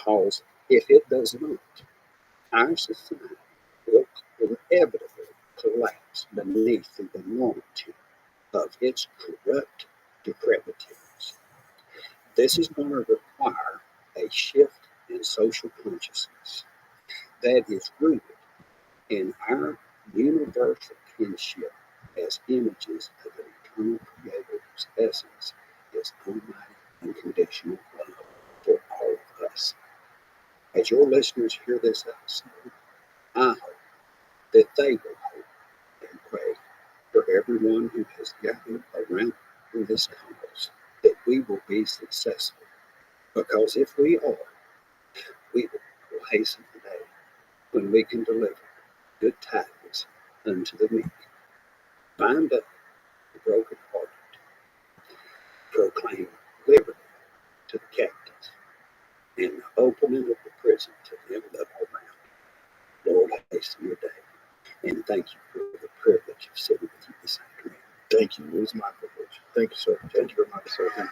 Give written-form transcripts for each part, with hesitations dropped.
because if it does not, our society will inevitably collapse beneath the enormity of its corrupt depravities. This is going to require a shift in social consciousness that is rooted in our universal kinship as images of an eternal creator whose essence is almighty unconditional love for all of us. As your listeners hear this episode, I hope that they will hope and pray for everyone who has gathered around this cause that we will be successful. Because if we are, we will hasten the day when we can deliver good tidings unto the meek, bind up the brokenhearted, proclaim liberty to the captives, and the opening of the prison to them that are bound. Lord, hasten your day. And thank you for the privilege of sitting with you this afternoon. Thank you. It was my privilege. Thank you, sir. Thank you very much, sir.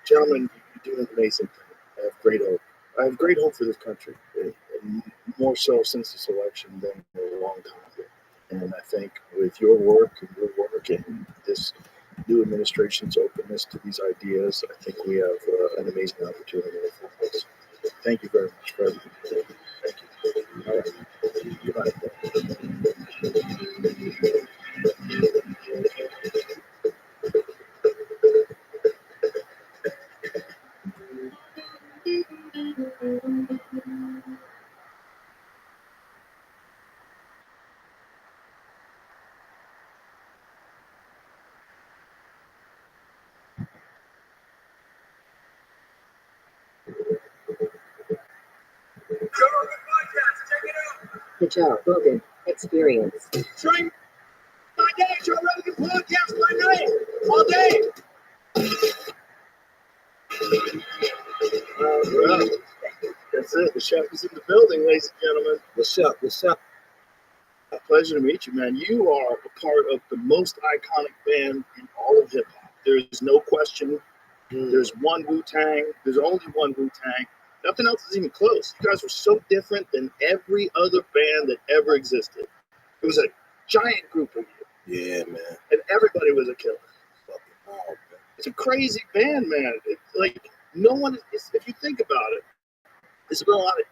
Gentlemen, you do an amazing thing. I have great hope. I have great hope for this country, and more so since this election than in a long time. And I think with your work and this new administration's openness to these ideas, I think we have an amazing opportunity in front of us. Thank you very much for everything. Thank you. All right. Goodbye. The Joe Rogan Experience. Trying my day, Joe Rogan podcast my night, all day. All right. That's it. The chef is in the building, ladies and gentlemen. What's up? What's up? A pleasure to meet you, man. You are a part of the most iconic band in all of hip hop. There's no question. There's one Wu-Tang. There's only one Wu-Tang. Nothing else is even close. You guys were so different than every other band that ever existed. It was a giant group of you. Yeah, man. And everybody was a killer. Oh, man. It's a crazy band, man. It's like no one, if you think about it, there's been a lot of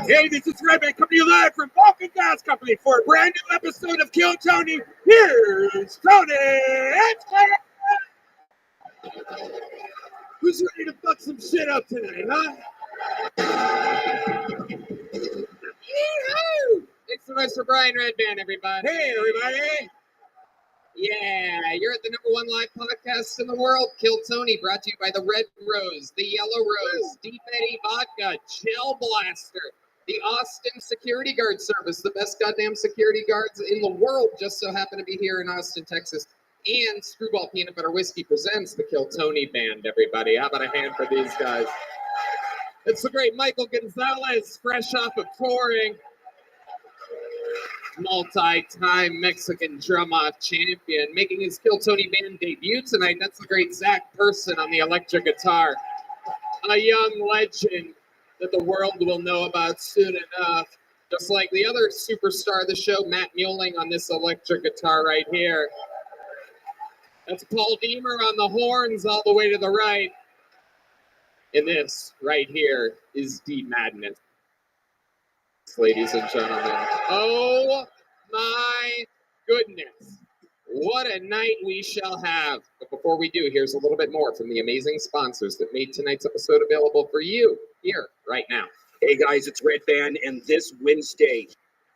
Hey, this is Rabbi coming to you live from Vulcan Gas Company for a brand new episode of Kill Tony. Here's Tony. Who's ready to fuck some shit up today, huh? Yee-hoo! It's the Mr. Brian Redband, everybody. Hey, everybody. Yeah, you're at the #1 live podcast in the world, Kill Tony, brought to you by the Red Rose, the Yellow Rose, Deep Eddy Vodka, Gel Blaster, the Austin Security Guard Service, the best goddamn security guards in the world, just so happen to be here in Austin, Texas, and Screwball Peanut Butter Whiskey presents the Kill Tony Band, everybody. How about a hand for these guys? It's the great Michael Gonzalez, fresh off of touring. Multi-time Mexican drum-off champion, making his Kill Tony Band debut tonight. That's the great Zach Person on the electric guitar. A young legend that the world will know about soon enough. Just like the other superstar of the show, Matt Muelling, on this electric guitar right here. That's Paul Deemer on the horns all the way to the right. And this right here is Deep Madness, ladies and gentlemen. Oh my goodness. What a night we shall have. But before we do, here's a little bit more from the amazing sponsors that made tonight's episode available for you here right now. Hey guys, it's Red Band, and this Wednesday,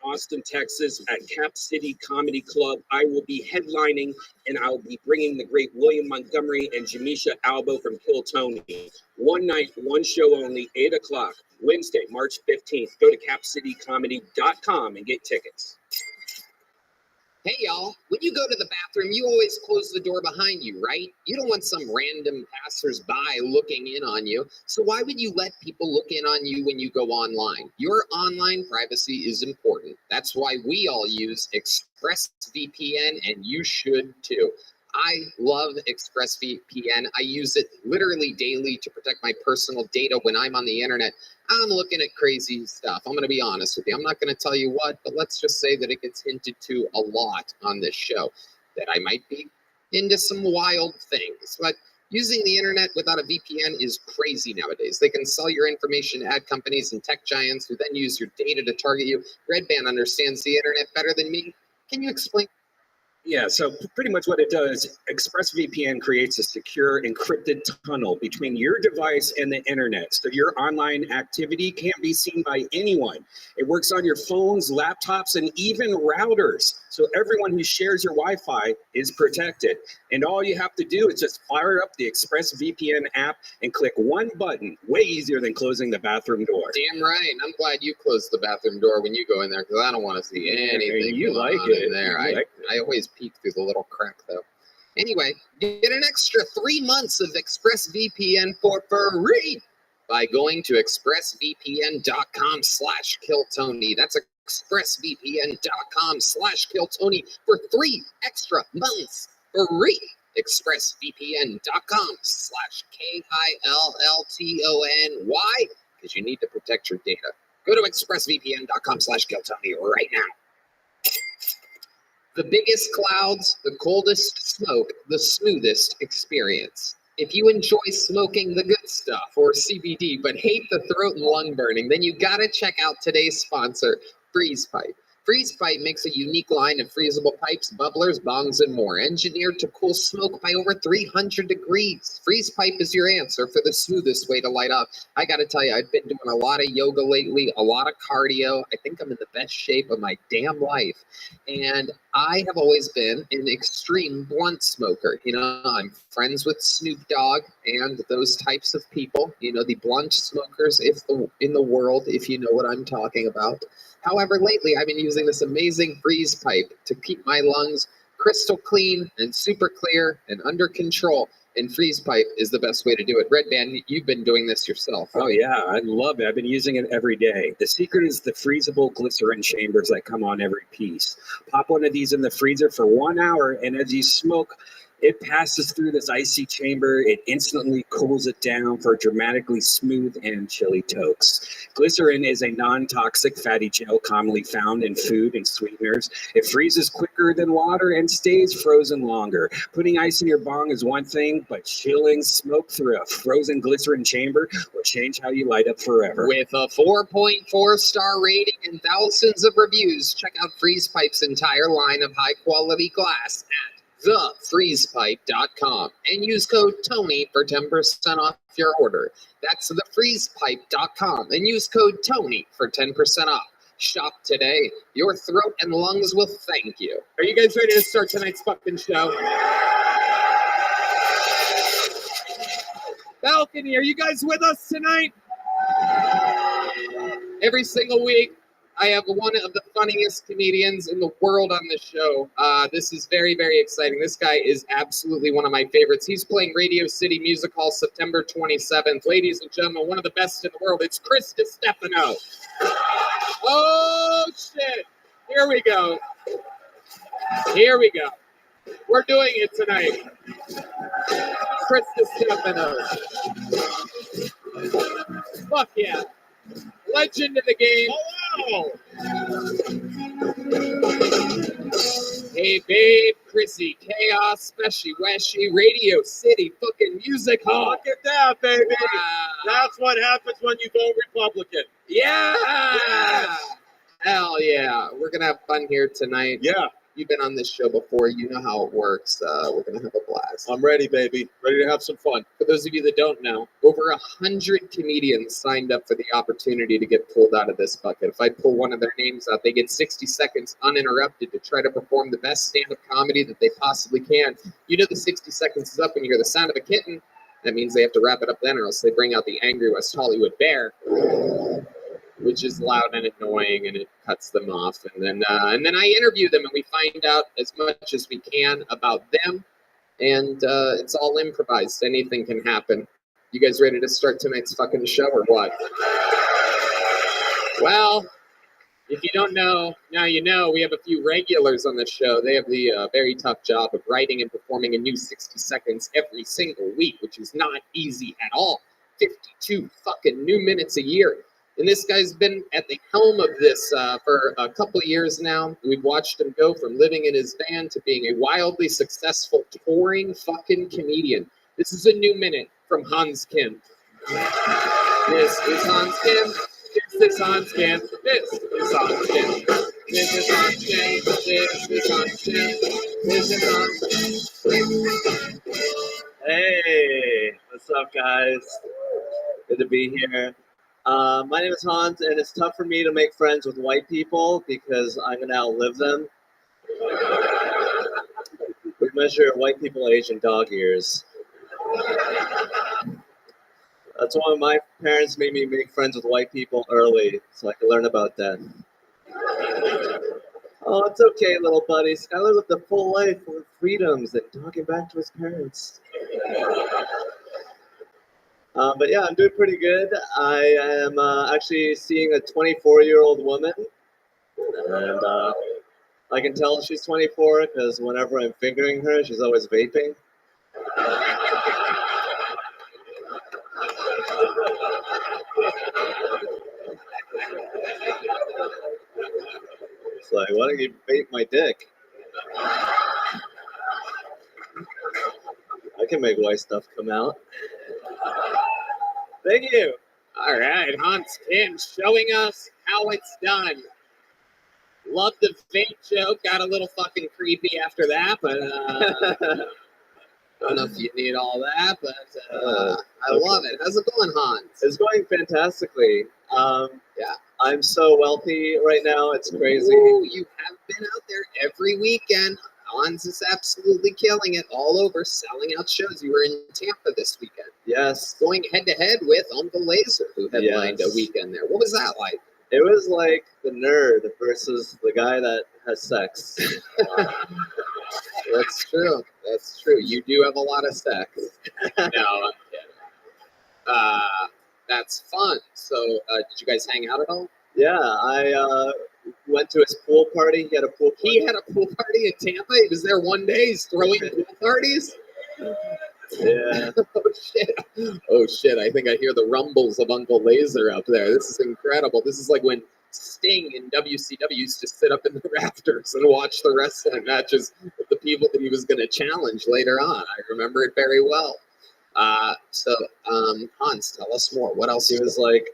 Austin, Texas, at Cap City Comedy Club, I will be headlining, and I'll be bringing the great William Montgomery and Jamisha Albo from Kill Tony. One night, one show only, 8 o'clock, Wednesday, March 15th. Go to capcitycomedy.com and get tickets. Hey y'all, when you go to the bathroom, you always close the door behind you, right? You don't want some random passersby looking in on you. So why would you let people look in on you when you go online? Your online privacy is important. That's why we all use ExpressVPN, and you should too. I love ExpressVPN. I use it literally daily to protect my personal data when I'm on the internet. I'm looking at crazy stuff. I'm going to be honest with you. I'm not going to tell you what, but let's just say that it gets hinted to a lot on this show, that I might be into some wild things. But using the internet without a VPN is crazy nowadays. They can sell your information to ad companies and tech giants who then use your data to target you. Red Band understands the internet better than me. Can you explain? Yeah, so pretty much what it does, ExpressVPN creates a secure encrypted tunnel between your device and the internet. So your online activity can't be seen by anyone. It works on your phones, laptops, and even routers. So everyone who shares your Wi-Fi is protected. And all you have to do is just fire up the ExpressVPN app and click one button. Way easier than closing the bathroom door. Damn right. I'm glad you closed the bathroom door when you go in there, because I don't want to see anything You going like on it. in there. You like I always peek through the little crack, though. Anyway, get an extra 3 months of ExpressVPN for free by going to expressvpn.com/killtony. That's expressvpn.com/killtony for 3 extra months free. expressvpn.com/KILLTONY. Why? Because you need to protect your data. Go to expressvpn.com/killtony right now. The biggest clouds, the coldest smoke, the smoothest experience. If you enjoy smoking the good stuff or CBD but hate the throat and lung burning, then you gotta check out today's sponsor, Freeze Pipe. Freeze Pipe makes a unique line of freezable pipes, bubblers, bongs, and more, engineered to cool smoke by over 300 degrees. Freeze Pipe is your answer for the smoothest way to light up. I gotta tell you, I've been doing a lot of yoga lately, a lot of cardio. I think I'm in the best shape of my damn life. And I have always been an extreme blunt smoker. You know, I'm friends with Snoop Dogg and those types of people, you know, the blunt smokers in the world, if you know what I'm talking about. However, lately I've been using this amazing freeze pipe to keep my lungs crystal clean and super clear and under control. And freeze pipe is the best way to do it. Red Band, you've been doing this yourself. Oh yeah, I love it. I've been using it every day. The secret is the freezable glycerin chambers that come on every piece. Pop one of these in the freezer for 1 hour, and as you smoke, it passes through this icy chamber. It instantly cools it down for dramatically smooth and chilly tokes. Glycerin is a non-toxic fatty gel commonly found in food and sweeteners. It freezes quicker than water and stays frozen longer. Putting ice in your bong is one thing, but chilling smoke through a frozen glycerin chamber will change how you light up forever. With a 4.4-star rating and thousands of reviews, check out Freeze Pipe's entire line of high-quality glass at thefreezepipe.com and use code TONY for 10% off your order. That's thefreezepipe.com and use code TONY for 10% off. Shop today. Your throat and lungs will thank you. Are you guys ready to start tonight's fucking show? Balcony, are you guys with us tonight? Every single week, I have one of the funniest comedians in the world on the show. This is very, very exciting. This guy is absolutely one of my favorites. He's playing Radio City Music Hall September 27th. Ladies and gentlemen, one of the best in the world. It's Chris DiStefano. Oh, shit. Here we go. Here we go. We're doing it tonight. Chris DiStefano. Fuck yeah. Legend of the game. Hello. Hey, babe, Chrissy, Chaos, Speshy, Weshy, Radio City, fucking Music Hall. Look at that, baby. Wow. That's what happens when you vote Republican. Yeah. Yes. Hell yeah. We're going to have fun here tonight. Yeah, You've been on this show before. You know how it works. We're going to have a blast. I'm ready, baby. Ready to have some fun. For those of you that don't know, over 100 comedians signed up for the opportunity to get pulled out of this bucket. If I pull one of their names out, they get 60 seconds uninterrupted to try to perform the best stand-up comedy that they possibly can. You know the 60 seconds is up when you hear the sound of a kitten. That means they have to wrap it up then, or else they bring out the angry West Hollywood bear, which is loud and annoying, and it cuts them off. And then I interview them, and we find out as much as we can about them. And it's all improvised. Anything can happen. You guys ready to start tonight's fucking show or what? Well, if you don't know, now you know. We have a few regulars on the show. They have the very tough job of writing and performing a new 60 seconds every single week, which is not easy at all. 52 fucking new minutes a year. And this guy's been at the helm of this for a couple of years now. We've watched him go from living in his van to being a wildly successful touring fucking comedian. This is a new minute from Hans Kim. This is Hans Kim. This is Hans Kim. This is Hans Kim. This is Hans Kim. This is Hans Kim. This is Hans Kim. Hey, what's up, guys? Good to be here. My name is Hans, and it's tough for me to make friends with white people because I'm going to outlive them. We measure white people age in dog years. That's why my parents made me make friends with white people early, so I could learn about that. Oh, it's okay, little buddy. Skylar lived a full life with freedoms and talking back to his parents. But yeah, I'm doing pretty good. I am actually seeing a 24-year-old woman, and I can tell she's 24 because whenever I'm fingering her, she's always vaping. It's like, why don't you vape my dick? I can make white stuff come out. Thank you. All right, Hans Kim showing us how it's done. Love the vape joke. Got a little fucking creepy after that, but I don't know if you need all that, but I love it. How's it going, Hans? It's going fantastically. Yeah. I'm so wealthy right now. It's crazy. Ooh, you have been out there every weekend. Hans is absolutely killing it all over, selling out shows. You were in Tampa this weekend. Yes. Going head-to-head with Uncle Laser, who headlined a weekend there. What was that like? It was like the nerd versus the guy that has sex. That's true. That's true. You do have a lot of sex. No, I'm kidding. That's fun. So, did you guys hang out at all? Yeah, I went to his pool party. He had a pool party. He had a pool party in Tampa? He was there one day. He's throwing pool parties? Yeah. Oh, shit. Oh, shit. I think I hear the rumbles of Uncle Laser up there. This is incredible. This is like when Sting in WCW used to sit up in the rafters and watch the wrestling matches with the people that he was going to challenge later on. I remember it very well. So, Hans, tell us more. What else? He was like,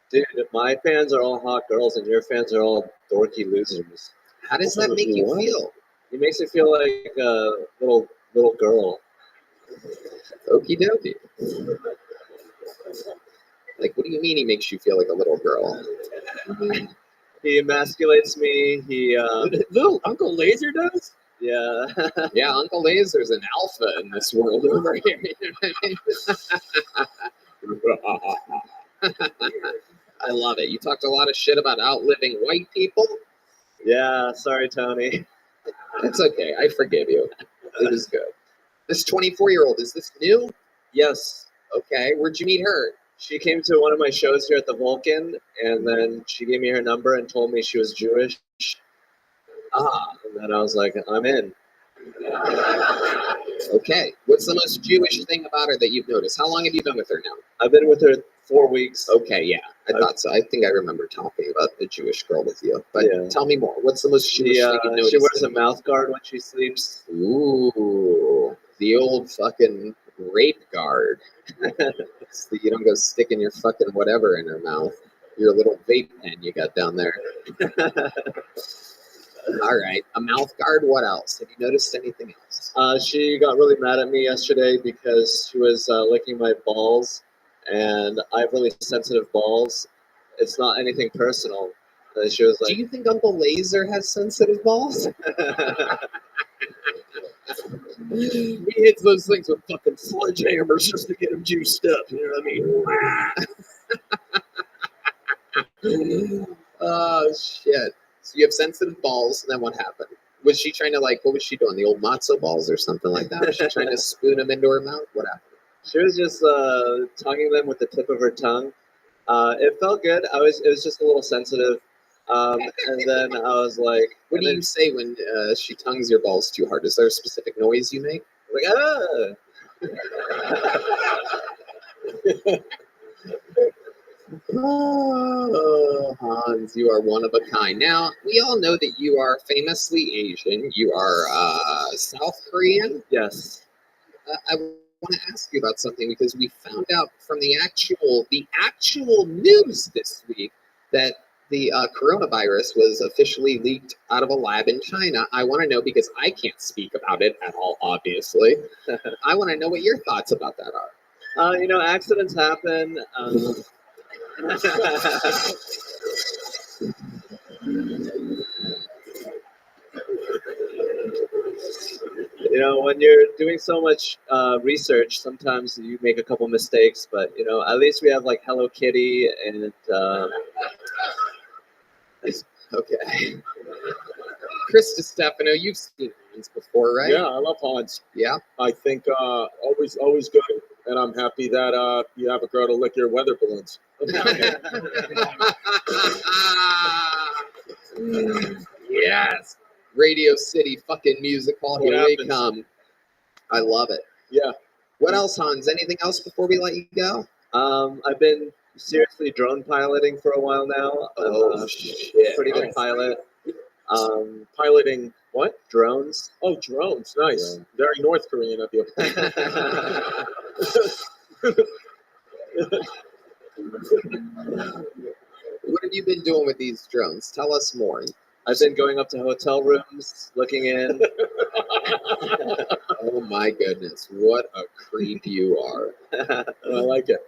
dude, my fans are all hot girls and your fans are all dorky losers. How does that make you feel? He makes me feel like a little girl. Okie dokie. Like, what do you mean he makes you feel like a little girl? He emasculates me. He Little Uncle Laser does? yeah. Yeah, Uncle Laser's an alpha in this world over here. You know what I mean? I love it. You talked a lot of shit about outliving white people. Yeah, sorry, Tony. It's okay. I forgive you. It was good. This 24-year-old, is this new? Yes, Okay. Where'd you meet her? she came to one of my shows here at the Vulcan, and then she gave me her number and told me she was Jewish. And then I was like, I'm in. Okay. What's the most Jewish thing about her that you've noticed? How long have you been with her now? I've been with her 4 weeks. Okay, yeah. I thought so. I think I remember talking about the Jewish girl with you. But Yeah. tell me more. What's the most Jewish thing you've noticed? She wears a mouth guard when she sleeps. Ooh, the old fucking rape guard. So you don't go sticking your fucking whatever in her mouth. Your little vape pen you got down there. All right, a mouth guard. What else? Have you noticed anything else? She got really mad at me yesterday because she was licking my balls, and I have really sensitive balls. It's not anything personal. She was Do like, you think Uncle Laser has sensitive balls? He hits those things with fucking sledgehammers just to get them juiced up. You know what I mean? Oh shit! So you have sensitive balls, and then what happened? Was she trying to what was she doing? The old matzo balls or something like that? Was she trying to spoon them into her mouth? What happened? she was just tonguing them with the tip of her tongue. It felt good. It was just a little sensitive. And then I was like, What do you say when she tongues your balls too hard? Is there a specific noise you make? like, Oh, Hans, you are one of a kind. Now, we all know that you are famously Asian. You are South Korean. yes. I want to ask you about something because we found out from the actual news this week that the coronavirus was officially leaked out of a lab in China. I want to know because I can't speak about it at all, obviously. I want to know what your thoughts about that are. Accidents happen. When you're doing so much research, sometimes you make a couple mistakes, but at least we have like Hello Kitty and Okay. Chris DiStefano, you've seen Hans before, right? Yeah, I love Hans. Yeah. I think always good, and I'm happy that you have a girl to lick your weather balloons. Yes. Radio City fucking music hall. What Here happens? they come. I love it. Yeah. What else, Hans? Anything else before we let you go? I've been seriously drone piloting for a while now. Oh, shit. Pretty good pilot. Piloting what? Drones. Oh, drones. Nice. Yeah. Very North Korean of you. What have you been doing with these drones? Tell us more. I've been going up to hotel rooms, looking in. Oh my goodness, what a creep you are. I like it.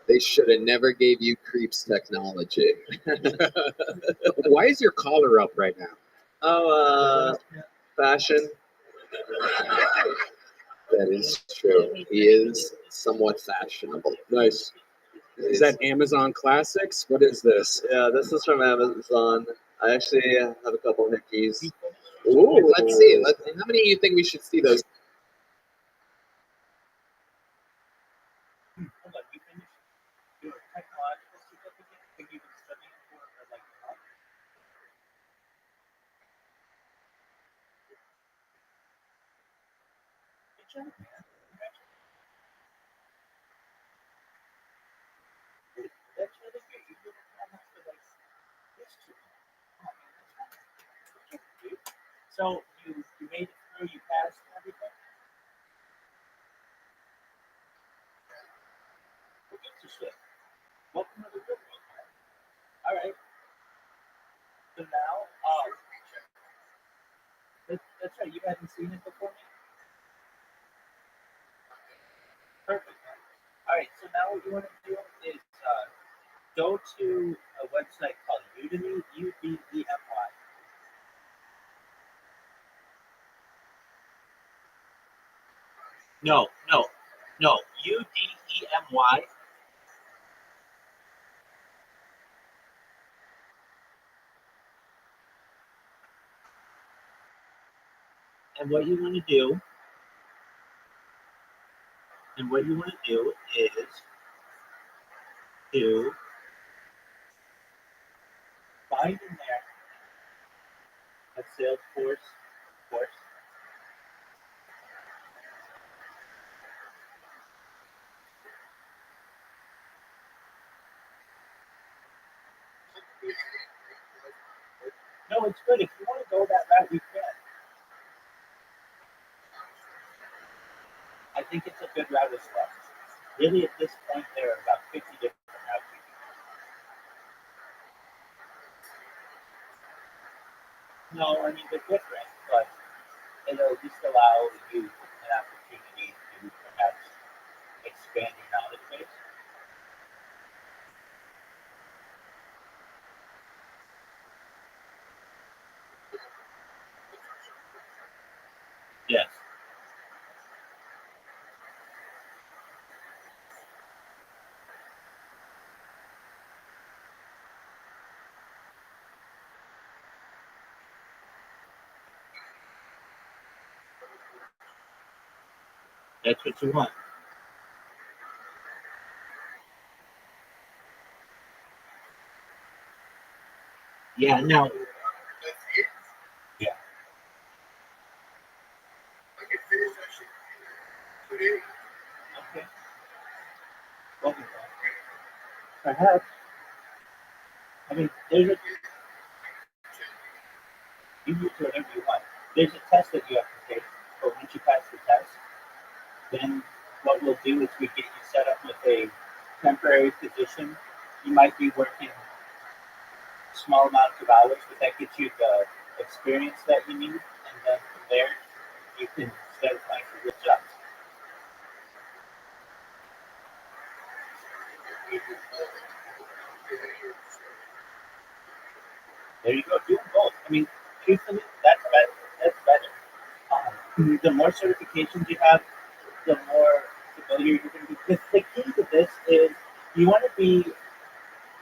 They should have never gave you creeps technology. Why is your collar up right now? Fashion. That is true. He is somewhat fashionable. Nice. Is that Amazon Classics? What is this? Yeah, this is from Amazon. I actually have a couple of Nickies. Ooh, let's see. How many do you think we should see those? So you made it through, you passed everything? Well, gives a shit. Welcome to the real world, man. All right. So now, hadn't seen it before? Perfect. All right. So now what you want to do is go to a website called Udemy, Udemy. No, no, no. Udemy. And what you want to do, is to find in there a Salesforce course. No, it's good. If you want to go that route, you can. I think it's a good route as well. Really, at this point, there are about 50 different routes. No, I mean, they're different, but it'll at least allow you an opportunity to perhaps expand your knowledge base. Yes. That's what you want. Yeah, no. Yeah. Okay. Well, perhaps. I mean, you can do whatever you want. There's a test that you have to take, but once you pass the test, then what we'll do is we get you set up with a temporary position. You might be working small amounts of hours, but that gets you the experience that you need, and then from there you can start applying for real jobs. There you go, do them both. I mean, truthfully, that's better. That's better. The more certifications you have, the more familiar you're going to be. The key to this is you want to be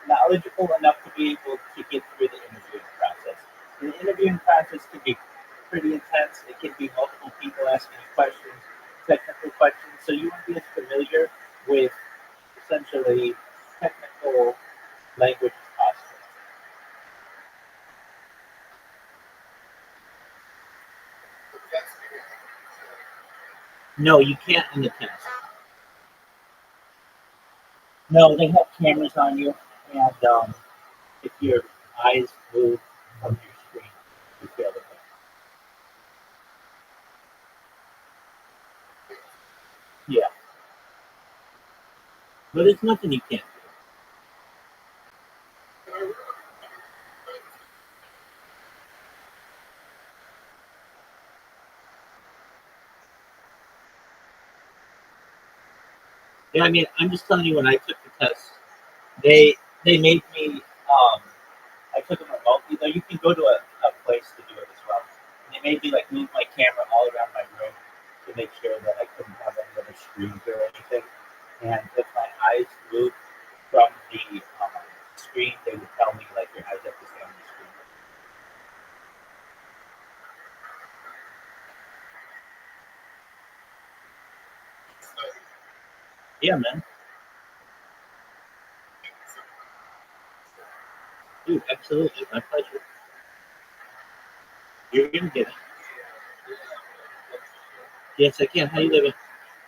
knowledgeable enough to be able to get through the interviewing process. The interviewing process can be pretty intense. It can be multiple people asking you questions, technical questions. So you want to be as familiar with essentially technical language as possible. No, you can't in the test. No, they have cameras on you, and if your eyes move from your screen, you fail the test. Yeah, but it's nothing you can't do. Yeah, I mean, I'm just telling you when I took the test, they made me. I took them remotely. Though you can go to a place to do it as well. And they made me like move my camera all around my room to make sure that I couldn't have any other screens or anything. And if my eyes moved from the screen, they would tell me like your eyes have to stay on the screen. Yeah, man. Dude, absolutely. My pleasure. You're gonna get it. Yes, I can. How you living?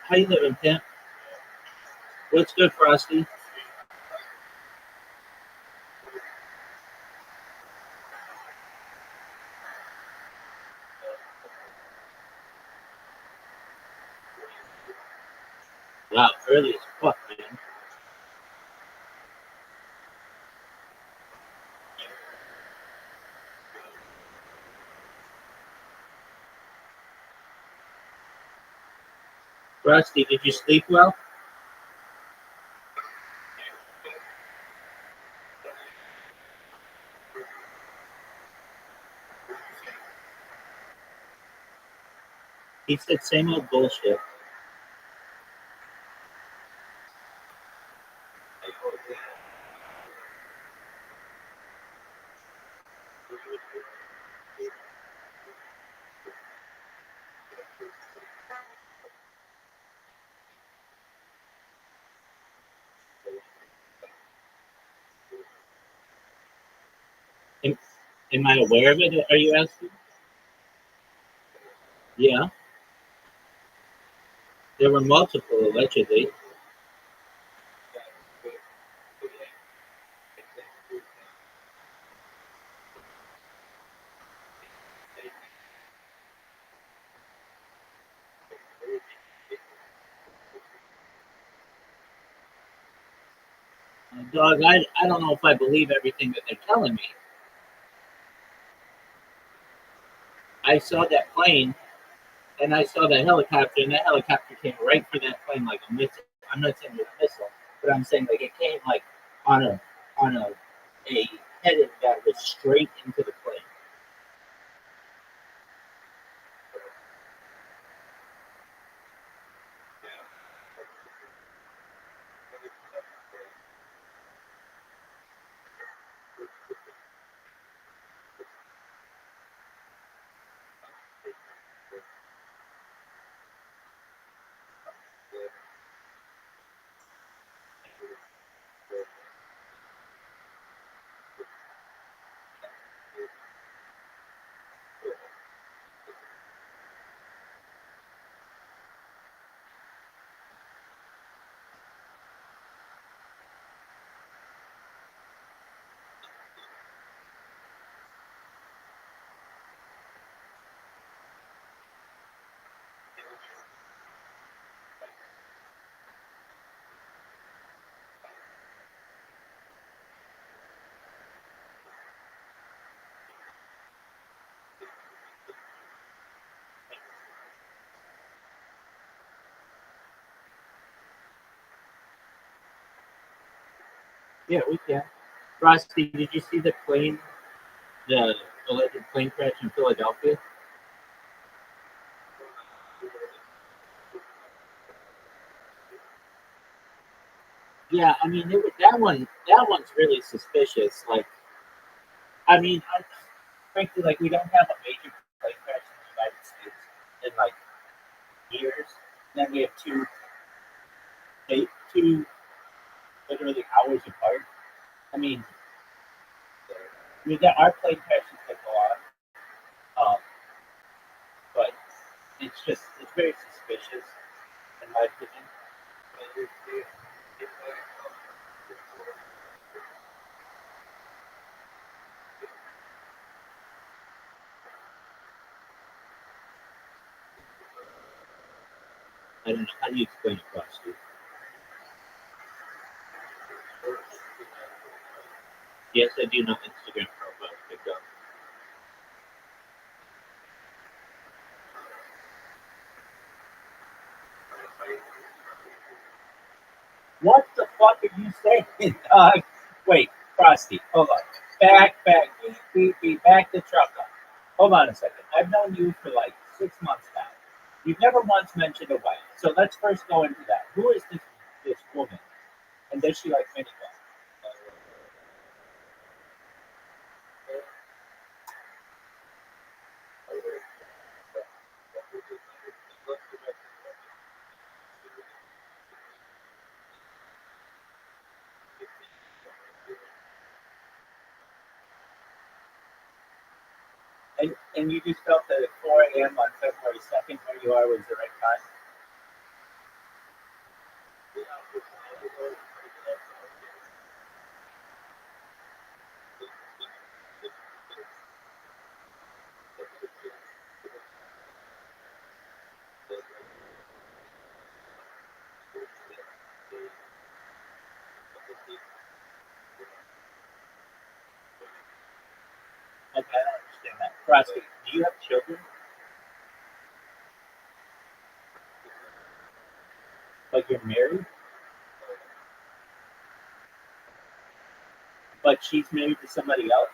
How you living, Tim? What's good, Frosty? Wow, early as fuck, man. Rusty, did you sleep well? He said same old bullshit. Am, am I aware of it? Are you asking? Yeah, there were multiple allegedly. Dog, I don't know if I believe everything that they're telling me. I saw that plane and I saw that helicopter, and that helicopter came right for that plane like a missile. I'm not saying it was a missile, but I'm saying like it came like on a headed that was straight into the plane. Yeah, we can. Rusty, did you see the plane, the alleged plane crash in Philadelphia? Yeah, I mean, that one's really suspicious. Like, I mean, frankly, like we don't have a major plane crash in the United States in like years. Then we have two literally hours apart. I mean, we got our plane crashes that go on, but it's very suspicious in my opinion. I don't know how do you explain it, Rusty? Yes, I do know Instagram profile pickup. What the fuck are you saying, dog? Wait, Frosty, hold on. Back the truck up. Hold on a second. I've known you for like 6 months now. You've never once mentioned a wife. So let's first go into that. Who is this woman? And does she like mini golf? And you just felt that at 4 a.m. on February 2nd, where you are, was the right time? Okay, I don't understand that. Frosty, do you have children? But you're married? But she's married to somebody else?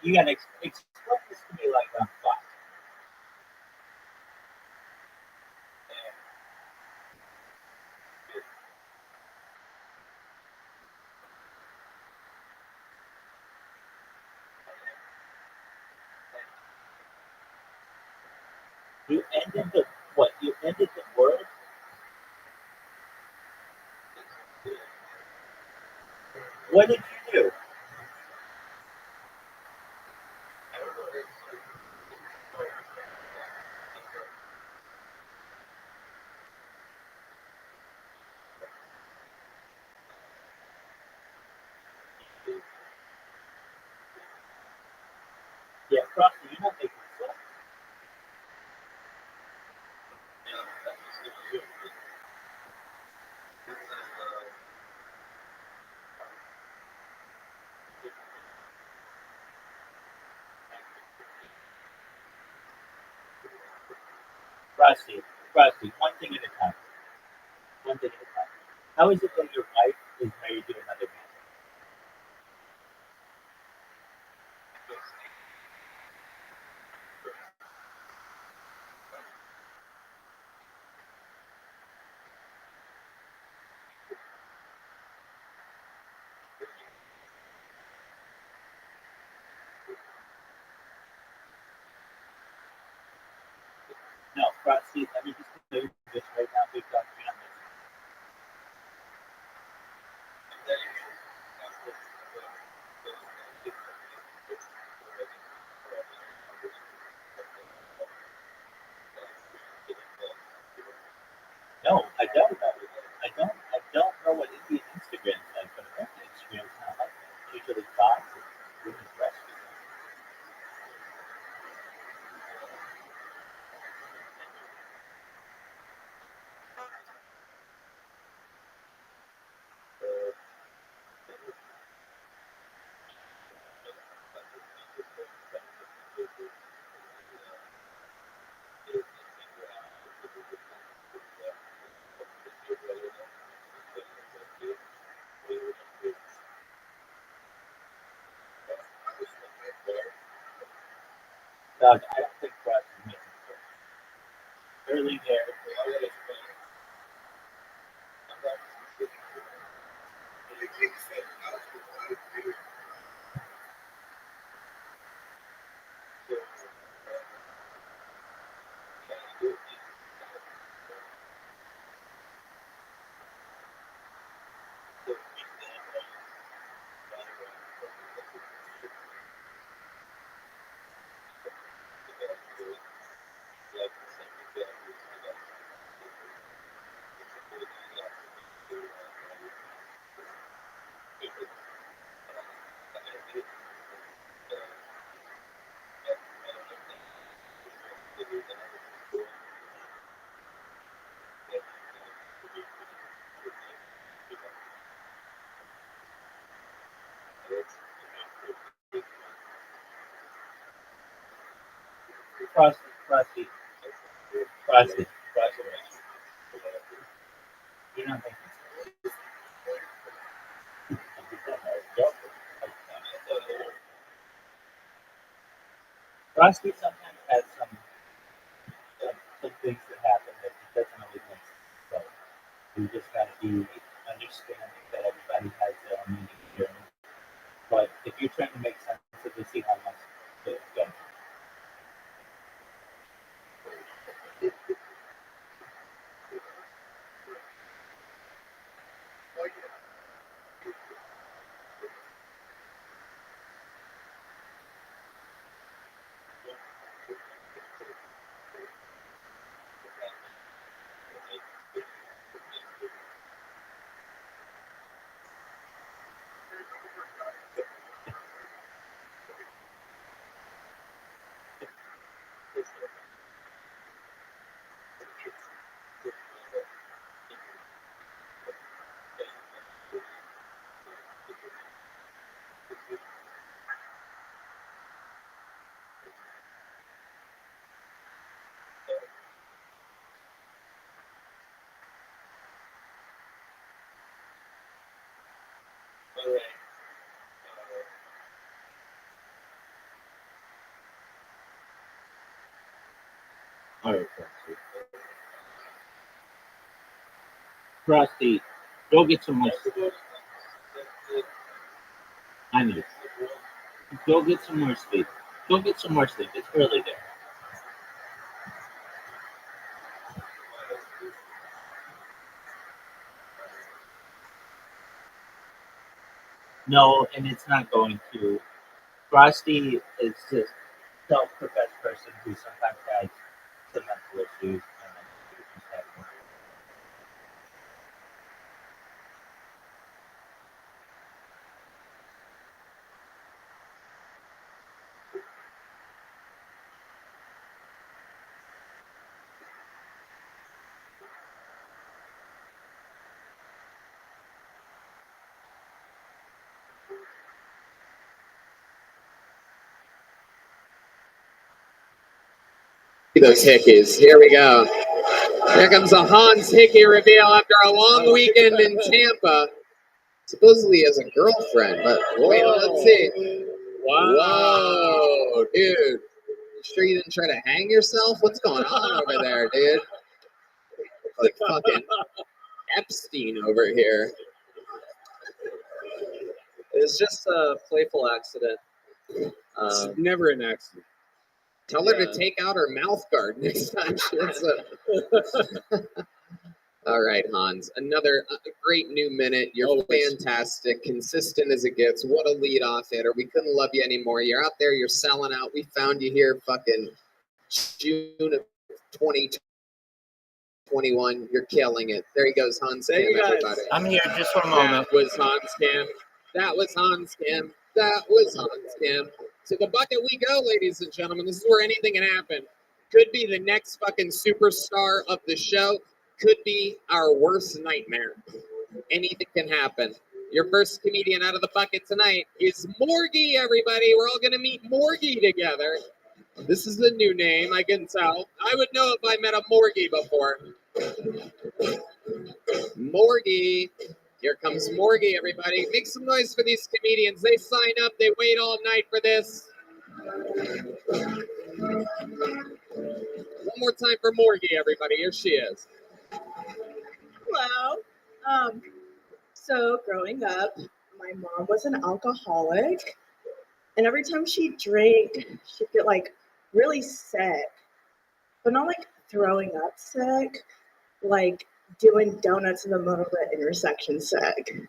You gotta explain this to me like I'm five. You ended the what? You ended the world? What did you do? Yeah, Frosty, you're not making sense. Frosty, one thing at a time. One thing at a time. How is it that your wife is married to another man? No, Frosty, let me just tell you this right now, big dog. You're not making sense. No, I don't know. I don't know what Indian Instagram is like, but American Instagram is not like that. It's usually thoughts and women's breasts. Doug, I don't think Frosty is making sense. Early there. Frosty. Frosty. You're not making sense. Frosty sometimes has some things that happen that he doesn't always make sense. So you just gotta be understanding that everybody has their own unique journey. But if you're trying to make sense of this, see how much it goes. All right, Frosty, go get some more. I need. Go get some more sleep. Go get some more sleep. It's early there. No, and it's not going to. Frosty is just self-professed person who sometimes has some mental issues and mental issues happen. Those hickeys. Here we go. Here comes a Hans Hickey reveal after a long weekend in Tampa. Supposedly he has a girlfriend, but wait, let's see. Whoa, dude. You sure you didn't try to hang yourself? What's going on over there, dude? Like fucking Epstein over here. It's just a playful accident. It's never an accident. Tell her to take out her mouth guard next time she hits a... All right, Hans. Another great new minute. You're fantastic, consistent as it gets. What a leadoff hitter. We couldn't love you anymore. You're out there. You're selling out. We found you here fucking June of 2021. You're killing it. There he goes, Hans Cam, everybody. I'm here just for a moment. That was Hans Cam. That was Hans Cam. That was Hans Cam. To the bucket we go, ladies and gentlemen. This is where anything can happen. Could be the next fucking superstar of the show. Could be our worst nightmare. Anything can happen. Your first comedian out of the bucket tonight is Morgie, everybody. We're all going to meet Morgie together. This is the new name, I can tell. I would know if I met a Morgie before. Morgie. Here comes Morgie, everybody. Make some noise for these comedians. They sign up. They wait all night for this. One more time for Morgie, everybody. Here she is. Hello. So growing up, my mom was an alcoholic, and every time she drank, she'd get like really sick, but not like throwing up sick, like doing donuts in the middle of the intersection sick.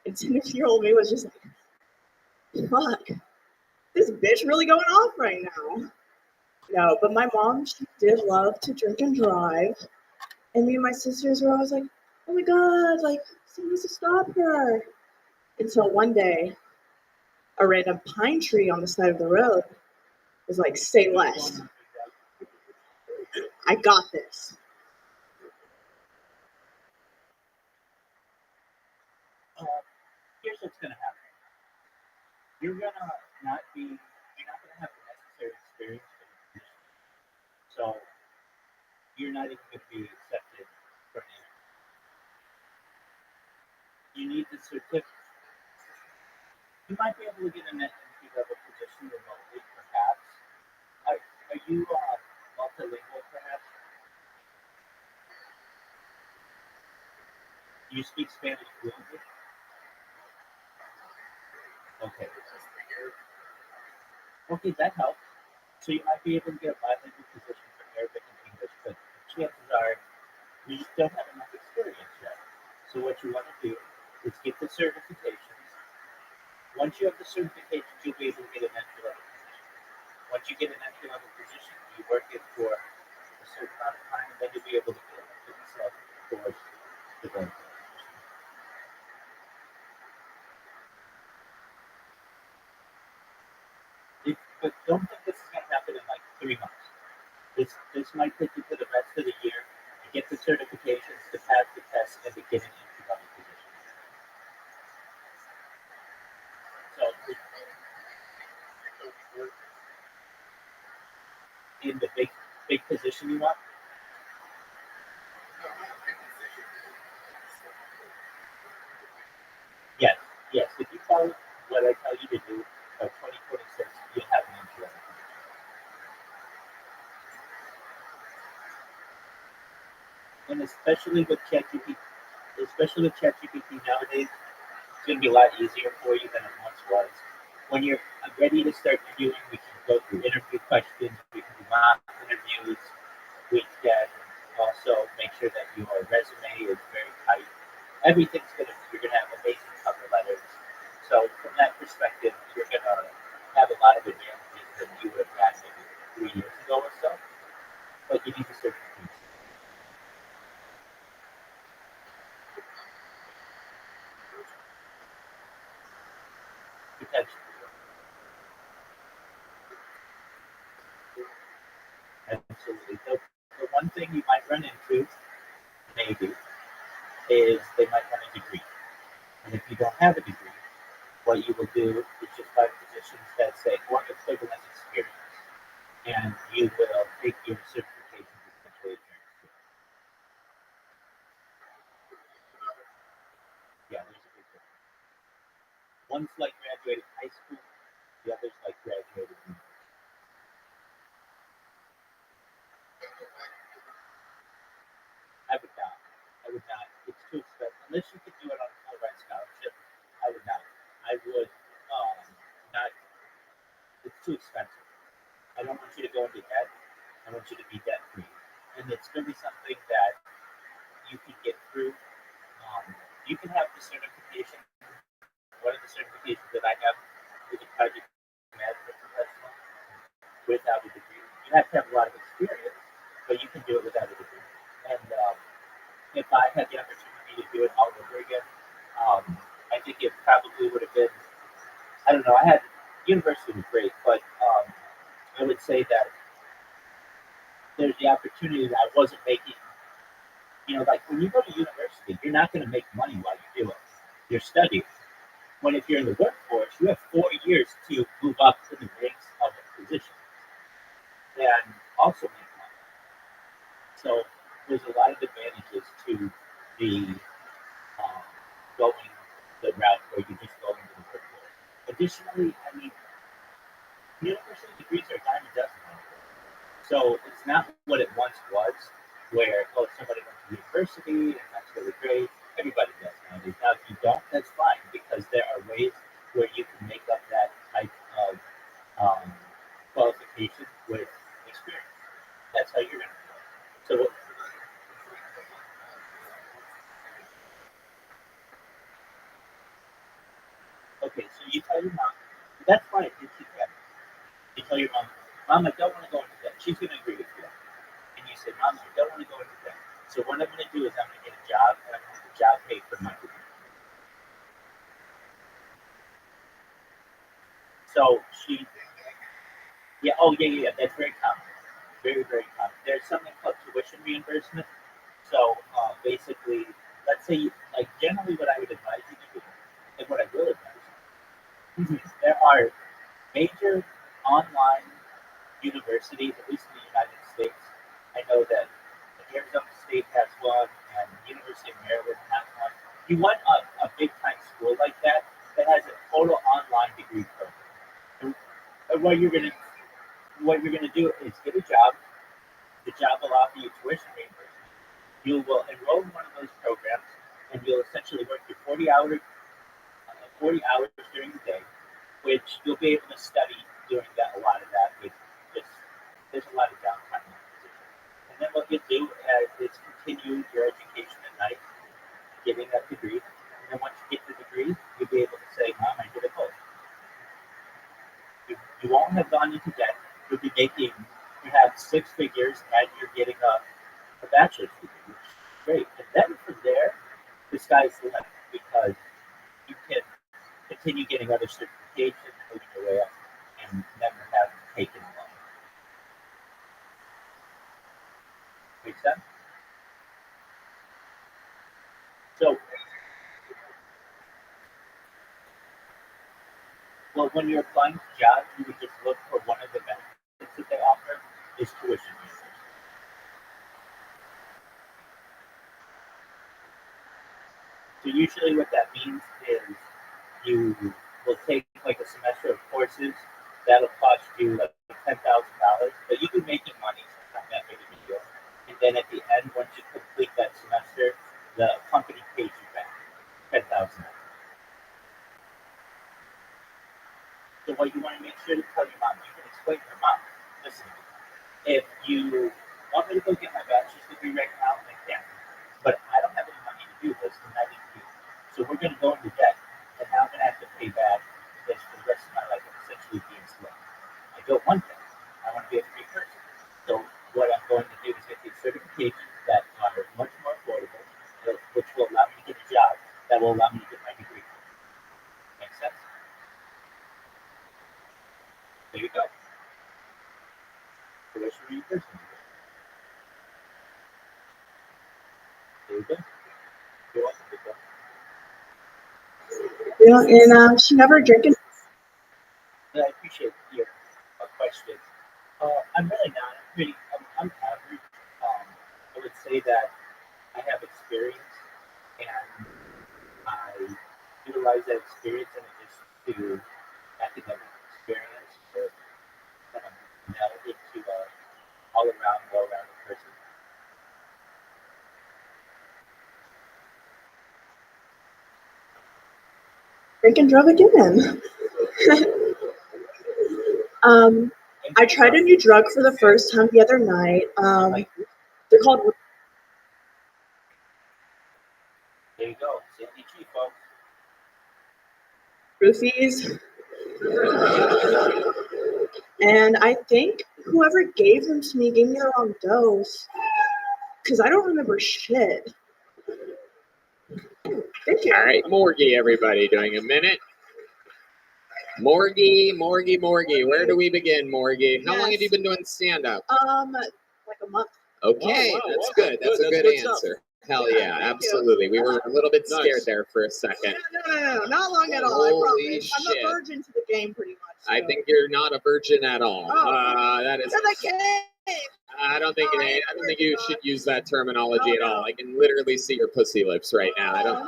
And 10-year-old me was just like, fuck, this bitch really going off right now. No, but my mom, she did love to drink and drive. And me and my sisters were always like, oh my God, like, someone needs to stop her. Until one day, a random pine tree on the side of the road was like, say less. I got this. Here's what's going to happen. You're not going to have the necessary experience for the position. So you're not even going to be accepted for an interview. You need the certificate. You might be able to get an entry-level position remotely, perhaps. Are you multilingual, perhaps? Do you speak Spanish fluently? Okay. Okay, that helps. So you might be able to get a bilingual position for Arabic and English, but chances are you just don't have enough experience yet. So what you want to do is get the certifications. Once you have the certifications, you'll be able to get an entry-level position. Once you get an entry-level position, you work it for a certain amount of time, and then you'll be able to get to the level towards the goal. But don't think this is going to happen in like 3 months. This might take you for the rest of the year to get the certifications, to pass the test, and to get an entry-level position. So, in the big position you want? Yes, what I tell you to do by 2026, you'll have an entry level. And especially with ChatGPT nowadays, it's going to be a lot easier for you than it once was. When you're ready to start interviewing, we can go through interview questions, we can do mock interviews, we can also make sure that your resume is very tight. You're gonna have amazing cover letters. So from that perspective, you're gonna have a lot of advantages that you would have had maybe 3 years ago or so. But you need to start to potentially. Absolutely. The one thing you might run into, maybe, is they might want a degree. And if you don't have a degree, what you will do is just find positions that say, or equivalent experience. And you will take your certifications essentially. Yeah, there's a big difference. One's like graduated high school, the other's like graduated university. I would not. I would not. It's too expensive. Unless you could do it on a full ride scholarship, I would not. I would not. It's too expensive. I don't want you to go into debt. I want you to be debt free. And it's going to be something that you can get through. You can have the certification. One of the certifications that I have is a project management professional without a degree. You have to have a lot of experience, but you can do it without a degree. And if I had the opportunity to do it all over again, I think it probably would have been, I don't know, university was great, but I would say that there's the opportunity that I wasn't making, like when you go to university, you're not going to make money while you do it. You're studying. When if you're in the workforce, you have 4 years to move up to the ranks of a position and also make money. So there's a lot of advantages to the going the route where you just go into the workforce. Additionally, I mean, university degrees are a dime a dozen nowadays. So it's not what it once was, where somebody went to university and that's really great. Everybody does nowadays. Now, if you don't, that's fine because there are ways where you can make up that type of qualification with experience. That's how you're going to do it. So, okay, so you tell your mom, that's fine if you can. You tell your mom, I don't want to go into debt. She's going to agree with you. And you say, Mom, I don't want to go into debt. So what I'm going to do is I'm going to get a job and I'm going to have the job paid for my degree. So yeah, that's very common. Very, very common. There's something called tuition reimbursement. So basically, let's say, like generally what I would advise you to do, and what I will advise you, there are major online universities, at least in the United States. I know that Arizona State has one, and University of Maryland has one. You want a big time school like that has a total online degree program. And what you're gonna do is get a job. The job will offer you tuition reimbursement. You will enroll in one of those programs, and you'll essentially work your 40 hours during the day, which you'll be able to study during a lot of that. With just there's a lot of downtime in that position. And then what you do is continue your education at night, getting that degree. And then once you get the degree, you'll be able to say, Mom, I did it both. You won't have gone into debt. You'll be making perhaps 6 figures and you're getting a bachelor's degree, which is great. And then from there, the sky's the limit because you can continue getting other certifications, moving your way up, and never have taken a loan. Make sense? So, well, when you're applying to jobs, you would just look for one of the benefits that they offer is tuition reimbursement. So usually what that means is will take like a semester of courses that'll cost you like $10,000, but you can making money, so it's not that big of a deal. And then at the end, once you complete that semester, the company pays you back $10,000. So what you want to make sure to tell your mom, you can explain to your mom, listen, if you want me to go get my bachelor's degree right now, I can. But I don't have any money to do this, and I need to do it. So we're going to go into debt, and now I'm going to have to pay back this for the rest of my life and essentially be enslaved. I don't want that. I want to be a free person. So what I'm going to do is get these certifications that are much more affordable, which will allow me to get a job that will allow me to get my degree. Make sense? There you go. So what's your person? There you go. You're welcome to go. And she never drank it. I appreciate your question. I'm really not. I'm average. I would say that I have experience, and I utilize that experience in addition to academic experience to kind of meld into a all-around, well-rounded person. Drink and drug again. I tried a new drug for the first time the other night. They're called. There you go. CBG, folks. Roofies. And I think whoever gave them to me gave me the wrong dose. Because I don't remember shit. Thank you. All right, Morgie, everybody, doing a minute. Morgie. Where do we begin, Morgie? How long have you been doing stand-up? Like a month. Okay, Oh, wow, that's wow. good. That's a That's good good stuff. answer. Hell yeah, absolutely. We were a little bit scared Nice. there for a second. No, not long at all. I Holy promise. I'm shit. a virgin to the game, pretty much. I think you're not a virgin at all. Oh. That is. To the game. I don't think you should use that terminology at all. I can literally see your pussy lips right now.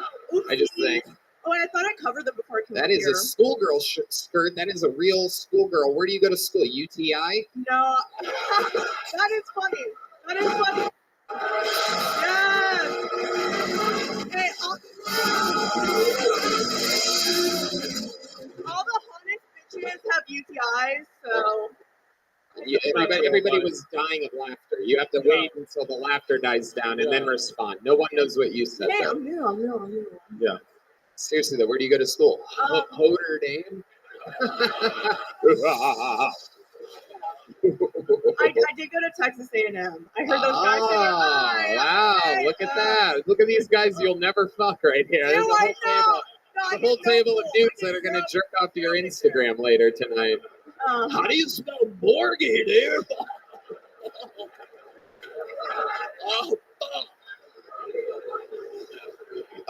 I just think Oh, and I thought I covered them before I came that up is here. a schoolgirl skirt. That is a real schoolgirl. Where do you go to school? UTI? No, that is funny. That is funny. Yes. Hey, all the hottest bitches have UTIs, so. Everybody was dying of laughter. You have to wait until the laughter dies down and then respond. No one knows what you said. Hey, Though. I'm new. Yeah. Seriously though, where do you go to school? Notre Dame? I did go to Texas A&M. I heard those guys say, wow, look at that. Look at these guys you'll never fuck right here. There's a whole table of dudes that are going to jerk off to your Instagram later tonight. How do you spell Morgie, dude? Oh, fuck.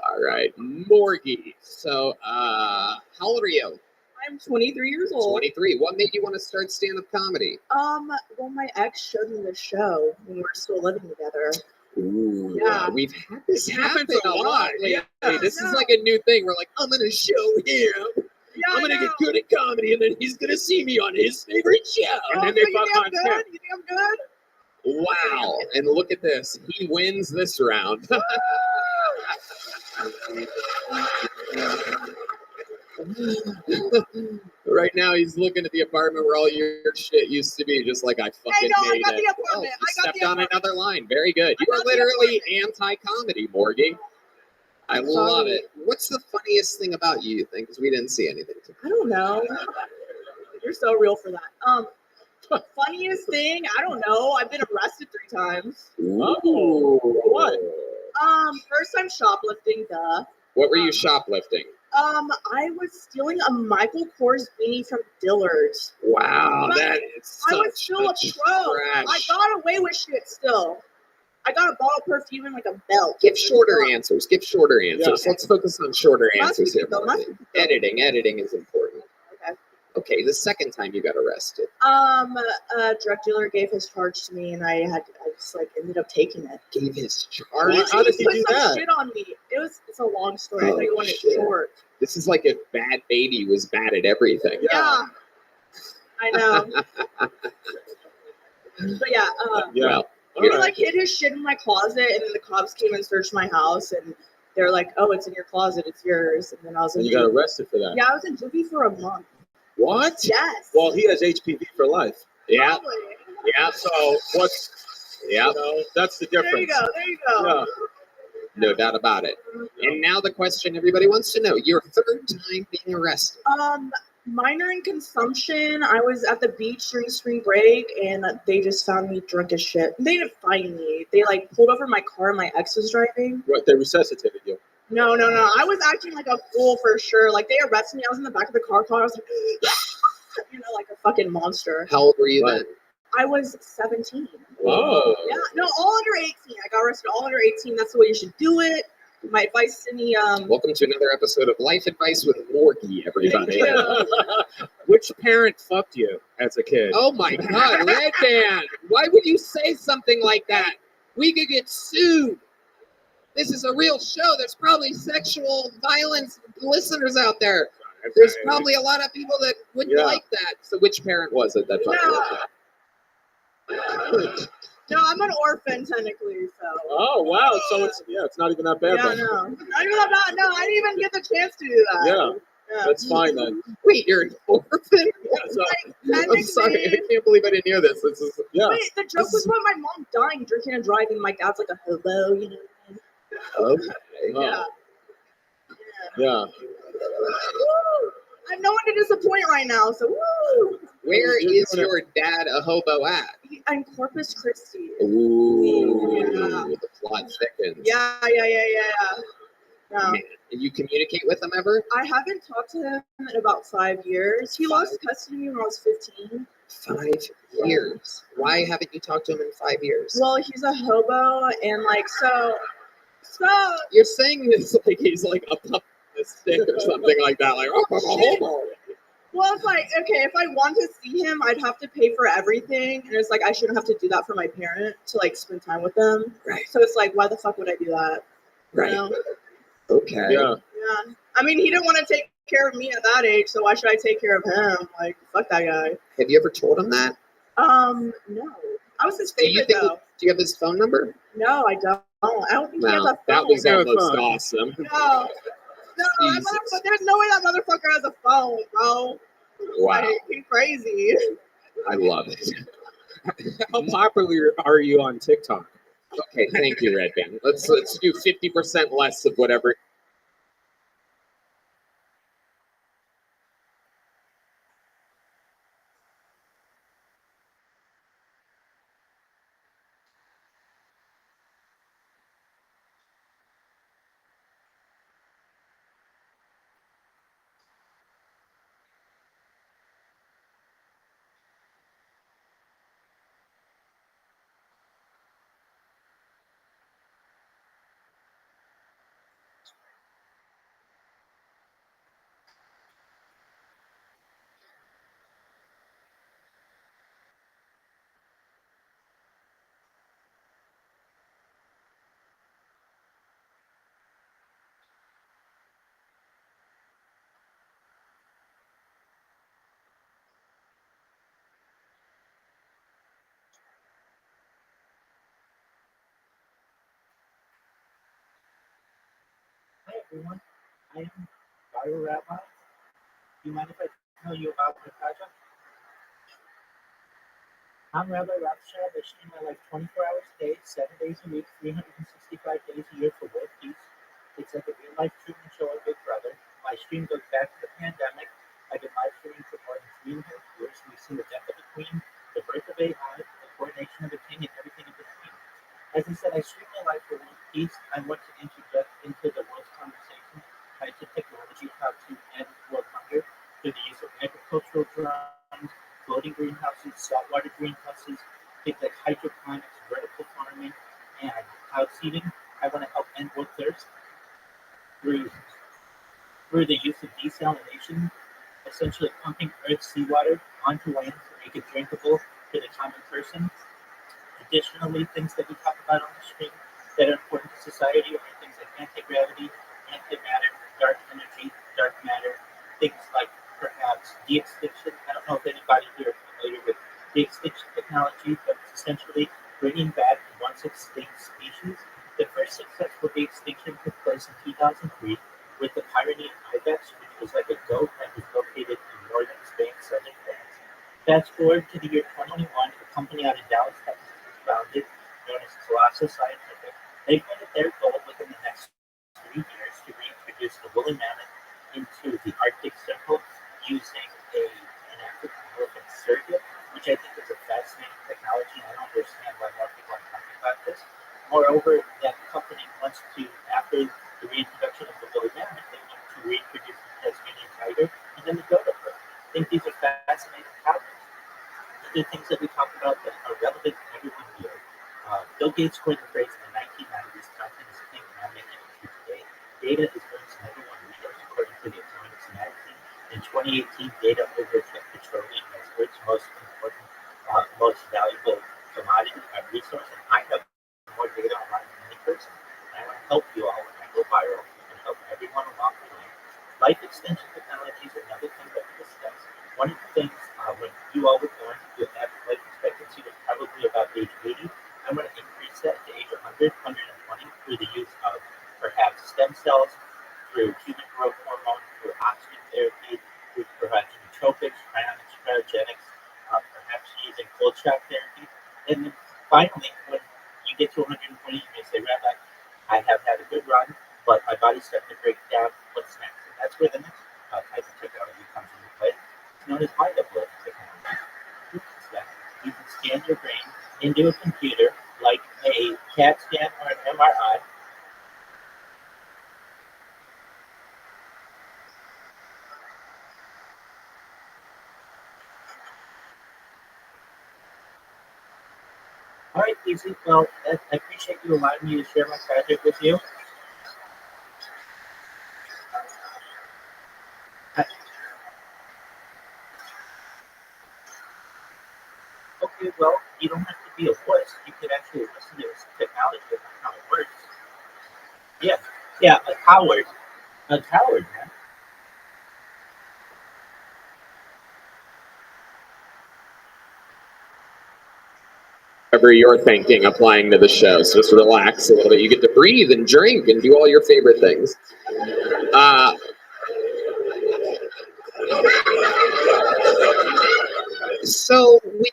All right, Morgie. So, how old are you? I'm 23 years old. 23. What made you want to start stand-up comedy? Well, my ex showed me the show when we were still living together. Ooh, Yeah. We've had this happen a lot lately. Yeah. This is like a new thing. We're like, I'm gonna show him. I'm gonna get good at comedy, and then he's gonna see me on his favorite show. And then they fuck on set. You think I'm good? Wow! And look at this. He wins this round. Right now, he's looking at the apartment where all your shit used to be, just like I fucking Hey, no, made I got it. the apartment. Oh, you I got stepped the on apartment. another line. Very good. You are got the literally anti-comedy, Morgie. I love Sorry. it. What's the funniest thing about you think? Because we didn't see anything. I don't know. You're so real for that. Funniest thing? I don't know. I've been arrested 3 times. Ooh. What? First time shoplifting, duh. What were you shoplifting? I was stealing a Michael Kors beanie from Dillard's. Wow, But that is I was such still a pro. trash. I got away with shit still. I got a bottle of perfume and like a belt. Give shorter answers. Give shorter answers. Yeah. Let's focus on shorter Must answers be here. though, must be though. Editing is important. Okay. Okay, the second time you got arrested. A drug dealer gave his charge to me, and I just like ended up taking it. Gave his charge? How did he put do some that? shit on me. It's a long story. I Oh, thought you wanted shit. it short. This is like if Bad Baby was bad at everything. Yeah. I know. But yeah, Yeah. he like hid his shit in my closet, and then the cops came and searched my house, and they're like, "Oh, it's in your closet. It's yours." And then I was in And you got juvie. arrested for that. Yeah, I was in juvie for a month. What? Yes. Well, he has HPV for life. Yeah. Probably. Yeah. So what's? Yeah. You know, that's the difference. There you go. There you go. Yeah. No doubt about it. And now the question everybody wants to know: your third time being arrested. Minor in consumption. I was at the beach during spring break, and they just found me drunk as shit. They didn't find me. They like pulled over my car. My ex was driving. What? They resuscitated you. No. I was acting like a fool for sure. Like they arrested me. I was in the back of the car. I was like, like a fucking monster. How old were you then? I was 17. Oh. Yeah, no, all under 18. I got arrested all under 18. That's the way you should do it. My advice to me, Welcome to another episode of Life Advice with Morgie, everybody. Which parent fucked you as a kid? Oh my God, Red Band! Why would you say something like that? We could get sued. This is a real show. There's probably sexual violence listeners out there. There's probably a lot of people that wouldn't like that. So which parent was it that fucked you? No, I'm an orphan technically, so. Oh wow! So it's not even that bad. Yeah, then. no, not even that bad. No, I didn't even get the chance to do that. Yeah. That's fine then. Wait, you're an orphan? Yeah, so, I'm sorry, I can't believe I didn't hear this. This is Wait, the joke was about my mom dying, drinking and driving. My dad's like a hobo, you know. okay. Yeah. Yeah. Woo! I have no one to disappoint right now, so woo! Where is your dad a hobo at? In Corpus Christi. Ooh, Yeah. the plot thickens. Yeah. No. Man, you communicate with him ever? I haven't talked to him in about 5 years. He lost custody of me when I was 15. 5 years. Why haven't you talked to him in 5 years? Well, he's a hobo, and like so. You're saying this like he's like a pup on a stick or something like that. Like, oh, I'm a hobo. Well, it's like, okay, if I want to see him, I'd have to pay for everything, and it's like I shouldn't have to do that for my parent to like spend time with them. Right. So it's like, why the fuck would I do that? Right. You know? Okay. Yeah. Yeah. I mean, he didn't want to take care of me at that age, so why should I take care of him? Like, fuck that guy. Have you ever told him that? No. I was his favorite though. Do you have his phone number? No, I don't. I don't think he has a phone. That was almost awesome. No, there's no way that motherfucker has a phone, bro. Wow. Like, he's crazy. I love it. How popular are you on TikTok? Okay, thank you, Red Band. Let's do 50% less of whatever. Hi everyone, I am Rabbi. Do you mind if I tell you about my project? I'm Rabbi Rothschild. I stream my life 24 hours a day, 7 days a week, 365 days a year for world peace. It's like a real-life treatment show of Big Brother. My stream goes back to the pandemic. I've been live streaming for more than 3.5 years. We've seen the death of the queen, the birth of AI, the coronation of the king, and everything in between. As I said, I stream my life for world peace. I want to interject into the world's conversation tied to technology, how to end world hunger through the use of agricultural drones, floating greenhouses, saltwater greenhouses, things like hydroponics, vertical farming, and cloud seeding. I want to help end world thirst through the use of desalination essentially pumping Earth's seawater onto land to make it drinkable to the common person. Additionally, things that we talk about on the stream that are important to society are things like anti-gravity, antimatter, dark energy, dark matter, things like perhaps de-extinction. I don't know if anybody here is familiar with de-extinction technology, but it's essentially bringing back a once extinct species. The first successful de-extinction took place in 2003 with the Pyrenean ibex, which was like a goat that was located in northern Spain, southern France. Fast forward to the year 2021, a company out of Dallas, Texas, founded, known as Colosso Scientific. They pointed their goal within the next 3 years to reintroduce the woolly mammoth into the Arctic Circle using an African elephant surrogate, which I think is a fascinating technology. I don't understand why more people are talking about this. Moreover, that company wants to, after the reintroduction of the woolly mammoth, they want to reintroduce the Tasmanian tiger and then the dodo bird. I think these are fascinating topics. The things that we talk about that are relevant to everyone here. Bill Gates coined the phrase in the 1990s, content is king, and I'm making it true today. Data is worse than everyone readers, according to the Economist magazine. In 2018, data overtook petroleum as Earth's most important, most valuable commodity and resource, and I have more data online than any person. And I want to help you all when I go viral and help everyone along the way. Life extension technology is another thing that we discuss. One of the things when you all were born, your average life expectancy was probably about age 80. I'm going to increase that to age 100, 120 through the use of perhaps stem cells, through human growth hormone, through oxygen therapy, through perhaps nootropics, cryogenics, perhaps using cold shock therapy. And then finally, when you get to 120, you may say, Rabbi, I have had a good run, but my body's starting to break down. What's next? And that's where the next type of technology comes into play. It's known as mind-uploading technology. You can scan your brain into a computer like a CAT scan or an MRI. All right, Easy. Well, I appreciate you allowing me to share my project with you. Okay, well, you don't have to be a wuss. You can actually listen to this technology and how it works. Yeah, a coward. A coward, man. Whatever you're thinking, applying to the show. So just relax a little bit. You get to breathe and drink and do all your favorite things. So when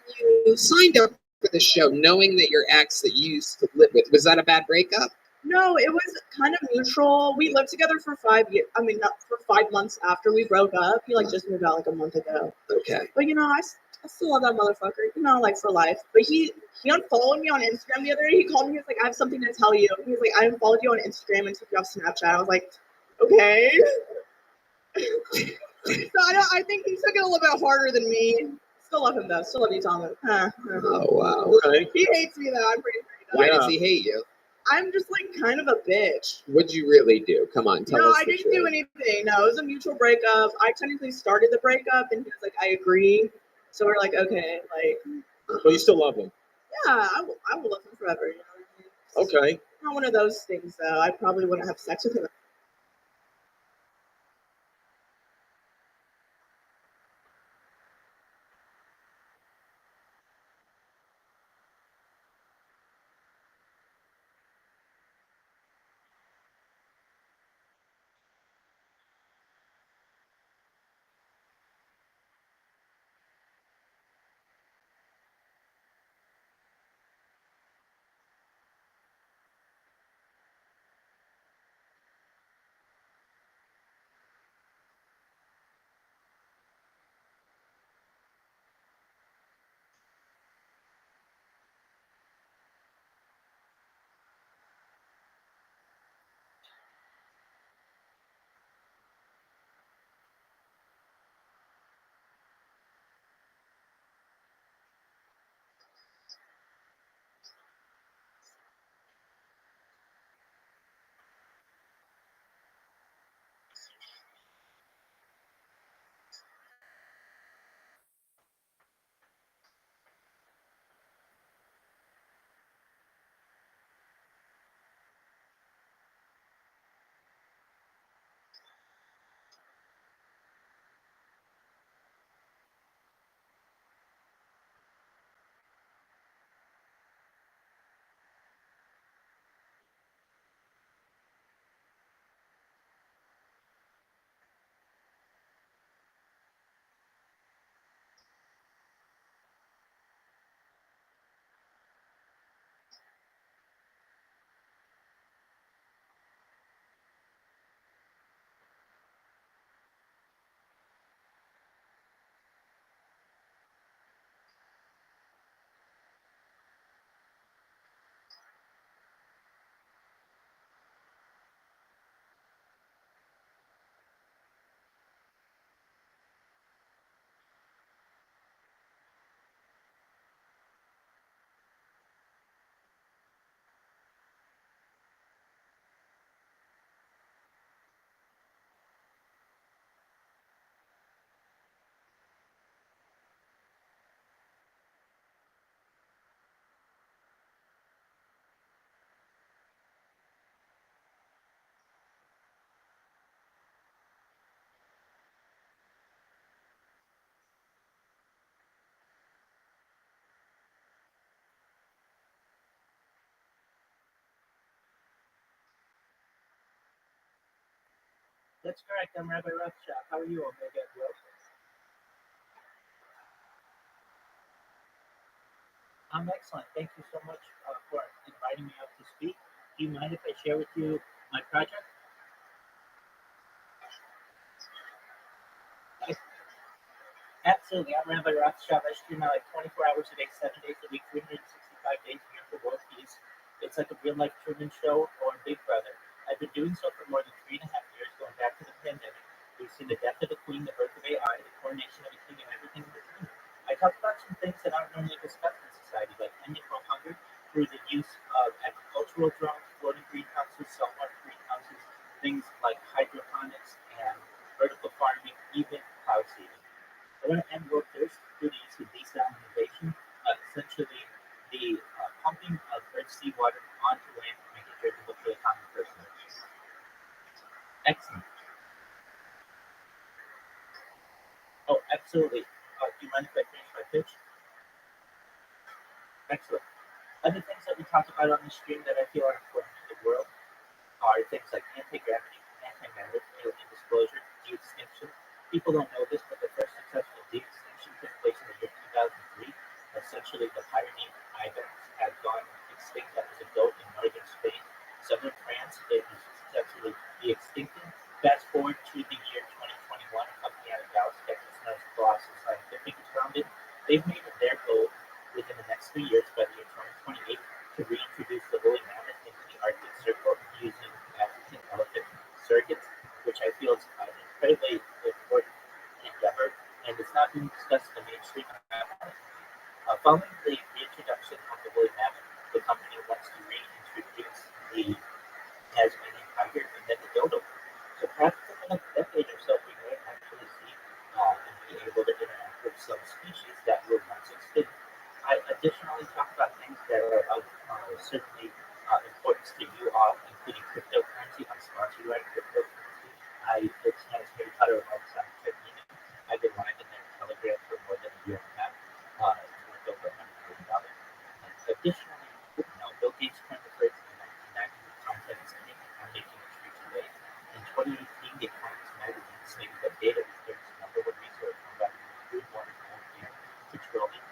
you signed up for the show, knowing that your ex that you used to live with, was that a bad breakup? No, it was kind of neutral. We lived together for 5 years. I mean, not for 5 months after we broke up. He just moved out like a month ago. Okay. But I still love that motherfucker. Like for life. But he unfollowed me on Instagram the other day. He called me. He was like, I have something to tell you. He was like, I unfollowed you on Instagram and took you off Snapchat. I was like, okay. So I think he took it a little bit harder than me. Still love him though. Still love you, Thomas. Oh wow. Okay. He hates me though. I'm pretty sure. Why does he hate you? I'm just kind of a bitch. What'd you really do? Come on, tell us. No, I didn't do anything. No, it was a mutual breakup. I technically started the breakup, and he was like, "I agree." So we're like, "Okay, But you still love him. yeah, I will love him forever." Okay. Not one of those things though. I probably wouldn't have sex with him. That's correct. I'm Rabbi Rothschild. How are you, Omega and Will? I'm excellent. Thank you so much for inviting me up to speak. Do you mind if I share with you my project? Absolutely. I'm Rabbi Rothschild. I stream out like 24 hours a day, 7 days a week, 365 days a year for world peace. It's like a real life Truman Show or Big Brother. I've been doing so for more than 3.5 years, going back to the pandemic. We've seen the death of the Queen, the birth of AI, the coronation of a king, and everything in between. I talk about some things that aren't normally discussed in society, like ending world hunger through the use of agricultural drones, floating greenhouses, saltwater greenhouses, things like hydroponics and vertical farming, even cloud seeding. I want to end world thirst through the use of desalination, essentially the pumping of Earth's seawater onto land to make it drinkable for the common person. Excellent. Oh, absolutely. Do you mind if I finish my pitch? Excellent. Other things that we talk about on the stream that I feel are important to the world are things like anti-gravity, antimatter, alien disclosure, de-extinction. People don't know this, but the first successful de-extinction took place in the year 2003. Essentially, the Pyrenean ibex had gone extinct. That was a goat in northern Spain. Southern France, it was successfully de-extincted. Fast forward to the year 2021, a company out of Dallas, Texas, known as Colossus Scientific is founded. They've made it their goal within the next 3 years, by the year 2028, to reintroduce the woolly mammoth into the Arctic Circle using African elephant surrogates, which I feel is an incredibly important endeavor, and it's not being discussed in the mainstream. Following the reintroduction of the woolly mammoth, the company wants to reintroduce the Tasmanian tiger and then the dodo. So perhaps in the next decade or so, we may actually see and be able to interact with some species that were once extinct. I additionally talk about things that are of certainly importance to you all, including cryptocurrency. I'm sponsored by cryptocurrency. It's known as Harry Potter alongside Technique. I've been live in their Telegram for more than a year and a half. It's worth over $100 million. Additionally, Bill Gates coined the phrase in 1990, content is king. I'm making it true today. In 2018, The Economist magazine stated that data is the number one resource combating food, water, air, petroleum,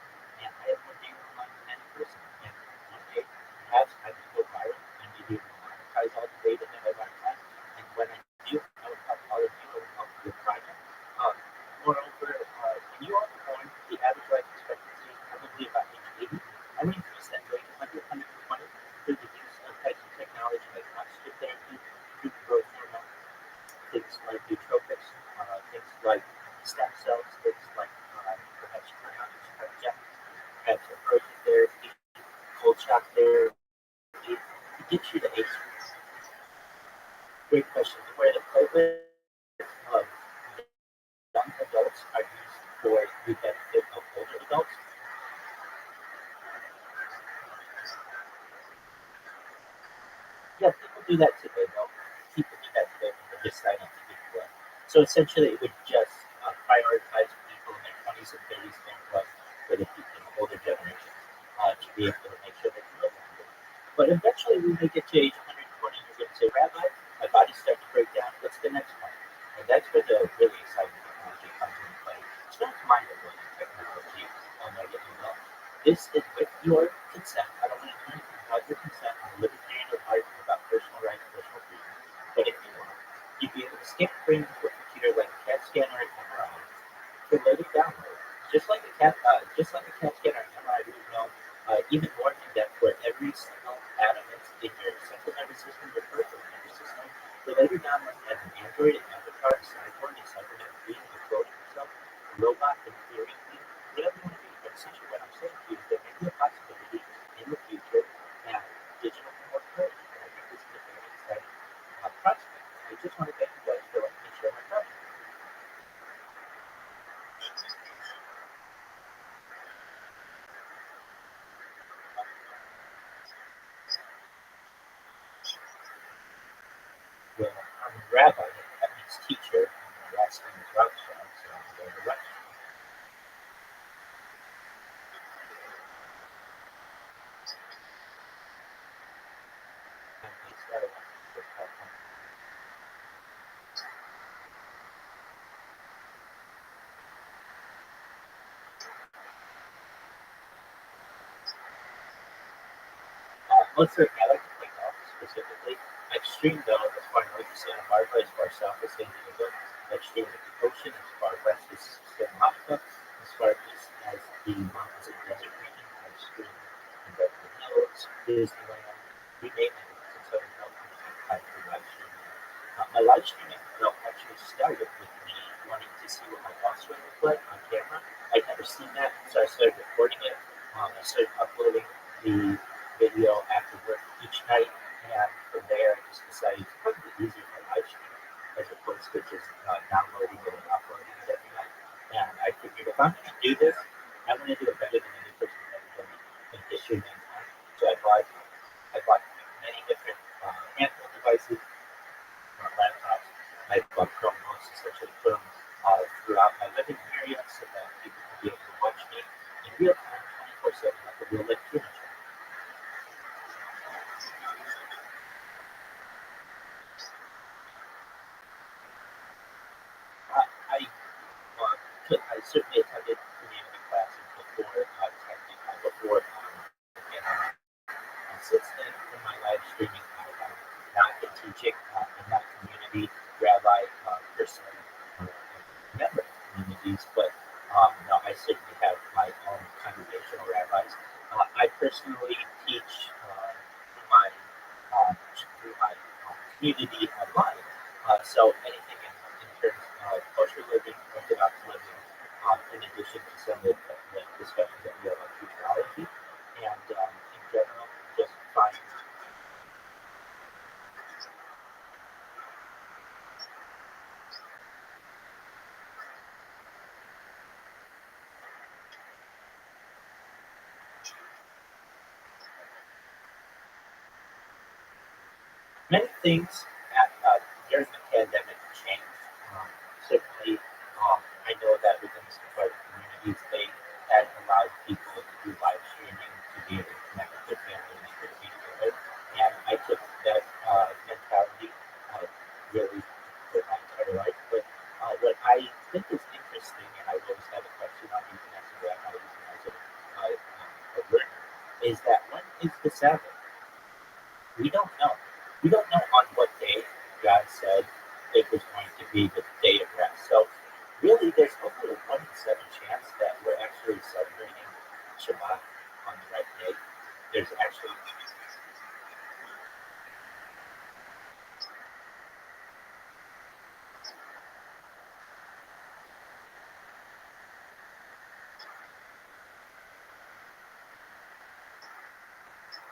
and I have more data online than any person. And one day, perhaps I can go viral and maybe monetize all the data that I have. And when I do, I will help all of you. I will help your project. Moreover, when you are born, the average life expectancy is probably about age 80. I would increase that rate to 100, 120 through the use of types of technology like oxygen therapy, food growth hormone, things like nootropics, things like stem cells, things like perhaps cryonics, perhaps aversion therapy, cold shock therapy, to get you to age. Great question. Where the programs of young adults are used for the benefit of older adults. Yeah, people do that today, though. People do that today when they're just signing to give blood. So essentially, it would just prioritize people in their 20s and 30s and plus for the people in the older generation to be able to make sure they can live longer. But eventually, we may get to age 120 and you're going to say, Rabbi, my body's starting to break down. What's the next one? And that's where the really exciting technology comes into play. It's not mind-blowing technology, Omega email. This is with your consent. I don't want to do anything without your consent. I'm a libertarian at heart about personal rights, personal freedom. But if you want, you'd be able to scan the brain into a computer like a CAT scan or an MRI for later download. Just like a CAT scan or an MRI, we know even more in depth where every single atom is in your central nervous system, your peripheral nervous system. For later download as an android, an avatar, a cyborg, a cybernetic being, a cloning yourself, a robot, a theory being, whatever you want to be. But essentially, what I'm saying to you is there may be a possibility in the future that digital immortality, and I think this is a very exciting prospect. I just want to thank you guys for letting me share my project. Well, I'm a rabbi, that means teacher, and my last name is Rothschild, so I'm going to Rothschild. And it's got a Most certainly, I like to play golf specifically. Extreme though, as far north as Santa Barbara, as far south as San Diego, extreme at the ocean, as far west as Santa Monica, as far east as the mountains and desert region, extreme in Beverly Hills, Disneyland, you name it, it's in Southern California, I do live streaming. My live streaming though actually started with me wanting to see what my golf swing looked like on camera. I'd never seen that, so I started recording it. I started uploading the video after work each night, and from there I just decided it's probably easier for live stream as opposed to just downloading it and uploading it every night. And I figured if I'm going to do this, I want to do it better than any person has ever done it in history of mankind. So I bought many different handheld devices, laptops. I bought Chromebooks, essentially put them throughout my living area so that people can be able to watch me in real time, 24/7, like a real live TV show. I certainly attended community classes before and since then, in my live streaming, I have not been teaching. I'm not community rabbi personally, member of communities, but no, I certainly have my own congregational rabbis. I personally teach through my community online. So anything in terms of kosher living, Orthodox living, in addition to some of the discussions that we have on futurology, and in general, just find many things during the pandemic changed. Certainly, I know that within some private communities, they had allowed people to do live streaming to be able to connect with their families to be together. And I took that mentality really for my entire life. But what I think is interesting, and I always have a question on even as a rabbi, even as a learner, is that when is the Sabbath? We don't know. We don't know on what day God said it was going to be the day of rest. So really, there's only a 1 in 7 chance that we're actually celebrating Shabbat on the right day. There's actually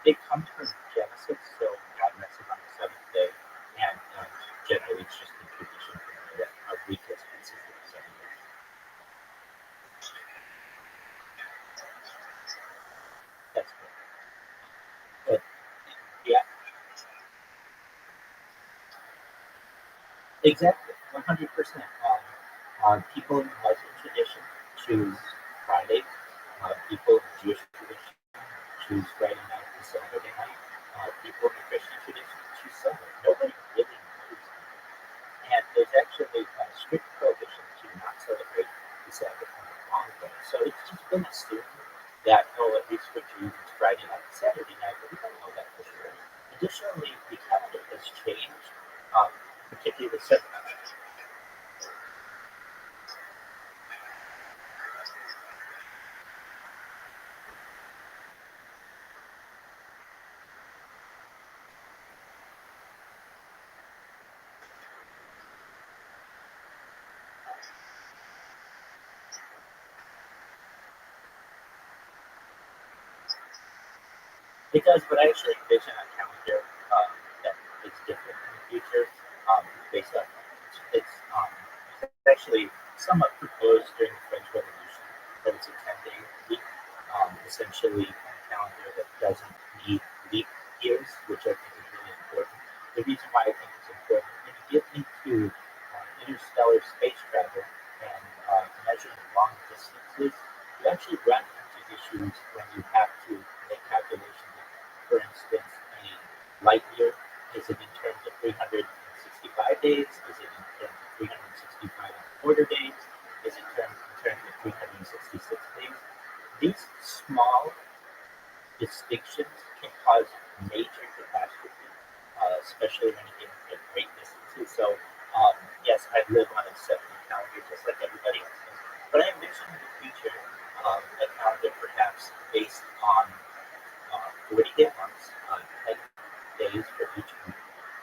it comes from Genesis, so God rested on the seventh day, and generally it's just in tradition from there that a week is consistent with 7 days. That's good. But yeah, exactly, 100%. People in Muslim tradition choose Friday. People in Jewish tradition choose Friday night to Saturday night. People in the Christian tradition choose Sunday. Nobody really knows. And there's actually a strict prohibition to not celebrate the Sabbath on the wrong day. So it's just been assumed that, at least for Jews, it's Friday night and Saturday night, but we don't know that for sure. Additionally, the calendar has changed, particularly the seventh. It does, but I actually envision a calendar that is different in the future, based on it's actually somewhat proposed during the French Revolution, but it's a 10-day week, essentially a calendar that doesn't need leap years, which I think is really important. The reason why I think it's important, when you get into interstellar space travel and measuring long distances, you actually run into issues when you have to make calculations. For instance, a light year, is it in terms of 365 days? Is it in terms of 365 and a quarter days? Is it in terms of 366 days? These small distinctions can cause major especially when you get great distances. So, yes, I live on a set calendar just like everybody else does. But I envision in the future a calendar perhaps based on 40-day months, 10 days for each week.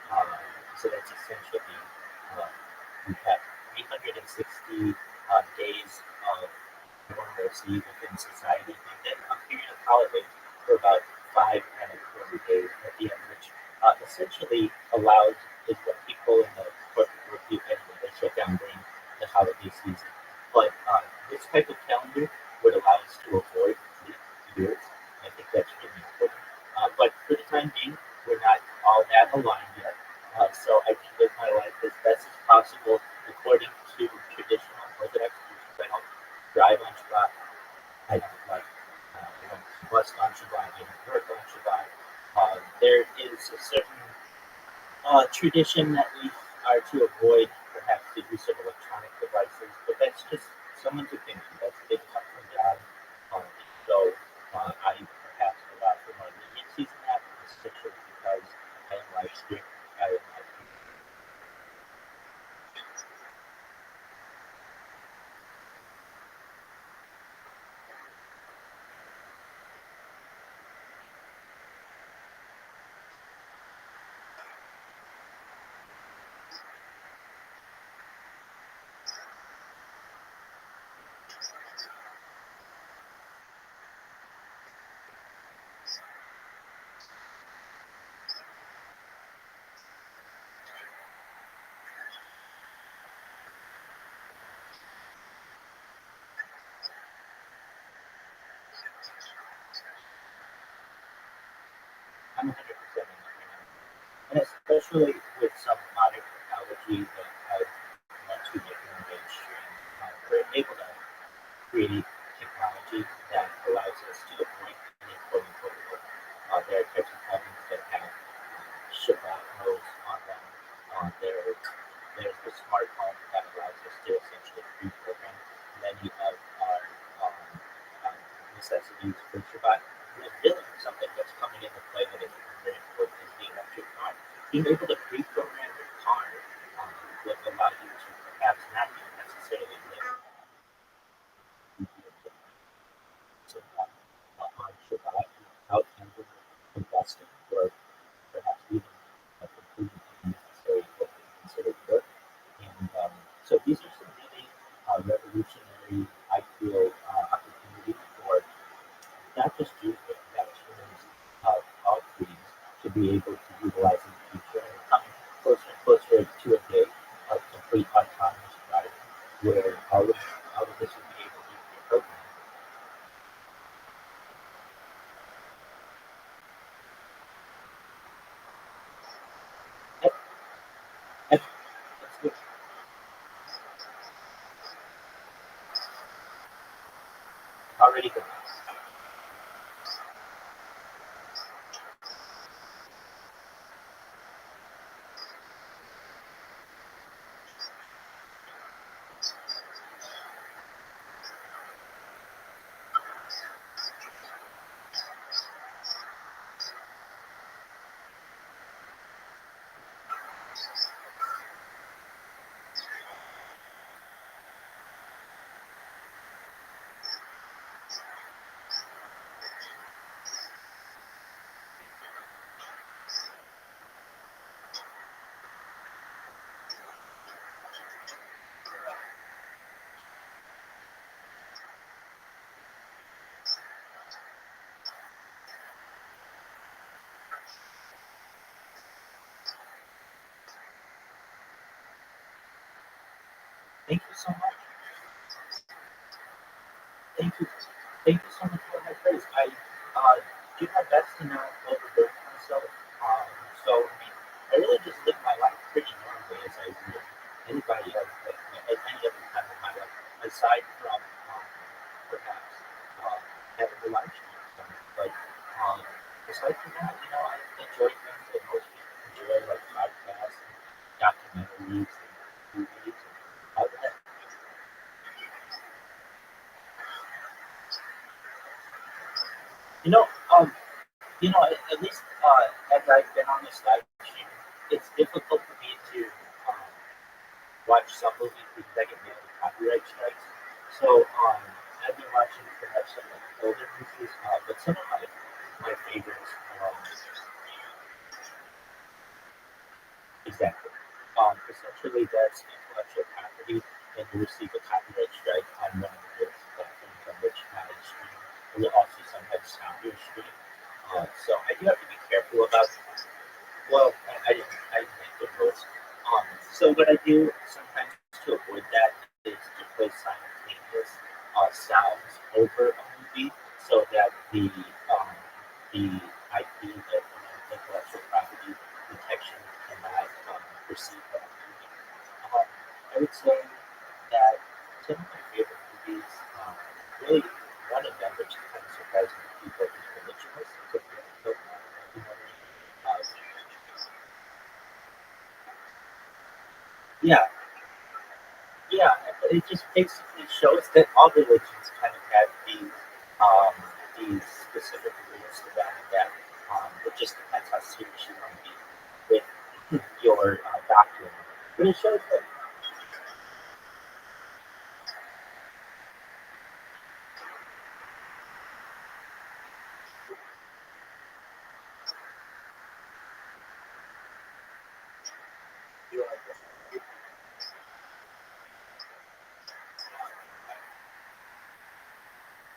Um, so that's essentially, uh, we have 360 days of normalcy within society, and then a period of holidays for about 5 and a quarter days at the end, which essentially allows is what people in the corporate world do anyway. They shut down during the holiday season. But this type of calendar would allow us to avoid leap years. I think that's really important. But for the time being, we're not all that aligned yet. So I can live my life as best as possible according to traditional Orthodox traditions. I don't drive on Shabbat. I don't I don't bus on Shabbat. I don't work on Shabbat. There is a certain tradition that we are to avoid perhaps the use of electronic devices, but that's just someone's opinion. That's they come from God. So I perhaps allow for more leniencies in that, especially because I am life strict. I am life. I'm 100% in that right now. And especially with some modern technology that I want to make more mainstream. We're able to create technology that allows us to avoid any quote unquote there are types of ovens that have Shabbat modes on them. There's the smart home that allows us to essentially pre-program many of our um, um, necessities for Shabbat. And then really something that's coming into play that is very important is the electric car. Being able to pre-program your car will allow you to perhaps not even necessarily live on Shabbat without ever investing or perhaps even completely unnecessary what we consider work. And so these are some really revolutionary, I feel, opportunities for not just Jews, but perhaps humans of all creeds to be able to utilize in the future. And we're coming closer and closer to a day of complete autonomous driving where all of this will be able to be programmed. That's, that's good. Already good. Thank you so much. Thank you. Thank you so much for my praise. I do my best to not overwork myself. So I mean, I really just live my life pretty normally as I would anybody else at any other time in my life, aside from perhaps having a life stream. But um, aside from that, I enjoy things that most people enjoy, like podcasts, and documentaries, and movies, and all that. You know, um, at least as I've been on this live stream, it's difficult for me to watch some movies because I get mad at copyright strikes. So I've been watching perhaps some like older movies, but some of my favorites. Exactly. Essentially, that's intellectual property, and you receive a copyright strike on one of the various platforms on which I stream. And you'll also sometimes stop your stream. So I do have to be careful about. Well, I didn't make the rules. So what I do sometimes to avoid that is to play simultaneous sounds over a movie so that the IP, the intellectual property protection, cannot perceive that movie. I would say that some of my favorite movies, really one of them, which kind of surprised me, people is Religionist. It's a really good documentary. Uh, yeah, yeah, but it just basically shows that all religions kind of have these specific rules to them that it just depends how serious you want to be with your doctrine. But it shows that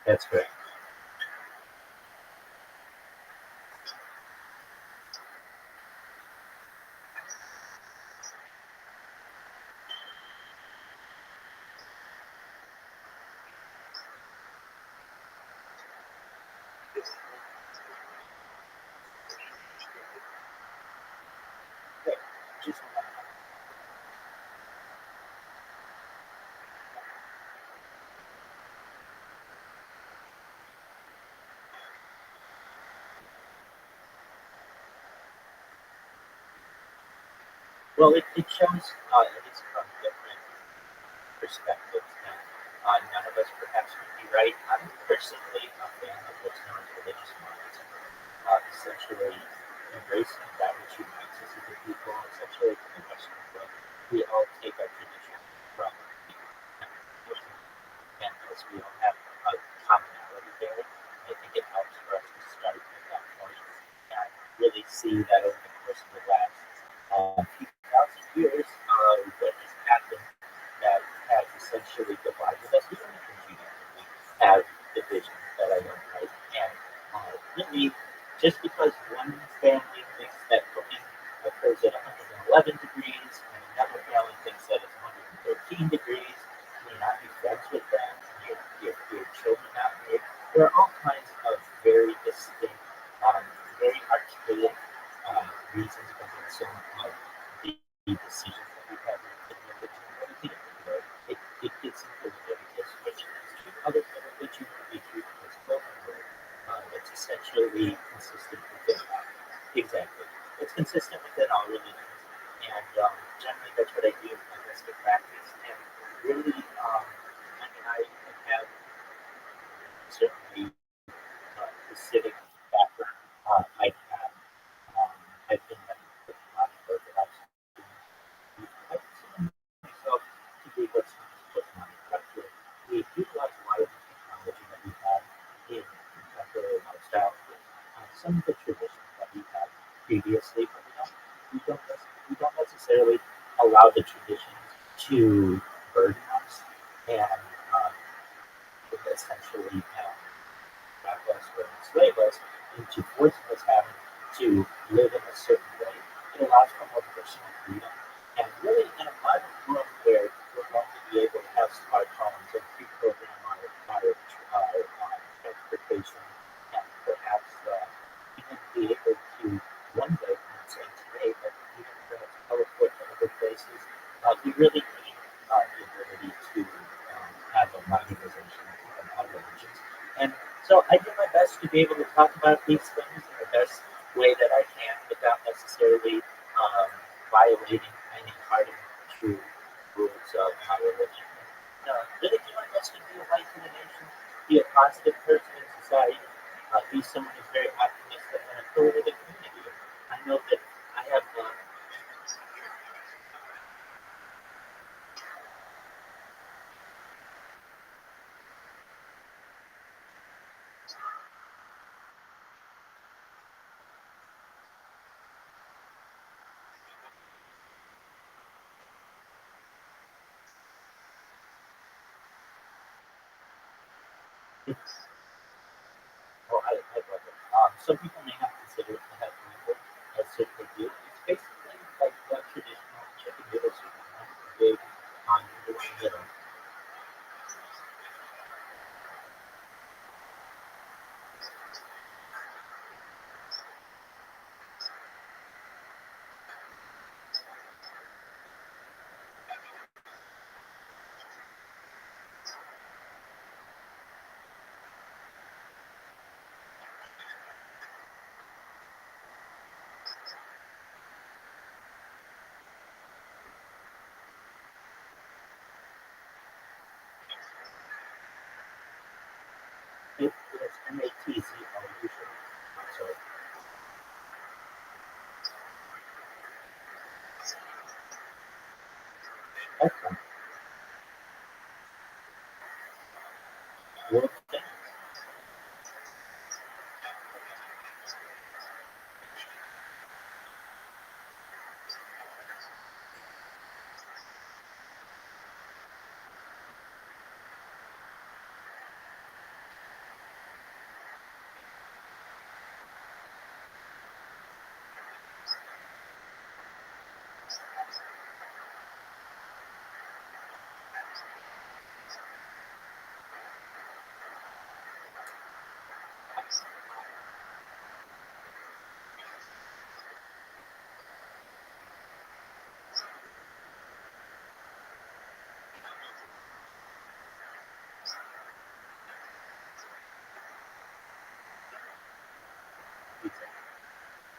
that's great. Great. Just well, it shows at least from different perspectives that none of us perhaps would be right. I'm personally a fan of what's known as religious monism, essentially embracing that which unites us as a people. Essentially, in the Western world, we all take our tradition from the and as we all have a commonality there. I think it helps for us to start at that point and really see that over the course of the last few thousand years, what has happened that has essentially divided us. Even in Judaism, we have divisions that I don't like. And really, just because one family thinks that cooking occurs at 111 degrees and another family thinks that it's 113 degrees, you may not be friends with them, your children not made. There are all kinds of very distinct, very archaic reasons behind some of the decisions that we have in religion. But at the end of the day, it gets into Leviticus, which is treat others in religion to be treated as children were. It's essentially consistent within exactly. It's consistent within all religions, and generally that's what I do in my mystic practice. And really, I mean, I have certainly the civic background. I have I've been with a lot of Orthodox students. I consider myself to be what's known as postmodern. We utilize a lot of the technology that we have in contemporary lifestyle with some of the traditions that we had previously, but we don't necessarily allow the traditions to burden us and essentially trap us or enslave us into forcing us having to live in a certain way. It allows for more personal freedom. And really, in a modern world where we're going to be able to have smartphones and pre-program our transportation and perhaps even be able to one day, I'm not saying today, but even perhaps teleport to other places, we really need the ability to have a modernization of our religions. And so I do my best to be able to talk about these things in the best way that I can without necessarily violating any part of the true rules of my religion. Really do my best to be a light to the nation, be a positive person in society, be someone who's very optimistic and a pillar of the community. I know that I have Oh, I love it. Some people may not consider it to have flavor, as certainly do. It's basically like what traditional chicken noodle soup is, big, noodle in the middle. It is MATZO usually. So that's fun. World famous.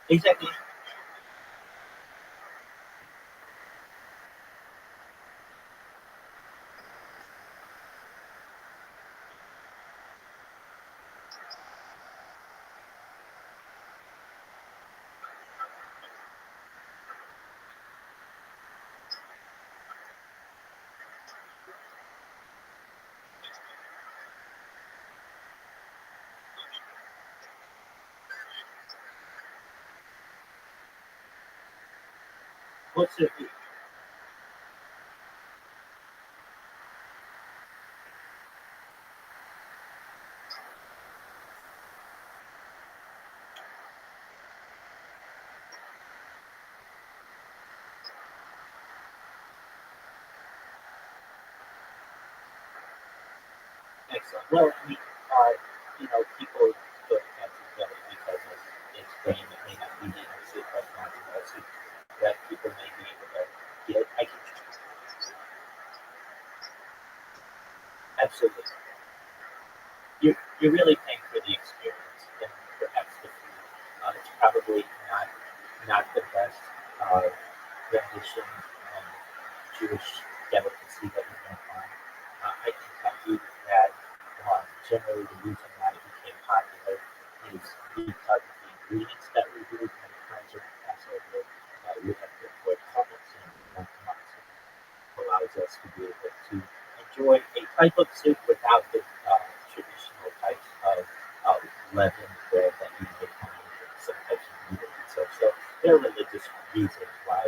Exactly. What's it? Excellent. Well, I mean, people put that together because of its brand. It may not be the soup restaurant and all soup that people may be able to get. I can absolutely. You're really paying for the experience and perhaps the food. It's probably not the best rendition of Jewish delicacy that you're going to find. I can tell you that generally the reason why it became popular is because of the ingredients that we use many times around Passover. We have to put hummus and matzah allows us to be able to enjoy a type of soup without the traditional types of leavened bread that you may find in some types of noodles and such. So there are religious reasons why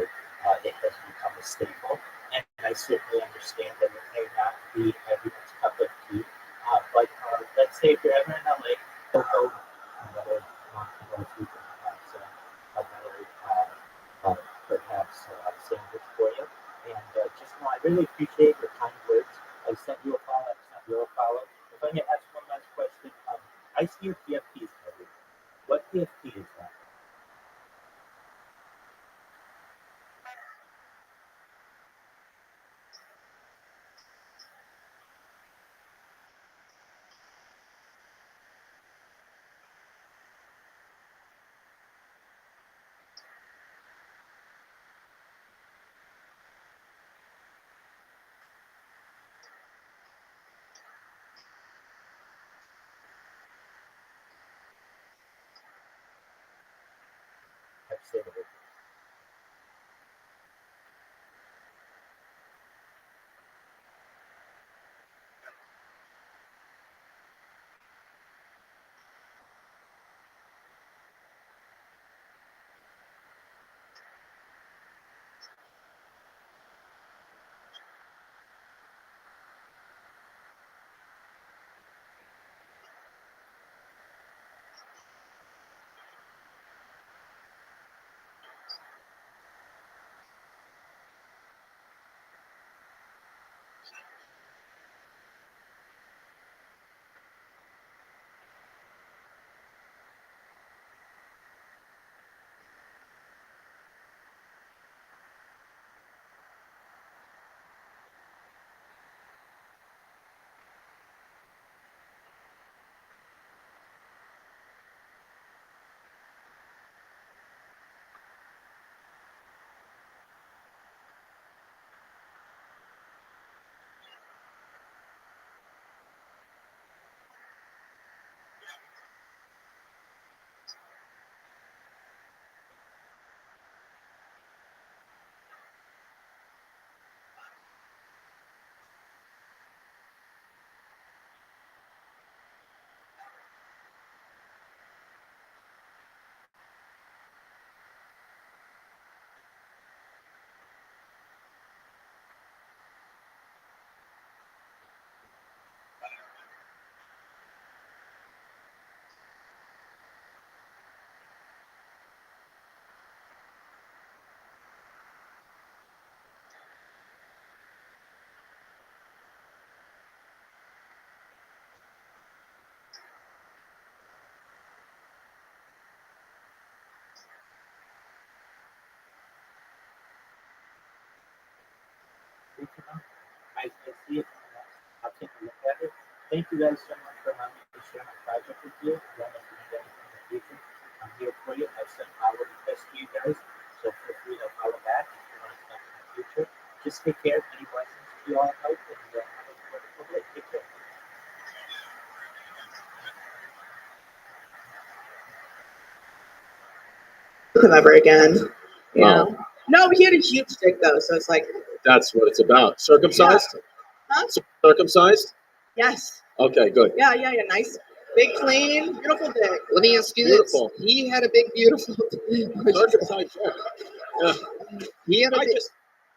it has become a staple. And I certainly understand that it may not be everyone's cup of tea. But let's say if you're ever in LA, go another soup and perhaps another sandwich for you. And just know I really appreciate your kind words. I sent you a follow. I sent you a follow. If I may ask one last question, I see your PFPs every week. What PFP is that? Absolutely. good to know. I see it. I'll take a look at it. Thank you guys so much for allowing me to share my project with you. Again, if you need anything in the future, I'm here for you. I've sent follow requests to you guys, so feel free to follow back if you want to connect in the future. Just take care. Many blessings to you all in life, and have a wonderful day. Take care. Him ever again. Yeah. Oh. No, he had a huge dick though, so it's like, That's what it's about. Circumcised? huh? Circumcised? Yes. Okay, good. Yeah. Nice, big, clean, beautiful dick. Let me ask you Beautiful. this. He had a big, beautiful. Circumcised, yeah. he had a I big, just,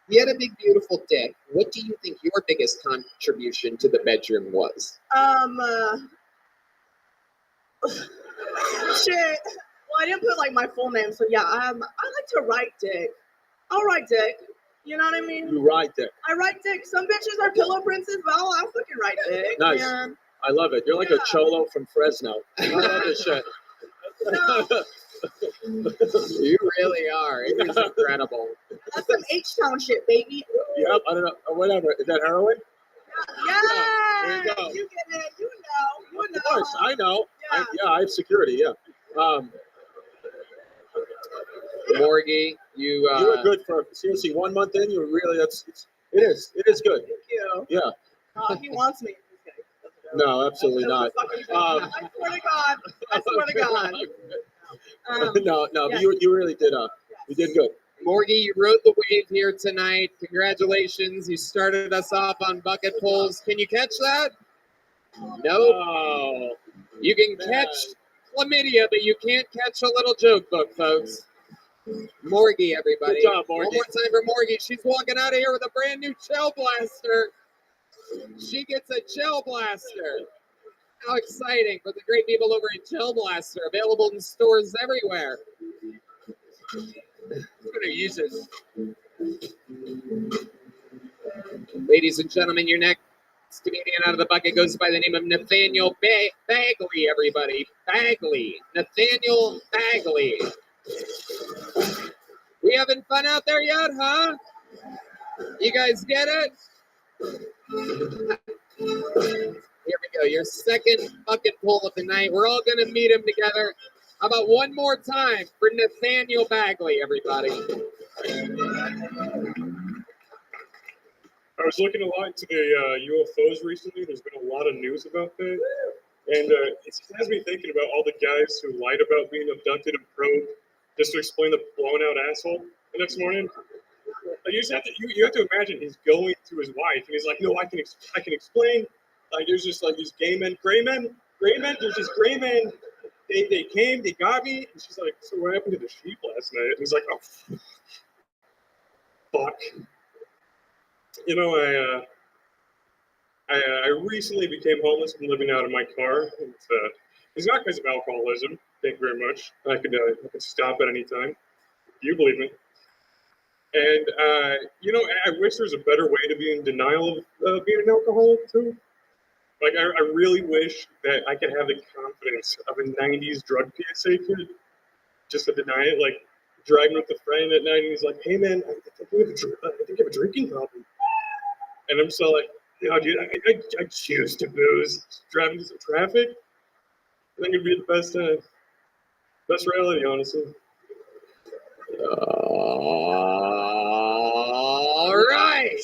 he had a big, beautiful dick. What do you think your biggest contribution to the bedroom was? Shit. Well, I didn't put like my full name, so yeah. I like to write dick. I'll write dick. You know what I mean? you ride there. I write dick. Some bitches are pillow princess, but I'll fucking write dick. Nice. Man. I love it. You're like a Yeah. cholo from Fresno. I love this shit. No, You really are. It is incredible. that's some H-Town shit, baby. Yep, I don't know. Whatever. Is that heroin? Yeah. There you go. You get it. You know. Of course, I know. Yeah. I have security, yeah. Morgie, you were good for, seriously, 1 month in, you were really, it is good. Thank you. Yeah. He wants me. No, absolutely not. I swear to God. I swear to God. No, yes. but you really did, you did good. Morgie, you rode the wave here tonight. Congratulations. You started us off on bucket pulls. Can you catch that? Nope. Oh, You can catch chlamydia, but you can't catch a little joke book, folks. Morgie, everybody. Good job, Morgie. One more time for Morgie. She's walking out of here with a brand new Gel Blaster. She gets a Gel Blaster. How exciting for the great people over at Gel Blaster. Available in stores everywhere. I'm going to use it. Ladies and gentlemen, your next comedian out of the bucket goes by the name of Nathaniel Bagley, everybody. Bagley. Nathaniel Bagley. We having fun out there yet, huh? You guys get it? Here we go. Your second bucket pull of the night. We're all going to meet him together. How about one more time for Nathaniel Bagley, everybody? I was looking a lot into the UFOs recently. There's been a lot of news about that. And it has me thinking about all the guys who lied about being abducted and probed just to explain the blown out asshole the next morning. Like you have to imagine he's going to his wife and he's like, no, I can explain. Like there's just like these gray men, there's just gray men. They came, they got me. And she's like, so what happened to the sheep last night? And he's like, oh, fuck. You know, I recently became homeless and living out of my car. It's not because of alcoholism. Thank you very much. I could stop at any time. You believe me. And, you know, I wish there was a better way to be in denial of being an alcoholic, too. Like, I really wish that I could have the confidence of a 90s drug PSA kid just to deny it. Like, driving with a friend at night, and he's like, hey, man, I think you have a drinking problem. And I'm so like, no, dude, I choose to booze. Driving through some traffic, I think it'd be the best reality, honestly. All right.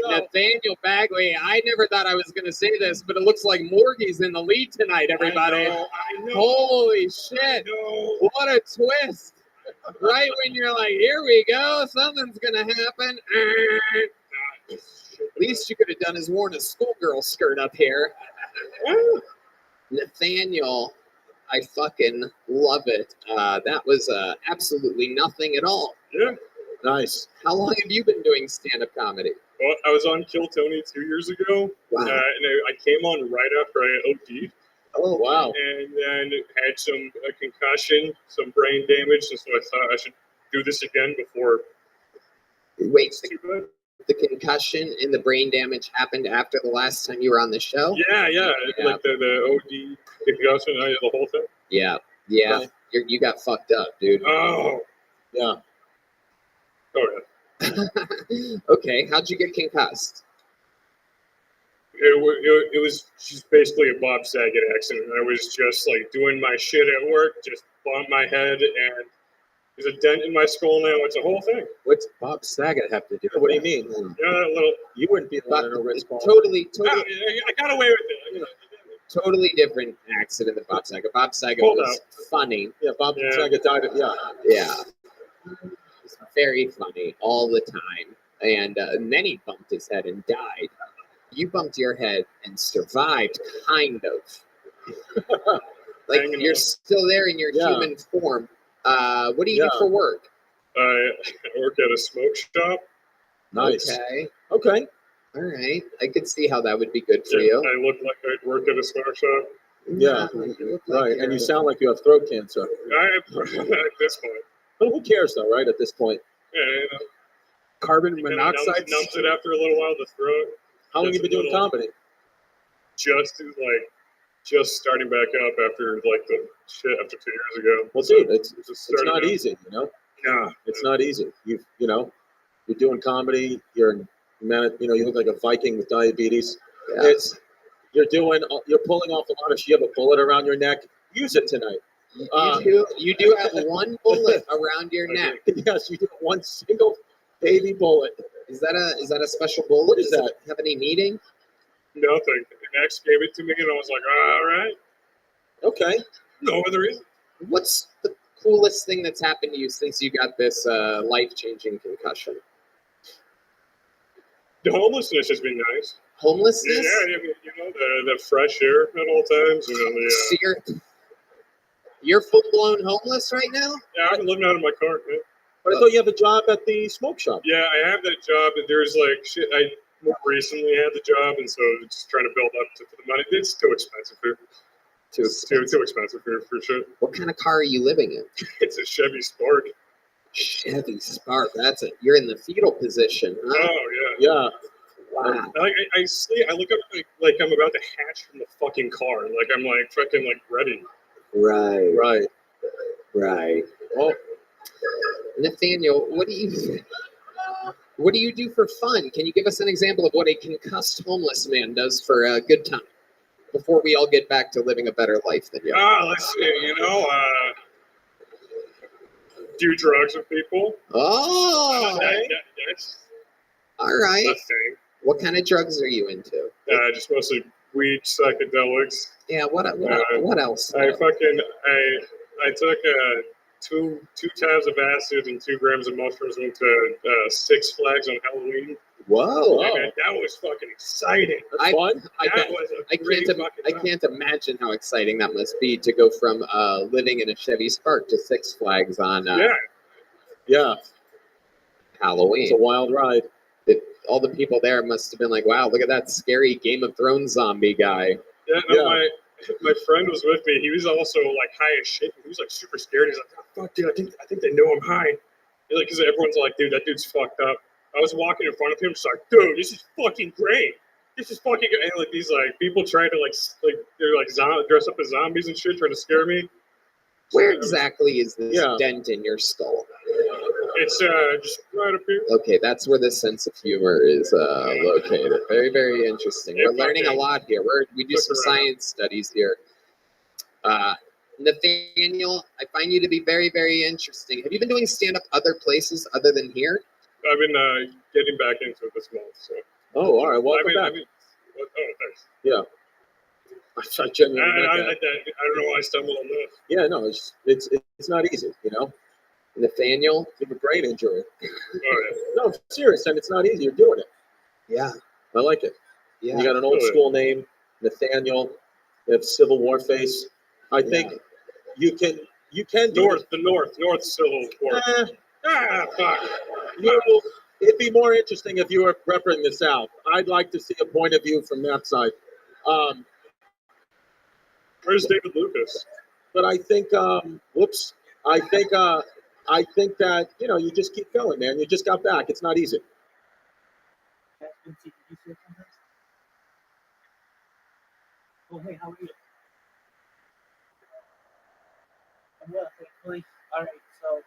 Nathaniel Bagley. I never thought I was going to say this, but it looks like Morgie's in the lead tonight, everybody. I know. Holy shit. What a twist. Right when you're like, here we go, something's going to happen. Least you could have done is worn a schoolgirl skirt up here. Nathaniel, I fucking love it. That was absolutely nothing at all. Yeah. Nice. How long have you been doing stand-up comedy? Well, I was on Kill Tony 2 years ago. Wow. And I came on right after I OD'd. Oh, wow. And then had some concussion, some brain damage, and so I thought I should do this again before. Wait, the concussion and the brain damage happened after the last time you were on the show? Yeah. Like the OD concussion, the whole thing. Yeah. You got fucked up, dude. Oh. Yeah. Oh, yeah. Okay, how'd you get concussed? It was just basically a Bob Saget accident. I was just like doing my shit at work, just bumped my head, and there's a dent in my skull now. It's a whole thing. What's Bob Saget have to do? What do you mean? Yeah, that little. You wouldn't be running a wrist ball. Totally, I got away with it. You know. totally different accident than Bob Saget. Bob Saget Hold was funny. Yeah, Bob Saget died. Yeah. It's very funny all the time. And then he bumped his head and died. You bumped your head and survived, kind of. Like you're still there in your human form. What do you do for work? I work at a smoke shop. Nice. Okay. Okay. All right. I could see how that would be good for you. I look like I work at a smoke shop. Yeah. Right. And you sound like you have throat cancer. At this point. But who cares, though, right? At this point. Yeah, you know. Carbon monoxide numbs it after a little while. The throat. How long have you been doing comedy? Just starting back up after like the shit after 2 years ago. Well, dude, it's not easy, you know. Yeah, it's not easy. You know, you're doing comedy. You're you look like a Viking with diabetes. Yeah. You're pulling off a lot of. You have a bullet around your neck. Use it tonight. You do have one bullet around your neck. Yes, you do one single baby bullet. Is that a special bullet? What is that? Does it have any meaning? Nothing. Max gave it to me, and I was like, all right. Okay. No other reason. What's the coolest thing that's happened to you since you got this life-changing concussion? The homelessness has been nice. Homelessness? Yeah, you know, the fresh air at all times. You know, So you're full-blown homeless right now? Yeah, I've been living out of my car, man. But I thought you have a job at the smoke shop. Yeah, I have that job, and there's like shit. I more recently had the job, and so just trying to build up to the money. It's too expensive here. Too expensive here for sure. What kind of car are you living in? It's a Chevy Spark. Chevy Spark. That's it. You're in the fetal position. Huh? Oh yeah. Yeah. Wow. I sleep. I look up like I'm about to hatch from the fucking car. Like I'm like fucking like ready. Right. Well, Nathaniel, what do you do for fun? Can you give us an example of what a concussed homeless man does for a good time before we all get back to living a better life than you? Let's see. You know, do drugs with people. Oh. That's all right. a thing. What kind of drugs are you into? Just mostly weed, psychedelics. Yeah. What else? I took two tabs of acid and 2 grams of mushrooms. Went to Six Flags on Halloween. Whoa! Man, that was fucking exciting. That's fun. I can't imagine how exciting that must be to go from living in a Chevy Spark to Six Flags on yeah Halloween. It's a wild ride. All the people there must have been like, "Wow, look at that scary Game of Thrones zombie guy." Yeah, no, my friend was with me. He was also like high as shit. He was like super scared. He's like, "Oh, fuck, dude, I think they know I'm high." Because everyone's like, "Dude, that dude's fucked up." I was walking in front of him, just like, "Dude, this is fucking great. This is fucking great." And like these like people trying to like they're like dress up as zombies and shit, trying to scare me. Where exactly is this dent in your skull? It's just right up here. Okay, that's where the sense of humor is located. Very, very interesting. We're learning a lot here. We do some science studies here. Nathaniel, I find you to be very, very interesting. Have you been doing stand-up other places other than here? I've been getting back into it this month. So. Oh, all right. Welcome back. Thanks. Yeah. I genuinely I don't know why I stumbled on this. Yeah, no, it's not easy, you know. Nathaniel, you have a brain injury. Oh, yeah. No, serious, and it's not easy. You're doing it. Yeah, I like it. Yeah, you got an old school name, Nathaniel. You have Civil War face. I think you can do North Civil War. Fuck. It'd be more interesting if you were repping the South. I'd like to see a point of view from that side. Where's David Lucas? But I think, I think that, you just keep going, man. You just got back. It's not easy. Oh, hey, how are you? I'm well, thankfully. All right, so,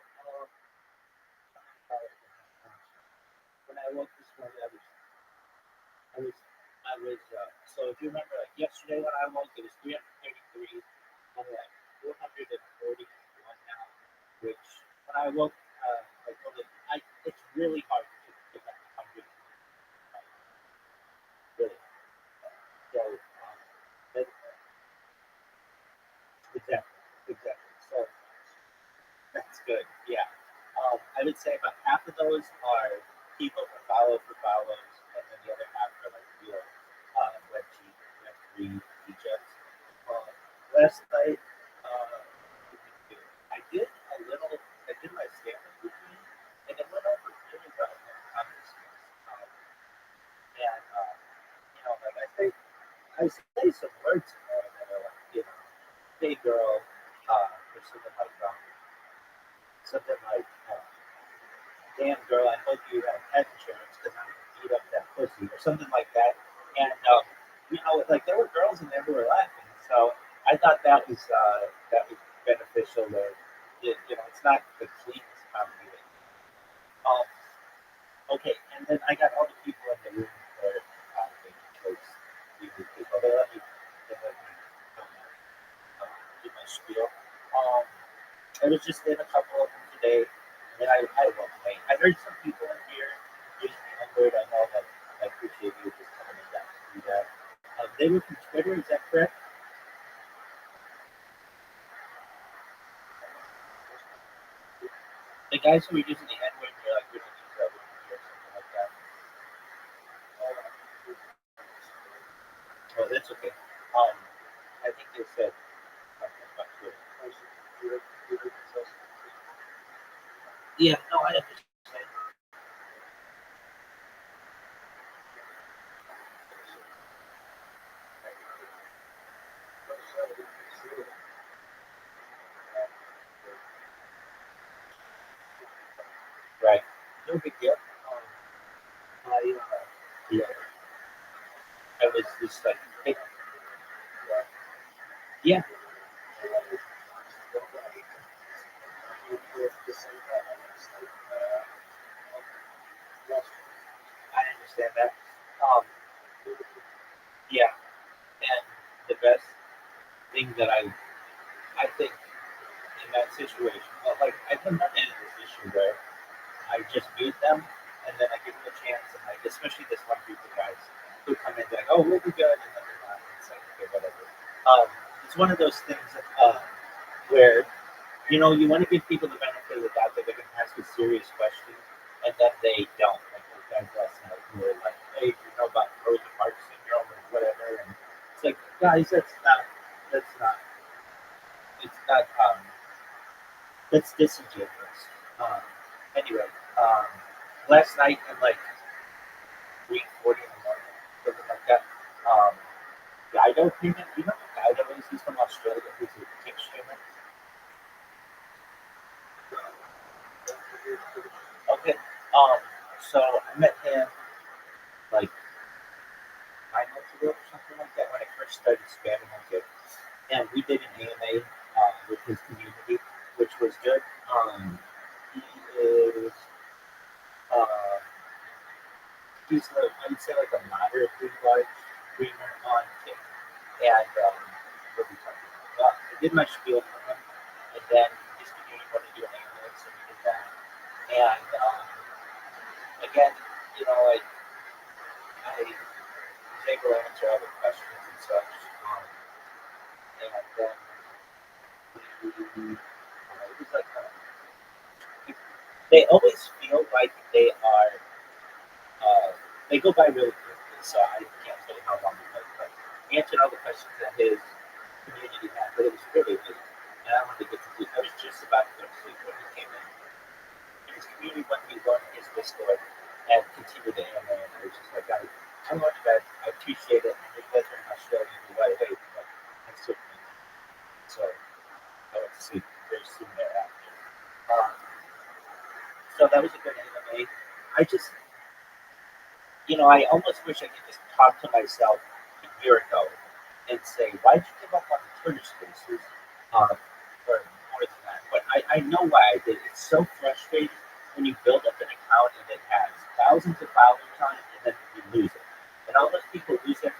was so if you remember, like yesterday when I woke, it was 333. I'm like 441 now, which when I woke, I told it, it's really hard to get up to 100. Really. So, that, exactly. So that's good. Yeah. I would say about half of those are people for follows, and then the other half are like real Web 3 features. Last night, I did my stand-up routine, and it went over really well. And like I say some words in there that are like, hey girl, or something like, damn girl, I hope you have health insurance because I'm gonna eat up that pussy, or something like that. And like there were girls in there who were laughing, so I thought that was beneficial. It's not the cleanest comedy. Okay, and then I got all the people in the room for because people they let me do my spiel. I was just in a couple of them today, and I won't wait. I heard some people in here using the N-word. I know that I appreciate you just coming in that to do that. They were from Twitter, is that correct? The guys who were using the N-word, they're like, we don't use that word here, or something like that. Oh, that's okay. I think they said something about Twitter. Yeah, no, I understand. Right. No big deal. Yeah, I was just like, hey, yeah. I understand that. Um, yeah, and the best thing that I think in that situation, well, like I've been in this issue where I just mute them and then I give them a chance, and like especially this one group of guys who come in like, oh, we'll be good, and then they're not. It's like okay, whatever. It's one of those things where you want to give people the benefit of the doubt that they're going to ask a serious question, and then they don't. Like those guys last night who were like, hey, do you know about Rosa Parks syndrome or whatever? And it's like, guys, that's not, that's disingenuous. Anyway, last night at like 3:40 in the morning, something like that, Guido came in. You know who Guido is? He's from Australia. He's a kick streamer. Okay. So I met him like 9 months ago or something like that when I first started spamming on Twitter, and we did an AMA with his community, which was good. He is he's like I would say like a moderately large streamer on Tik, and what we talking about? I did my spiel for him, and then his community wanted to do an AMA, so we did that, and again, like I was able to answer all the questions and such. And then it was like they always feel like they are they go by really quickly. So I can't tell you how long it was, but I answered all the questions that his community had, but it was really late, and I wanted to get to sleep. I was just about to go to sleep when he came in. And his community wanted me to go into his Discord and continue the AMA, and I was just like, I'm going to bed. I appreciate it. And you guys are in Australia, you're right away. But I certainly so I went to sleep very soon thereafter. So that was a good anime. I just, I almost wish I could just talk to myself a year ago and say, why'd you give up on the Twitter Spaces for more than that? But I know why I did. It's so frustrating when you build up an account and it has thousands of followers on it and then you lose it. And all those people lose their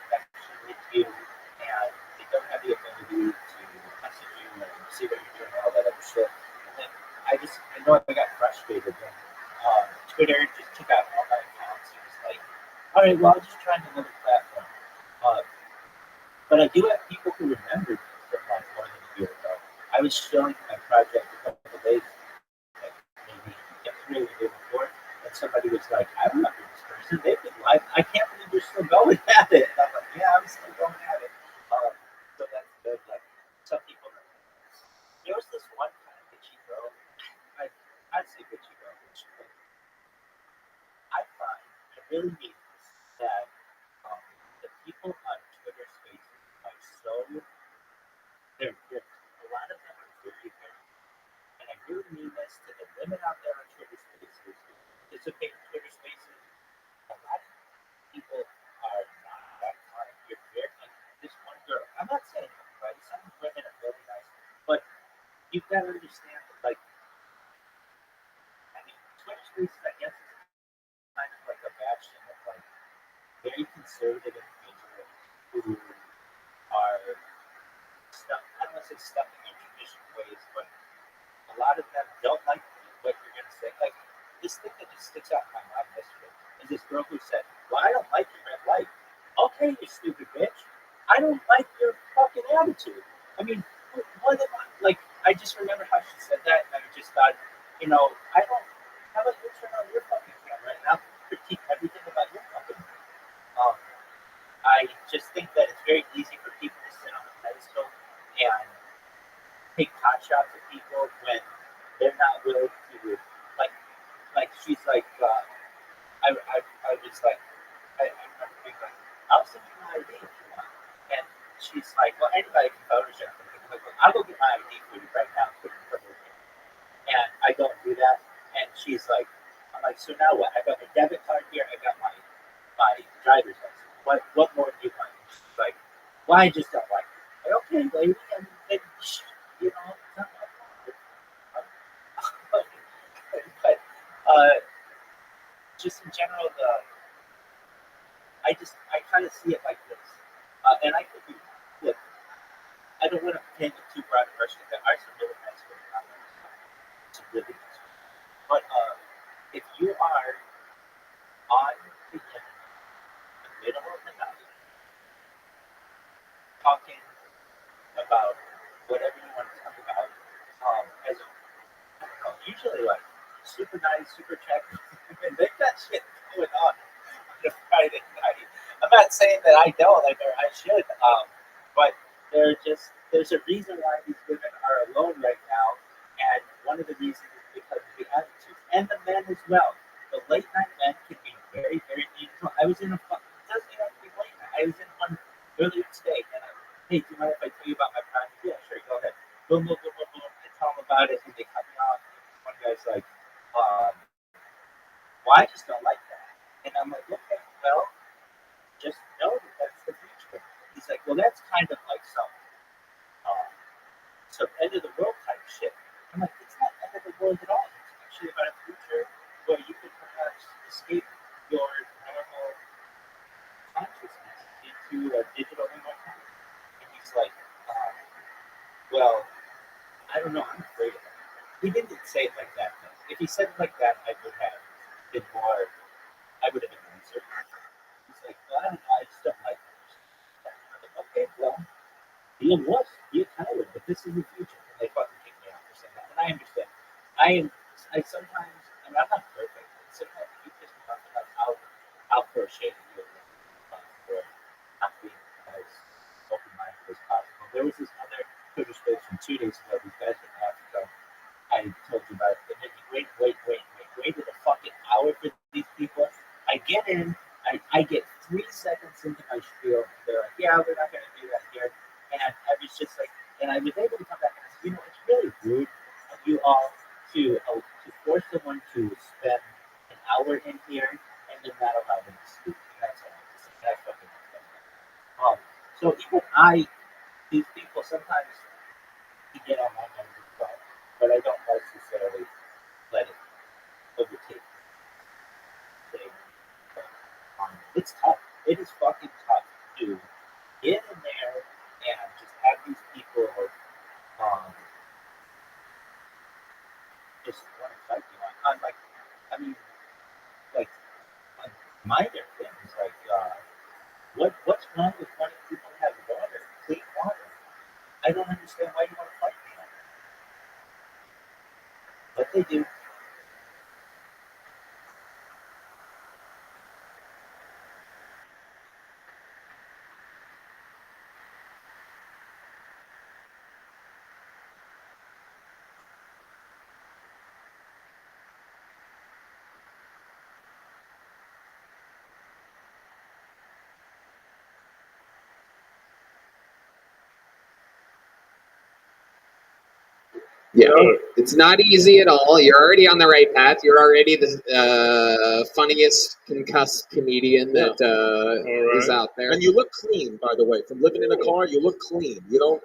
frustrated when Twitter just took out all my accounts. It was like, all right, well, I'll just try another platform. But I do have people who remembered from like more than a year ago. I was showing my project a couple of days, like maybe yesterday or the day before, and somebody was like, I remember this person. They've been live. I can't believe you're still going at it. And I'm like, yeah, I'm still going at it. So that's good. Like some people. There was this one time that she wrote. I'd say that she wrote. I find I really mean this that the people on Twitter Spaces are so they're a lot of them are very good. And I really mean this to the women out there on Twitter Spaces who participate in Twitter Spaces. A lot of people are not that kind. You're very like this one girl. I'm not saying everybody. Some women are really nice, but you've got to understand that, like, I mean, Twitter Spaces, I guess, is kind of like a bastion of like very conservative individuals who are stuck. I don't want to say stuck in their traditional ways, but a lot of them don't like what you're going to say. Like this thing that just sticks out in my mind yesterday is this girl who said, "Well, I don't like your red light." Okay, you stupid bitch. I don't like your fucking attitude. I mean, what am I like? I just remember how she said that, and I just thought, you know, I don't. How about you turn on your fucking camera and I'll critique everything about your fucking. I just think that it's very easy for people to sit on a pedestal and take pot shots at people when they're not willing to, like she's like, I was like, I remember being like, I'll send you my ID if you want, and she's like, well, anybody can Photoshop it. I'm like, well, I'll go get my ID for you right now, and I don't do that, and she's like, I'm like, so now what? I got my debit card here, I got my driver's license. What more do you want? She's like, well, I just don't like it. Like, okay, lady, and then you know, it's not my fault. But just in general, I kind of see it like this, and I could be look. I don't want to paint it too broad a brush because there are some really nice women out there, some really nice women. But if you are on the internet, in the middle of the night, talking about whatever you want to talk about, as a, I don't know, usually like super nice, super attractive, and they've got shit going on a Friday night. I'm not saying that I don't, like, or I should, but there's a reason why these women are alone right now, and one of the reasons is because of the attitudes, and the men as well. The late night men can be very, very meaningful. I was in it doesn't even have to be late night. I was in one earlier today, and hey, do you mind if I tell you about my project? Yeah, sure, go ahead. Boom, boom, boom, boom, boom. I tell them about it, and they cut me off. One guy's like, well, I just don't like that. And I'm like, okay, well, just know that that's the future. He's like, well, that's kind of like some end of the world type shit. I'm like, it's not end of the world at all. It's actually about a future where you could perhaps escape your normal consciousness into a digital immortality. And he's like, well, I don't know, I'm afraid of it. He didn't say it like that, though. If he said it like that, I would have been more, I would have been nicer. He's like, well, I don't know, I just don't like it. I'm like, okay, well, be a wuss, be a coward, but this is the future. And they fucking kick me out for saying that. And I understand. I sometimes, and I'm not perfect, but sometimes if you piss me off enough, I'll crochet to you for not being as open-minded as possible. There was this other Twitter space from 2 days ago, these guys in Africa, I told you about it. They made me waited a fucking hour for these people. I get in, I get 3 seconds into my spiel, and they're like, yeah, we're not going to do that here. And I was just like, and I was able to come back and say, you know, it's really rude of you all to force someone to spend an hour in here and then not allow them to speak. And that's all I have to say. That's fucking so even these people sometimes get on my nerves as well, but I don't necessarily let it overtake me. It's tough. It is fucking tough to get in there and just have these people just want to fight you on. minor things like what's wrong with wanting people to have water, clean water? I don't understand why you want to fight me on it. But they do. Yeah, it's not easy at all. You're already on the right path. You're already the funniest concussed comedian that is out there. And you look clean, by the way. From living in a car, you look clean. You don't,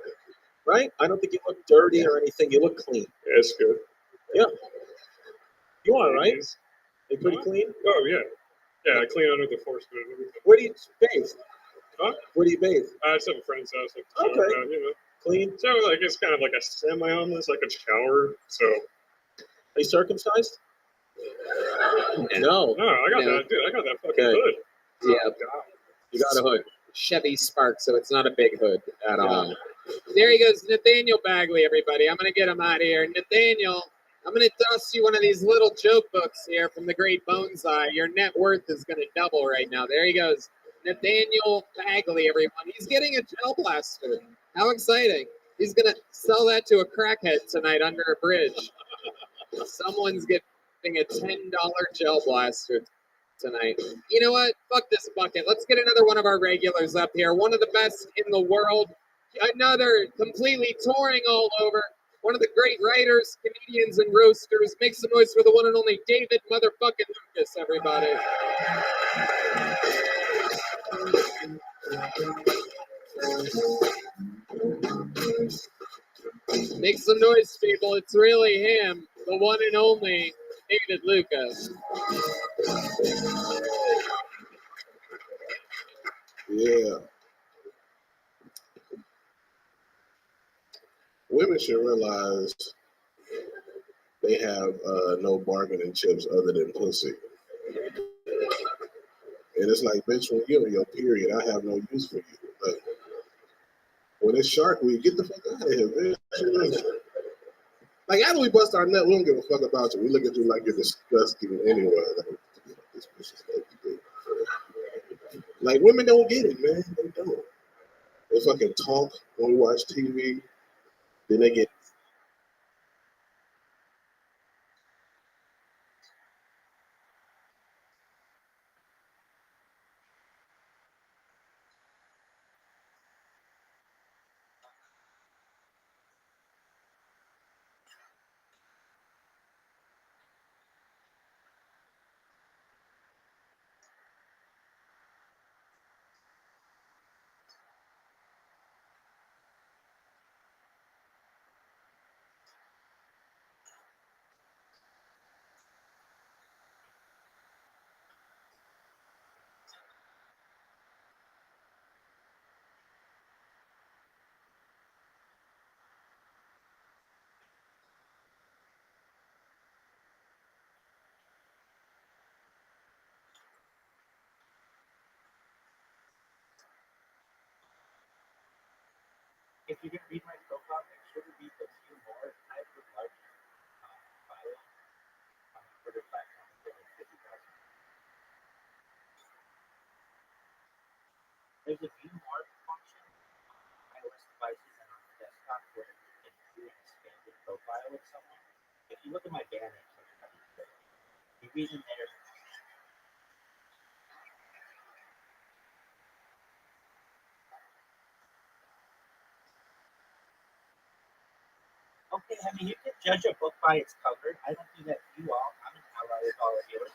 right? I don't think you look dirty or anything. You look clean. Yeah, that's good. Yeah. You are, right? You pretty clean? Oh, yeah. Yeah, I clean under the force and everything. Where do you bathe? Huh? Where do you bathe? I just have a friend's house. Like, Okay. Around, Clean? So, like, it's kind of like a semi-homeless, like a shower. So. Are you circumcised? No, I got that, dude. I got that fucking hood. Yeah. Oh, God. You got a hood. Chevy Spark, so it's not a big hood at all. There he goes, Nathaniel Bagley, everybody. I'm going to get him out of here. Nathaniel, I'm going to toss you one of these little joke books here from the great Bonsai. Your net worth is going to double right now. There he goes. Nathaniel Bagley, everyone. He's getting a gel blaster. How exciting. He's going to sell that to a crackhead tonight under a bridge. Someone's getting a $10 gel blaster tonight. You know what? Fuck this bucket. Let's get another one of our regulars up here. One of the best in the world. Another completely touring all over. One of the great writers, comedians, and roasters. Make some noise for the one and only David motherfucking Lucas, everybody. Make some noise, people. It's really him, the one and only David Lucas. Yeah. Women should realize they have no bargaining chips other than pussy. And it's like, bitch, when you're on your period, I have no use for you. But when it's Shark Week, get the fuck out of here, bitch. Like, after we bust our nut, we don't give a fuck about you. We look at you like you're disgusting anyway. Like, this bitch is ugly. Like, women don't get it, man. They don't. They fucking talk when we watch TV. Then they get. If you're gonna read my profile, make sure to read the few more. I would like bio on the Twitter platform for like 50,000. There's a view more function on iOS devices and on the desktop where you can do an expanded profile of someone. If you look at my banner, the reason there. Okay, I mean, you can judge a book by its cover. I don't do that to you all. I'm an ally with all of yours.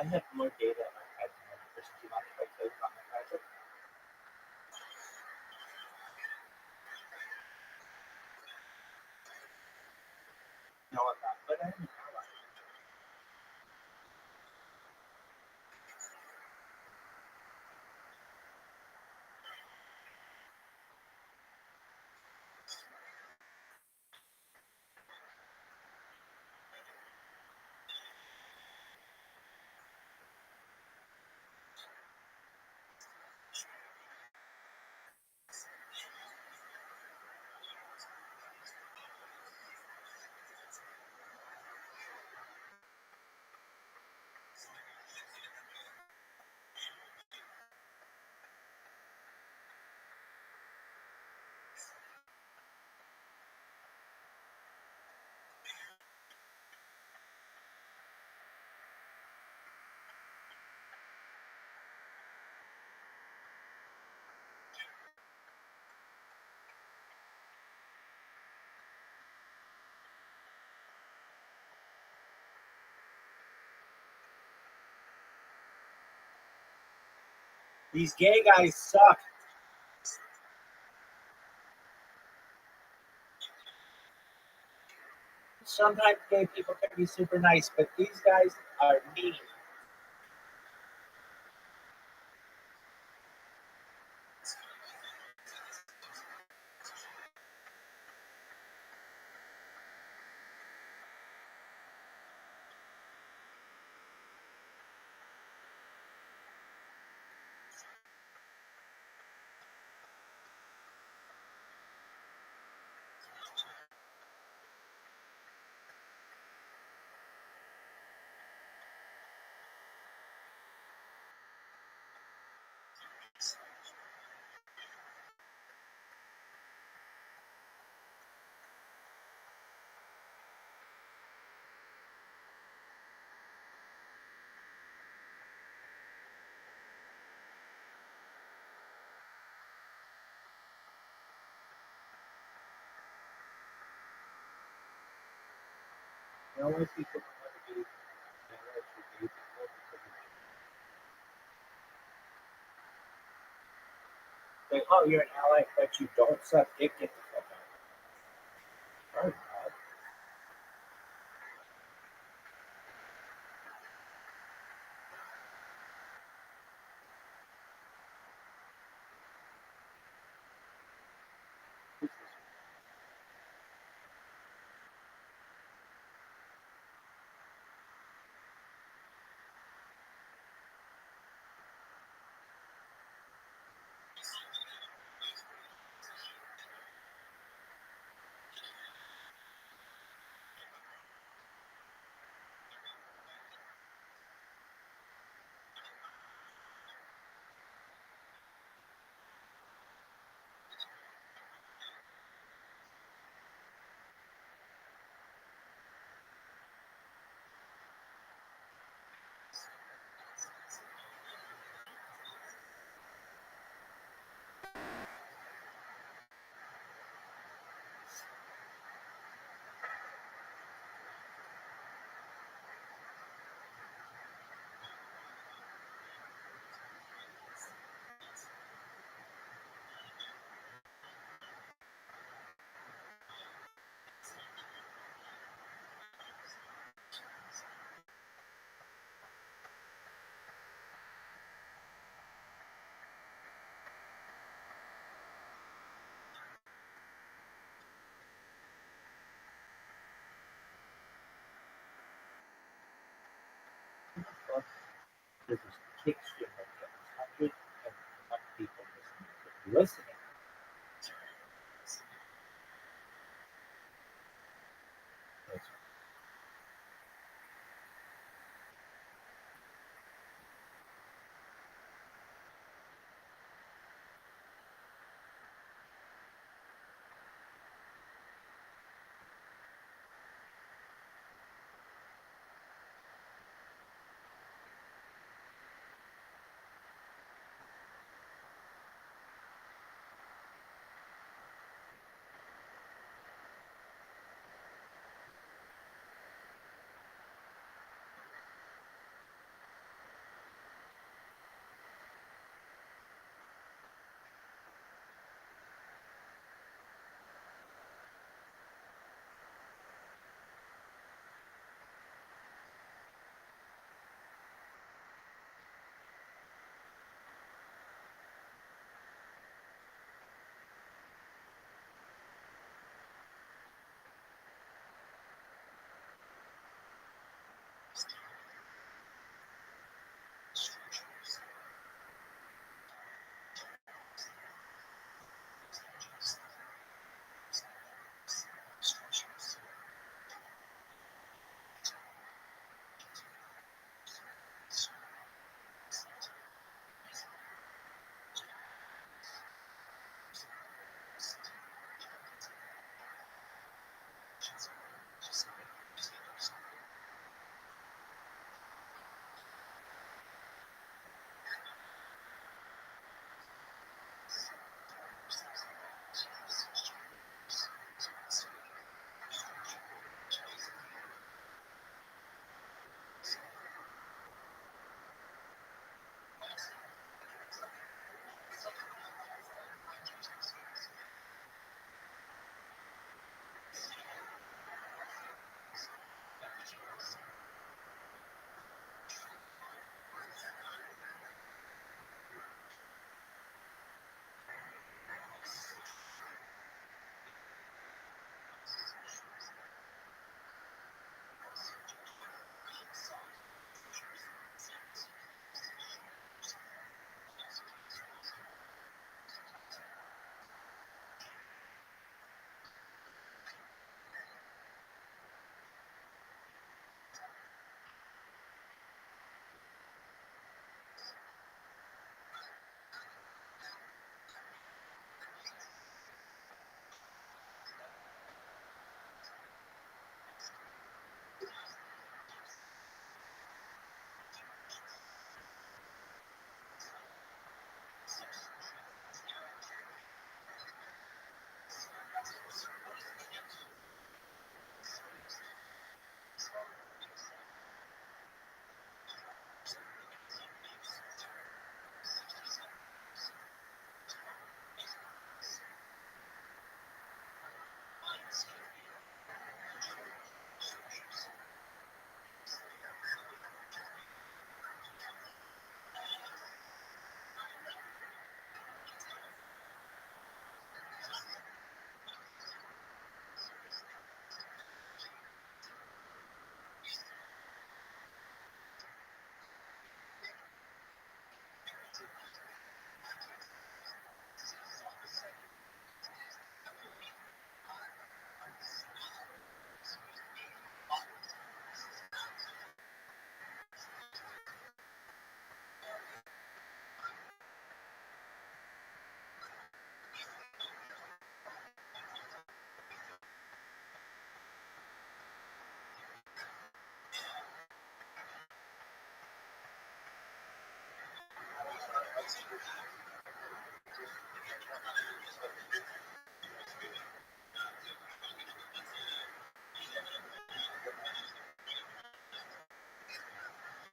I have more data on my iPad than any person. Do you mind if I tell you about my project? No, I'm not, but I'm an ally. These gay guys suck. Sometimes gay people can be super nice, but these guys are mean. The only people who want to be married to gay people because like, oh, you're an ally, but you don't suck dick. Get the fuck out. Sorry, God. Fuck. There's this kick shit like that. 101 people listening.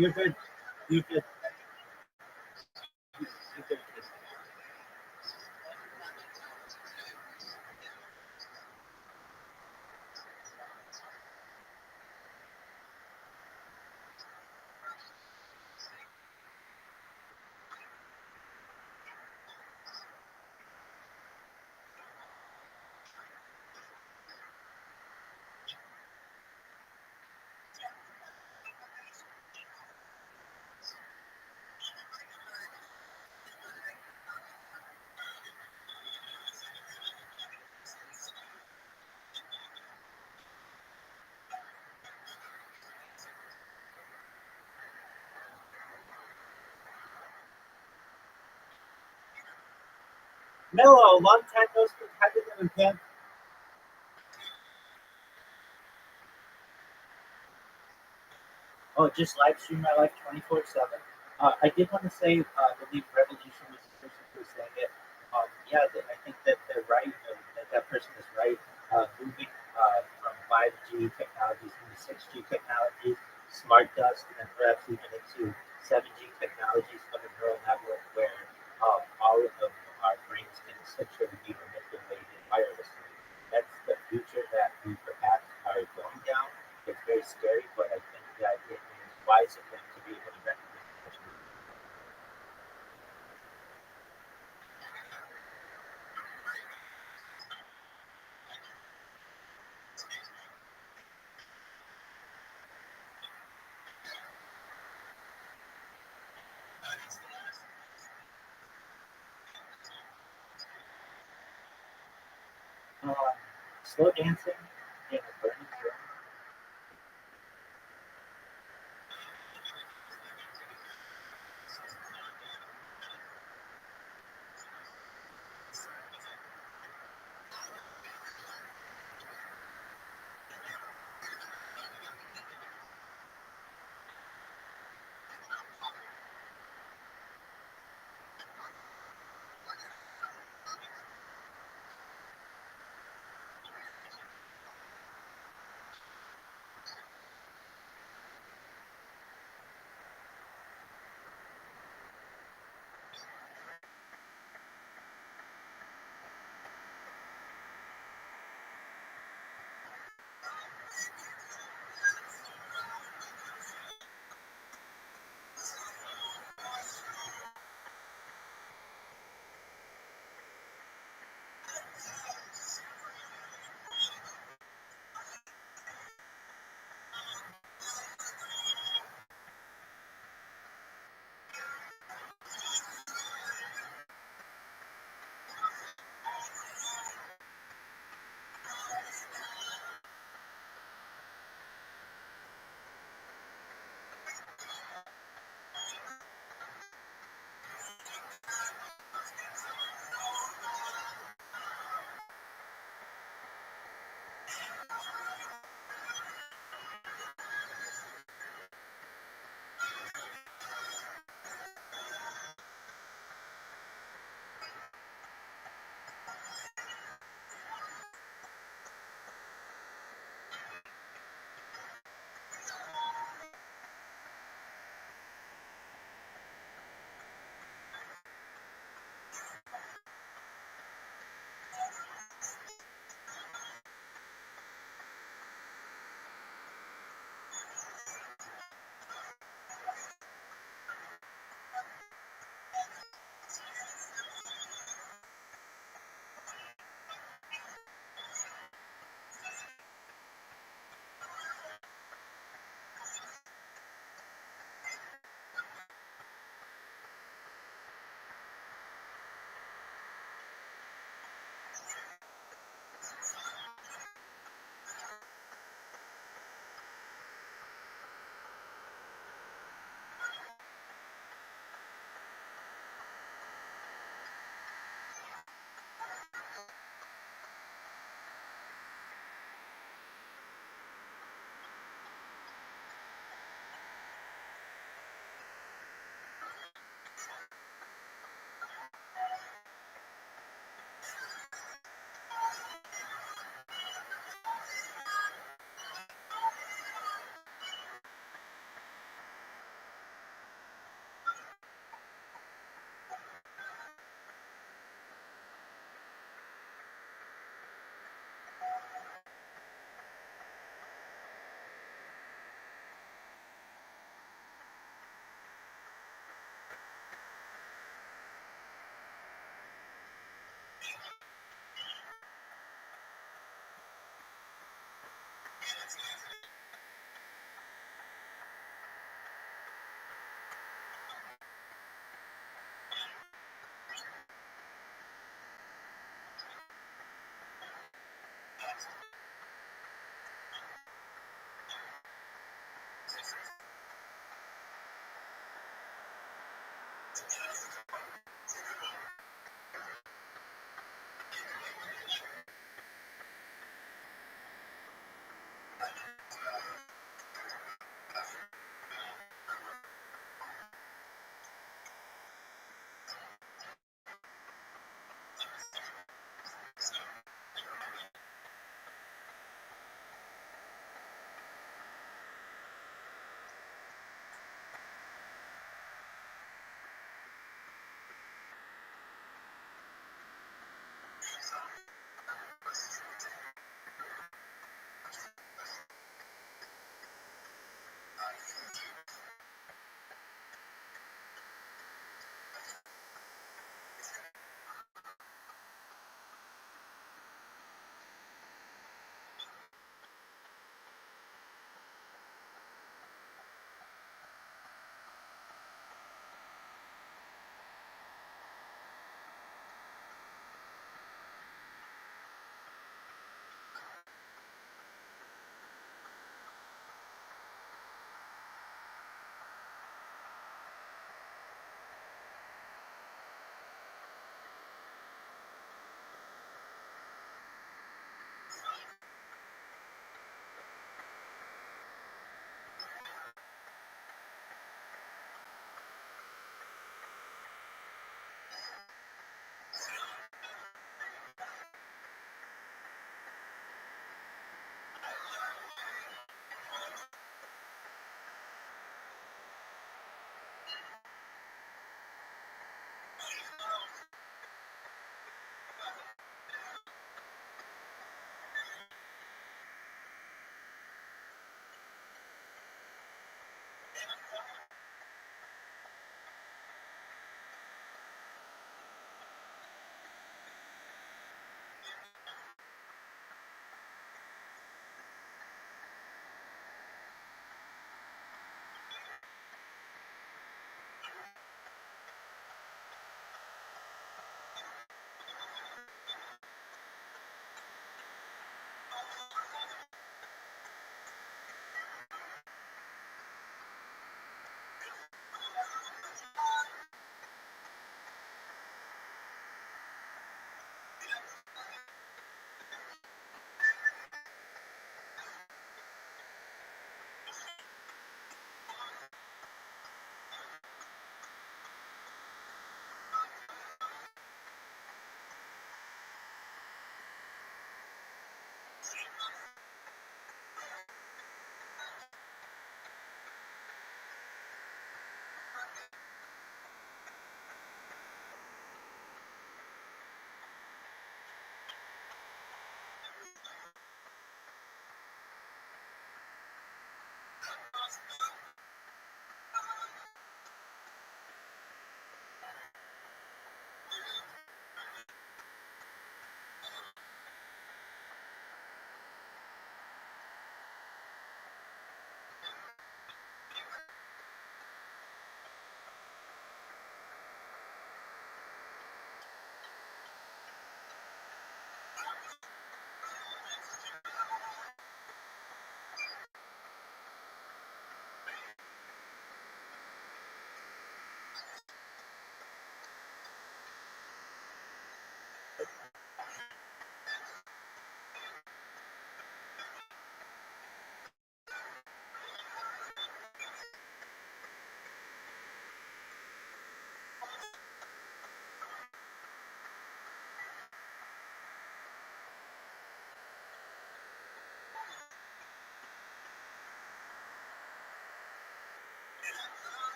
You're good. You're good. You're good. Mello, long time no speak. How you doing, Pam? Oh, just live stream my life 24/7. I did want to say, I believe Revolution was the person who was saying it. Yeah, I think that they're right. That person is right. Moving from 5G technologies into 6G technologies, smart dust, and perhaps even into 7G technologies for the neural network, where all of our brains can essentially be manipulated wirelessly. That's the future that we perhaps are going down. It's very scary, but I think that it is wise of them to be able to recognize it. Slow dancing in a burning room.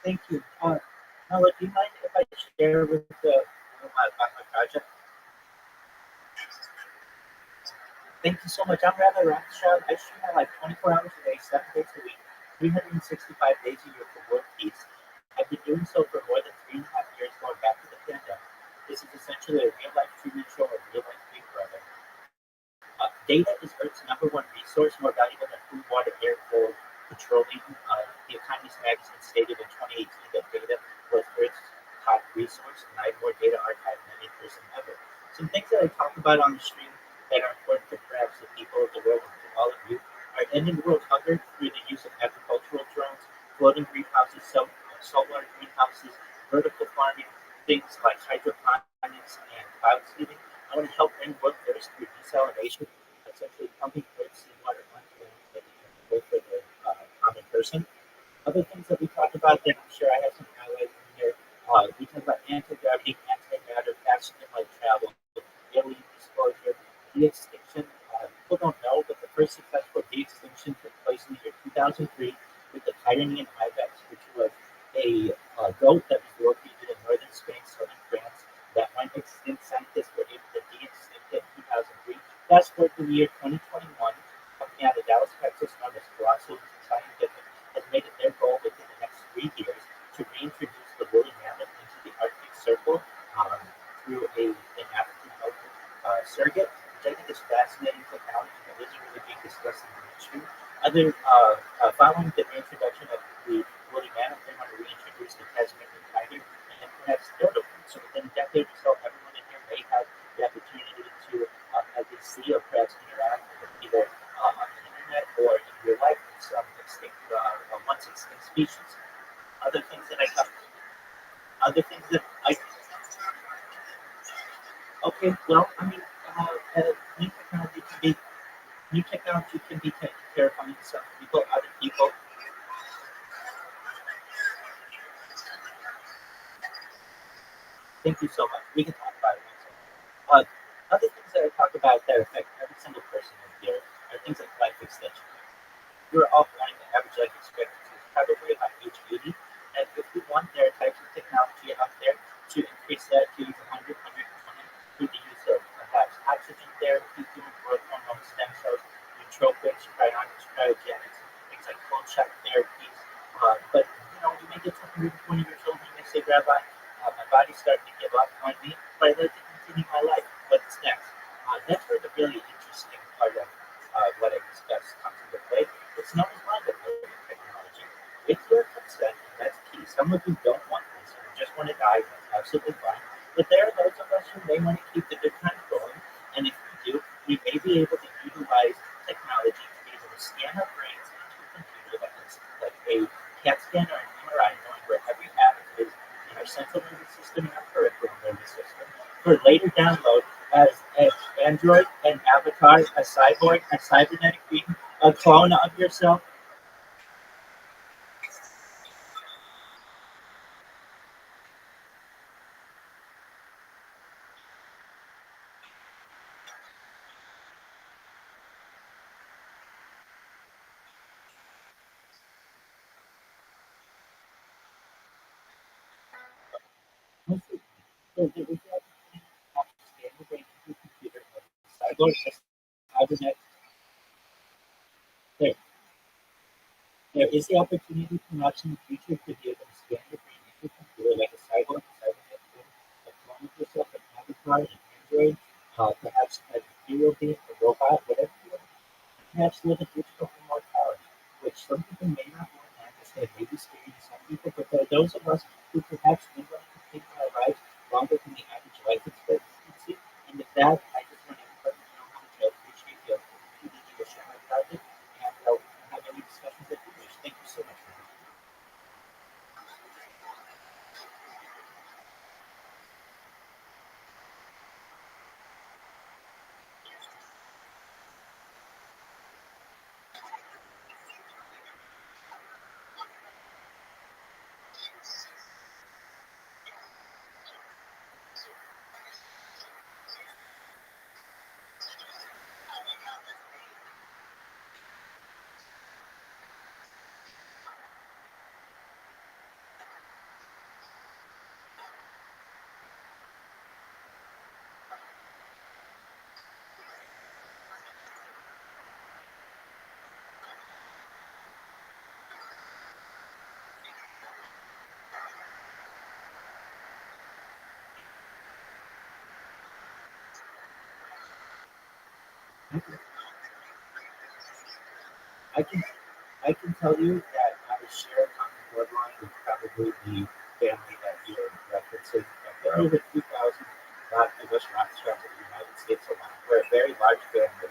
Thank you. Now, do you mind if I share with about my project? Thank you so much. I'm Rabbi Rothschild. I stream at like 24 hours a day, 7 days a week, 365 days a year for world peace. I've been doing so for more than 3.5 years, going back to the pandemic. This is essentially a real-life treatment show of real-life Big Brother. Data is Earth's #1 resource, more valuable than food, water, air, coal, petroleum. The Economist magazine stated in 2018 that data was Earth's top resource, and I have more data archived than any person ever. Some things that I talk about on the stream that are important to perhaps the people of the world and to all of you are ending world hunger through the use of agricultural drones, floating greenhouses, saltwater greenhouses, vertical farming, things like hydroponics and cloud seeding. I want to help end world thirst through desalination, essentially pumping Earth's seawater onto land for the common person. Other things that we talked about that I'm sure I have some highlights in here. We talked about anti-gravity, antimatter, fast and light travel, alien disclosure, de-extinction. People don't know, but the first successful de-extinction took place in the year 2003 with the Pyrenean ibex, which was a goat that was located in northern Spain, southern France, that went extinct. Scientists were able to de-extinct it in 2003. Fast forward to the year 2021, company out of Dallas, Texas, known as Rothschild Scientific, has made it their goal within the next 3 years to reintroduce the woolly mammoth into the Arctic Circle through an African surrogate, which I think is fascinating technology that isn't really being discussed in the mainstream. Following the reintroduction of the woolly mammoth, they want to reintroduce the Tasmanian tiger and perhaps the dodo. So within a decade or so, everyone in here may have the opportunity to at least see or perhaps interact with either on the internet or in real life with some extinct, once extinct species. Other things that I okay, well, I mean, new technology can be terrifying to some people. Other people, thank you so much. We can talk about it. Other things that I talk about that affect every single person in here are things like life extension. We're all finding the average life expectancy is probably about age 80. And if we want, there are types of technology out there to increase that to 100, 120 through the use of perhaps oxygen therapy, human growth hormone, stem cells, nootropics, cryonics, cryogenics, things like cold shock therapies. But, you may get to 120 years old and you may say, Rabbi, my body's starting to give up on me, but I'd like to continue my life. What's next? That's where the really interesting part of what I discuss comes into play. It's known as non-deployment technology. With your consent, that's key. Some of you don't want this, you just want to die, that's absolutely fine. But there are those of us who may want to keep the good times going, and if we do, we may be able to utilize technology to be able to scan our brains into a computer that looks like a CAT scan or an MRI, knowing where every atom is in our central nervous system and our peripheral nervous system, for later download as an android, an avatar, a cyborg, a cybernetic being, a clone of yourself. So there is that scan the brain into a computer, cyborg, a cybernetic. There, there is the opportunity for us in the future to be able to scan the brain into a computer like a cyborg, a cybernetic being, a clone of yourself, an avatar, an android, perhaps a material being, a robot, whatever you want. Perhaps live a digital immortality, which some people may not want to understand, may be scary to some people, but there are those of us who perhaps we want to continue our lives longer than the average life expectancy. And with that, I just want everybody to know how much I appreciate the opportunity to share my project and have any discussions that you wish. Thank you so much. I can I can tell you that I share a common bloodline with probably the family that you're referencing. And there are over 2,000 English Rothschilds in the United States alone. We're a very large family.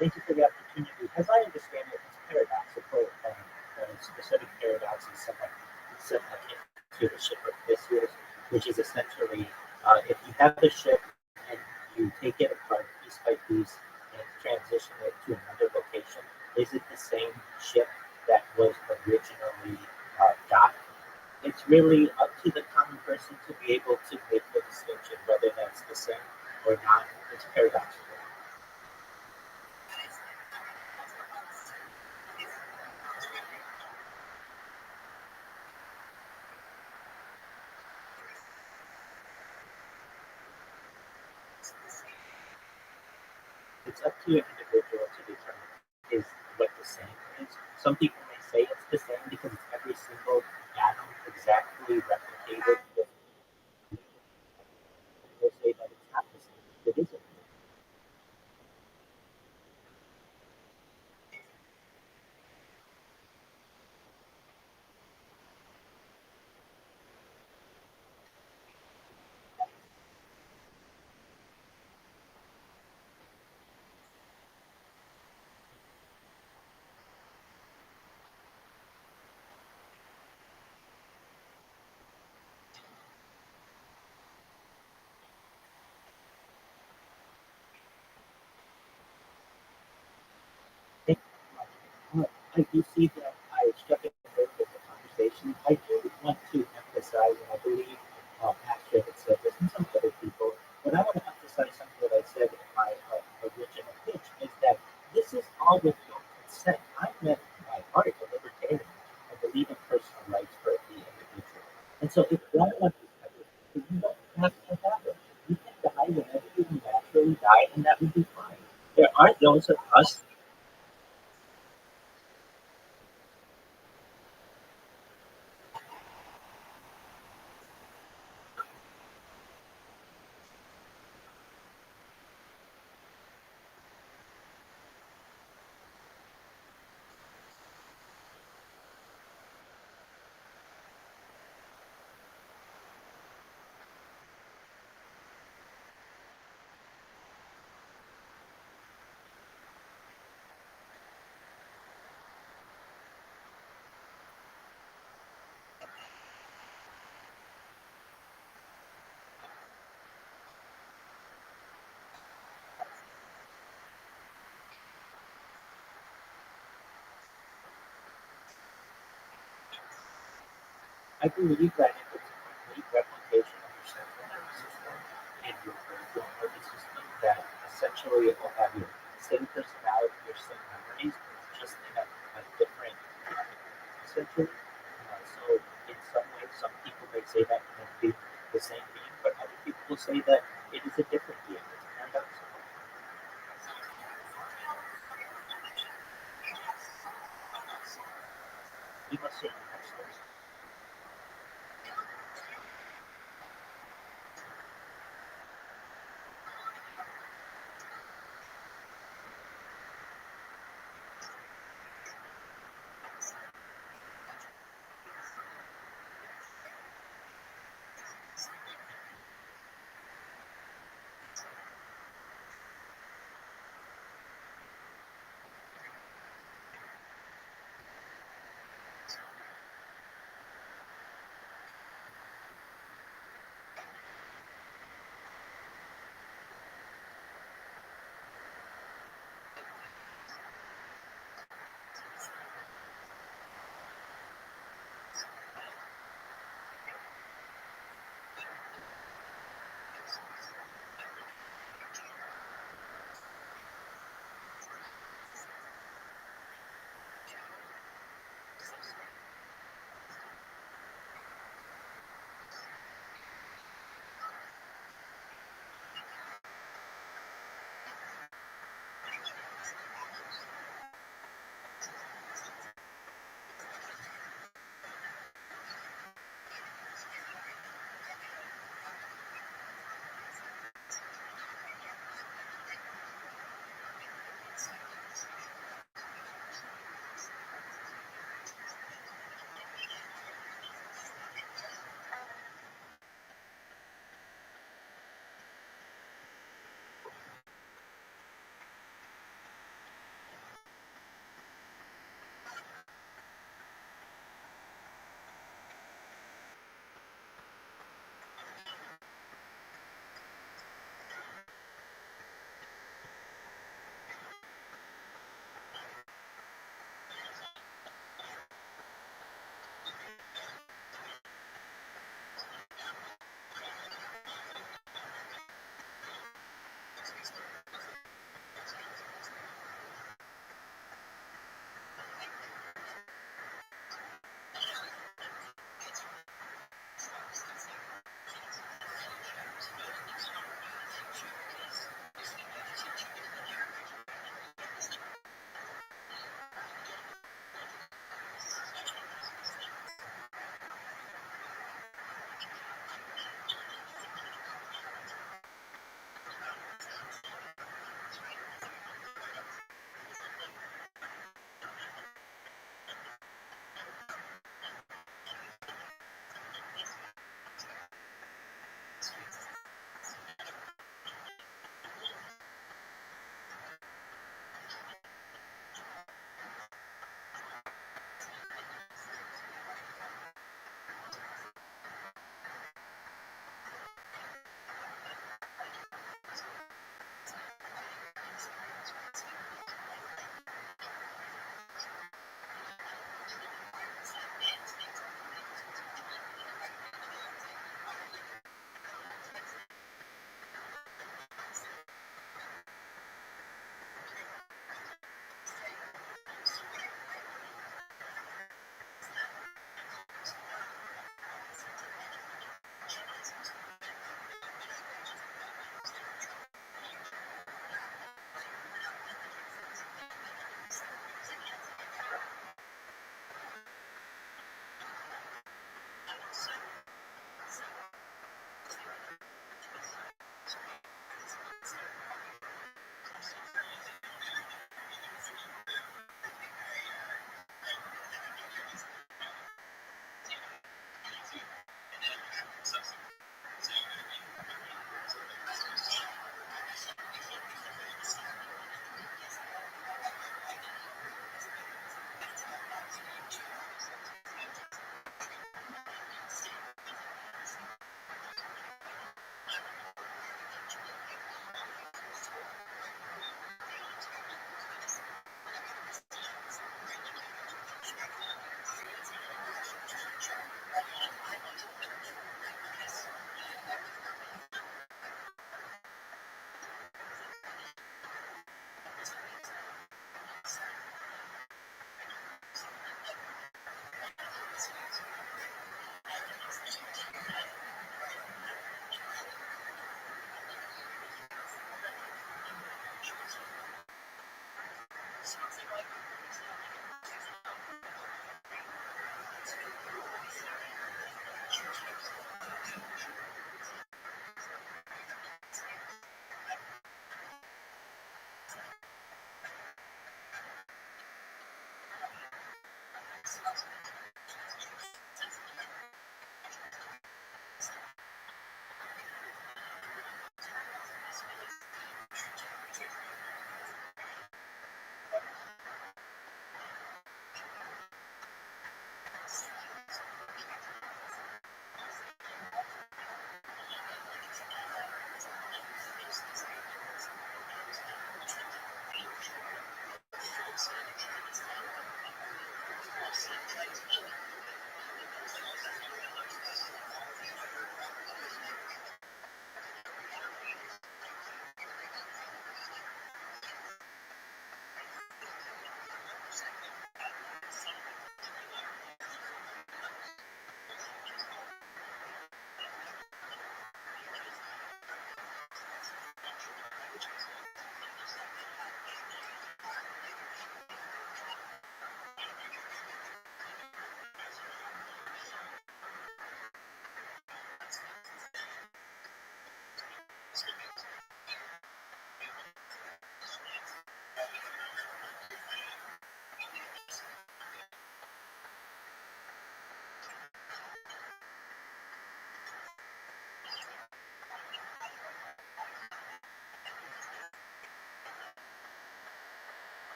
Thank you for the opportunity. As I understand it, it's paradoxical. The specific paradox is somewhat akin to the ship of Theseus, which is essentially if you have a ship and you take it apart piece by piece and transition it to another location, is it the same ship that was originally docked? It's really up to the common person to be able to make the distinction whether that's the same or not. It's paradoxical. It's up to an individual to determine is what the same is. Some people may say it's the same because it's every single atom exactly replicated. People say that it's not the same. It isn't. I do see that I struck a nerve with the conversation. I do want to emphasize, and I believe Pastor had said this and some other people, but I want to emphasize something that I said in my original pitch is that this is all with no consent. I'm at my heart a libertarian. I believe in personal rights for the individual. And so if one of you don't have to have it, you can die whenever you naturally die, and that would be fine. There are those of us. I believe that if it's a complete replication of your central nervous system and your peripheral nervous system, that essentially it will have your same personality, your same memories, just in a different essentially. So in some ways, some people may say that can be the same being, but other people will say that it is a different being. It's paradoxical. We must certainly have stories.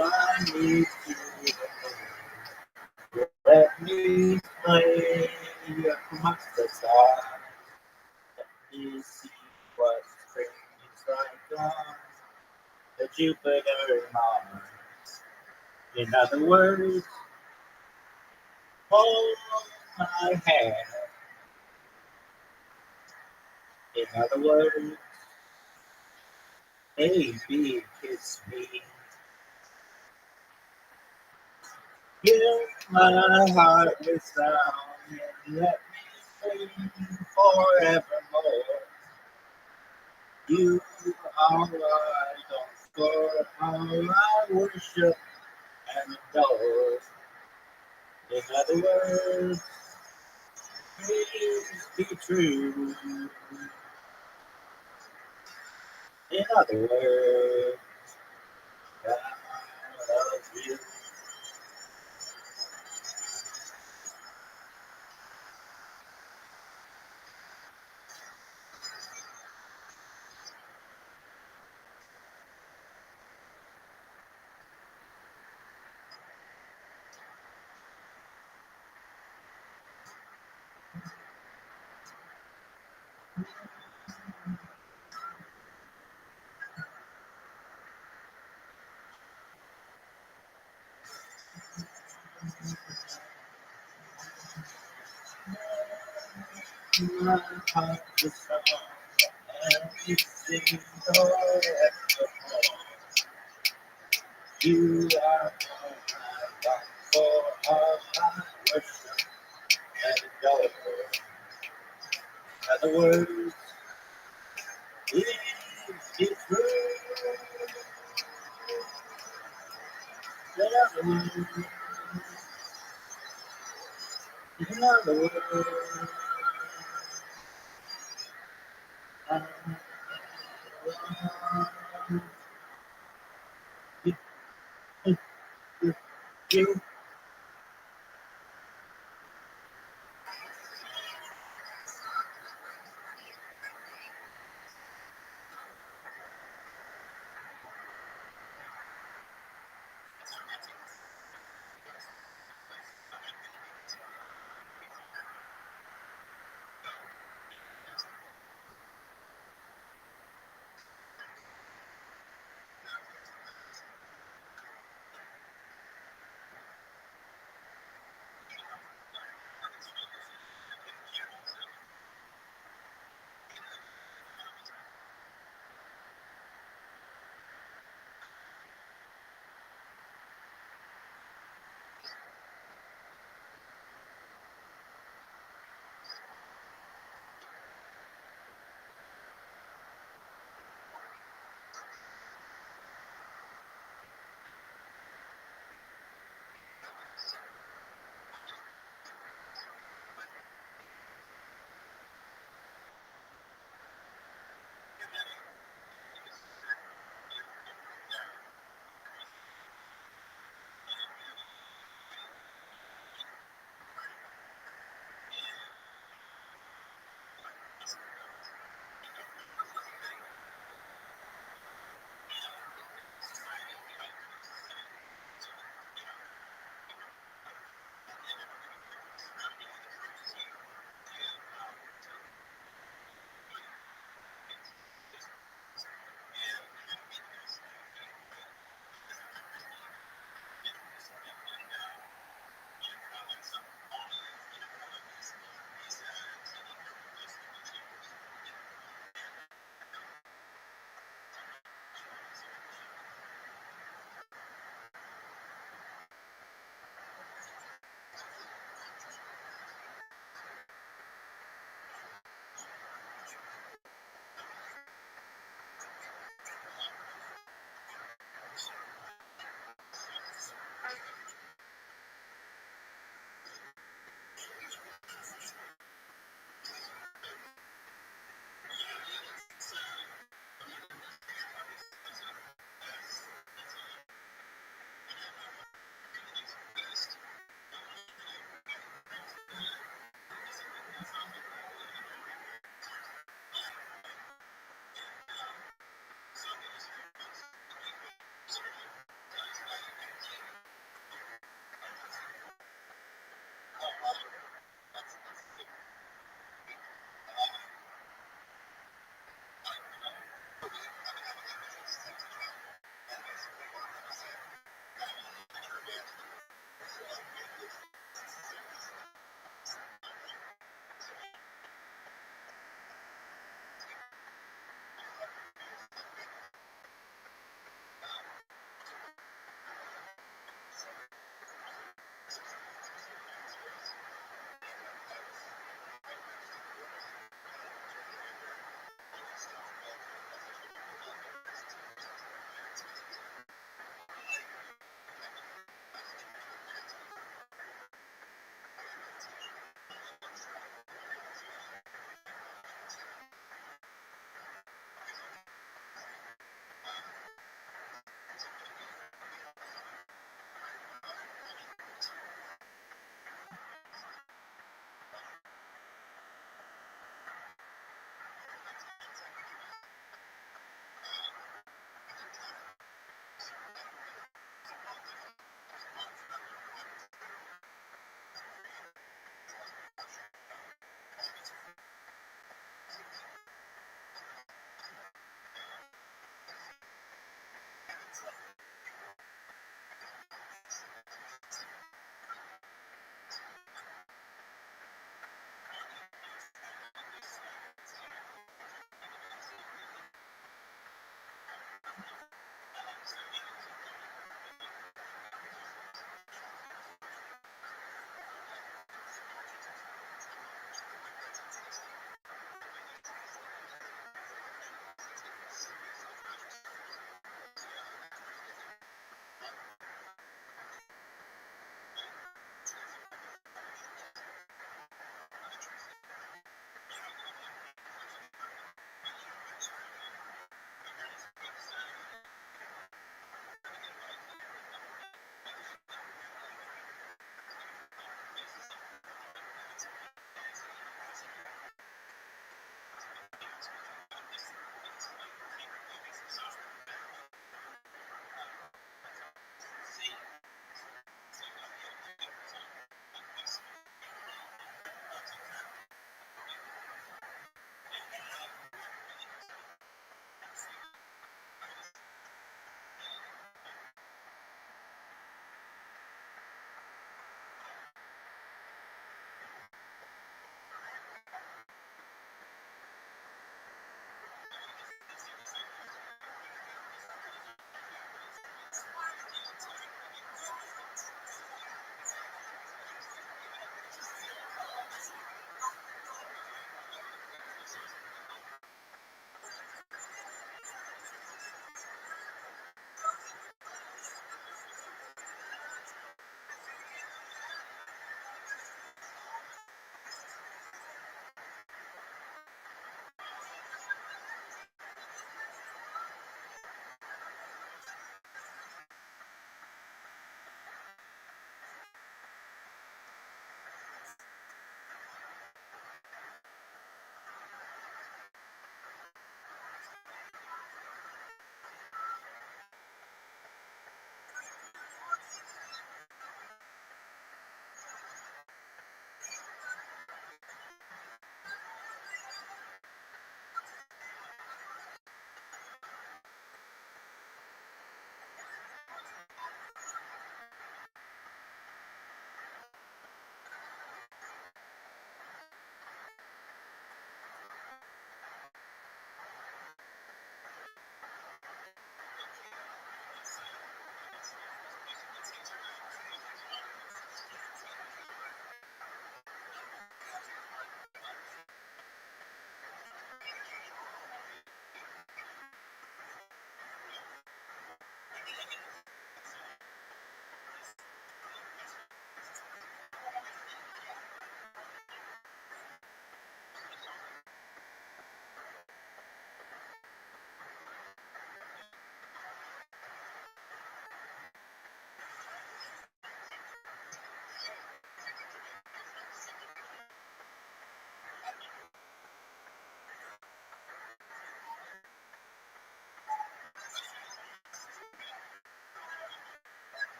Find me to let me play amongst the stars. Let me see what spring is like on the Jupiter and Mars. In other words, hold my hand. In other words, baby, kiss me. Fill my heart with sound and let me sing forevermore. You are I long for, all I worship and adore. In other words, please be true. In other words, I love you. My heart is strong and it's singing forevermore. You are all I long for, all I worship and adore. In other words, please be true. In other words, in other words, I love you.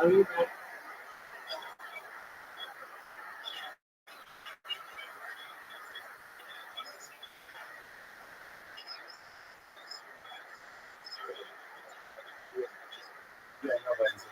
Are you back? Yeah, nobody's.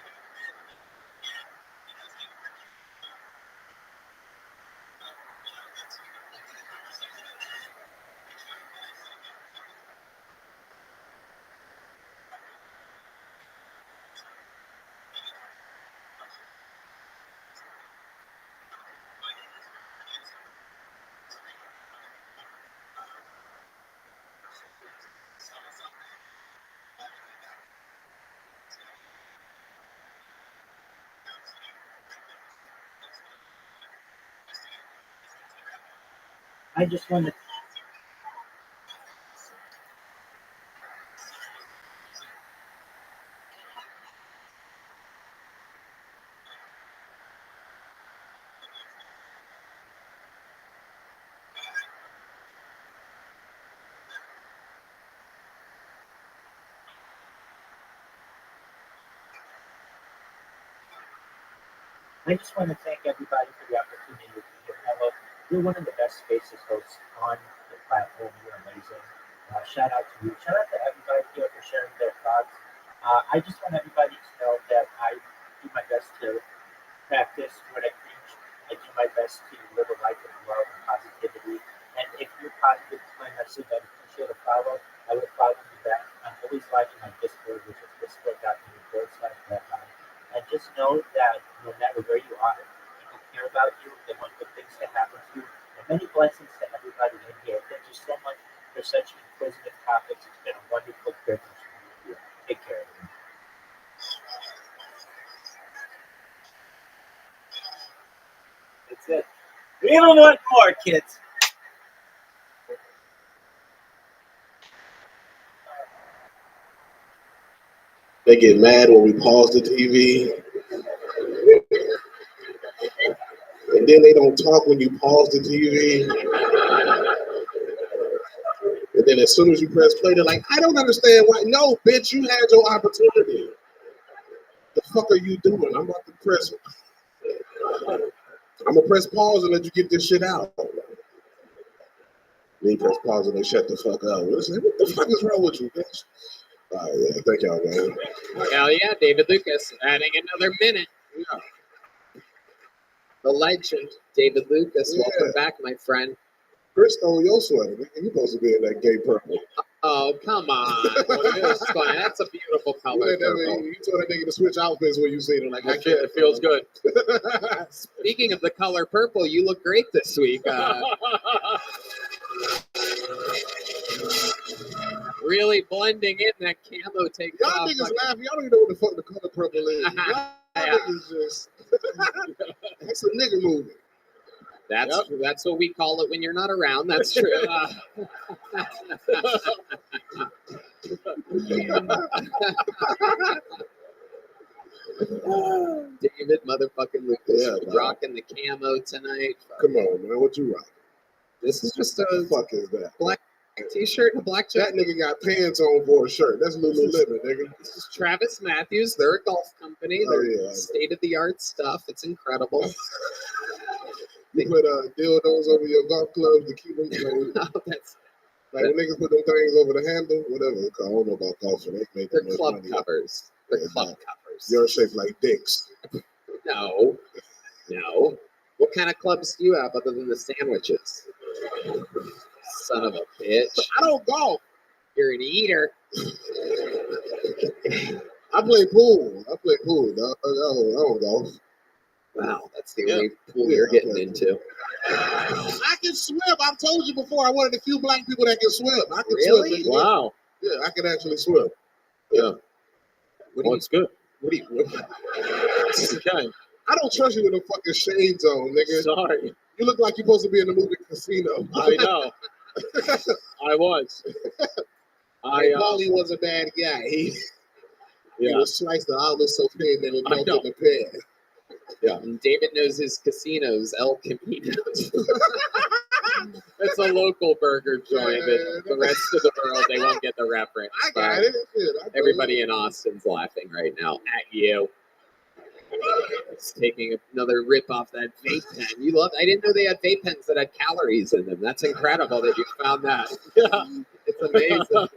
I just want to. I just want to thank everybody for the opportunity to be here. Hello, you're one of the best spaces hosts on the platform. You're amazing. Shout out to you. Shout out to everybody here for sharing their thoughts. I just want everybody to know that I do my best to practice what I preach. I do my best to live a life of love and positivity. And if you're positive to my message, I'd appreciate a follow. I would follow you back. I'm always liking my Discord, which is discord.me/Rabbi. And just know that no matter where you are, people care about you. They want good things to happen to you. And many blessings to everybody in here. Thank you so much for such inquisitive topics. It's been a wonderful privilege to be here. Take care, everyone. That's it. We even want more, kids. They get mad when we pause the TV. And then they don't talk when you pause the TV. And then as soon as you press play, they're like, I don't understand why. No, bitch, you had your opportunity. The fuck are you doing? I'm about to press. I'm gonna press pause and let you get this shit out. Then you press pause and they shut the fuck up. Listen, what the fuck is wrong with you, bitch? All right, yeah, thank y'all, man. Hell yeah, David Lucas adding another minute. Yeah. The legend, David Lucas. Yeah. Welcome back, my friend. Chris stole your sweater. You're supposed to be in that gay purple. Oh, come on. Well, it was fun. That's a beautiful color. You told that nigga to switch outfits when you seen him. Like, It feels good. Speaking of the color purple, you look great this week. Really blending in that camo take Y'all off. niggas laughing. Y'all don't even know what the fuck the color purple is. Y'all niggas just. That's a nigga movie. That's what we call it when you're not around. That's true. David motherfucking Lucas rocking the camo tonight. Come on, man. What you rocking? This is just a fuck is that? Black t-shirt and a black jacket. That nigga got pants on for a shirt. That's Lululemon, nigga. This is Travis Matthews. They're a golf company. They're state-of-the-art stuff. It's incredible. You put dildos over your golf clubs to keep them closed. Like when niggas put them things over the handle, whatever. I don't know about golfing. They're club covers. They're club covers. Yours shaped like dicks. No. What kind of clubs do you have other than the sandwiches? Son of a bitch. I don't golf. You're an eater. I play pool. Dog. I don't golf. Wow, that's the only pool you're getting into. I can swim. I've told you before. I'm one of the few black people that can swim. I can Really? swim. Wow. Yeah, I can actually swim. Yeah. It's good. What do you? Okay. I don't trust you with no fucking shades on, nigga. Sorry. You look like you're supposed to be in the movie Casino. I know. I was. Paulie was a bad guy. He was sliced the olive so thin that it melted the pan. Yeah. And David knows his casinos, El Camino. It's a local burger joint, but the rest of the world, they won't get the reference. I got it. Everybody in Austin's laughing right now at you. It's taking another rip off that vape pen. You love. I didn't know they had vape pens that had calories in them. That's incredible that you found that. Yeah, it's amazing.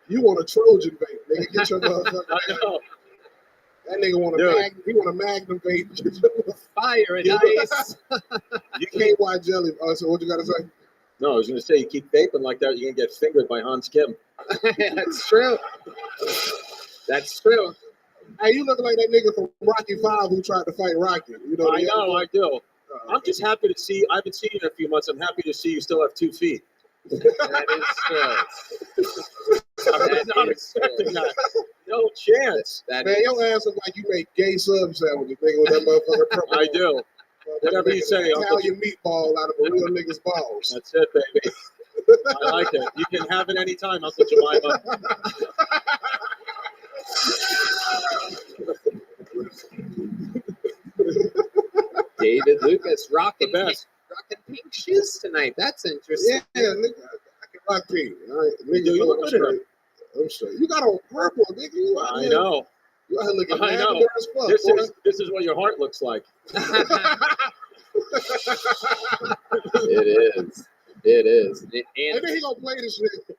You want a Trojan vape, nigga? Get your motherfucker. I know. That nigga want he want a Magnum vape. Fire and ice. You can't watch jelly. So what you gotta say? No, I was going to say, you keep vaping like that, you're going to get fingered by Hans Kim. That's true. That's true. Hey, you look like that nigga from Rocky V who tried to fight Rocky. You know, I know, I do. I'm just happy to see, I haven't seen you in a few months, I'm happy to see you still have 2 feet. That is true. I was not expecting that. No chance. Man, your ass look like you make gay sub sandwiches, nigga, with that motherfucker purple. I do. Whatever you say, Italian meatball out of a real nigga's balls. That's it, baby. I like it. You can have it anytime, Uncle Jemima. David Lucas rocking The best. pink shoes tonight. That's interesting. Yeah, nigga, I can rock pink. All right, nigga, You look I'm good straight. I'm straight. You got on purple, nigga. You out I here. know. You out here looking I know. lavender as fuck, This boy. is what your heart looks like. It is. It is. And then he gonna play this shit.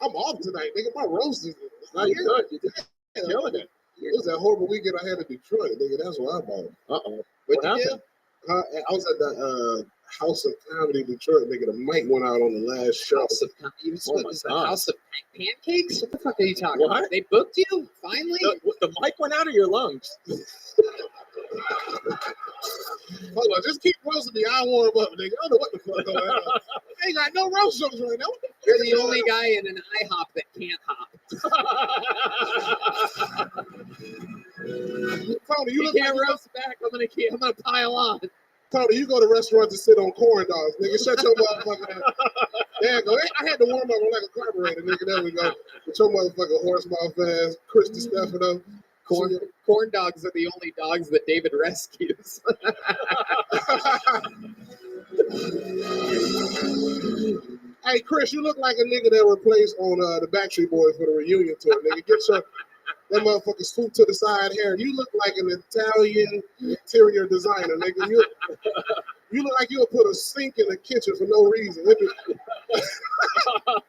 I'm off tonight, nigga. My roast is No, you're good. You're killing it. It was that horrible weekend I had in Detroit, nigga. That's why I'm on. Uh-oh. What What you happened? I was at the House of Comedy in Detroit, nigga. The mic went out on the last show. House of you Oh my was the God. House of Pancakes? What the fuck are you talking What? about? They booked you finally? The mic went out of your lungs. Hold on, just keep roasting me. I'll warm up, nigga. I don't know what the fuck going on. I ain't got no roast jokes right now. What the fuck You're is the going only on? guy in an IHOP that can't hop. Tony, you You look like can't you roast back. I'm gonna pile on. Tony, you go to restaurants to sit on corn dogs, nigga. Shut your motherfucking ass. There you go. I had to warm up on like a carburetor, nigga. There we go. With your motherfucking horse mouth ass, Chris Stefano. Corn dogs are the only dogs that David rescues. Hey, Chris, you look like a nigga that replaced on the Backstreet Boys for the reunion tour, nigga. Get your that motherfucking swoop to the side hair. You look like an Italian interior designer, nigga. You look like you'll put a sink in the kitchen for no reason.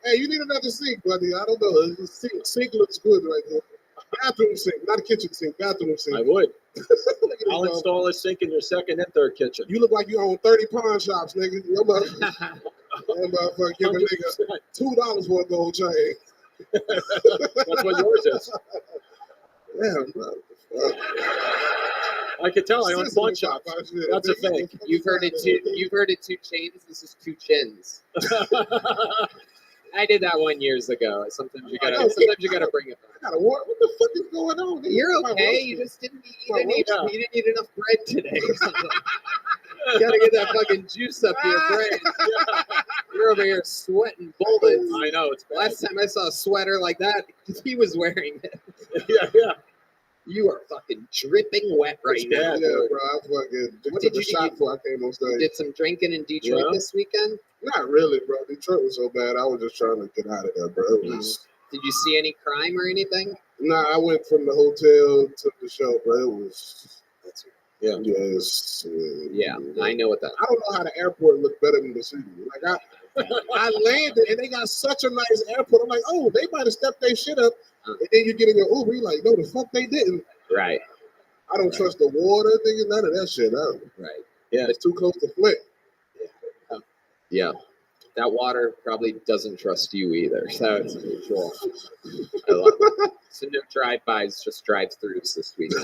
Hey, you need another sink, buddy. I don't know. The sink looks good right there. Bathroom sink, not a kitchen sink. Bathroom sink. I would. Look at this I'll motherfucker. install a sink in your second and third kitchen. You look like you own 30 pawn shops, nigga. That motherfucker give a nigga $2 for a gold chain. That's what yours is. Damn, bro. I could tell. I own pawn shops. That's a fake. You've heard it too. You've heard it 2 chains. This is 2 chins. I did that 1 years ago. Sometimes you gotta bring it back. I gotta work. What the fuck is going on? Nigga? You're My okay. roast- You just didn't My eat enough bread today. Or something. You gotta get that fucking juice up to your brain. You're over here sweating bullets. I know. It's bad. Last time I saw a sweater like that, he was wearing it. Yeah. You are fucking dripping wet right now. Yeah, bro. I fucking What took did a you shot do? before I came on stage. Did some drinking in Detroit Yeah. this weekend? Not really, bro. Detroit was so bad. I was just trying to get out of there, bro. It was, Did you see any crime or anything? Nah, I went from the hotel to the show, bro. It was. Yeah. Yes. Yeah, I know what that. I don't know how the airport looked better than the city. Like I landed and they got such a nice airport. I'm like, oh, they might have stepped their shit up. And then you get in your Uber, you're like, no, the fuck they didn't. Right. I don't trust the water, nigga. None of that shit. Right. Yeah. It's too close to Flint. Yeah. That water probably doesn't trust you either. So it's cool. I love it. So no drive-bys, just drive-throughs this weekend.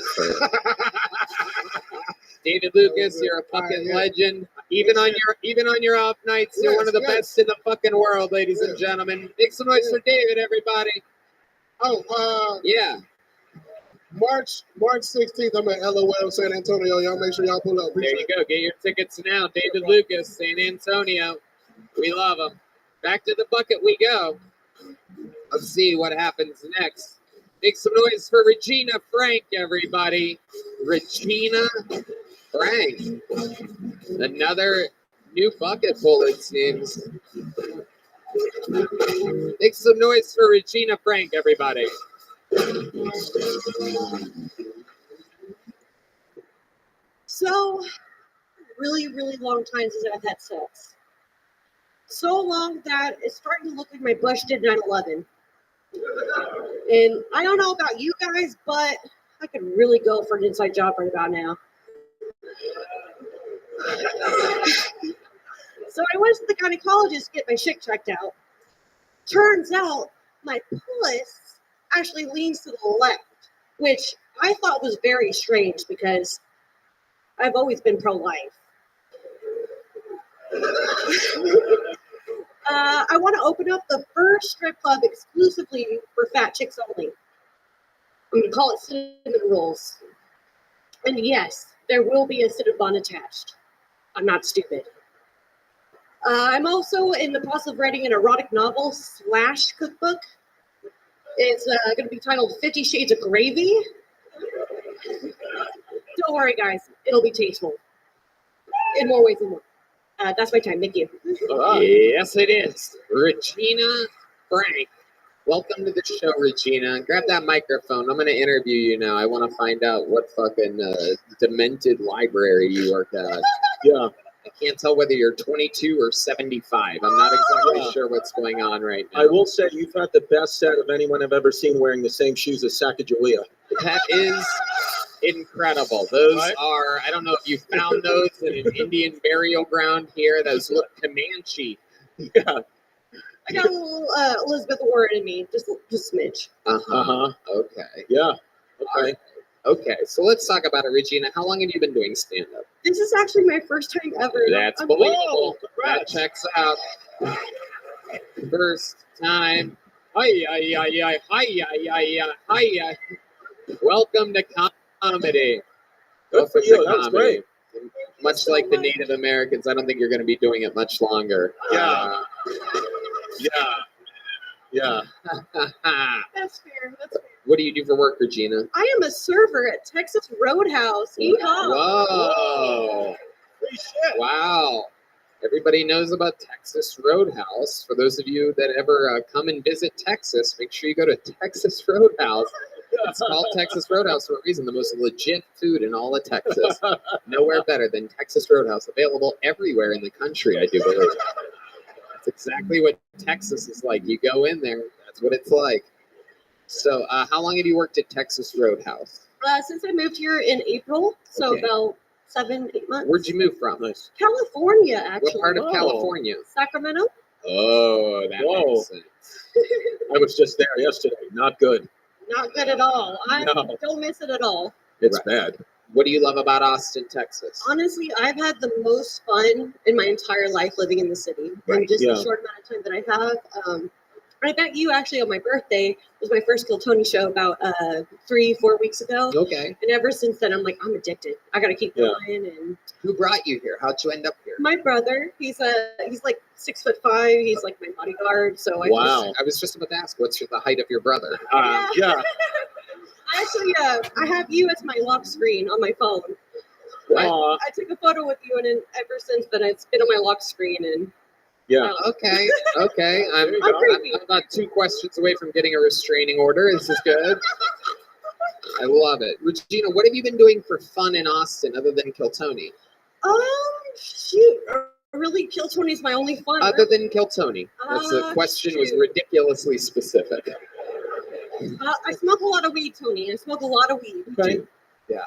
David Lucas, you're a fucking legend. Even on your off nights, you're one of the best in the fucking world, ladies and gentlemen. Make some noise for David, everybody. Oh, Yeah. March 16th, I'm at LOL San Antonio. Y'all make sure y'all pull up. There you go. Get your tickets now. David Lucas, San Antonio. We love him. Back to the bucket we go. Let's see what happens next. Make some noise for Regina Frank, everybody. Regina Frank. Another new bucket full, it seems. Make some noise for Regina Frank, everybody. So, really long time since I've had sex. So long that it's starting to look like my bush did 9/11. And I don't know about you guys, but I could really go for an inside job right about now. So I went to the gynecologist to get my shit checked out. Turns out my puss actually leans to the left, which I thought was very strange because I've always been pro-life. I want to open up the first strip club exclusively for fat chicks only. I'm going to call it Cinnamon Rolls. And yes, there will be a Cinnabon attached. I'm not stupid. I'm also in the process of writing an erotic novel / cookbook. It's going to be titled 50 Shades of Gravy. Don't worry, guys. It'll be tasteful. In more ways than one. That's my time. Thank you. Yes, it is. Regina Frank. Welcome to the show, Regina. Grab that microphone. I'm going to interview you now. I want to find out what fucking demented library you work at. Yeah. I can't tell whether you're 22 or 75. I'm not exactly sure what's going on right now. I will say you've had the best set of anyone I've ever seen wearing the same shoes as Sacagawea. That is incredible. Those are, I don't know if you found those in an Indian burial ground here. Those look Comanche. Yeah. I got a little Elizabeth Warren in me, just a smidge. Okay. Yeah. Okay. Okay, so let's talk about it, Regina. How long have you been doing stand-up? This is actually my first time ever. That's believable. That checks out. First time. Hi. Welcome to comedy. Good for you. That was great. Much like the Native Americans, I don't think you're going to be doing it much longer. Yeah. Yeah. That's fair. That's fair. What do you do for work, Regina? I am a server at Texas Roadhouse. Yeehaw. Whoa. Free shit. Wow. Everybody knows about Texas Roadhouse. For those of you that ever come and visit Texas, make sure you go to Texas Roadhouse. It's called Texas Roadhouse for a reason. The most legit food in all of Texas. Nowhere better than Texas Roadhouse. Available everywhere in the country, I do believe. That's exactly what Texas is like. You go in there, that's what it's like. So how long have you worked at Texas Roadhouse? Since I moved here in April, so about 7-8 months. Where'd you move from? Nice. California, actually. What part of California? Sacramento. Oh, that makes sense. I was just there yesterday. Not good. Not good at all. I No. don't miss it at all. It's bad. What do you love about Austin, Texas? Honestly, I've had the most fun in my entire life living in the city. Right. In just Yeah. the short amount of time that I have. I met you actually on my birthday. It was my first Kill Tony show about 3-4 weeks ago. Okay. And ever since then, I'm like, I'm addicted. I gotta keep Yeah. going. And Who brought you here? How'd you end up here? my brother, he's like 6'5". He's like my bodyguard. So Wow. I was just about to ask, what's the height of your brother? Yeah. I actually, I have you as my lock screen on my phone. Aw. I took a photo with you, and then ever since then, it's been on my lock screen. And Yeah. Okay. I'm creepy. about 2 questions away from getting a restraining order. This is good. I love it. Regina, what have you been doing for fun in Austin other than Kill Tony? Shoot, really, Kill Tony is my only fun. Other than Kill Tony. That's the question was shoot. ridiculously specific. I smoke a lot of weed, Tony. I smoke a lot of weed. Okay. Yeah.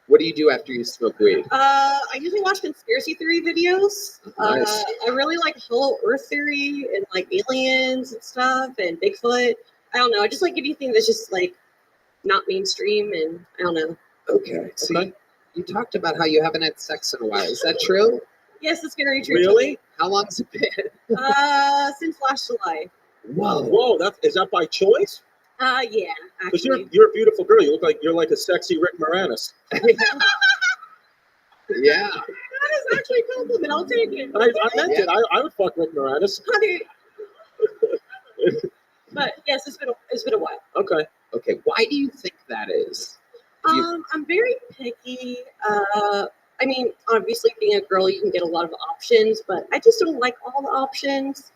What do you do after you smoke weed? I usually watch conspiracy theory videos. Nice. I really like Hollow Earth theory and like aliens and stuff and Bigfoot. I don't know. I just like anything that's just like not mainstream, and I don't know. Okay. So you talked about how you haven't had sex in a while. Is that true? Yes, it's very true. Really? How long's it been? Since last July. Whoa. Is that by choice? Yeah, Because actually. you're a beautiful girl. You look like you're like a sexy Rick Moranis. Yeah. That is actually a compliment. I'll take it. I meant it. I would fuck Rick Moranis. Honey. But yes, it's been a while. Okay. Okay. Why do you think that is? I'm very picky. I mean, obviously, being a girl, you can get a lot of options, but I just don't like all the options.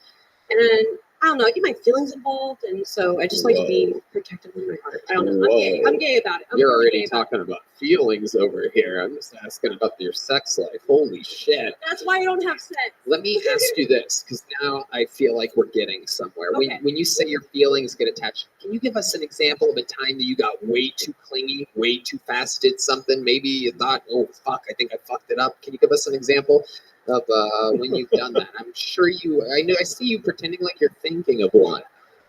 And I don't know, I get my feelings involved, and so I just like to be protective of my heart. I don't know. I'm gay about it. You're already talking about feelings over here. I'm just asking about your sex life. Holy shit. That's why I don't have sex. Let me ask you this, because now I feel like we're getting somewhere. Okay. When you say your feelings get attached, can you give us an example of a time that you got way too clingy, way too fast, did something? Maybe you thought, oh, fuck, I think I fucked it up. Can you give us an example of when you've done that? I'm sure I see you pretending like you're thinking of one.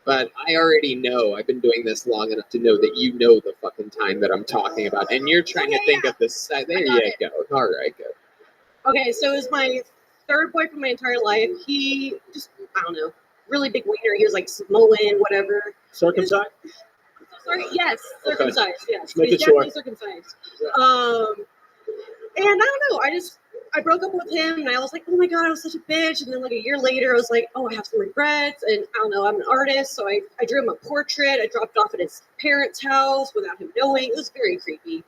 But I already know, I've been doing this long enough to know that you know the fucking time that I'm talking about. And you're trying to think of this. There you go. All right, good. Okay, so it was my third boyfriend my entire life. He just, I don't know, really big wiener. He was like Samoan, whatever. Circumcised? I'm so sorry. Yes, Okay. circumcised. Yes, Just making he's definitely sure. circumcised. And I don't know. I broke up with him, and I was like, oh my god, I was such a bitch. And then like a year later, I was like, oh, I have some regrets, and I don't know. I'm an artist, so I drew him a portrait. I dropped it off at his parents' house without him knowing. It was very creepy.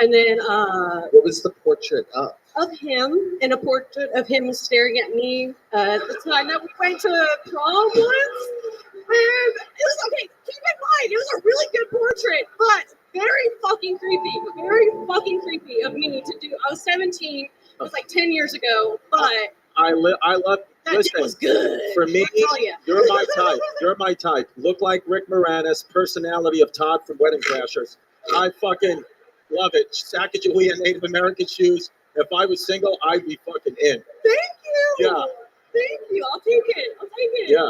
And then what was the portrait of? Of him, and a portrait of him staring at me. The time that we went to prom once, and it was okay. Keep in mind, it was a really good portrait, but very fucking creepy. Very fucking creepy of me to do. I was 17. It was like 10 years ago, but I love. that Listen, shit was good. for me, I tell ya. you're my type. You're my type. Look like Rick Moranis, personality of Todd from Wedding Crashers. I fucking love it. Sacagawea Native American shoes. If I was single, I'd be fucking in. Thank you. Yeah. Thank you. I'll take it. Yeah.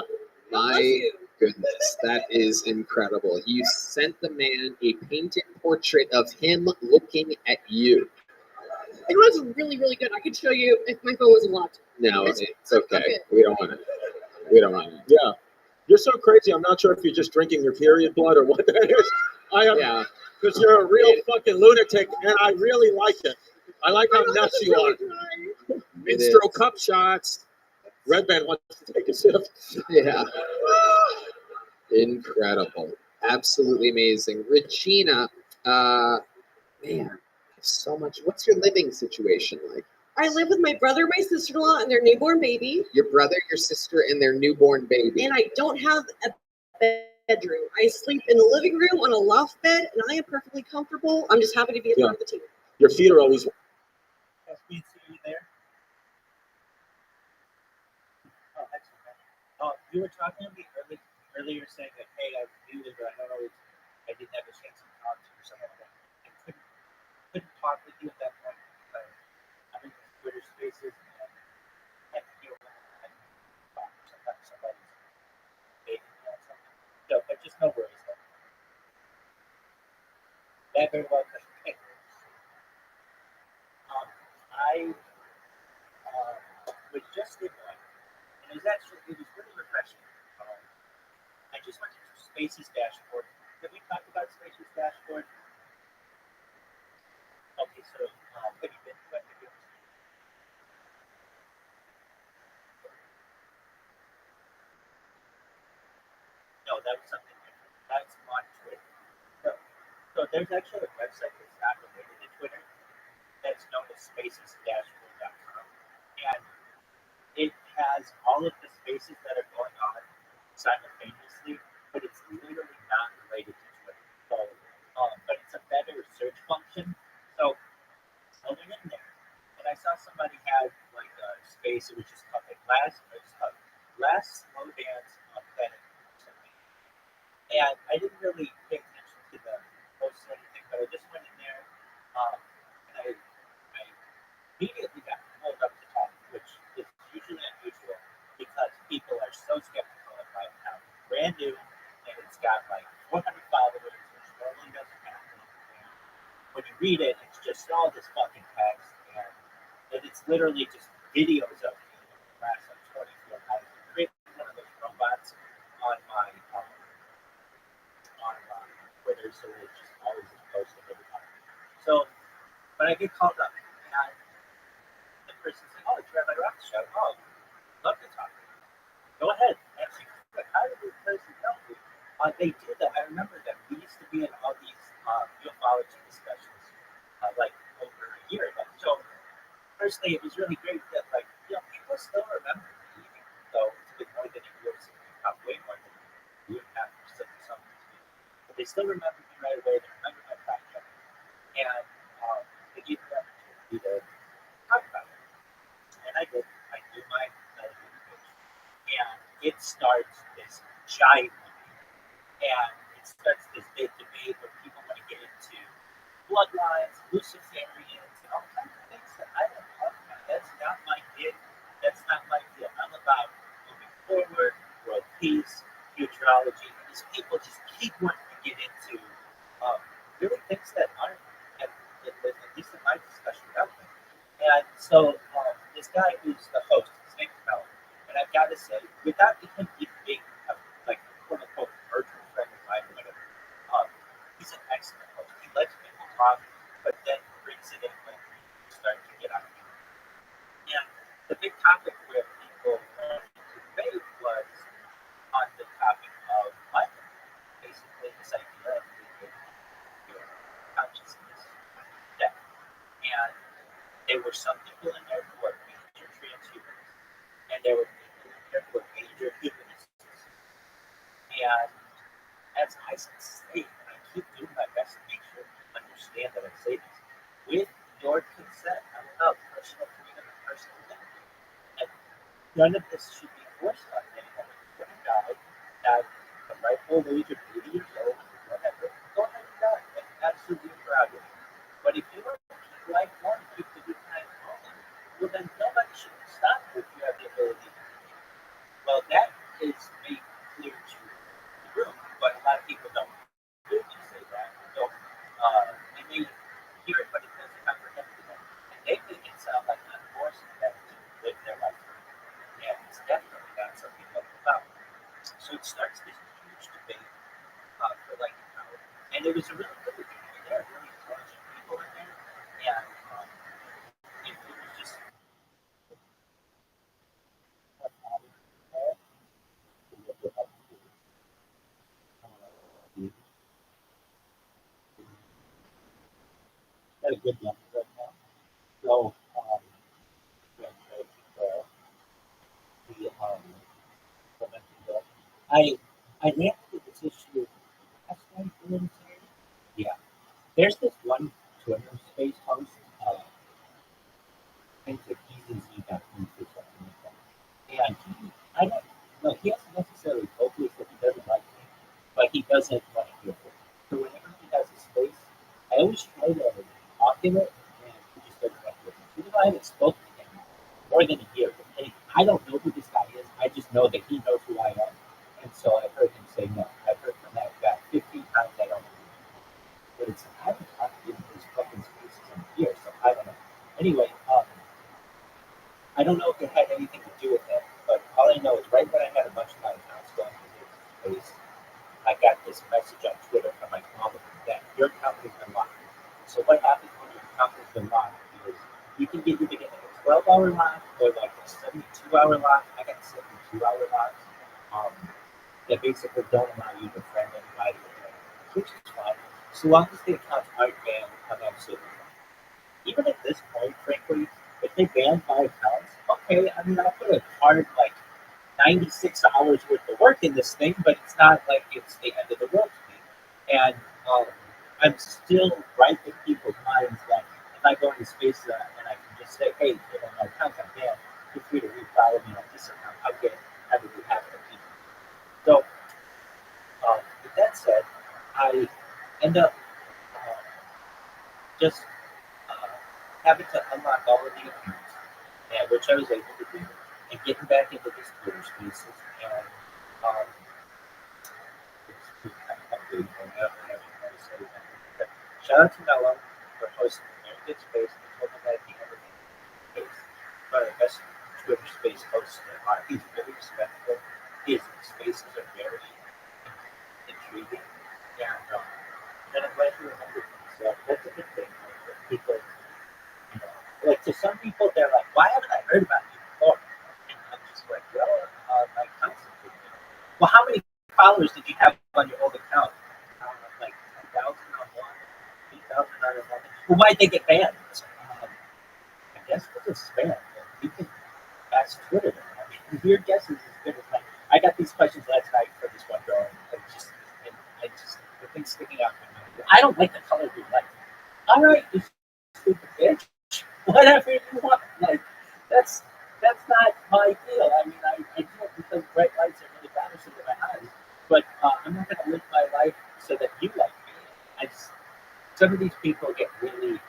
My goodness, that is incredible. You sent the man a painted portrait of him looking at you. It was really, really good. I could show you if my phone wasn't locked. No, it's okay. We don't want it. We don't want it. Yeah. You're so crazy. I'm not sure if you're just drinking your period blood or what that is. Yeah. Because you're a real fucking lunatic, and I really like it. I like how nuts you are. Minstrel cup shots. Red Man wants to take a sip. Yeah. Incredible. Absolutely amazing. Regina, man, so much. What's your living situation like? I live with my brother, my sister-in-law, and their newborn baby. Your brother, your sister, and their newborn baby. And I don't have a bedroom. I sleep in the living room on a loft bed, and I am perfectly comfortable. I'm just happy to be a part of the team. Your feet are always. Yes, we see you there. Oh, excellent. Oh, you were talking to me earlier saying that, hey, I was muted, but I didn't have a chance to talk to you or something like that. I couldn't talk with you at that point because I'm in the Twitter spaces and I can deal with it. Sometimes somebody's dating me on something. So, but just no worries though. That very well could be. I was just in one, and it was really refreshing. I just went to Spaces dashboard. Did we talk about Spaces dashboard? Okay, so have you been to it? No, that was something different. That's on Twitter. So there's actually a website that's not related to Twitter that's known as spacesdashboard.com. And it has all of the spaces that are going on simultaneously, but it's literally not related to Twitter. So, but it's a better search function. So I went in there, and I saw somebody had like a space. It was just called like last slow dance on Planet or something. And I didn't really pay attention to the post or anything, but I just went in there, and I immediately got pulled up to talk, which is usually unusual because people are so skeptical of my account. Brand new, and it's got like 400 followers, which normally doesn't happen. And when you read it, it's just all this fucking text, and it's literally just videos of me in the last like 24 hours. I created one of those robots on my Twitter, so it just always is posting every time. So, but I get called up, and the person said, "Oh, it's Rabbi Rothschild. Oh, love to talk to you. Go ahead." Actually, like, how did this person tell me? They did that. I remember them. We used to be in all these ufology discussions like over a year ago. So, personally, it was really great that, like, people still remember me, even though it's been more than a year since we talked way. still remember me right away. They remember my project. And they gave me the opportunity to talk about it. And I did. I do my elevator pitch. And it starts this giant debate. And it starts this big debate where people want to get into bloodlines, Luciferians, and all kinds of things that I don't talk about. That's not my gig. That's not my deal. I'm about moving forward, world peace, futurology. These people just keep wanting to get into really things that aren't, at least in my discussion, relevant. And so this guy who's the host, his name's Mel, and I've got to say, without even being like quote unquote virtual friend of mine or whatever, he's an excellent host. He lets people talk, but then brings it in when you start to get out of it. And the big topic where people wanted to debate was on the topic of life. Basically, this idea of your consciousness, death. And there were some people in there who are major transhumanists, and there were people in there who are major humanists. And as I say, and I keep doing my best to make sure you understand that I say this, with your consent, I allow personal freedom and personal liberty. And none of this should be forced on anyone. If you're going to die at the ripe old age of 80 years old, whatever, go ahead and die. That's absolutely prerogative. But if you want to keep life going, keep the good times going, well, then nobody should stop you if you have the ability to do it. Well, that is made clear to the room, but a lot of people don't really say that. So they may hear it, but it doesn't comprehend it. And they make it sound like I'm forcing them to live their life. And it's definitely not something that's about. So it starts this huge debate for like an hour. And it was a really good debate. I mean, there are really intelligent people in there. And it was just got a good number right now. So I ran into this issue last night. Yeah. There's this one Twitter space host. I think that he's in Z.com or something like that. And I don't know, he hasn't necessarily told me that he doesn't like me, but he doesn't want to hear from me. So whenever he has a space, I always try to talk to it, and he just doesn't want to hear from me. Even though I haven't spoken to him more than a year. And I don't know who this guy is. I just know that he knows who I am. And so I've heard him say no. I've heard from that guy 15 times. I don't know. But it's, I haven't talked to him in his fucking spaces in years, so I don't know. Anyway, I don't know if it had anything to do with it, but all I know is right when I had a bunch of my accounts going to his space, I got this message on Twitter from my mom that your account has been locked. So what happens when your account has been locked is you can either get like a 12-hour lock or like a 72-hour lock. I got 72-hour locks that basically don't allow you to friend anybody, which is fine. So long as the accounts aren't banned, I'm absolutely fine. Even at this point, frankly, if they ban my accounts, okay, I mean, I'll put a hard, like, 96 hours worth of work in this thing, but it's not like it's the end of the world to me. And I'm still right in people's minds that if I go into space and I can just say, hey, you know, my account's on ban, feel free to refollow me on this account. I'll get everything happening. So, with that said, I end up just having to unlock all of the accounts, which I was able to do, and getting back into this Twitter spaces. And shout out to Noah for hosting a very good space and told me that he never space. But the best Twitter space hosts there are. He's very respectful. His spaces are very intriguing. And I'm glad you remembered me. So that's a good thing. Like, people, you know, like to some people, they're like, why haven't I heard about you before? And I'm just like, well, my account's in. Well, how many followers did you have on your old account? Like 10,000 on one, 3,000 on another. Well, why'd they get banned? I guess it's a spam. You can ask Twitter. I mean, your guess is as good as mine. I got these questions last night for this one girl, and it the thing sticking out from my I don't like the color of your light. All right, you stupid bitch. Whatever you want. Like, that's not my deal. I mean, I do it because bright lights are really bothersome to my eyes. But I'm not going to live my life so that you like me. Some of these people get really,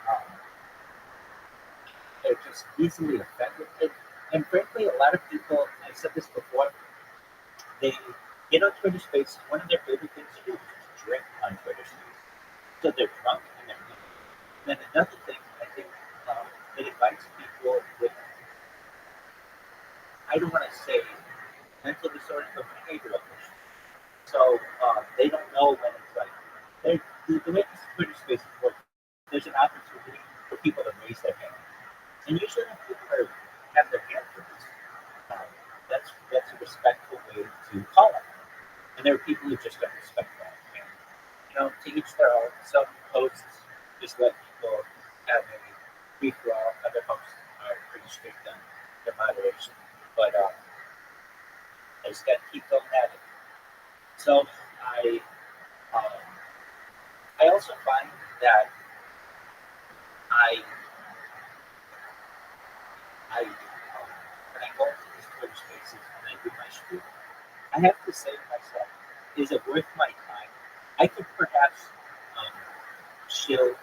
they're just easily offended. And frankly, a lot of people, I've said this before, they get on Twitter Spaces. One of their favorite things to do is just drink on Twitter Spaces. So they're drunk and they're drunk. Then another thing, I think, it invites people with, I don't want to say mental disorders, but behavioral issues. So they don't know when it's like, the way these Twitter Spaces work, there's an opportunity for people to raise their hand. And usually when people have their hand raised, that's a respectful way to call them. And there are people who just don't respect that. And, to each their own. Some hosts just let people have a free for all. Other hosts are pretty strict on their moderation. But I just got to keep going at it. So I also find that when I go into these Twitter Spaces and I do my stream, I have to say to myself, is it worth my time? I could perhaps shill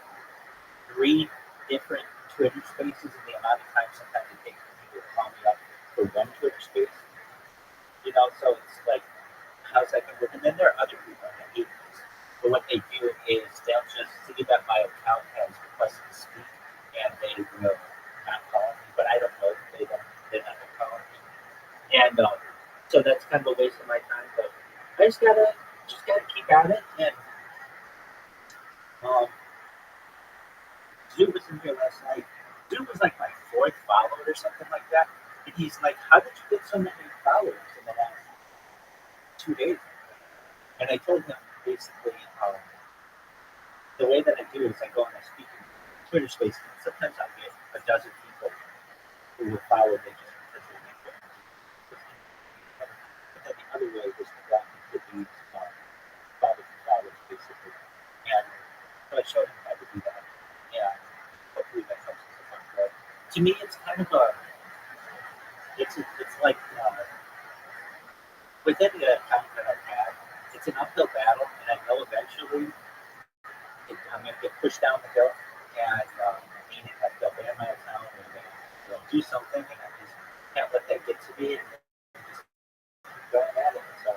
3 different Twitter Spaces in the amount of time sometimes it takes for people to call me up for one Twitter Space. So it's like, how's that going to work? And then there are other people that hate this. But what they do is they'll just see that my account has requested to speak and they will not call me. But I don't know that they're not going to call me. And so that's kind of a waste of my time. But I just gotta keep at it. And Zoo was in here last night. Zoo was like my 4th follower or something like that. And he's like, how did you get so many followers in the last 2 days? And I told him basically the way that I do it is I go and I speak in Twitter Spaces. And sometimes I'll get a dozen people who will follow me just because they make it. But then the other way is to block the leads, followers basically. And so I showed him how to do that. And hopefully that helps us along. But to me, it's kind of it's like with any account that I've had, it's an uphill battle, and I know eventually I'm going to get pushed down the hill, and meaning that they'll ban my account or they'll do something, and I just can't let that get to me. And just keep going at it. So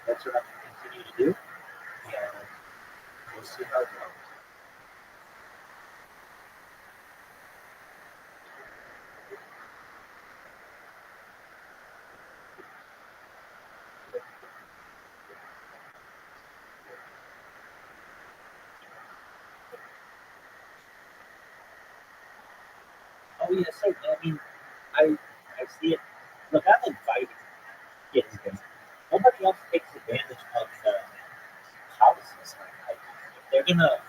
that's what I'm going to continue to do, and we'll see how it goes. Oh yeah, certainly. I mean, I see it. Look, I'm inviting kids in. Nobody else takes advantage of the policies. Like, if they're gonna,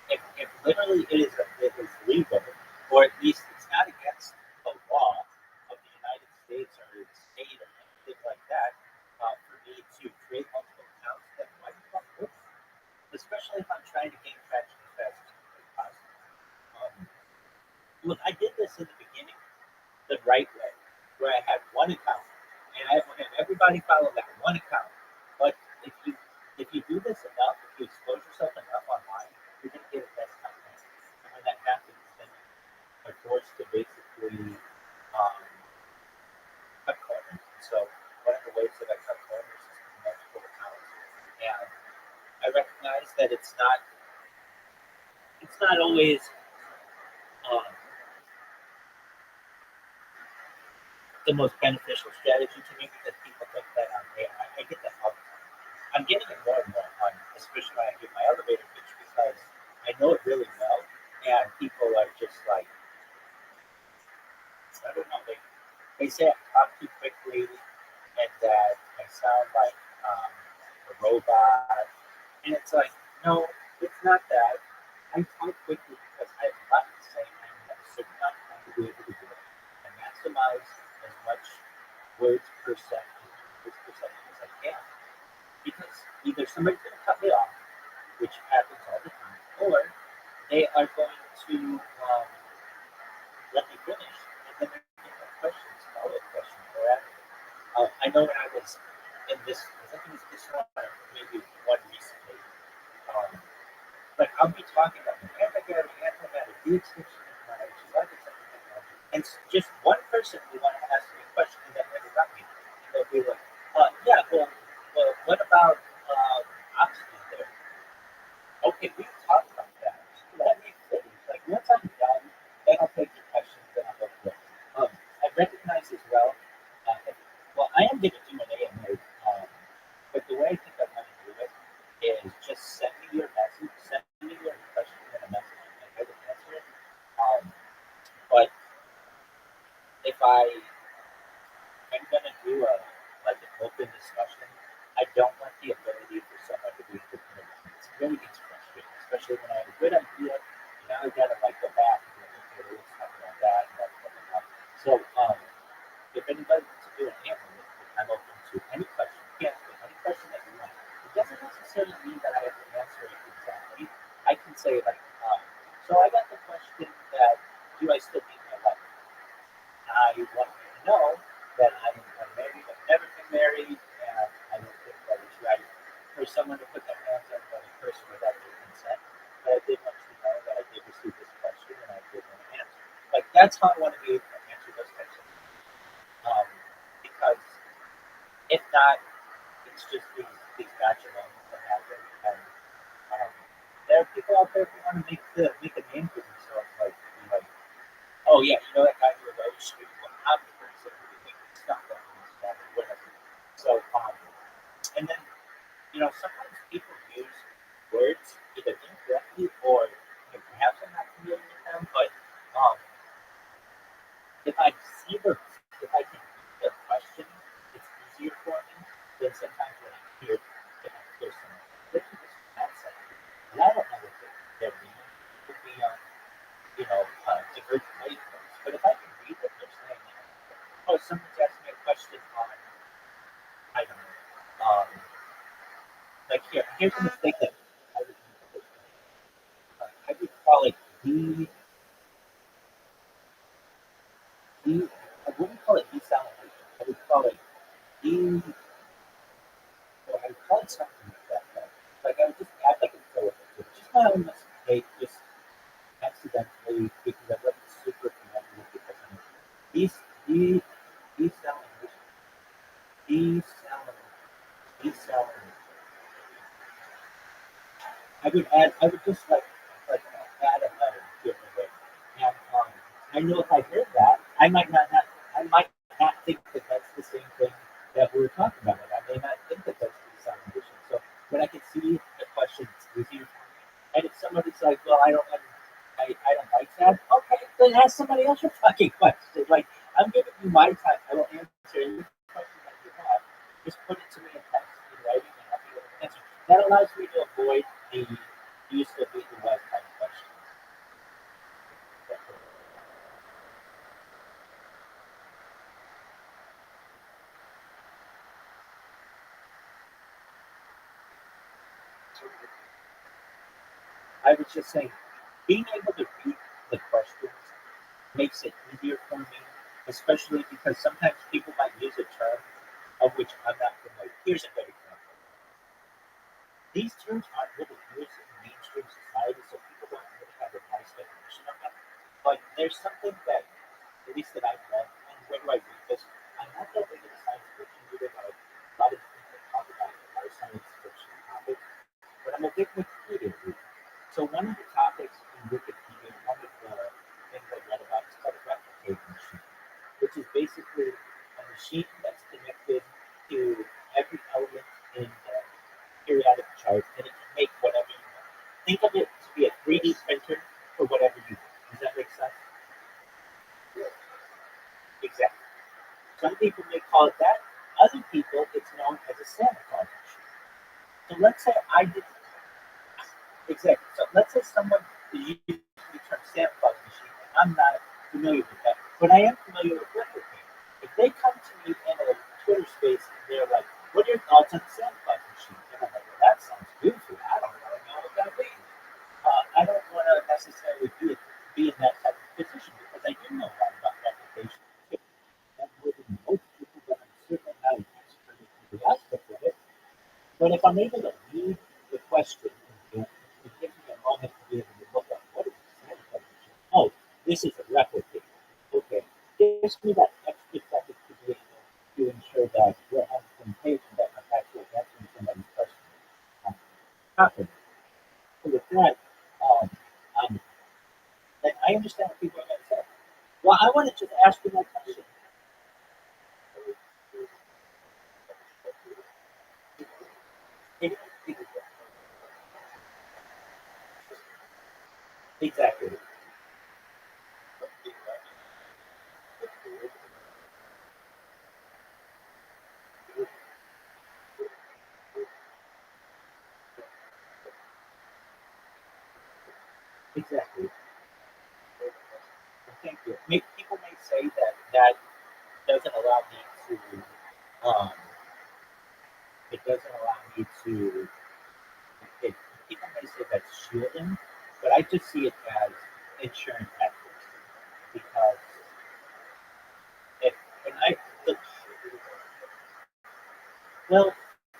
if literally it is legal, or at least it's not against the law of the United States or the state or anything like that, for me to create multiple accounts, then why the fuck would I? Especially if I'm trying to gain traction as fast as possible. Look, I did this in the beginning the right way, where I had one account, and I have everybody follow that one account. But if you do this enough, if you expose yourself enough online, you're gonna get it best content. And when that happens, then you're forced to basically cut corners. So one of the ways that I cut corners is through multiple accounts, and I recognize that it's not always the most beneficial strategy to me because people think that I get that all the time. I'm getting it more and more on, especially when I do my elevator pitch because I know it really well, and people are just like, I don't know, they say I talk too quickly and that I sound like a robot, and it's like, no, it's not that. I talk quickly because I have a lot to say and I have a certain amount of time to be able to do it and maximize as much words per second as I can. Because either somebody's going to cut me off which happens all the time, or they are going to let me finish, and then they're going to have questions, follow-up questions, forever. I know when I was in this, I think it was this one, or maybe one recently, but I'll be talking about the anti-gravity, antimatter, the extinction of matter, which is like something technology, and just one person will want to ask me a question and then interrupt me, and they'll be like, yeah, well, what about oxygen therapy? Okay, we can talk about that. Just let me finish. Like once I'm done, then I'll take your questions, then I'll go through. I recognize as well. Well, I am going to do an AMA, but the way I think I want to do it is just send me your message, send me your question in a message, and I will answer it. But if I'm going to do an open discussion, I don't want the ability for someone to be different. It really gets frustrating, especially when I have a good idea. Now I got to go back and go, okay, let's talk about that and blah, blah, blah, blah. So if anybody wants to do an answer, I'm open to any question. You can ask me any question that you want. It doesn't necessarily mean that I have to answer it exactly. I can say so I got the question that, do I still need my wife? I want you to know that I'm married, I've never been married, and I don't think that it's right for someone to put their hands on another person without their consent. But I did want you to know that I did receive this question and I did want to answer. That's how I want to be able to answer those questions. Because if not, it's just these gotcha moments that happen. And there are people out there who want to make a name for themselves, be like, oh yeah, you know that guy who was always shooting, well, I'm the person who can make stuff up or whatever. So, and then, sometimes people use words either incorrectly or perhaps I'm not familiar with them, but if I can read the question, it's easier for me than sometimes when I hear someone. This is just nonsense. And I don't know what they're meaning. It could be different wavelengths. But if I can read what they're saying, someone's asking me a question on, I don't know, here's a mistake that I would call it I wouldn't call it desalination. I would call it I would call it something like that. I would just add a filler to it. Just my own mistake, just accidentally, because I wasn't super familiar with it. Desalination. I would just add a letter here and there. And I know if I heard that, I might not think that that's the same thing that we were talking about. I may not think that that's desalination. So when I can see the question, it's easier for me. And if somebody's like, well, I don't like that, okay, then ask somebody else your fucking question. I'm giving you my time. I will answer any question that you have. Just put it to me in text, in writing, and I'll be able to answer. That allows me to avoid the use of the web kind of questions. I was just saying, being able to read the questions makes it easier for me, especially because sometimes people might use a term of which I'm not familiar. Here's a good example. These terms aren't really used in mainstream society, so people don't really have a nice definition of them. But there's something that, at least that I've read, and where do I read this? I'm not that big of a science fiction reader, but a lot of people talk about our science fiction topics. But I'm a big Wikipedia reader. So one of the topics in Wikipedia, one of the things I read about is called a replicating machine, which is basically a machine that's connected to every element in the periodic chart, and it can make whatever you want. Think of it to be a 3D printer for whatever you want. Does that make sense? Exactly. Some people may call it that. Other people, it's known as a Santa Claus machine. So let's say I did. Exactly. So let's say someone uses the term Santa Claus machine, and I'm not familiar with that, but I am familiar with replicating. If they come to me in a Twitter space and they're like, what are your thoughts on the Santa Claus machine? And I'm like, well, that sounds goofy. I don't know what But if I'm able to read the question, it gives me a moment to be able to look up what is the question. Oh, this is a replicator. Okay, gives me that extra second to be able to ensure that we're on the same page and that I'm actually answering somebody's question properly. So with that, like I understand what people are going to say. Well, I want to just ask you my question. Exactly. Exactly. Thank you. People may say that that doesn't allow me to, it doesn't allow me to, people may say that's shielding, but I just see it as insurance tactics because if, and I, the, well,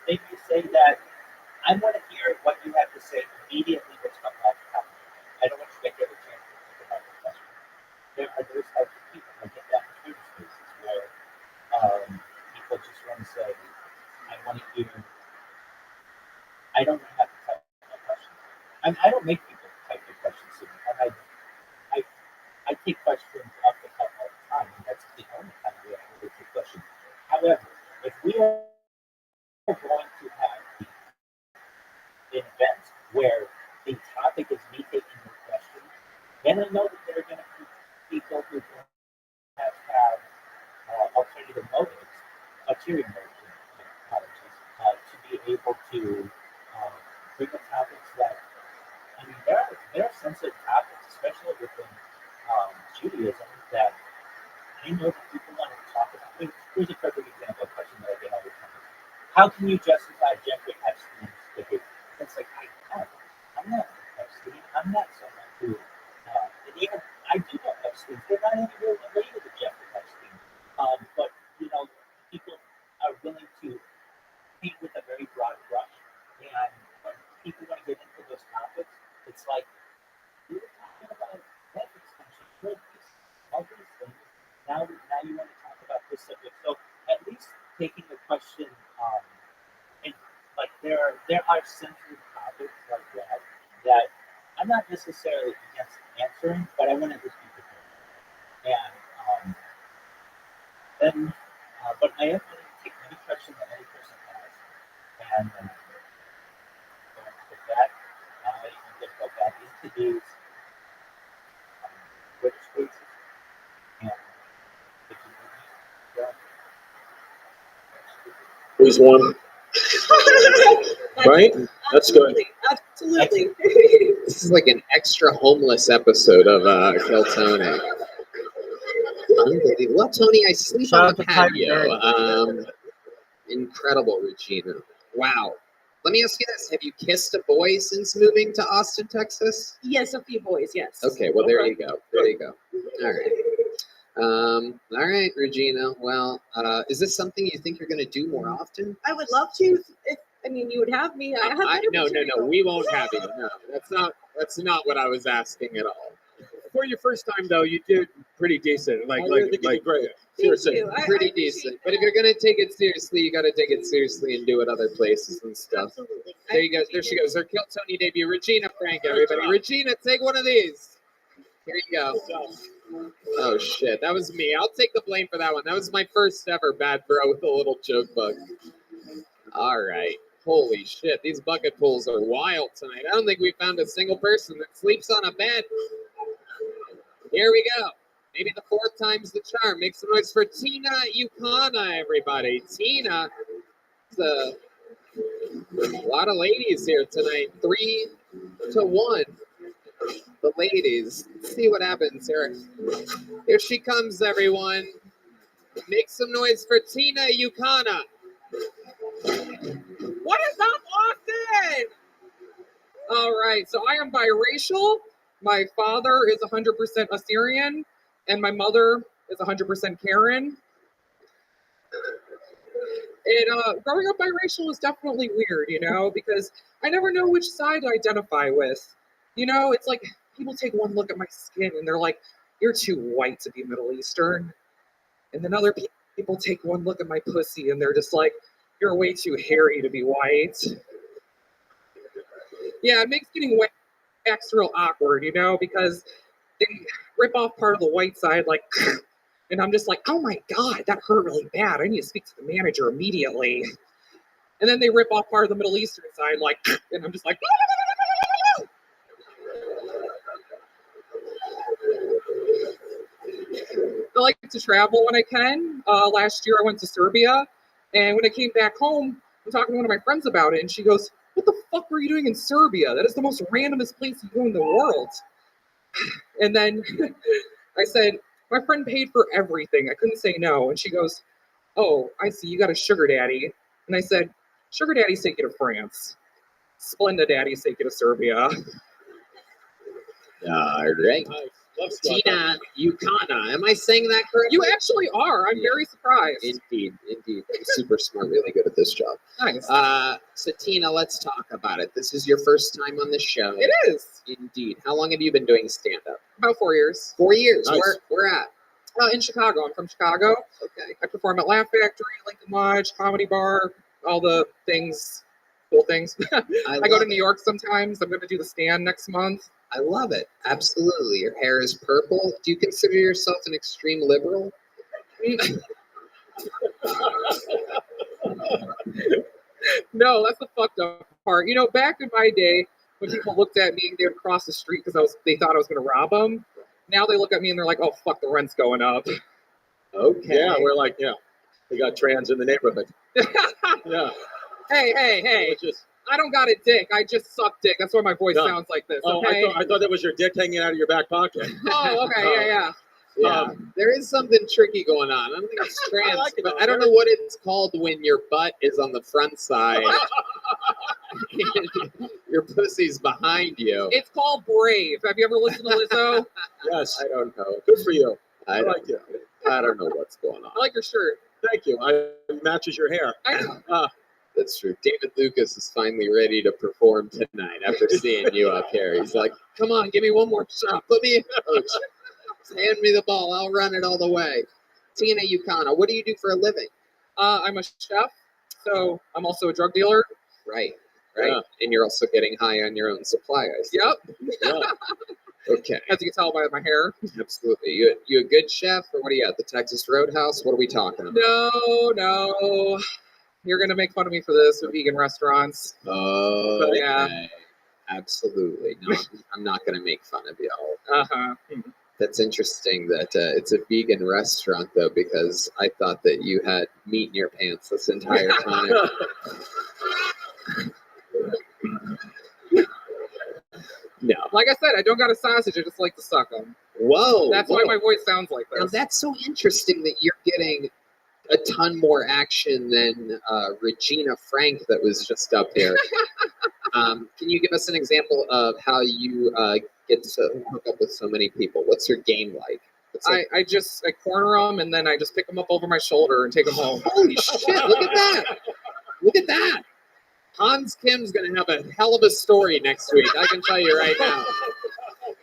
they may say that I want to hear what you have to say immediately what's coming off the top of your head. I don't want you to get a chance to think about the question. There are those types of people. I get that in Twitter spaces where people just want to say, I want to hear, I don't have to type my questions. I don't make people type their questions to me. And I take questions off the cuff all the time, and that's the only time we actually take questions. However, if we are going to have an event where the topic is me taking your questions, then I know that there are going to be people who have alternative motives, ulterior motives, to be able to bring up topics that, I mean, there are sensitive topics, especially within Judaism, that I know that people want to talk about. Here's a perfect example of a question that I get all the time. How can you justify Jeffrey Epstein's behavior? It's like, I'm not Epstein. I'm not someone who, and even I do know Epstein. They're not even really related to Jeffrey Epstein. But, you know, people are willing to paint with a very broad brush. And when people want to get into those topics, it's like, we were talking about health extension, goodness, all these things. Now you want to talk about this subject. So at least taking the question, and like there are sensitive topics like that I'm not necessarily against answering, but I want to just be prepared. And then, but I am willing to take any question that any person has, and with that, you can go back into these Twitter spaces, and if you need, Who's one? Right? That's good. Absolutely. This is like an extra homeless episode of Kill Tony. Unbelievable. Well, Tony, I sleep Shout on out the to Tiger patio. Incredible, Regina. Wow. Let me ask you this. Have you kissed a boy since moving to Austin, Texas? Yes, a few boys, yes. Okay, well, there you go. There you go. All right. All right, Regina. Well, is this something you think you're going to do more often? I would love to. If I mean, you would have me. I have No. We won't have you. No, that's not what I was asking at all. For your first time, though, you did pretty decent. Like great. Seriously, Pretty decent. But if you're gonna take it seriously, you got to take it seriously and do it other places and stuff. Absolutely. There you go. There she goes. Her Kill Tony debut. Regina Frank, everybody. Regina, take one of these. Here you go. Oh shit, that was me. I'll take the blame for that one. That was my first ever bad bro with a little joke bug. All right. Holy shit, these bucket pools are wild tonight. I don't think we found a single person that sleeps on a bed. Here we go. Maybe the fourth time's the charm. Make some noise for Tina Yukana, everybody. Tina, a lot of ladies here tonight. 3-1. The ladies. Let's see what happens here. Here she comes, everyone. Make some noise for Tina Yukana. What is up, Austin? All right, so I am biracial. My father is 100% Assyrian, and my mother is 100% Karen. And growing up biracial was definitely weird, because I never know which side to identify with. It's like people take one look at my skin and they're like, "You're too white to be Middle Eastern," and then other people take one look at my pussy and they're just like, "You're way too hairy to be white." Yeah, it makes getting waxed real awkward, because they rip off part of the white side, like, and I'm just like, "Oh my God, that hurt really bad. I need to speak to the manager immediately." And then they rip off part of the Middle Eastern side, like, and I'm just like, I like to travel when I can. Last year I went to Serbia, and when I came back home, I'm talking to one of my friends about it, and she goes, "What the fuck were you doing in Serbia? That is the most randomest place you go in the world." And then I said, "My friend paid for everything. I couldn't say no." And she goes, "Oh, I see. You got a sugar daddy." And I said, "Sugar daddies take you to France. Splenda daddies take you to Serbia." All right. Tina Yukana. Am I saying that correctly? You actually are. I'm very surprised. Indeed. Super smart. Really good at this job. Nice. So Tina, let's talk about it. This is your first time on the show. It is. Indeed. How long have you been doing stand-up? About 4 years. 4 years. Nice. Where at? In Chicago. I'm from Chicago. Okay. I perform at Laugh Factory, Lincoln Lodge, Comedy Bar, all the things, cool things. I go to New York sometimes. I'm going to do the Stand next month. I love it. Absolutely. Your hair is purple. Do you consider yourself an extreme liberal? No, that's the fucked up part. Back in my day, when people looked at me, they would cross the street because they thought I was going to rob them. Now they look at me and they're like, "Oh, fuck, the rent's going up." Okay. Yeah, we're like, we got trans in the neighborhood. Yeah. Hey. I don't got a dick. I just suck dick. That's why my voice sounds like this. Oh, Okay? I thought that was your dick hanging out of your back pocket. Oh, okay. Yeah. Yeah, there is something tricky going on. I don't think it's trans, like it, but I don't know what it's called when your butt is on the front side. Your pussy's behind you. It's called Brave. Have you ever listened to Lizzo? Yes. I don't know. Good for you. I like you. I don't know what's going on. I like your shirt. Thank you. It matches your hair. I know. That's true. David Lucas is finally ready to perform tonight after seeing you up here. He's like, "Come on, give me one more shot. Put me in, coach. Hand me the ball. I'll run it all the way." Tina Yukana, what do you do for a living? I'm a chef, so I'm also a drug dealer. Right. Yeah. And you're also getting high on your own supply, I see. Yep. Yeah. Okay. As you can tell by my hair. Absolutely. You a good chef, or what are you at, the Texas Roadhouse? What are we talking about? No. You're going to make fun of me for this with vegan restaurants. Oh, but yeah. Absolutely. No, I'm not going to make fun of y'all. Uh-huh. That's interesting that it's a vegan restaurant, though, because I thought that you had meat in your pants this entire time. No. Like I said, I don't got a sausage. I just like to suck them. Whoa. That's why my voice sounds like this. Now, that's so interesting that you're getting a ton more action than Regina Frank that was just up here. Can you give us an example of how you get to hook up with so many people? What's your game like? I corner them and then I just pick them up over my shoulder and take them home. Holy shit, look at that. Look at that. Hans Kim's going to have a hell of a story next week. I can tell you right now.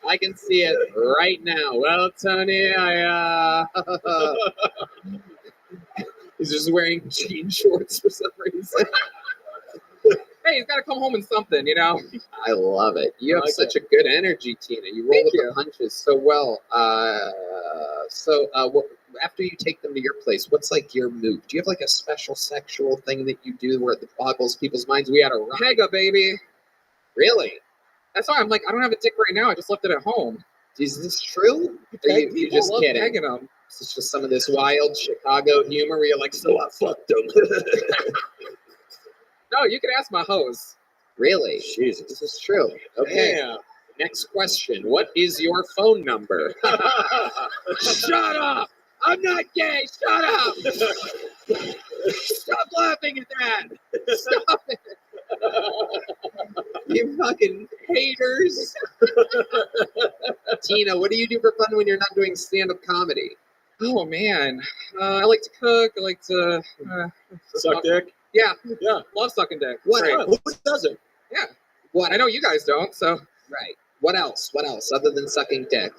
I can see it right now. Well, Tony, he's just wearing jean shorts for some reason. Hey, he's got to come home in something, I love it. You have such a good energy, Tina. You roll with the punches so well. After you take them to your place, what's like your move? Do you have like a special sexual thing that you do where it boggles people's minds? We had a Mega, baby. Really? That's why I'm like, I don't have a dick right now. I just left it at home. Is this true? You're just kidding. Pegging them. This is just some of this wild Chicago humor where you're like, so I fucked them. No, you can ask my hoes. Really? Jesus. This is true. Okay. Yeah. Next question. What is your phone number? Shut up! I'm not gay! Shut up! Stop laughing at that! Stop it! You fucking haters. Tina, what do you do for fun when you're not doing stand-up comedy? Oh man, I like to cook. I like to Suck dick? Yeah, Yeah. love sucking dick. What? Great. Who doesn't? Yeah. What? I know you guys don't, so. Right. What else? What else other than sucking dick?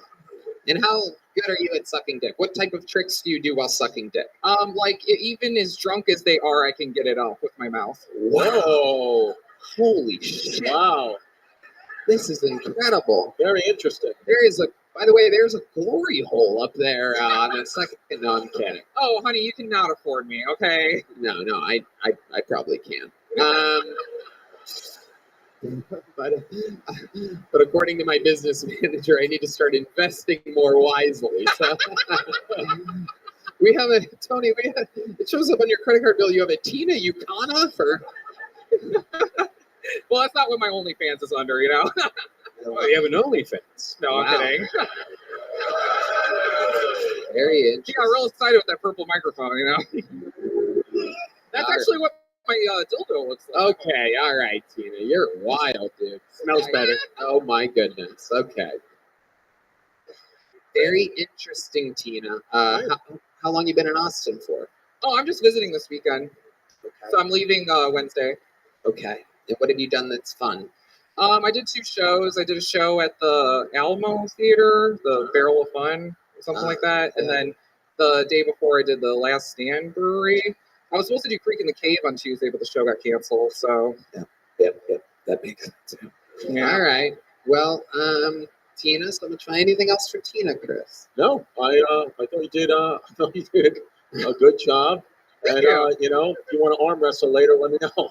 And how good are you at sucking dick? What type of tricks do you do while sucking dick? Like even as drunk as they are, I can get it off with my mouth. Whoa! Holy shit! Wow. This is incredible. Very interesting. By the way, there's a glory hole up there on the second. No, I'm kidding. Oh, honey, you cannot afford me, okay? No, I probably can. But according to my business manager, I need to start investing more wisely. So Tony. It shows up on your credit card bill. You have a Tina Yukana for. Well, that's not what my OnlyFans is under, you know. Oh, you have an OnlyFans? No, Wow. I'm kidding. Very He interesting. got real excited with that purple microphone, you know. That's actually what my dildo looks like. Okay, all right, Tina. You're wild, dude. Smells better. Oh my goodness. Okay. Very interesting, Tina. How long you been in Austin for? Oh, I'm just visiting this weekend. Okay. So I'm leaving Wednesday. Okay. And what have you done that's fun? I did 2 shows. I did a show at the Alamo Theater, the Barrel of Fun, or something like that. And then the day before, I did the Last Stand Brewery. I was supposed to do Creek in the Cave on Tuesday, but the show got canceled. So Yep. That makes sense. yeah. All right. Well, Tina, so I'm gonna try anything else for Tina, Chris. No, I thought you did. I thought you did a good job. And you know, if you want to arm wrestle later, let me know.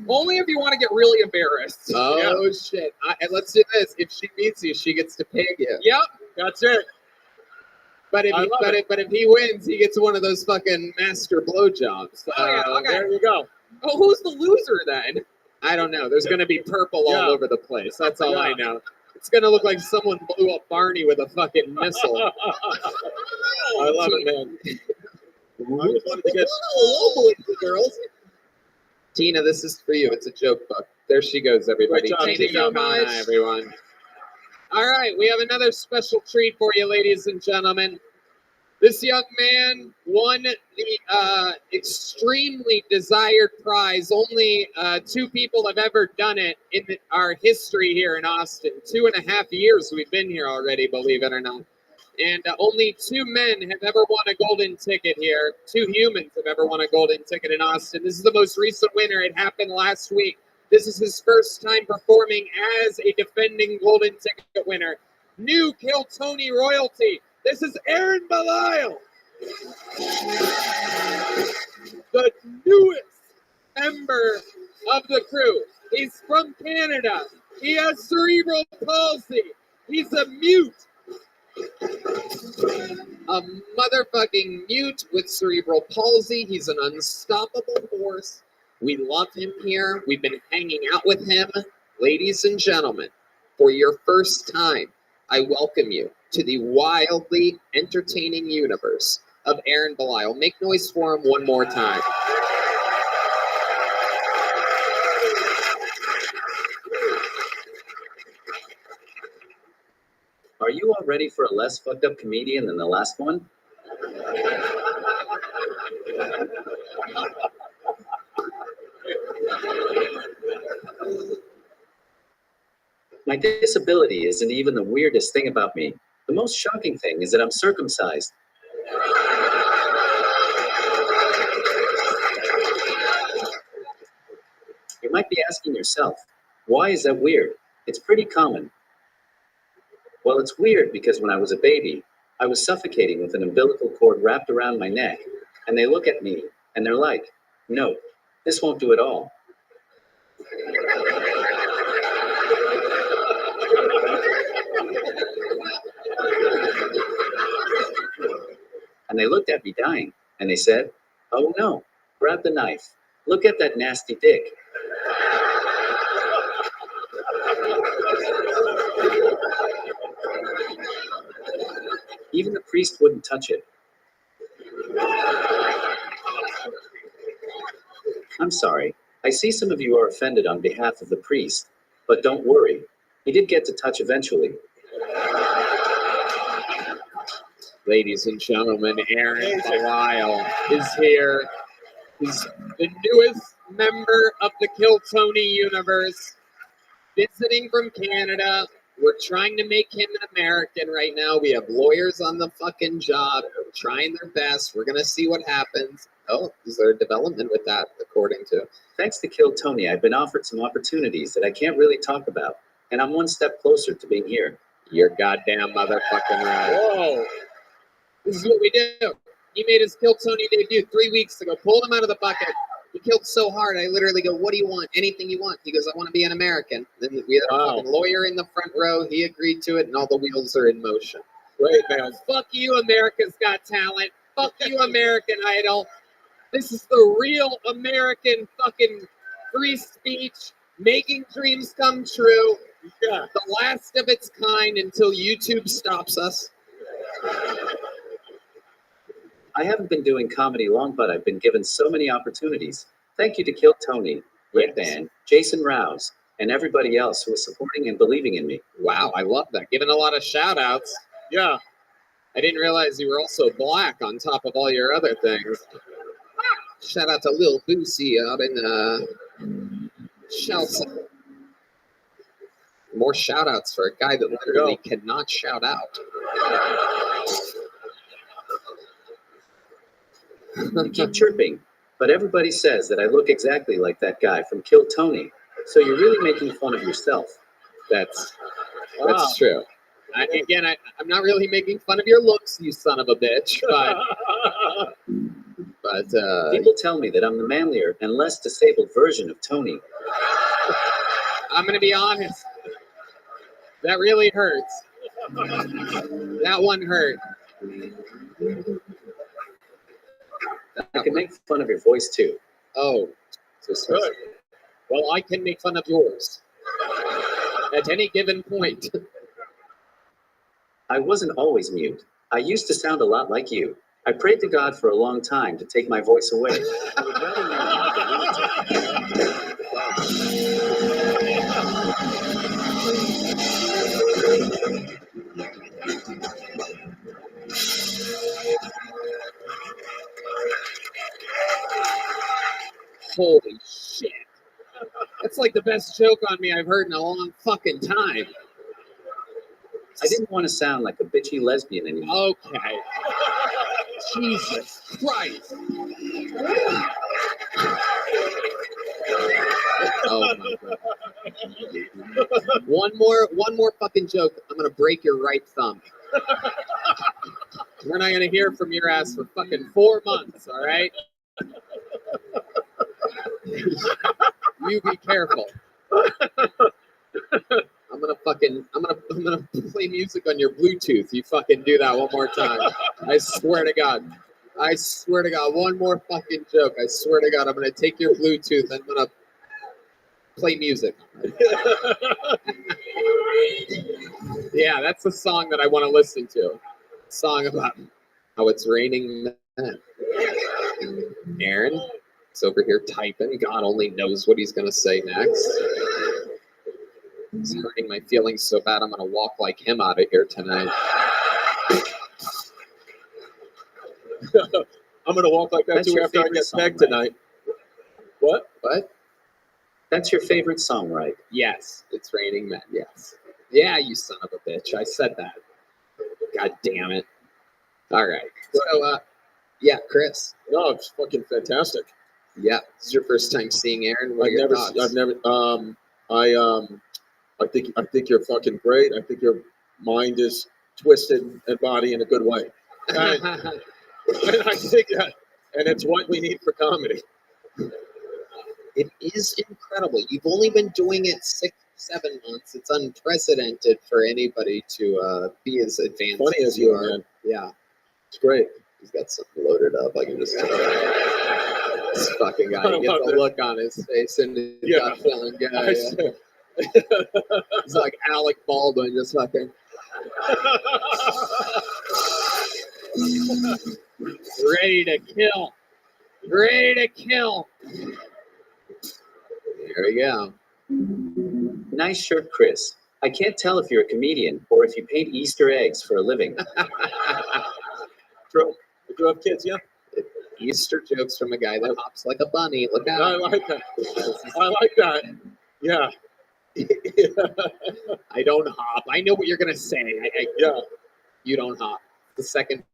Only if you want to get really embarrassed. Oh shit! And let's do this. If she beats you, she gets to pig you. Yep. That's it. But if he wins, he gets one of those fucking master blowjobs. Oh, yeah, okay. There you go. Oh, who's the loser then? I don't know. There's gonna be purple Yeah. all over the place. That's all I Yeah. know. It's gonna look like someone blew up Barney with a fucking missile. I love it, man. I just wanted to get girls. Tina, this is for you. It's a joke book. There she goes, everybody. Great job, Tina Tina. Yukana, everyone. All right, we have another special treat for you, ladies and gentlemen. This young man won the extremely desired prize. Only 2 people have ever done it in our history here in Austin. 2.5 years we've been here already, believe it or not. And only 2 men have ever won a golden ticket here. 2 humans have ever won a golden ticket in Austin. This is the most recent winner. It happened last week. This is his first time performing as a defending golden ticket winner. New Kill Tony royalty. This is Aaron Belial, the newest member of the crew. He's from Canada. He has cerebral palsy. He's a mute. A motherfucking mute with cerebral palsy. He's an unstoppable force. We love him here. We've been hanging out with him. Ladies and gentlemen, for your first time, I welcome you to the wildly entertaining universe of Aaron Belial. Make noise for him one more time. Are you all ready for a less fucked up comedian than the last one? My disability isn't even the weirdest thing about me. The most shocking thing is that I'm circumcised. You might be asking yourself, why is that weird? It's pretty common. Well, it's weird because when I was a baby, I was suffocating with an umbilical cord wrapped around my neck, and they look at me and they're like, no, this won't do at all. And they looked at me dying, and they said, oh no, grab the knife. Look at that nasty dick. Even the priest wouldn't touch it. I'm sorry. I see some of you are offended on behalf of the priest, but don't worry. He did get to touch eventually. Ladies and gentlemen, Aaron Belial is here. He's the newest member of the Kill Tony universe, visiting from Canada. We're trying to make him an American right now. We have lawyers on the fucking job trying their best. We're going to see what happens. Oh, is there a development with that, according to? Thanks to Kill Tony, I've been offered some opportunities that I can't really talk about, and I'm one step closer to being here. You're goddamn motherfucking right. Whoa. This is what we do. He made his Kill Tony debut 3 weeks ago. Pulled him out of the bucket. He killed so hard, I literally go, what do you want? Anything you want. He goes, I want to be an American. Then we had a fucking lawyer in the front row. He agreed to it, and all the wheels are in motion. Great, man. Fuck you, America's Got Talent. Fuck you, American Idol. This is the real American fucking free speech, making dreams come true. Yeah. The last of its kind until YouTube stops us. I haven't been doing comedy long, but I've been given so many opportunities. Thank you to Kill Tony, Red Band, Jason Rouse, and everybody else who is supporting and believing in me. Wow, I love that. Giving a lot of shout outs. Yeah. I didn't realize you were also black on top of all your other things. Shout out to Lil Boosie out in Chelsea. More shout outs for a guy that literally cannot shout out. You keep chirping, but everybody says that I look exactly like that guy from Kill Tony. So you're really making fun of yourself. That's true. I'm not really making fun of your looks, you son of a bitch, but people tell me that I'm the manlier and less disabled version of Tony. I'm gonna be honest. That really hurts. That one hurt. I can make fun of your voice too. Oh, good. Well, I can make fun of yours at any given point. I wasn't always mute. I used to sound a lot like you. I prayed to God for a long time to take my voice away. Holy shit. That's like the best joke on me I've heard in a long fucking time. I didn't want to sound like a bitchy lesbian anymore. Okay. Jesus Christ. Oh my God. One more fucking joke. I'm gonna break your right thumb. We're not gonna hear from your ass for fucking 4 months, all right? You be careful. I'm gonna play music on your Bluetooth. You fucking do that one more time. I swear to God. I swear to God. One more fucking joke. I swear to God. I'm gonna take your Bluetooth. I'm gonna play music. Yeah, that's the song that I want to listen to. A song about how it's raining men. Aaron is over here typing. God only knows what he's gonna say next. It's hurting my feelings so bad I'm gonna walk like him out of here tonight. I'm gonna walk like that too after I get pegged tonight. What? What? That's your favorite song, right? Yes, It's Raining Men, yes. Yeah, you son of a bitch. I said that. God damn it. All right. So, yeah, Chris. No, it's fucking fantastic. Yeah, this is your first time seeing Aaron. What are your thoughts? I think you're fucking great. I think your mind is twisted and body in a good way. And I think that, and it's what we need for comedy. It is incredible. You've only been doing it 6-7 months. It's unprecedented for anybody to be as advanced Funny as you are. Man. Yeah. It's great. He's got something loaded up. I can just tell. This fucking guy, he gets a look on his face and he's got feeling good. Yeah. He's like Alec Baldwin, just fucking. Ready to kill. Ready to kill. There we go. Nice shirt, Chris. I can't tell if you're a comedian or if you paint Easter eggs for a living. true. I do have kids, yeah. Easter jokes from a guy that hops like a bunny. Look out. I like that. I like that. Yeah. I don't hop. I know what you're gonna say. Yeah. You don't hop. The second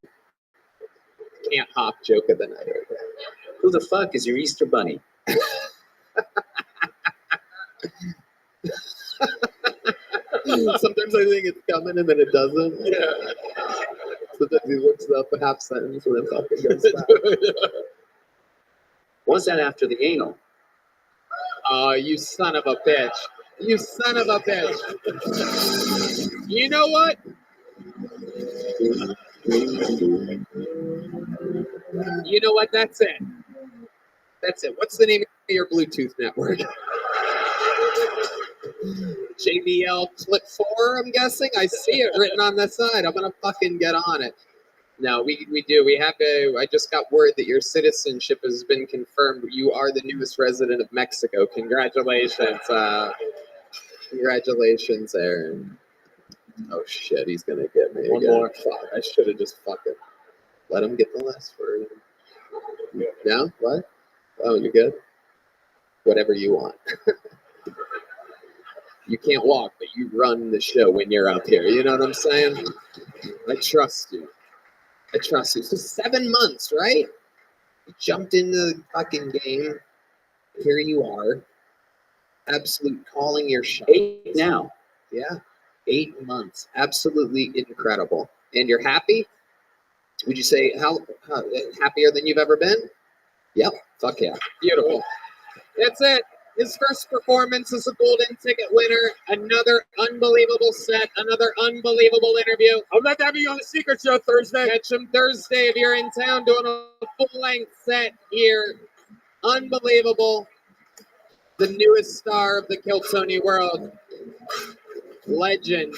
can't hop joke of the night. Right there. Who the fuck is your Easter bunny? Sometimes I think it's coming and then it doesn't. Yeah. Sometimes he looks up a half sentence and then fucking goes back. Was that after the anal? Oh, you son of a bitch. You son of a bitch. You know what? You know what? That's it. That's it. What's the name of your Bluetooth network? JBL Clip 4, I'm guessing. I see it written on the side. I'm gonna fucking get on it. No, we do. We have to. I just got word that your citizenship has been confirmed. You are the newest resident of Mexico. Congratulations. Congratulations, Aaron. Oh shit, he's gonna get me. One again. more. Fuck, I should have just fucking let him get the last word. No? What? Oh, you good? Whatever you want. You can't walk, but you run the show when you're up here. You know what I'm saying? I trust you. I trust you. So 7 months, right? You jumped in the fucking game. Here you are. Absolute calling your shot. 8 now. Yeah. 8 months. Absolutely incredible. And you're happy? Would you say how happier than you've ever been? Yep. Fuck yeah. Beautiful. That's it. His first performance as a golden ticket winner. Another unbelievable set. Another unbelievable interview. I'll let that be on the Secret Show Thursday. Catch him Thursday if you're in town doing a full-length set here. Unbelievable. The newest star of the Kiltony world. Legend.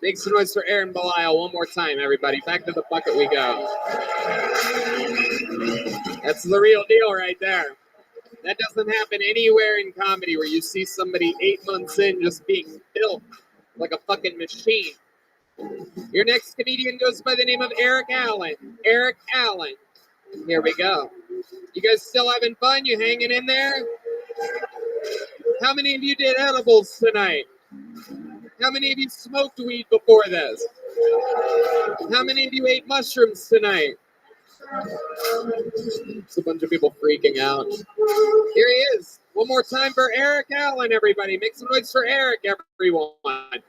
Make some noise for Aaron Belial one more time, everybody. Back to the bucket we go. That's the real deal right there. That doesn't happen anywhere in comedy where you see somebody 8 months in just being built like a fucking machine. Your next comedian goes by the name of Eric Allen. Eric Allen. Here we go. You guys still having fun? You hanging in there? How many of you did edibles tonight? How many of you smoked weed before this? How many of you ate mushrooms tonight? It's a bunch of people freaking out. Here he is. One more time for Eric Allen, everybody. Make some noise for Eric, everyone.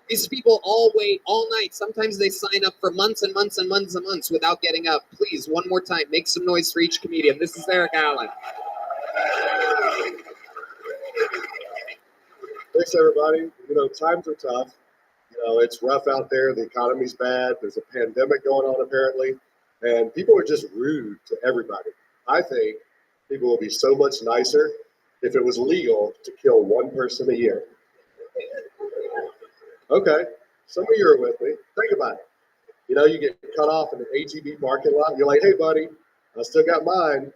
These people all wait all night. Sometimes they sign up for months and months and months and months without getting up. Please, one more time, make some noise for each comedian. This is Eric Allen. Thanks, everybody. You know, times are tough. You know, it's rough out there. The economy's bad. There's a pandemic going on, apparently. And people are just rude to everybody. I think people would be so much nicer if it was legal to kill one person a year. Okay, some of you are with me. Think about it. You know, you get cut off in an HEB parking lot. You're like, hey, buddy, I still got mine.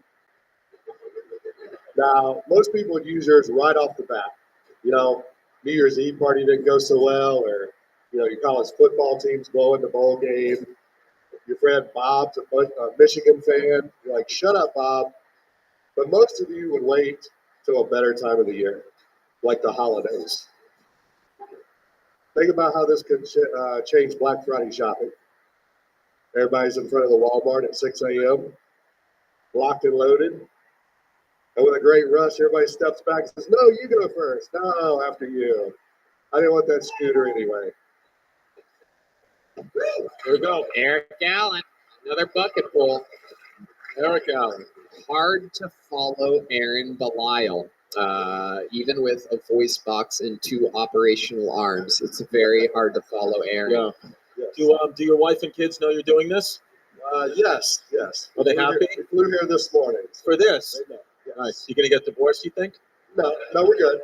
Now, most people would use yours right off the bat. You know, New Year's Eve party didn't go so well, or, you know, your college football team's blowing the bowl game. Your friend Bob's a Michigan fan. You're like, shut up, Bob. But most of you would wait till a better time of the year, like the holidays. Think about how this could change Black Friday shopping. Everybody's in front of the Walmart at 6 a.m., locked and loaded. And with a great rush, everybody steps back and says, no, you go first. No, after you. I didn't want that scooter anyway. Here we go. Eric Allen. Another bucket full. Eric Allen. Hard to follow Aaron Belial. Even with a voice box and 2 operational arms, it's very hard to follow Aaron. Yeah. Yes. Do your wife and kids know you're doing this? Yes. Are they happy? We flew here this morning. For this? They know. Yes. Nice. You gonna get divorced, you think? No, we're good.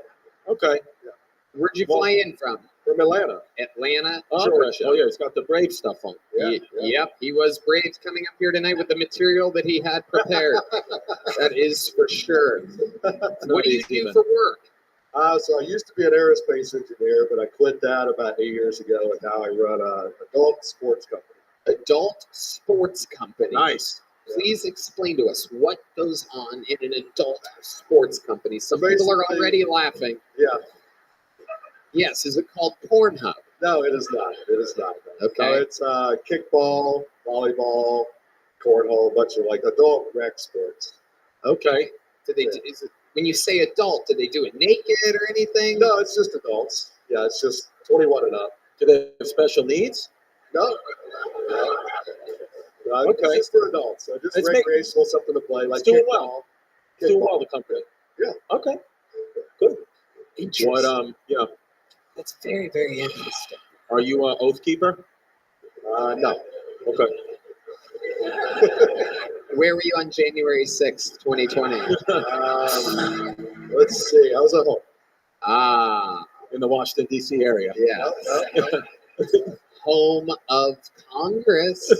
Okay. Yeah. Where'd you fly in from? From Atlanta. Atlanta, Oh, Georgia. Oh, yeah, he's got the Brave stuff on. Yeah. Yep, he was brave coming up here tonight with the material that he had prepared. That is for sure. What do you do for work? So I used to be an aerospace engineer, but I quit that about 8 years ago, and now I run an adult sports company. Adult sports company. Nice. Please explain to us what goes on in an adult sports company. Some people are already laughing. Yeah. Yes, is it called Pornhub? No, it is not. It is not. Okay. No, it's kickball, volleyball, cornhole, a bunch of like adult rec sports. Okay. Do they? Is it, when you say adult, do they do it naked or anything? No, it's just adults. Yeah, it's just 21 and up. Do they have special needs? No. Okay. It's just for adults. So just recreational, something to play. Like It's doing kickball. well. It's doing well, the company. Yeah. Okay. Good. Interesting. What? Yeah. That's very, very interesting. Are you an oath keeper? No. Okay. Where were you on January 6th, 2020? Let's see. I was at home. Ah. In the Washington, D.C. area. Yeah. Home of Congress.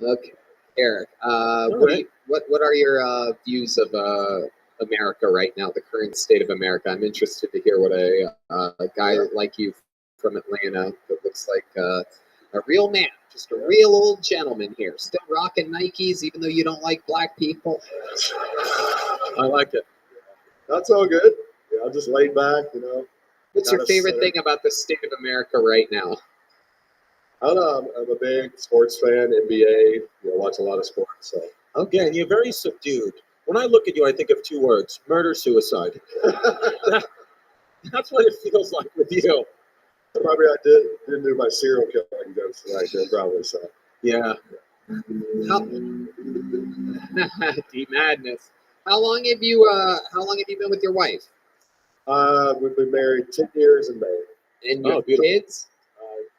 Okay. Eric, what are your views of America right now, the current state of America? I'm interested to hear what a guy like you from Atlanta that looks like a real man, just a real old gentleman here, still rocking Nikes even though you don't like black people. I like it. That's all good. Yeah, I'm just laid back, What's your favorite thing about the state of America right now? I don't know. I'm a big sports fan, NBA. Watch a lot of sports. So. Okay, and you're very subdued. When I look at you, I think of two words: murder, suicide. That's what it feels like with you. Probably I didn't do my serial killing jokes tonight. Then probably so. Yeah. Deep madness. How long have you been with your wife? We've been married 10 years in May. And you have kids?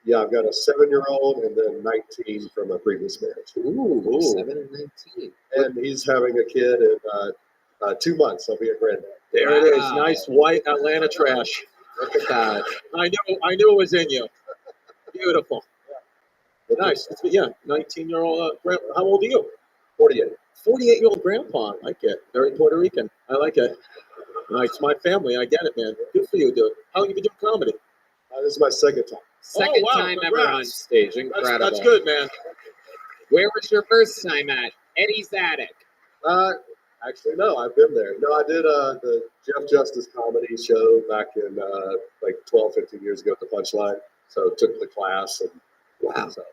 Yeah, I've got a 7-year-old and then 19 from a previous marriage. Ooh. 7 and 19. And he's having a kid in 2 months. I'll be a granddad. There it is. Nice white Atlanta trash. Look at that. I knew it was in you. Beautiful. Nice. Yeah, 19-year-old. How old are you? 48. 48-year-old grandpa. I like it. Very Puerto Rican. I like it. Nice. My family. I get it, man. Good for you, dude. How long have you been doing comedy? This is my second time. Second wow, time congrats. ever on stage. Incredible. That's good, man. Where was your first time at? Eddie's Attic. Actually, no, I've been there. No, I did the Jeff Justice comedy show back in like 12, 15 years ago at the Punchline. So took the class and wow. So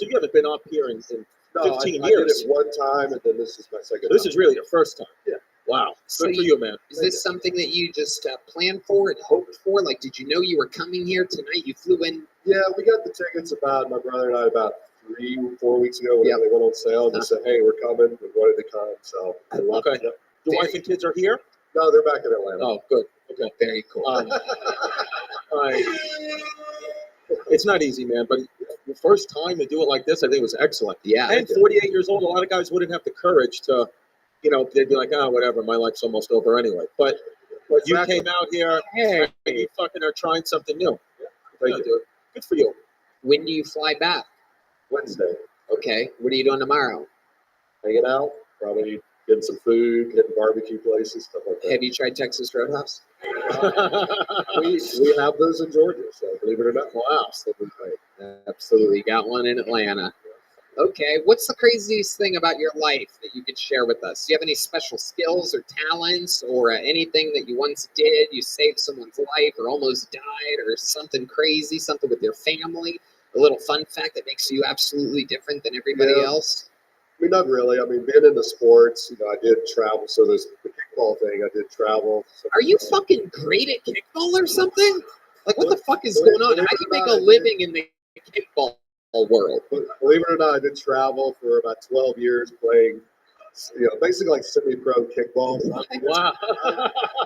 you haven't been up here in 15 I years. did it one time, and then this is my second. This is really your first time. Yeah. Wow. So Good for you, man. Is this something that you just planned for and hoped for? Like, did you know you were coming here tonight? You flew in? Yeah, we got the tickets my brother and I about 3-4 weeks ago when they went on sale. And they said, hey, we're coming. We wanted to come. So I love it. Your wife and kids are here? No, they're back in Atlanta. Oh, good. Okay. Very cool. It's not easy, man, but the first time to do it like this, I think it was excellent. Yeah. And 48 years old, a lot of guys wouldn't have the courage to, they'd be like, oh, whatever, my life's almost over anyway. But you came out here, hey, you fucking are trying something new. Thank you, dude. Good for you. When do you fly back? Wednesday. Okay. What are you doing tomorrow? Hanging out, probably getting some food, hitting barbecue places, stuff like that. Have you tried Texas Roadhouse? we have those in Georgia, so believe it or not. Wow. Absolutely. Got one in Atlanta. Okay. What's the craziest thing about your life that you could share with us? Do you have any special skills or talents or anything that you once did? You saved someone's life or almost died or something crazy, something with your family? A little fun fact that makes you absolutely different than everybody else? I mean, not really. I mean, being into sports, I did travel. So there's the kickball thing. I did travel. Are you fucking great at kickball or something? Like, what the fuck is going on? How do you make a living in the kickball world? Believe it or not, I did travel for about 12 years playing, basically like semi-pro kickball. Wow.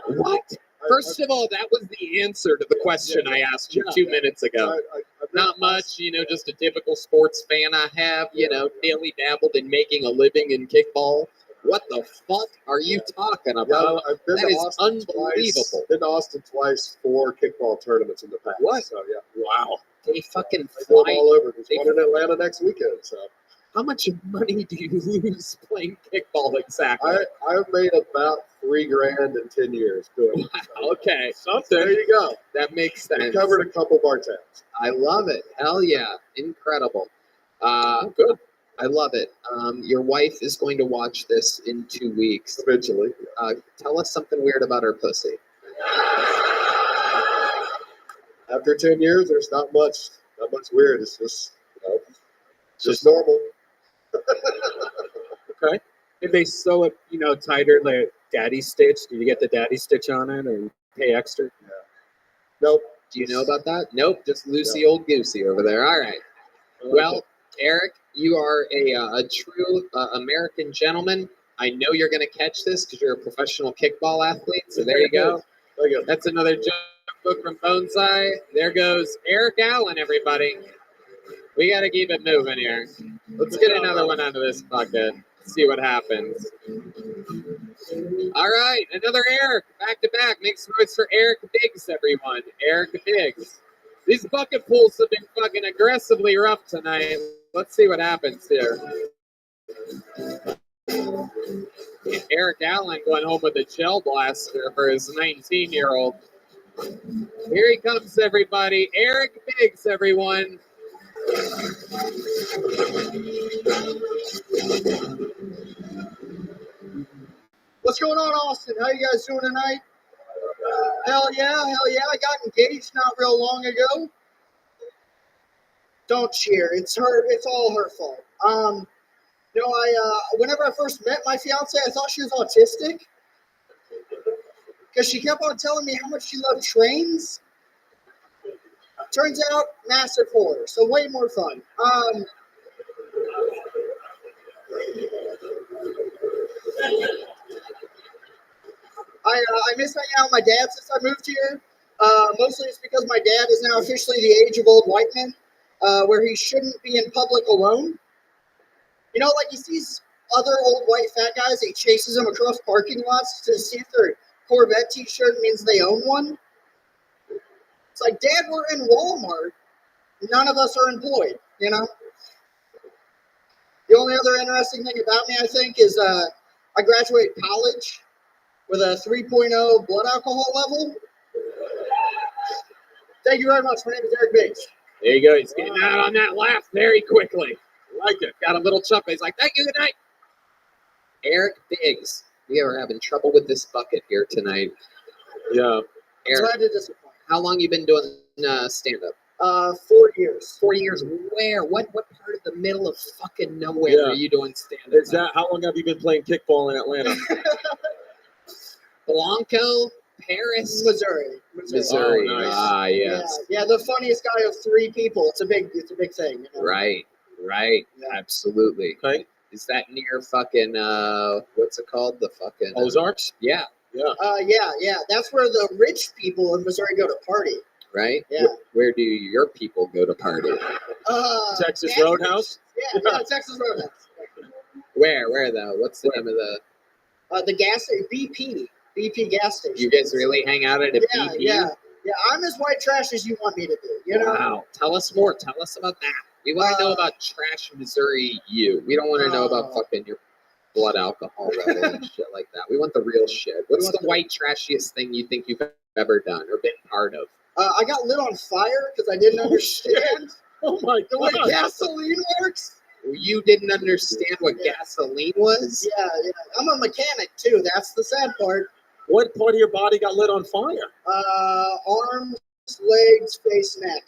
What? First of all, that was the answer to the question I asked you 2 minutes ago. Not much, just a typical sports fan I have, daily dabbled in making a living in kickball. What the fuck are you talking about? I've been That to is Austin unbelievable. Twice. Been to Austin twice for kickball tournaments in the past. What? So, yeah. Wow. They fucking They go fly. all over. There's one in Atlanta next weekend. So How much money do you lose playing kickball exactly? I've made about $3,000 in 10 years doing it. Okay, There you go. that makes We sense. covered a couple bar tabs. I love it. Hell yeah, incredible. Good. I love it. Your wife is going to watch this in 2 weeks. Eventually. Tell us something weird about her pussy. After 10 years, there's not much weird. It's just, just normal. Okay. Did they sew it, tighter, like daddy stitch? Did you get the daddy stitch on it or pay extra? Nope. Do you know about that? Nope, just Lucy old goosey over there. All right. Well, Eric, you are a true American gentleman. I know you're going to catch this because you're a professional kickball athlete. So there you go. That's another joke book from Bonsai. There goes Eric Allen, everybody. We got to keep it moving here. Let's get another one out of this bucket. See what happens. All right, another Eric, back to back. Make some noise for Eric Biggs, everyone. Eric Biggs. These bucket pools have been fucking aggressively rough tonight. Let's see what happens here. Eric Allen going home with a gel blaster for his 19-year-old. Here he comes, everybody. Eric Biggs, everyone. What's going on, Austin? How you guys doing tonight? Hell yeah. I got engaged not real long ago. Don't cheer. It's all her fault. Whenever I first met my fiance, I thought she was autistic because she kept on telling me how much she loved trains. Turns out, massive horror. So way more fun. I miss hanging out with my dad since I moved here. Mostly it's because my dad is now officially the age of old white men, where he shouldn't be in public alone. Like he sees other old white fat guys, he chases them across parking lots to see if their Corvette t-shirt means they own one. It's like, Dad, we're in Walmart. None of us are employed, The only other interesting thing about me, I think, is I graduated college with a 3.0 blood alcohol level. Thank you very much. My name is Eric Biggs. There you go. He's getting out on that laugh very quickly. Like it. Got a little chuckle. He's like, thank you, good night. Eric Biggs. We are having trouble with this bucket here tonight. Yeah. Eric, Glad to disappoint. how long you been doing stand-up? 4 years. 4 years. Where? What part of the middle of fucking nowhere are you doing stand-up? Is that how long have you been playing kickball in Atlanta? Blanco, Paris, Missouri. Missouri. Oh, nice. Ah, yes. Yeah, the funniest guy of 3 people. It's a big thing. Right. Absolutely. Okay. Is that near fucking what's it called? The fucking Ozarks? Yeah. Yeah. That's where the rich people in Missouri go to party. Right? Yeah. Where do your people go to party? Texas Roadhouse? Yeah, Texas Roadhouse. Where though? What's the name of the gas station? BP gas station. You guys really hang out at a BP? Yeah. I'm as white trash as you want me to be. Wow. Tell us more. Tell us about that. We want to know about trash Missouri you. We don't want to know about fucking your blood alcohol level and shit like that. We want the real shit. What's the white trashiest thing you think you've ever done or been part of? I got lit on fire because I didn't understand the way gasoline works. You didn't understand what gasoline was? Yeah. I'm a mechanic too. That's the sad part. What part of your body got lit on fire? Arms, legs, face, neck.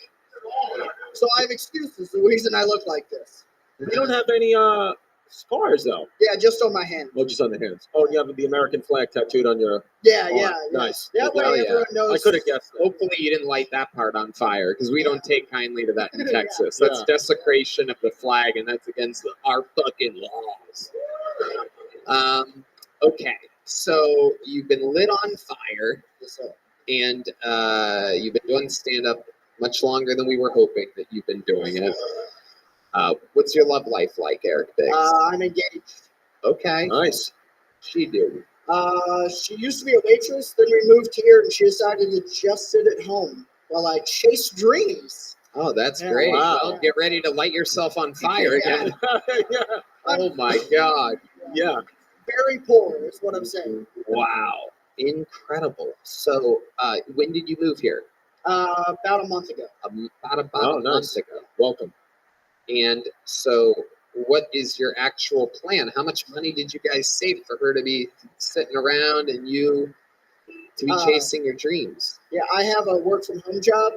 So I have excuses. The reason I look like this. You don't have any scars though. Yeah, just on my hand. Oh, just on the hands. Oh, you have the American flag tattooed on your Yeah. Nice. That way everyone knows. I could have guessed that. Hopefully you didn't light that part on fire because we don't take kindly to that in Texas. That's desecration of the flag and that's against our fucking laws. Okay, so you've been lit on fire and you've been doing stand-up much longer than we were hoping that you've been doing it. What's your love life like, Eric Biggs? I'm engaged. Okay. Nice. She do. She used to be a waitress, then we moved here and she decided to just sit at home while I chase dreams. Oh, that's Yeah. great. Wow. Well, get ready to light yourself on fire Yeah. again. Yeah. Oh my God. Yeah. Very poor is what I'm saying. Wow. Incredible. So, when did you move here? About a month ago. About Oh, a nice. month ago. Welcome. And so, what is your actual plan? How much money did you guys save for her to be sitting around and you to be chasing your dreams? Yeah, I have a work from home job,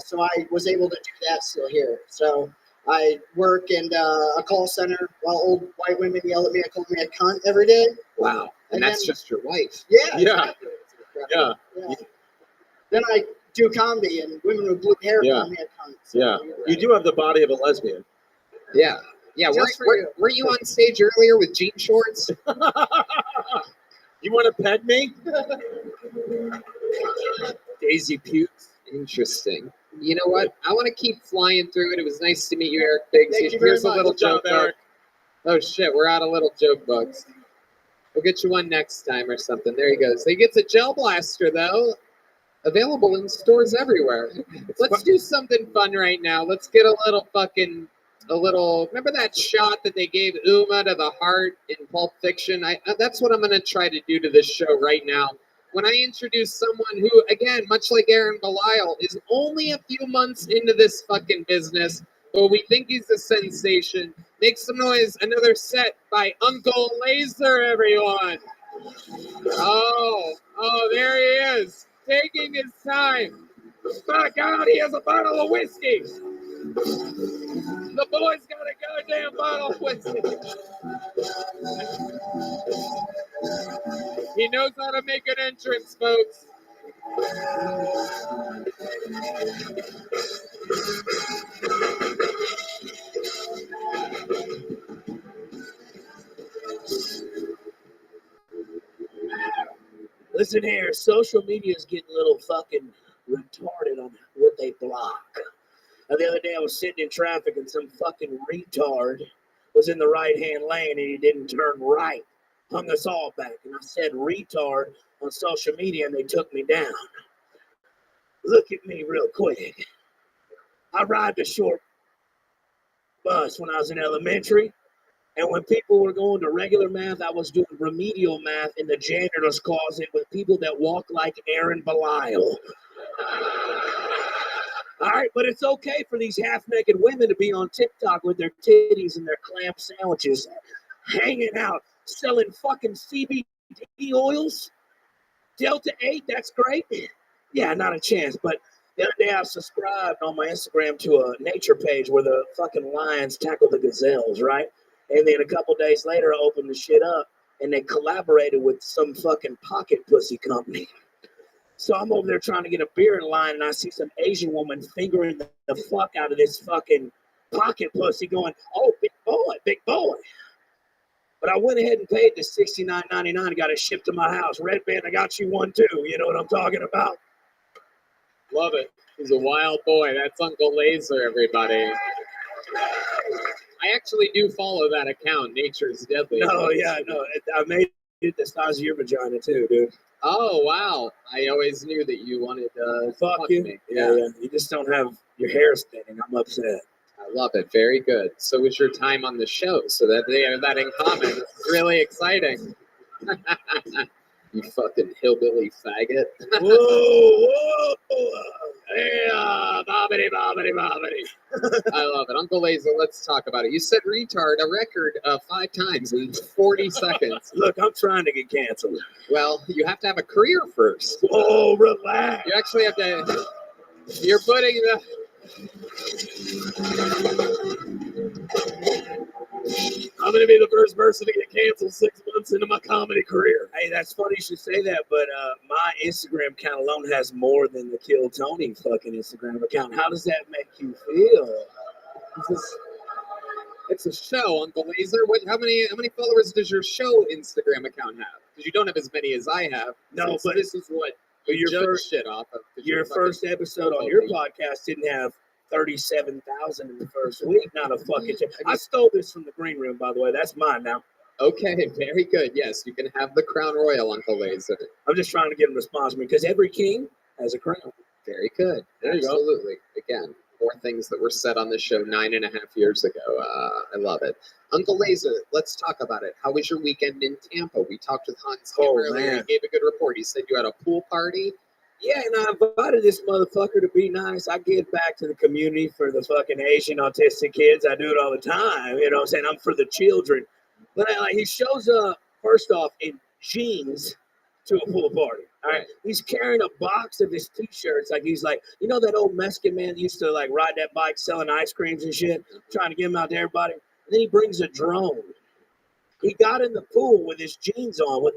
so I was able to do that still here. So I work in a call center while old white women yell at me and call me a cunt every day. Wow. And that's then- just your wife. Yeah. Yeah. Exactly. Yeah. Yeah. Then I do comedy and women with blue hair Yeah. call me a cunt. So, Yeah. You do have the body of a lesbian. Yeah. Yeah. Just for Were, you. were you on stage earlier with jean shorts? You want to pet me? Daisy Pukes. Interesting. You know what? I want to keep flying through it. It was nice to meet you, Eric Biggs. Thank you very Here's a much. little Good job, joke book. Eric. Oh shit, we're out of little joke books. We'll get you one next time or something. There he goes. He gets a gel blaster though. Available in stores everywhere. Let's do something fun right now. Let's get a little. Remember that shot that they gave Uma to the heart in Pulp Fiction? That's what I'm going to try to do to this show right now. When I introduce someone who, again, much like Aaron Belial, is only a few months into this fucking business, but we think he's a sensation. Make some noise. Another set by Uncle Laser, everyone. Oh, there he is, taking his time. My God, he has a bottle of whiskey. The boy's got a goddamn bottle of whiskey. He knows how to make an entrance, folks. Listen here, social media is getting a little fucking retarded on what they block. Now, the other day I was sitting in traffic and some fucking retard was in the right-hand lane and he didn't turn right. Hung us all back. And I said retard on social media and they took me down. Look at me real quick. I ride the short bus when I was in elementary. And when people were going to regular math, I was doing remedial math in the janitor's closet with people that walk like Aaron Belial. All right, but it's okay for these half-naked women to be on TikTok with their titties and their clam sandwiches, hanging out, selling fucking CBD oils. Delta 8, that's great. Yeah, not a chance. But the other day I subscribed on my Instagram to a nature page where the fucking lions tackle the gazelles, right? And then a couple days later, I opened the shit up, and they collaborated with some fucking pocket pussy company. So I'm over there trying to get a beer in line, and I see some Asian woman fingering the fuck out of this fucking pocket pussy going, oh, big boy. But I went ahead and paid the $69.99 and got it shipped to my house. Red Band, I got you one too. You know what I'm talking about? Love it. He's a wild boy. That's Uncle Laser, everybody. I actually do follow that account, Nature's Deadly. No, yeah, no. I made it the size of your vagina too, dude. Oh, wow. I always knew that you wanted to Fuck you. me. Yeah. You just don't have your hair thinning. I'm upset. I love it. Very good. So was your time on the show, so that they have that in common. It's really exciting. You fucking hillbilly faggot. Whoa. Yeah, bobbity. I love it. Uncle Laser, let's talk about it. You said retard a record 5 times in 40 seconds. Look, I'm trying to get canceled. Well, you have to have a career first. Oh, relax. You actually have to. You're putting the. I'm going to be the first person to get canceled 6 months into my comedy career. Hey, that's funny you should say that, but my Instagram account alone has more than the Kill Tony fucking Instagram account. How does that make you feel? It's a show, Uncle Laser. How many followers does your show Instagram account have? Because you don't have as many as I have. No, so but this is what you your judge first shit off of. Your first episode on your podcast didn't have 37,000 in the first week. Not a fucking chance. I stole this from the green room, by the way. That's mine now. Okay, very good. Yes, you can have the crown royal, Uncle Laser. I'm just trying to get him to sponsor me because every king has a crown. Very good. There you go. Absolutely. Again, more things that were said on the show 9.5 years ago. I love it. Uncle Laser, let's talk about it. How was your weekend in Tampa? We talked with Hans Kim earlier. man. He gave a good report. He said you had a pool party. Yeah, and I invited this motherfucker to be nice. I give back to the community for the fucking Asian autistic kids. I do it all the time. You know what I'm saying? I'm for the children. But he shows up, first off, in jeans to a pool party. All right. He's carrying a box of his t-shirts. Like he's like, you know that old Mexican man that used to like ride that bike selling ice creams and shit, trying to give them out to everybody. And then he brings a drone. He got in the pool with his jeans on, with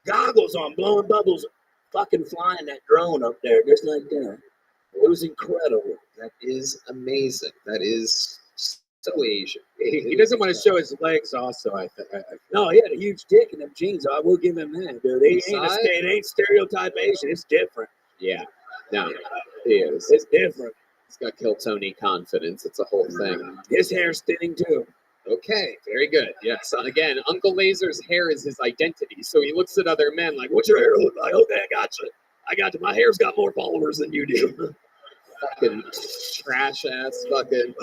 goggles on, blowing bubbles, fucking flying that drone up there just like that. It was incredible. That is amazing. That is so Asian. He doesn't want to show his legs also, I think. No, he had a huge dick in them jeans. I will give him that, dude. It ain't stereotype Asian. It's different. Yeah. No, he is. It's different. He's got Kill Tony confidence. It's a whole thing. His hair's thinning too. Okay, very good. Yes. Again, Uncle Laser's hair is his identity. So he looks at other men like, what's your hair look like? Okay, I got you. My hair's got more followers than you do. Fucking trash ass fucking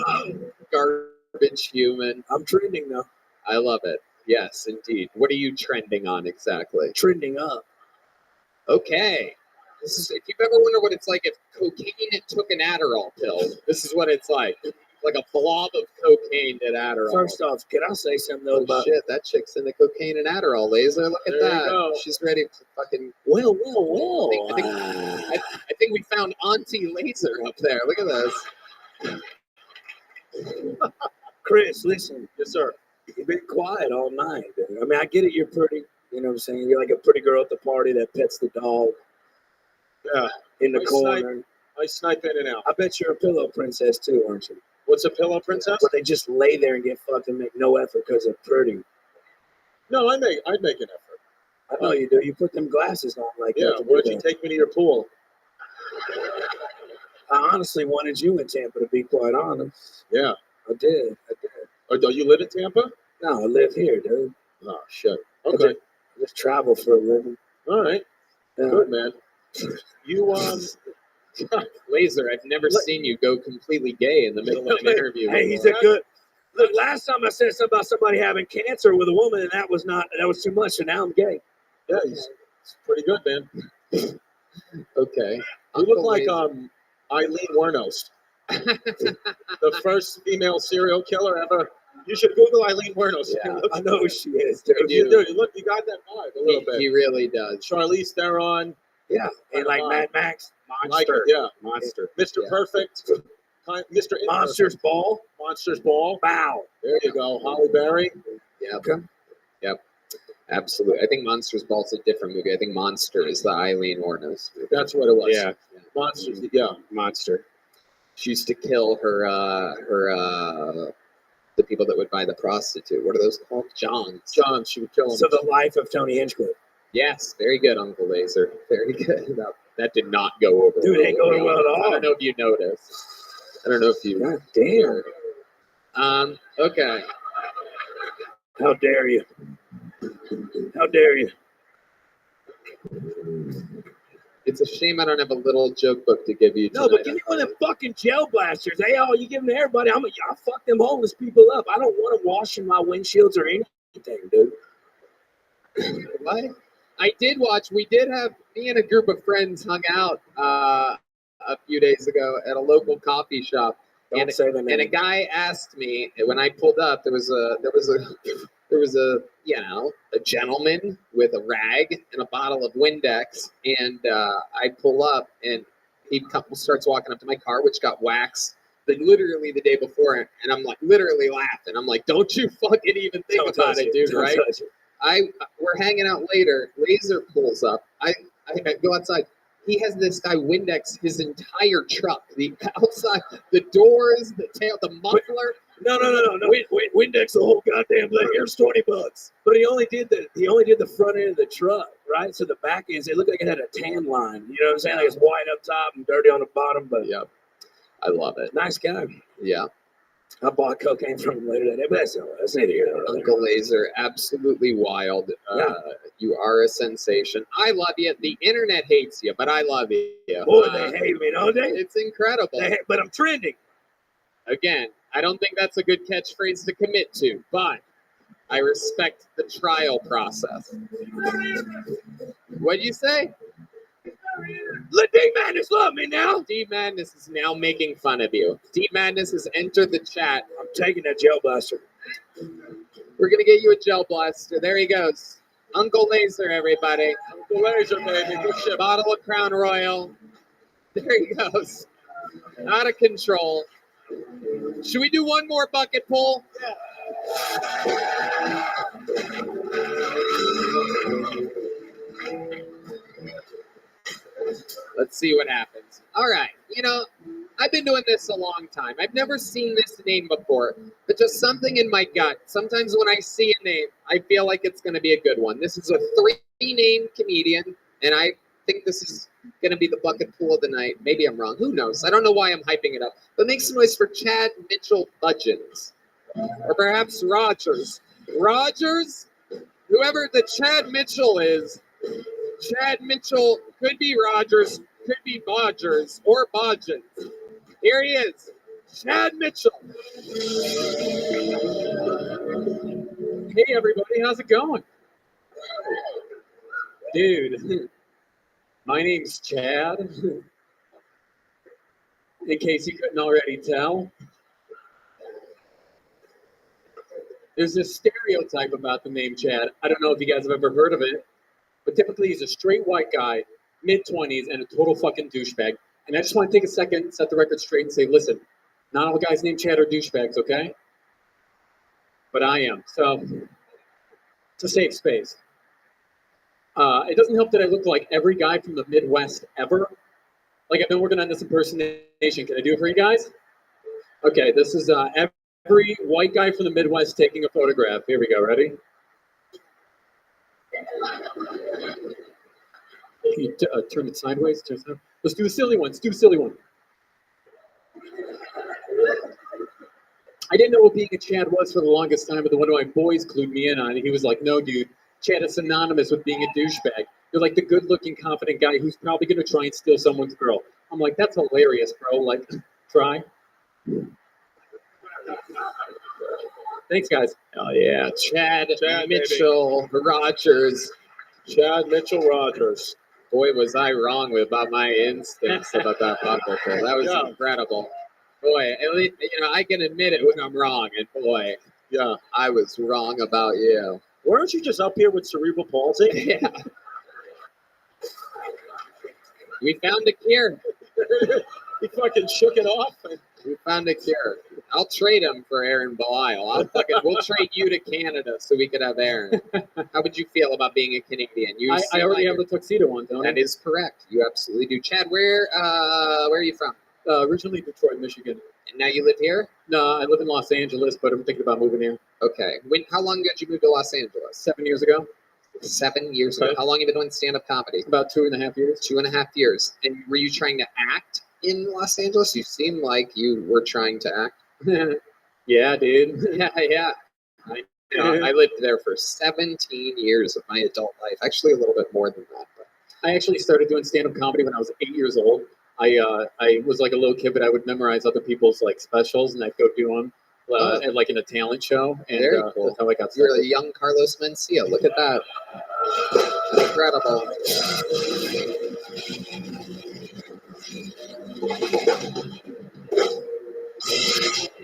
garbage human. I'm trending though. I love it. Yes, indeed. What are you trending on exactly? Trending up. Okay. This is, if you've ever wondered what it's like if cocaine took an Adderall pill, this is what it's like. Like a blob of cocaine and Adderall. First off, can I say something though about shit? That chick's into cocaine and Adderall, Laser. Look at There you that. go. She's ready to fucking. Well. I think we found Auntie Laser up there. Look at this. Chris, listen. Yes, sir. You've been quiet all night, dude. I mean, I get it. You're pretty. You know what I'm saying? You're like a pretty girl at the party that pets the dog. Yeah. In the I corner. I snipe in and out. I bet you're a pillow princess too, aren't you? What's a pillow princess? Where they just lay there and get fucked and make no effort because they're pretty. No, I'd make an effort. I know you do. You put them glasses on like Yeah, that. to where'd do you that. take me to your pool? I honestly wanted you in Tampa, to be quite honest. Yeah. I did. Oh, do you live in Tampa? No, I live here, dude. Oh, shit. I Okay. just travel for a living. All right. Yeah. Good, man. You, Laser, I've never seen you go completely gay in the middle of an interview. Hey, he's a good. Look, last time I said something about somebody having cancer with a woman, and that was too much. So now I'm gay. Yeah, he's pretty good, man. Okay. You look like Eileen Wuornos, the first female serial killer ever. You should Google Eileen Wuornos. Yeah, I know who she is, dude. You do. You got that vibe a little bit. He really does. Charlize Theron. Yeah, and like Mad Max, Like Monster, it, yeah. Monster, Mr. Perfect. Mr. Imperfect. Monsters Ball, Monsters Ball. Bow. There you go. Holly Berry. Yep. Yep. Absolutely. I think Monsters Ball's a different movie. I think Monster is the Eileen Wuornos movie. That's what it was. Yeah. Monsters. Yeah. Monster. She used to kill the people that would buy the prostitute. What are those called? Johns. She would kill him. So the life of Tony Hinchcliffe. Yes, very good, Uncle Laser. Very good. That did not go over. Dude, it ain't going well at all. I don't know if you noticed. I don't know if you. God damn. Okay. How dare you? How dare you? It's a shame I don't have a little joke book to give you No, tonight. but give me one of them fucking gel blasters. Hey, you give them to everybody. I'll fuck them homeless people up. I don't want them washing my windshields or anything, dude. What? We did have, me and a group of friends hung out a few days ago at a local coffee shop. Don't say the name. And a guy asked me, when I pulled up, there was a gentleman with a rag and a bottle of Windex, and I pull up and he starts walking up to my car, which got waxed literally the day before, and I'm like literally laughing. I'm like, don't you fucking even think about it, dude, right? We're hanging out later. Laser pulls up. I go outside. He has this guy Windex his entire truck, the outside, the doors, the tail, the muffler. No. Windex the whole goddamn thing. Here's $20. But he only did the front end of the truck, right? So the back ends, it looked like it had a tan line. You know what I'm saying? Like it's white up top and dirty on the bottom. But yeah, I love it. Nice guy. Yeah. I bought cocaine from him later that day, but that's neither here nor there. Uncle Laser, absolutely wild. Yeah. You are a sensation. I love you. The internet hates you, but I love you. Boy, they hate me, don't they? It's incredible. But I'm trending. Again, I don't think that's a good catchphrase to commit to, but I respect the trial process. What'd you say? Let D Madness love me now. D Madness is now making fun of you. D Madness has entered the chat. I'm taking that gel blaster. We're gonna get you a gel blaster. There he goes. Uncle Laser, everybody. Uncle Laser, baby. Good shit. Bottle of Crown Royal. There he goes. Out of control. Should we do one more bucket pull? Let's see what happens. All right. You know, I've been doing this a long time. I've never seen this name before, but just something in my gut. Sometimes when I see a name, I feel like it's going to be a good one. This is a 3-name comedian, and I think this is going to be the bucket pool of the night. Maybe I'm wrong. Who knows? I don't know why I'm hyping it up. But make some noise for Chad Mitchell Budgeons. Or perhaps Rogers. Rogers? Whoever the Chad Mitchell is, Chad Mitchell could be Rogers, could be Bodgers, or Bodgins. Here he is, Chad Mitchell. Hey everybody, how's it going? Dude, my name's Chad. In case you couldn't already tell. There's this stereotype about the name Chad. I don't know if you guys have ever heard of it, but typically he's a straight white guy, mid-20s, and a total fucking douchebag. And I just want to take a second, set the record straight, and say, listen, not all guys named Chad are douchebags, okay? But I am. So, it's a safe space. It doesn't help that I look like every guy from the Midwest ever. Like, I've been working on this impersonation. Can I do it for you guys? Okay, this is every white guy from the Midwest taking a photograph. Here we go. Ready? Can you turn it sideways? Let's do a silly one. Let's do a silly one. I didn't know what being a Chad was for the longest time, but then one of my boys clued me in on it. He was like, no, dude, Chad is synonymous with being a douchebag. You're like the good-looking, confident guy who's probably going to try and steal someone's girl. I'm like, that's hilarious, bro. Like, try. Thanks, guys. Oh, yeah. Chad Mitchell Rogers. Chad Mitchell Rogers. Boy, was I wrong about my instincts about that bucket pull. That was incredible. Boy, at least, you know, I can admit it when I'm wrong. And boy, yeah, I was wrong about you. Weren't you just up here with cerebral palsy? Yeah. We found a cure. He fucking shook it off. We found a cure. I'll trade him for Aaron Belisle. We'll trade you to Canada so we could have Aaron. How would you feel about being a Canadian? I already have the tuxedo on, don't I? That is correct. You absolutely do. Chad, where are you from? Originally Detroit, Michigan. And now you live here? No, I live in Los Angeles, but I'm thinking about moving here. Okay. How long ago did you move to Los Angeles? 7 years ago. 7 years ago. How long have you been doing stand-up comedy? About 2.5 years. 2.5 years. And were you trying to act in Los Angeles? You seem like you were trying to act. Yeah, dude. Yeah. I lived there for 17 years of my adult life. Actually, a little bit more than that. But I actually started doing stand-up comedy when I was 8 years old. I was like a little kid, but I would memorize other people's like specials, and I'd go do them like in a talent show. And very cool. That's how I got started. You're a young Carlos Mencia. Look at that.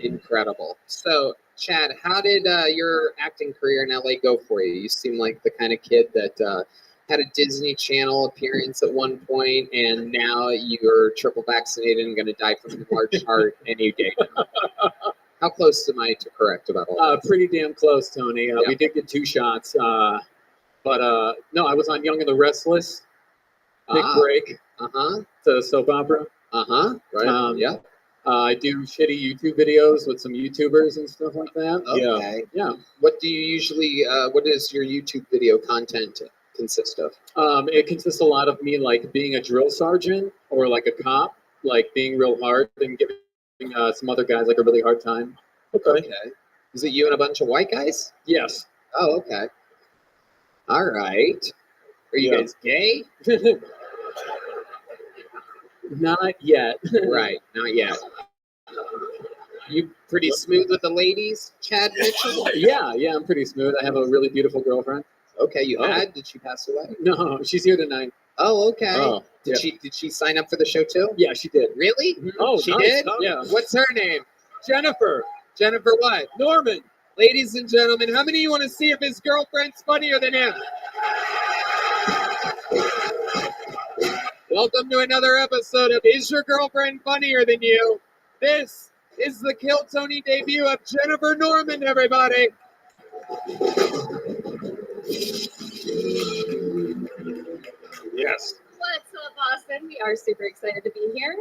Incredible. So, Chad, how did your acting career in LA go for you? You seem like the kind of kid that had a Disney Channel appearance at one point, and now you're triple vaccinated and going to die from an enlarged heart any day now. How close am I to correct about all that? Pretty damn close, Tony. We did get 2 shots. No, I was on Young and the Restless. Big break. It's a soap opera. Right. Yeah. I do shitty YouTube videos with some YouTubers and stuff like that. Okay. Yeah. What do you usually, what is your YouTube video content consist of? It consists a lot of me like being a drill sergeant or like a cop, like being real hard and giving some other guys like a really hard time. Okay. Is it you and a bunch of white guys? Yes. Oh, okay. All right. Are you guys gay? Not yet. Right, not yet. You pretty smooth with the ladies, Chad Mitchell? Yeah, I'm pretty smooth. I have a really beautiful girlfriend. Okay, you had? Did she pass away? No, she's here tonight. Oh, okay. Oh, Did she sign up for the show too? Yeah, she did. Really? Oh, she nice. did? Yeah. What's her name? Jennifer. Jennifer what? Norman. Ladies and gentlemen, how many of you want to see if his girlfriend's funnier than him? Welcome to another episode of Is Your Girlfriend Funnier Than You? This is the Kill Tony debut of Jennifer Norman, everybody. Yes. What's up, Austin? We are super excited to be here.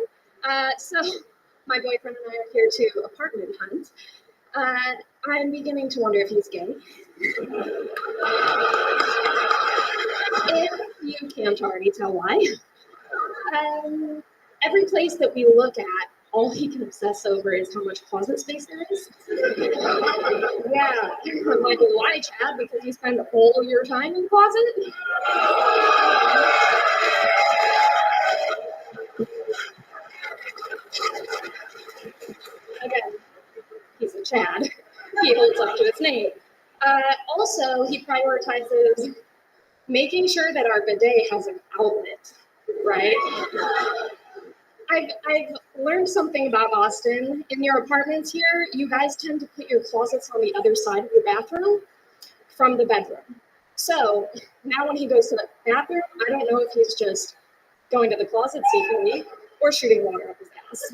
So, my boyfriend and I are here to apartment hunt. I'm beginning to wonder if he's gay. If you can't already tell why. Every place that we look at, all he can obsess over is how much closet space there is. Yeah, I'm like, why, Chad? Because you spend all your time in the closet? Again, he's a Chad. He holds up to his name. Also, he prioritizes making sure that our bidet has an outlet, right? I've learned something about Austin. In your apartments here, you guys tend to put your closets on the other side of your bathroom from the bedroom. So now when he goes to the bathroom, I don't know if he's just going to the closet secretly or shooting water up his ass.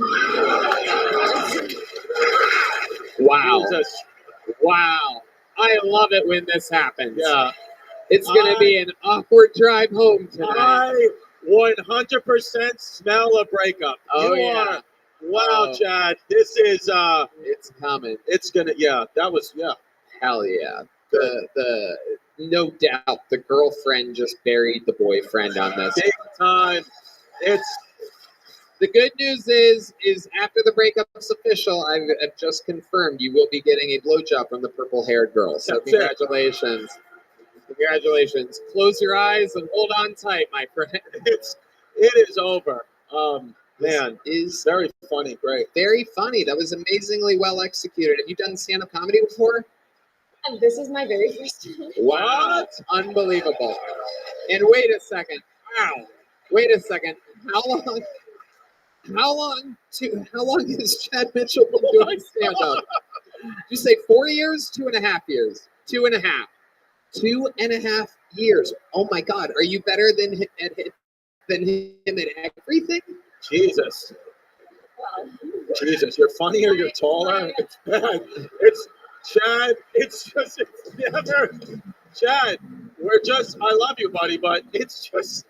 Wow. Jesus. Wow. I love it when this happens. Yeah. It's going to be an awkward drive home tonight. I 100% smell a breakup. Oh, You yeah. are- Wow, Oh. Chad. This is It's coming. it's gonna that was Hell yeah. The no doubt the girlfriend just buried the boyfriend on this. big time. It's The good news is after the breakup's official, I've just confirmed you will be getting a blowjob from the purple-haired girl. So That's it. congratulations. Congratulations. Close your eyes and hold on tight, my friend. it is over. Man, Is very funny, great. very funny. That was amazingly well executed. Have you done stand-up comedy before? And this is my very first time. Wow. Unbelievable. And wait a second. Wow. Wait a second. How long has Chad Mitchell been doing stand-up? Did you say 4 years? 2.5 years? 2.5. 2.5 years. Oh my God. Are you better than him at everything? Jesus. Well, Jesus, you're funnier, you're taller. It's bad. It's Chad. It's never. Chad, I love you, buddy, but it's just.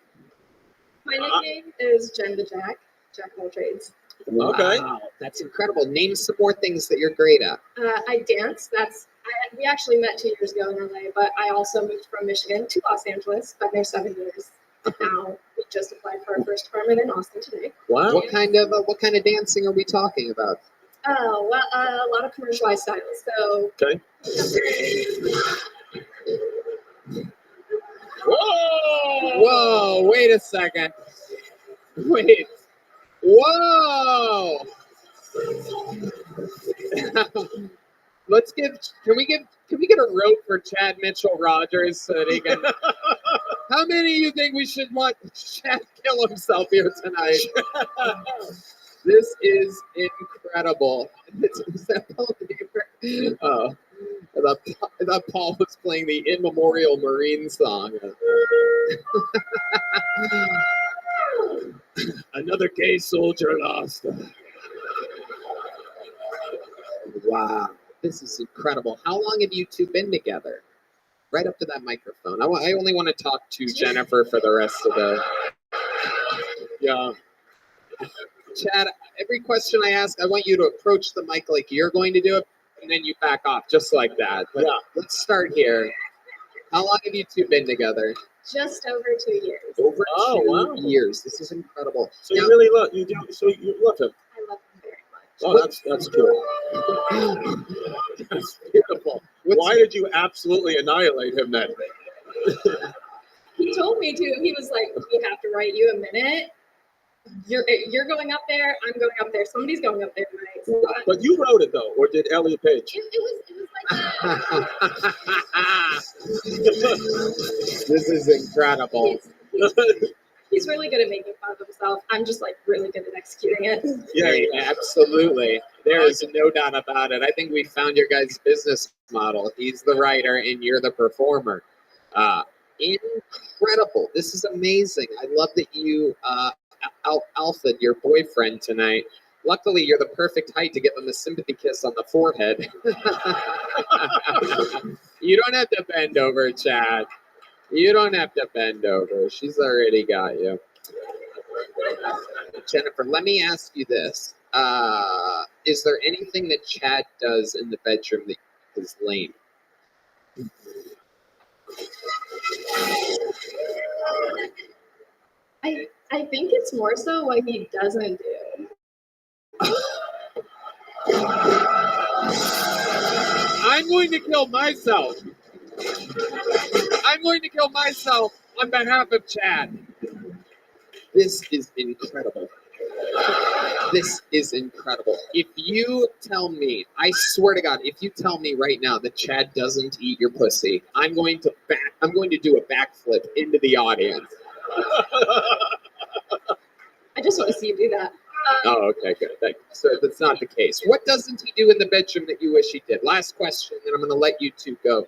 my nickname is Jen the Jack of all trades. Okay. Wow, that's incredible. Name some more things that you're great at. I dance. We actually met 2 years ago in LA, but I also moved from Michigan to Los Angeles. Been there 7 years. Now we just applied for our first apartment in Austin today. Wow. What kind of dancing are we talking about? Oh, well, a lot of commercialized styles. So Okay. Whoa! Whoa, wait a second. Wait. Whoa! Can we get a rope for Chad Mitchell Rogers so that he can How many of you think we should want Chad kill himself here tonight? This is incredible. Is that Paul Beaver? Oh. I thought Paul was playing the In Memorial Marine song. Another gay soldier lost. Wow, this is incredible. How long have you two been together? Right up to that microphone. I only want to talk to Jennifer for the rest of the. Yeah. Chad, every question I ask, I want you to approach the mic like you're going to do it, and then you back off just like that. But Yeah. Let's start here. How long have you two been together? just over 2 years. Over Oh, 2 wow. years. This is incredible. So Now- you really love you do. So you love him. I love him very much. Oh, that's cute. That's beautiful. Why did you absolutely annihilate him then? He told me to. He was like, "We have to write you a minute. You're going up there. I'm going up there. Somebody's going up there tonight." So But you wrote it though, or did Elliot Page? it was like This is incredible. he's really good at making fun of himself. I'm just like really good at executing it. Yeah, absolutely. There is no doubt about it. I think we found your guys' business model. He's the writer and you're the performer. Incredible. This is amazing. I love that you alphaed your boyfriend tonight. Luckily, you're the perfect height to give him a sympathy kiss on the forehead. You don't have to bend over, Chad. You don't have to bend over. She's already got you. Jennifer, let me ask you this. Is there anything that Chad does in the bedroom that is lame? I think it's more so what he doesn't do. I'm going to kill myself. I'm going to kill myself on behalf of Chad. This is incredible. This is incredible. If you tell me, I swear to God, if you tell me right now that Chad doesn't eat your pussy, I'm going to do a backflip into the audience. I just want to see you do that. Oh, okay, good. So that's not the case. What doesn't he do in the bedroom that you wish he did? Last question, then I'm going to let you two go.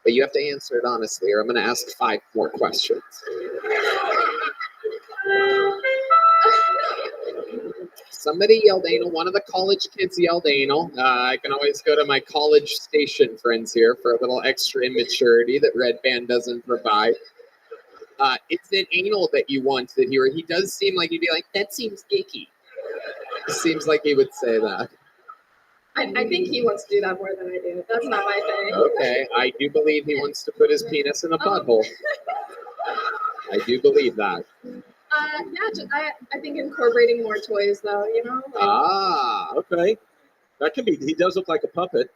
But you have to answer it honestly, or I'm going to ask 5 more questions. Somebody yelled anal. One of the college kids yelled anal. I can always go to my college station friends here for a little extra immaturity that Red Band doesn't provide. Is it anal that you want to hear? He does seem like he'd be like, that seems icky. Seems like he would say that. I think he wants to do that more than I do. That's not my thing. Okay, I do believe he wants to put his penis in a butthole. I do believe that. I think incorporating more toys, though, you know? Like, Okay. That can be, he does look like a puppet.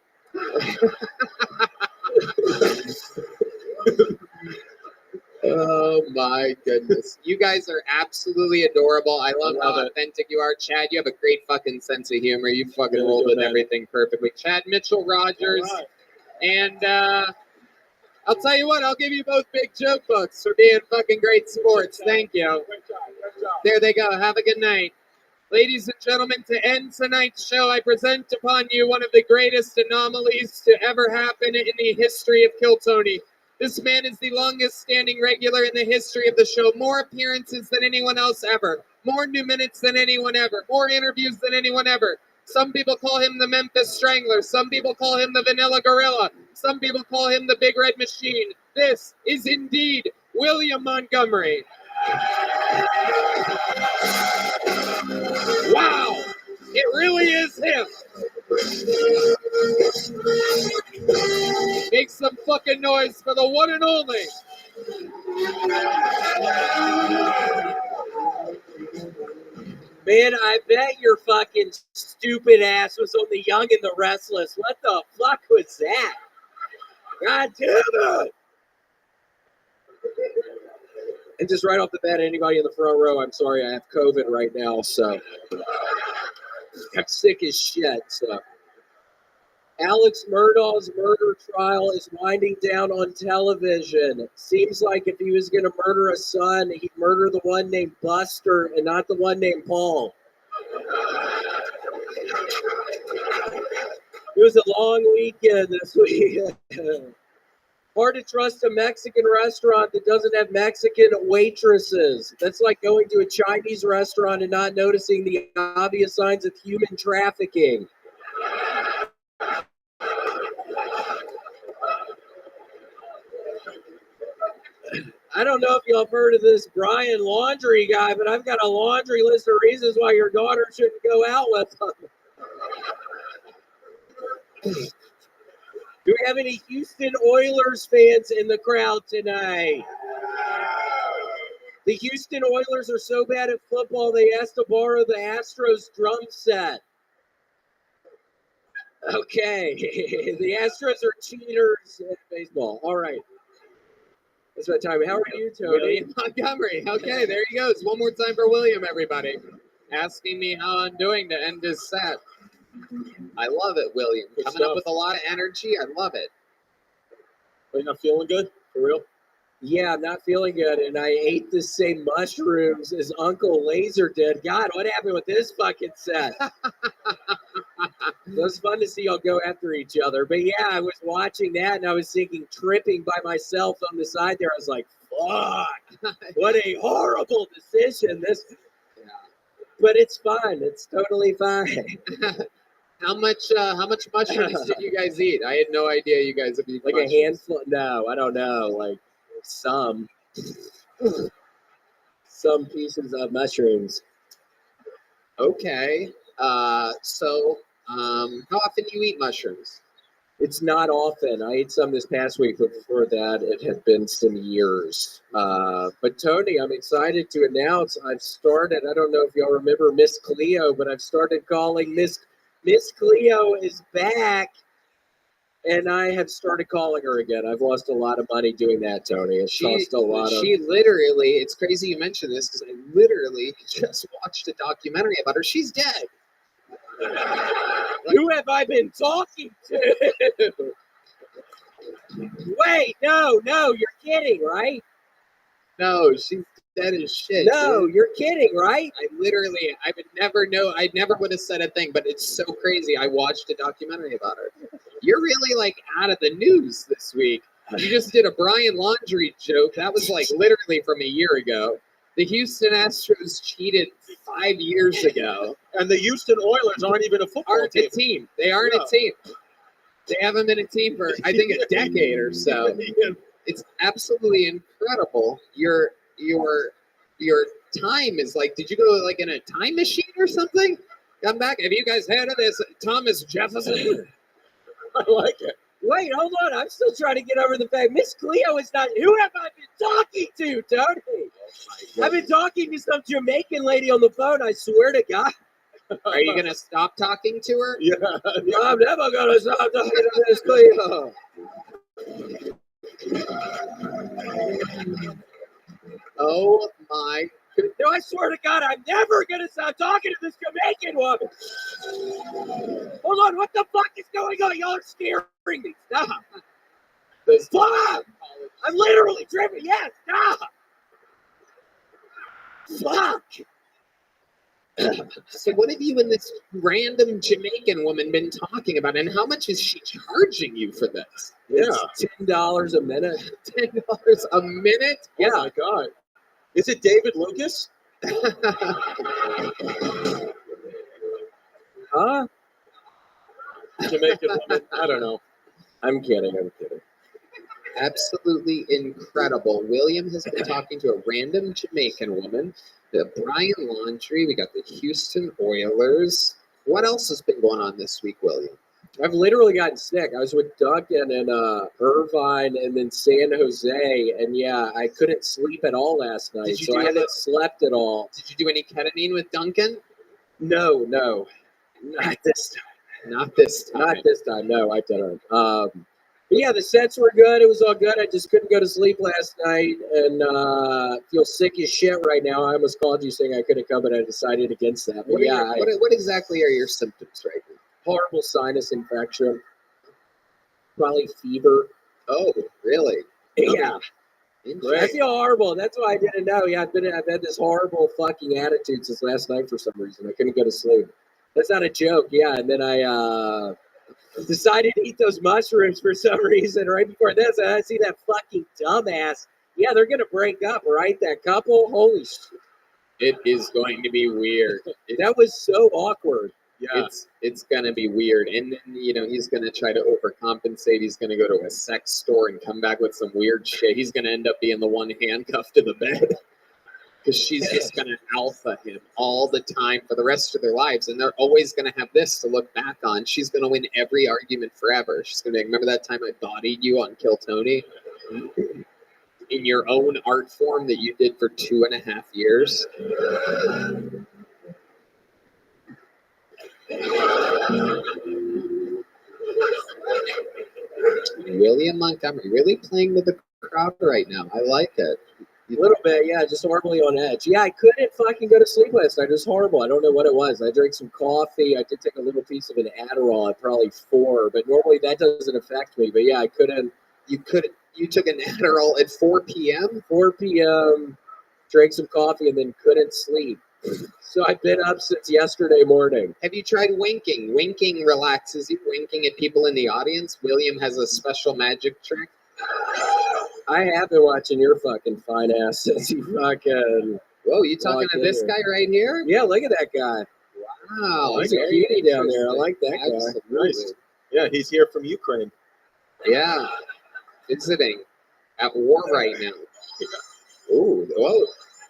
Oh my goodness. You guys are absolutely adorable. I love how authentic you are. Chad, you have a great fucking sense of humor. You fucking rolled with everything perfectly. Chad Mitchell Rogers. All right. And I'll tell you what, I'll give you both big joke books for being fucking great sports. Thank you. There they go. Have a good night. Ladies and gentlemen, to end tonight's show, I present upon you one of the greatest anomalies to ever happen in the history of Kill Tony. This man is the longest standing regular in the history of the show. More appearances than anyone else ever. More new minutes than anyone ever. More interviews than anyone ever. Some people call him the Memphis Strangler. Some people call him the Vanilla Gorilla. Some people call him the Big Red Machine. This is indeed William Montgomery. Wow! It really is him! Make some fucking noise for the one and only. Man, I bet your fucking stupid ass was on The Young and the Restless. What the fuck was that? God damn it! And just right off the bat, anybody in the front row, I'm sorry, I have COVID right now, so I'm sick as shit. So Alex Murdaugh's murder trial is winding down on television. Seems like if he was going to murder a son, he'd murder the one named Buster and not the one named Paul. It was a long weekend this week. Hard to trust a Mexican restaurant that doesn't have Mexican waitresses. That's like going to a Chinese restaurant and not noticing the obvious signs of human trafficking. I don't know if y'all have heard of this Brian Laundry guy, but I've got a laundry list of reasons why your daughter shouldn't go out with him. Do we have any Houston Oilers fans in the crowd tonight? The Houston Oilers are so bad at football, they asked to borrow the Astros drum set. Okay, the Astros are cheaters at baseball. All right. That's my time. How are you, Tony? William Montgomery. Okay, there he goes. One more time for William, everybody. Asking me how I'm doing to end his set. I love it, William. Good Coming up stuff. with a lot of energy. I love it. Are you not feeling good? For real? Yeah, I'm not feeling good, and I ate the same mushrooms as Uncle Laser did. God, what happened with this fucking set? It was fun to see y'all go after each other. But yeah, I was watching that, and I was thinking, tripping by myself on the side there. I was like, fuck, what a horrible decision. But it's fine. It's totally fine. How much mushrooms did you guys eat? I had no idea you guys would eat Like mushrooms. a handful? No, I don't know. Like some pieces of mushrooms. Okay. So how often do you eat mushrooms? It's not often. I ate some this past week, but before that, it had been some years. But Tony, I'm excited to announce I've started. I don't know if y'all remember Miss Cleo, but I've started calling Miss Cleo is back, and I have started calling her again. I've lost a lot of money doing that, Tony. It cost a lot of. She literally. It's crazy you mentioned this because I literally just watched a documentary about her. She's dead. Who have I been talking to? Wait, no, you're kidding, right? No, she's dead as shit. No, dude. you're kidding, right? I would never know. I never would have said a thing, but it's so crazy. I watched a documentary about her. You're really like out of the news this week. You just did a Brian Laundrie joke. That was like literally from a year ago. The Houston Astros cheated 5 years ago. And the Houston Oilers aren't even a football team. They aren't a team. They haven't been a team for, I think, a decade or so. It's absolutely incredible. Your time is like, did you go like in a time machine or something? Come back. Have you guys heard of this Thomas Jefferson? I like it. Wait, hold on. I'm still trying to get over the fact Miss Cleo is not. Who have I been talking to, Tony? I've been talking to some Jamaican lady on the phone. I swear to God. Are you gonna stop talking to her? Yeah. I'm never gonna stop talking to Miss Cleo. Oh my goodness. No, I swear to God, I'm never gonna stop talking to this Jamaican woman. Hold on, what the fuck is going on? Y'all are scaring me. Stop. Stop. I'm literally tripping. Yes, stop. Fuck. So what have you and this random Jamaican woman been talking about, and how much is she charging you for this? It's $10 a minute. $10 a minute? Yeah. Oh my God. Is it David Lucas? Huh? Jamaican woman. I don't know. I'm kidding. Absolutely incredible. William has been talking to a random Jamaican woman. The Brian Laundrie. We got the Houston Oilers. What else has been going on this week, William? I've literally gotten sick. I was with Duncan and Irvine and then San Jose, and yeah, I couldn't sleep at all last night, so I haven't slept at all. Did you do any ketamine with Duncan? No, not this time. Not this time. Not this time. No, I didn't. But yeah, the sets were good. It was all good. I just couldn't go to sleep last night and feel sick as shit right now. I almost called you saying I couldn't come, but I decided against that. But What exactly are your symptoms right now? Horrible sinus infection. Probably fever. Oh, really? Yeah. Great. I feel horrible. That's why I didn't know. Yeah, I've had this horrible fucking attitude since last night for some reason. I couldn't go to sleep. That's not a joke. Yeah, and then I decided to eat those mushrooms for some reason right before this. And I see that fucking dumbass. Yeah, they're gonna break up, right? That couple. Holy shit. It is going to be weird. That was so awkward. Yeah. It's gonna be weird. And then, he's gonna try to overcompensate. He's gonna go to a sex store and come back with some weird shit. He's gonna end up being the one handcuffed to the bed. Because she's just gonna alpha him all the time for the rest of their lives. And they're always gonna have this to look back on. She's gonna win every argument forever. She's gonna be like, remember that time I bodied you on Kill Tony? In your own art form that you did for 2.5 years. William Montgomery really playing with the crowd right now. I like it. A little bit, yeah, just horribly on edge. Yeah, I couldn't fucking go to sleep last night. It was horrible. I don't know what it was. I drank some coffee. I did take a little piece of an Adderall at probably 4, but normally that doesn't affect me. But yeah, I couldn't. You took an Adderall at 4 p.m.? 4 p.m., drank some coffee, and then couldn't sleep. So I've been up since yesterday morning. Have you tried winking? Winking relaxes you. Winking at people in the audience. William has a special magic trick. I have been watching your fucking fine ass since you fucking. Whoa, you talking to this guy right here? Yeah, look at that guy. Wow, He's a cutie down there. I like that guy. Absolutely. Nice. Yeah, he's here from Ukraine. Yeah, visiting at war right now. Ooh, whoa.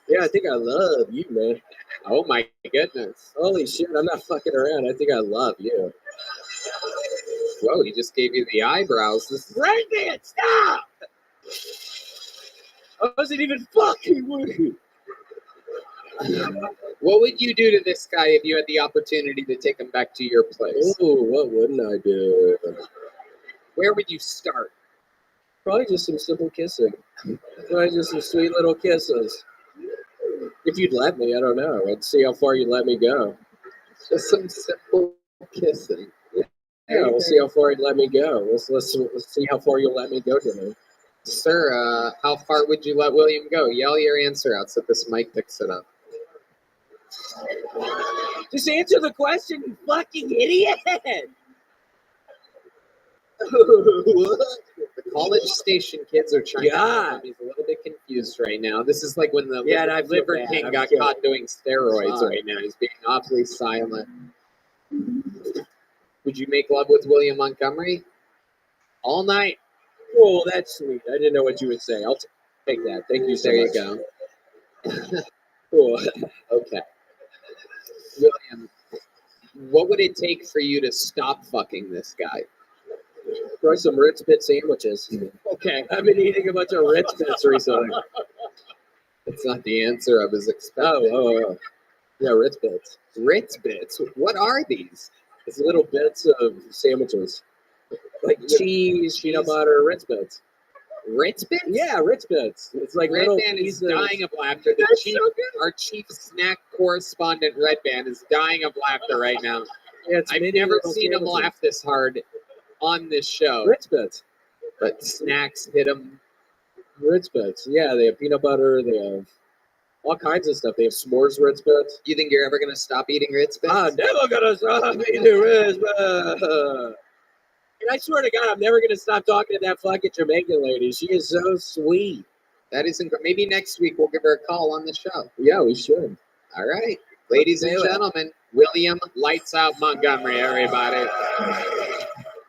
Yeah, I think I love you, man. Oh my goodness. Holy shit, I'm not fucking around. I think I love you. Whoa, he just gave you the eyebrows. This is Right there, stop! I wasn't even fucking with you. What would you do to this guy if you had the opportunity to take him back to your place? Ooh, what wouldn't I do? Where would you start? Probably just some simple kissing. Probably just some sweet little kisses. If you'd let me, I don't know. I'd see how far you'd let me go. Just some simple kissing. Yeah, we'll see how far you'd let me go. Let's see how far you'll let me go today. Sir, how far would you let William go? Yell your answer out so this mic picks it up. Just answer the question, you fucking idiot! The College Station kids are trying to help him. He's a little bit confused right now. This is like when the Liver King got caught doing steroids right now. He's being awfully silent. Would you make love with William Montgomery? All night. Oh, that's sweet. I didn't know what you would say. I'll take that. Thank you so There much. you go. Cool. Okay. William, what would it take for you to stop fucking this guy? Try some Ritz Bit sandwiches. Okay. I've been eating a bunch of Ritz Bits recently. That's not the answer I was expecting. Oh. Yeah, Ritz Bits. Ritz Bits? What are these? It's little bits of sandwiches. Like cheese, peanut butter, Ritz Bits. Ritz Bits? Yeah, Ritz Bits. It's like Red little Band is pieces. dying of laughter. Our chief snack correspondent, Red Band, is dying of laughter right now. Yeah, it's I've mini never little seen him sandwiches. laugh this hard on this show. Ritz Bits. But snacks hit him. Ritz Bits. Yeah, they have peanut butter. They have all kinds of stuff. They have s'mores Ritz Bits. You think you're ever going to stop eating Ritz Bits? I'm never gonna stop eating Ritz Bits. And I swear to God, I'm never gonna stop talking to that fucking Jamaican lady. She is so sweet. That is incredible. Maybe next week we'll give her a call on the show. Yeah, we should. All right. Ladies and gentlemen, William Lights Out Montgomery, everybody.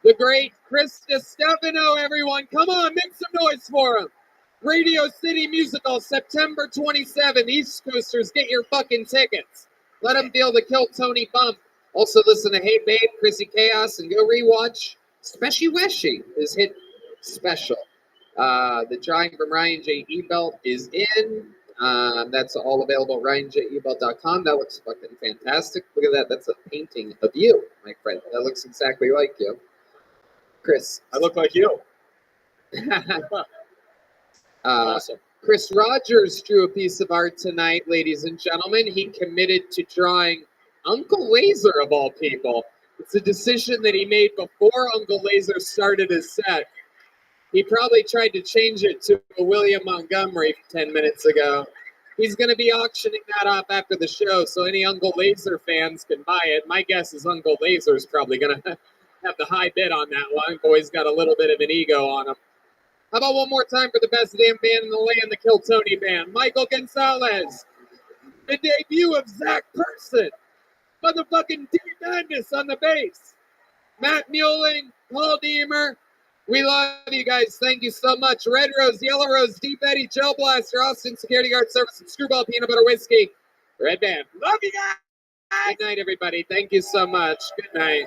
The great Chris DiStefano, everyone. Come on, make some noise for him. Radio City Musical, September 27th. East Coasters, get your fucking tickets. Let them feel the Kill Tony bump. Also listen to Hey Babe, Chrissy Chaos, and go rewatch Speshy Weshy, his hit special. The drawing from Ryan J. Ebelt is in. That's all available at ryanjebelt.com. That looks fucking fantastic. Look at that. That's a painting of you, my friend. That looks exactly like you. Chris. I look like you. Awesome. Chris Rogers drew a piece of art tonight, ladies and gentlemen. He committed to drawing Uncle Laser, of all people. It's a decision that he made before Uncle Laser started his set. He probably tried to change it to a William Montgomery 10 minutes ago. He's going to be auctioning that off after the show, so any Uncle Laser fans can buy it. My guess is Uncle Laser's probably going to have the high bid on that one. Boy's got a little bit of an ego on him. How about one more time for the best damn band in the land, the Kill Tony Band? Michael Gonzalez. The debut of Zach Person. Motherfucking D Madness on the bass. Matt Muelling, Paul Deemer. We love you guys. Thank you so much. Red Rose, Yellow Rose, Deep Eddie, Gel Blaster, Austin Security Guard Service, and Screwball Peanut Butter Whiskey. Red Band. Love you guys. Good night, everybody. Thank you so much. Good night.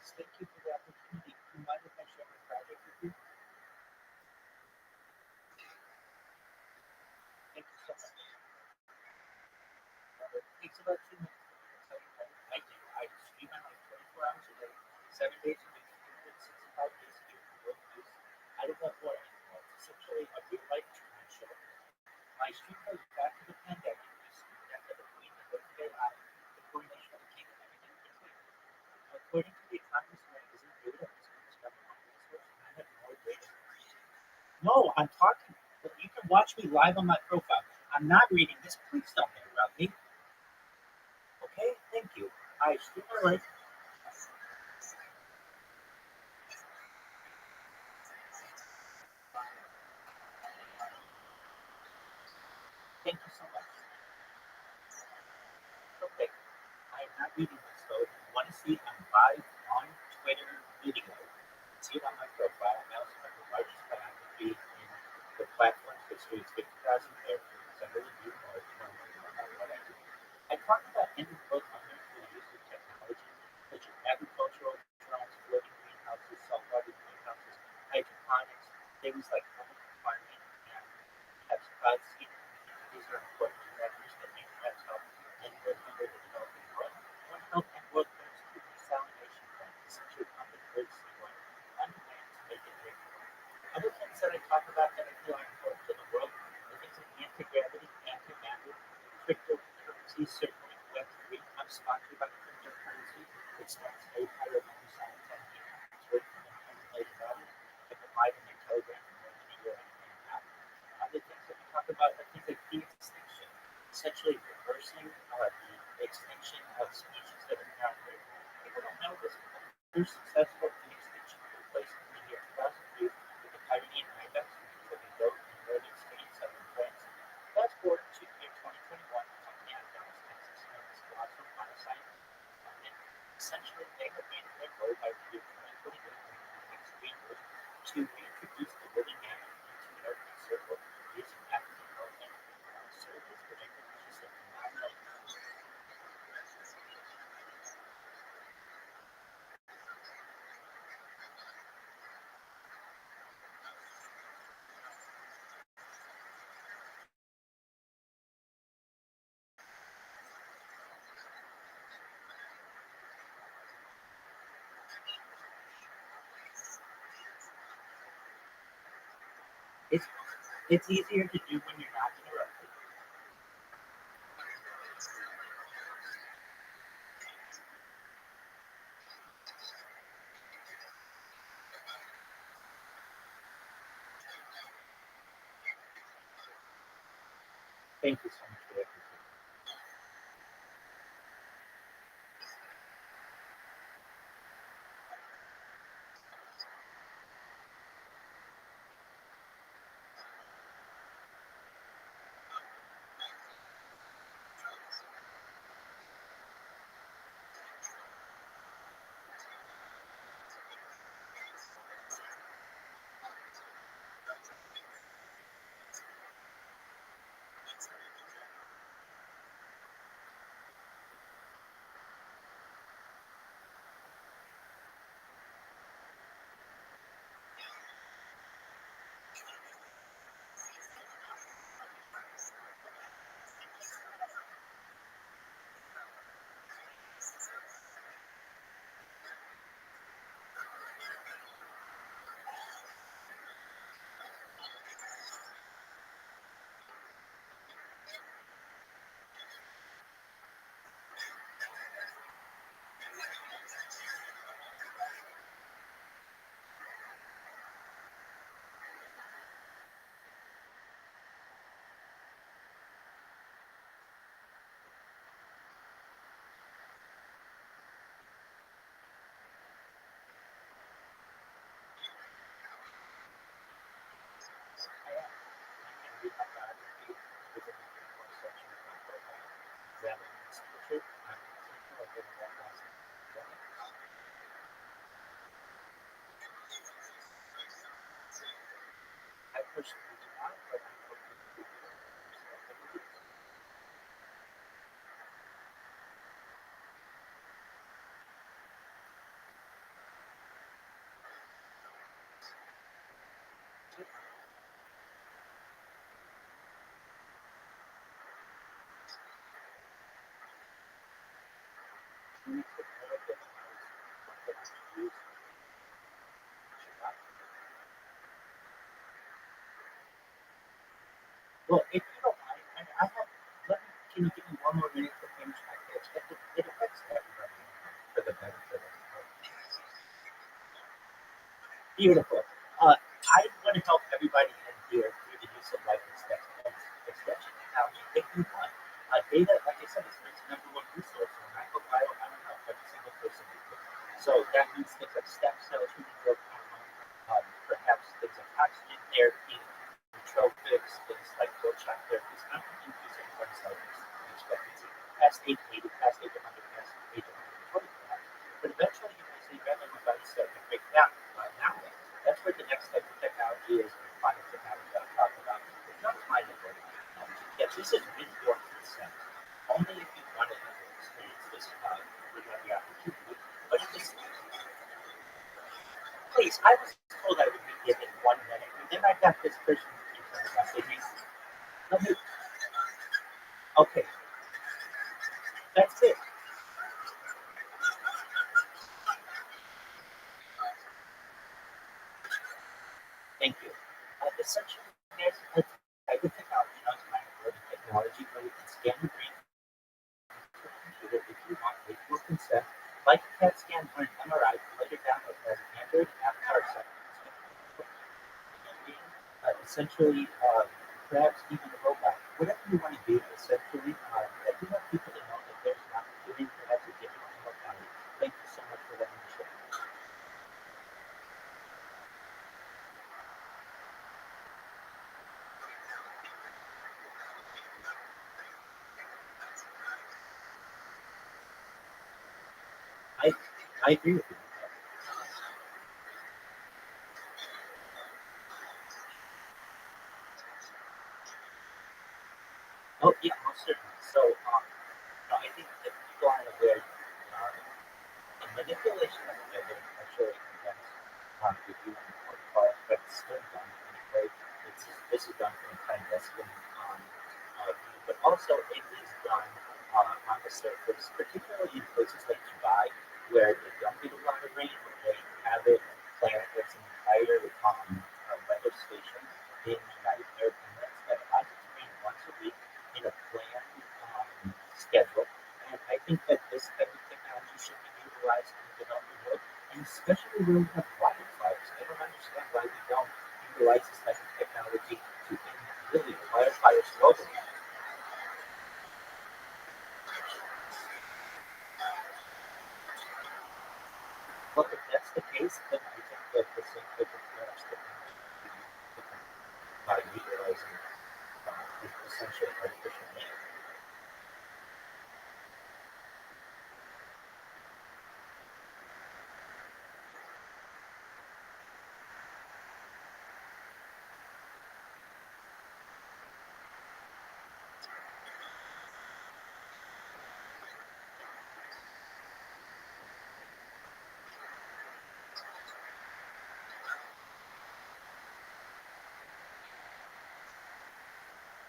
Yes, thank you for the opportunity. Do you mind if I share my project with you? Thank you so much. It takes about 2 minutes. I do. I stream on like 24 hours a day, 7 days a week, 365 days a year for both news. I don't want more anymore. It's essentially a real life treatment show. My stream goes back to the pandemic, the death of the Queen, the birth of AI, the coronation of the king, and everything in between. According to the Economist magazine data, this week's government research, I have more data. No, I'm talking. But you can watch me live on my profile. I'm not reading this. Please don't interrupt me. Okay, thank you. I stream my life. Thank you so much. Okay, I'm not reading this, so if you want to see it, I'm live on Twitter video. See it on my profile. I also have the largest biography in the platform's history. It's 50,000 characters. I really do know if you want to know about what I do. I talk about end-of-world hunger through the use of technology, such as agricultural drones, floating greenhouses, saltwater greenhouses, hydroponics, things like home farming, and perhaps cloud seeding. These are important measures that make pets help and world hunger the developing world. One health and world plans to desalination plant, essentially pumping bird seawater on demand to make it drinkable. Other things that I talk about that I feel are important to the world are things like anti-gravity, anti-matter, cryptocurrency, circling Web3. I'm sponsored by cryptocurrency, which starts a higher money sign 10 people. It's worth more than $10 million. I can buy them in Telegram for more than a year and a half. Other things that we talk about are things like de-extinction, essentially reversing the extinction of species that are now here. People don't know this, but the first successful de-extinction took place in the year 2002 with the Pyrenean ibex, which is like a goat in northern Spain, southern France. Fast forward to the year 2021, a company out of Dallas, Texas, known as Colossal Monocyte, and essentially they have made their goal by the year 2028, in the next 3 years, to reintroduce the living mammoth into the Arctic Circle using African elephant surveys, which I think is just a phenomenal. It's easier to do when you're not interrupted. Thank you so much for that. I personally do not, but I hope that you do. Well, if you don't mind, I have. Can you give me one more minute to finish my pitch? It affects everybody for the benefit of beautiful. I want to help everybody in here through the use of life extension technology. If you want, data, like I said, is the number one resource in microbiome. I don't know every single person. So that means things like stem cells, human growth hormone, perhaps things like oxygen therapy, nootropics, things like Rothschild therapies, not increasing cell expectancy past age 80, past age 100, past age 120. But eventually, you may see revenue bodies starting to break down. Now, that's where the next type of technology is. Climate technology I'm talking about. It's not climate technology. Yes, this is with your consent. Only if you want to experience this, we have the opportunity. But just please, I was told I would be given 1 minute, and then I got this person who keeps on messaging. Let me. Okay, that's it. Thank you. Essentially, there's a type of technology, not technology, where we can scan the brain computer if you want, with your consent, like a CAT scan or an MRI, later download as an Android avatar set. Essentially, perhaps even a robot. Whatever you want to do, essentially, I do want people to know that there's an opportunity perhaps to get more value. Thank you so much for letting me share. I agree with you. Oh, yeah, most certainly. So, I think that people aren't aware the manipulation of the weather actually depends on the human protocol, but it's still done anyway. This is done from a clandestine but also it is done on the surface, particularly in places like Dubai, where they don't get a lot of rain, but they have it planned as an entire weather station in the United Arab Emirates that allows it to rain once a week in a planned schedule. And I think that this type of technology should be utilized in the developing world, and especially where we have wildfires. I don't understand why we don't utilize this type of technology to end really wildfires globally. Well, if that's the case, then I think that the same type of perhaps technology by utilizing essentially artificial light.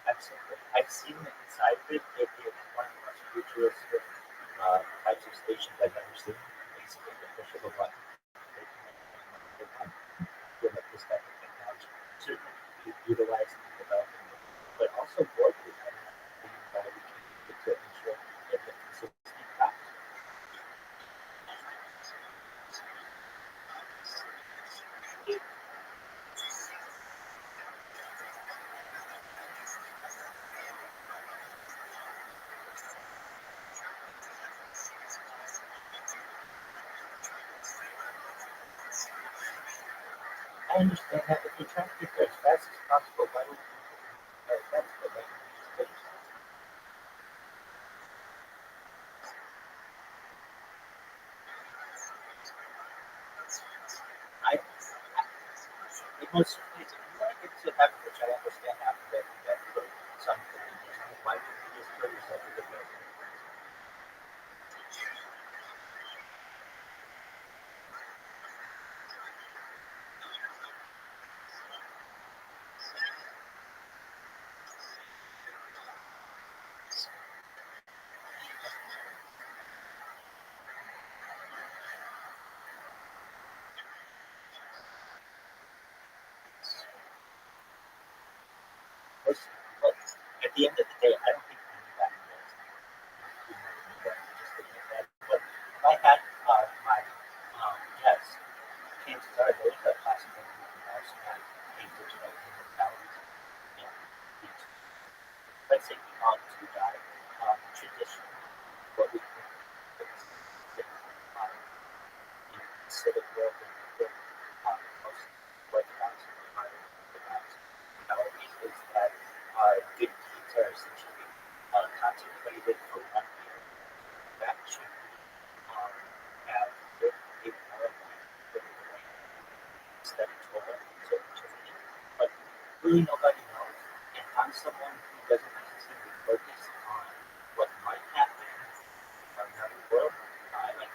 Absolutely. I've seen the inside of it. It is one of the most futuristic types of stations I've ever seen. Basically, the push of a button. They can feel like this type of technology. Certainly, be utilized in developing, but also globally. I mean, we can use it to ensure that the consistent costs. I understand that if you're trying to get there as fast as possible, why would you that's the way you use it most certainly is. If you want to get to heaven, which I understand how to get that for some believers, why would you just throw yourself in the grave? at the end of the day, I don't think anybody knows. But if I had my guess, chances are those are possible also have a digital immortality. And let's say we all to die, traditionally, what we think is in the civic world and most Orthodox is that good deeds are essentially contemplated for 1 year. That should have a more instead of Torah to me. But really nobody knows. And I'm someone who doesn't necessarily focus on what might happen in another world. I like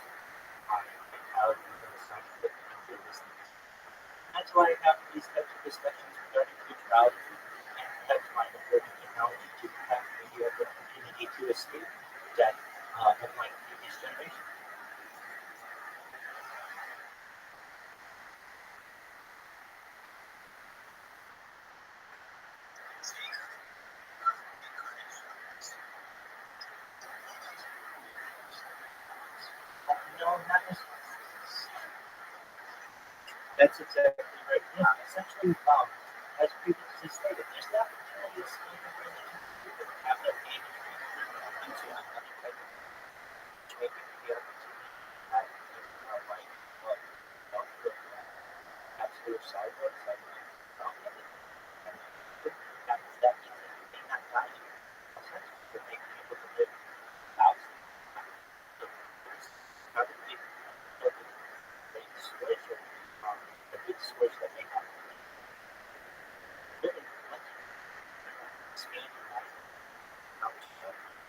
my mentality of the scientific and listening. That's why I have these types of discussions regarding spirituality, and that's why I'm working technology to have maybe the opportunity to escape that of my previous generation. No, not necessarily. That's exactly right. Yeah, essentially, as previously stated, there's the opportunity to escape the religion to have their faith into another type of maybe the opportunity to have a life of absolute cyborgs like that means that you may not die essentially for being able to live thousands of years. Probably the big switch or the big switch that may happen. Really, like expand your life,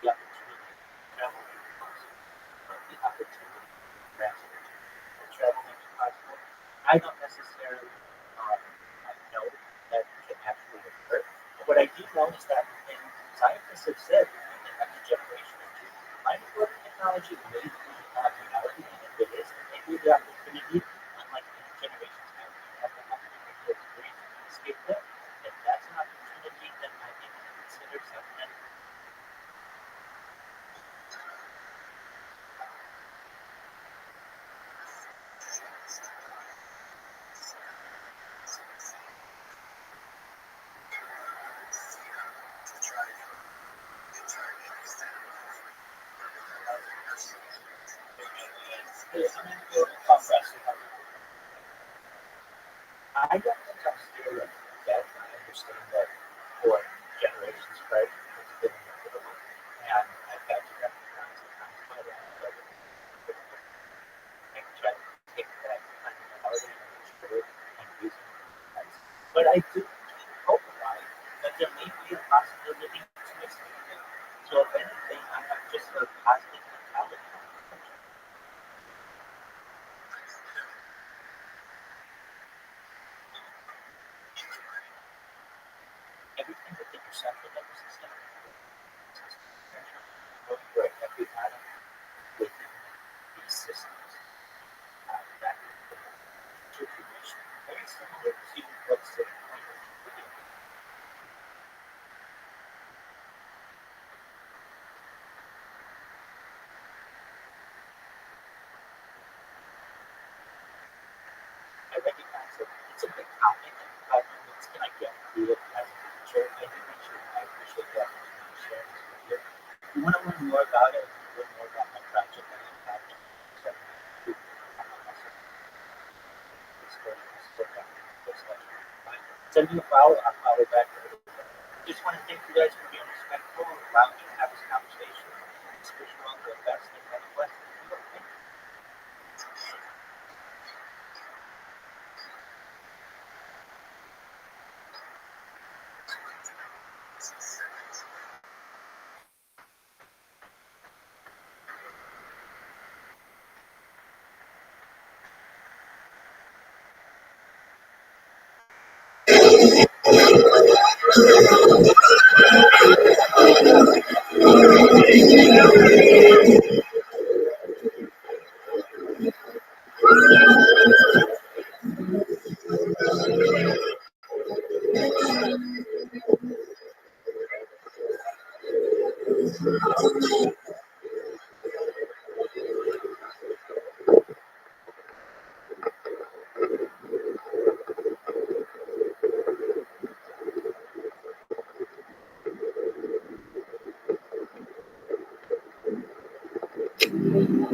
the opportunity to travel the opportunity to travel may be possible. I don't necessarily know that can actually occur. What I do know is that scientists have said in the next generation or two, mind-blowing technology may be reality, and if it is, then maybe the opportunity, unlike generations now, we have the opportunity to experience and escape death. If that's an opportunity, then I think we consider something. I don't think I'm scared of death. I understand that for generations, right, it's been inevitable, and I've had to recognize the times my life that and try to take that kind of mentality and mature it and use it in defense. But I do keep hope alive that there may be a possibility to escape it. So if anything, I have just a positive mentality. Everything within your central nervous system, where every atom within these systems that information very similar to what's the point of video. I recognize that it's a big topic, but it's going to get through it as a teacher. I do make sure I appreciate the opportunity to share this with you. If you want to learn more about it, learn more about my project that I'm having, send me a follow, I'll follow back. Just want to thank you guys for being respectful and allowing me to have this conversation. It's for sure the best thing that the West can do. Coming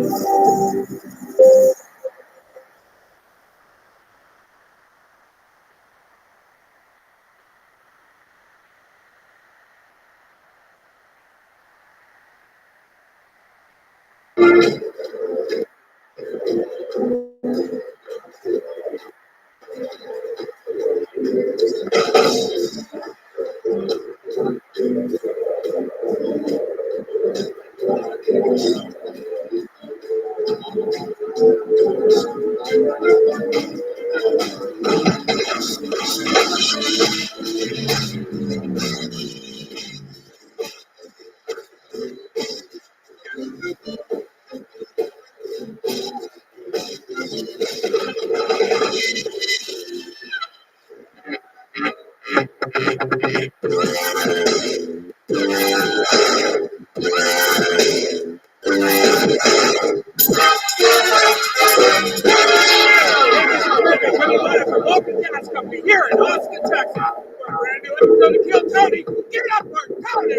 live from Local Gas Company here in Austin, Texas. For a brand new episode of Kill Tony. Give it up for Tony.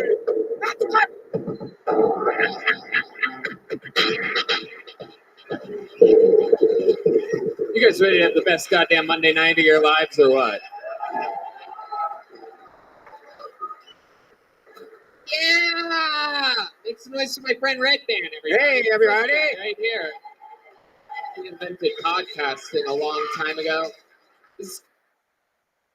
That's right. You guys ready to have the best goddamn Monday night of your lives or what? Yeah! Make some noise for my friend Red Band, everybody. Hey, everybody. Right here. He invented podcasting a long time ago. This is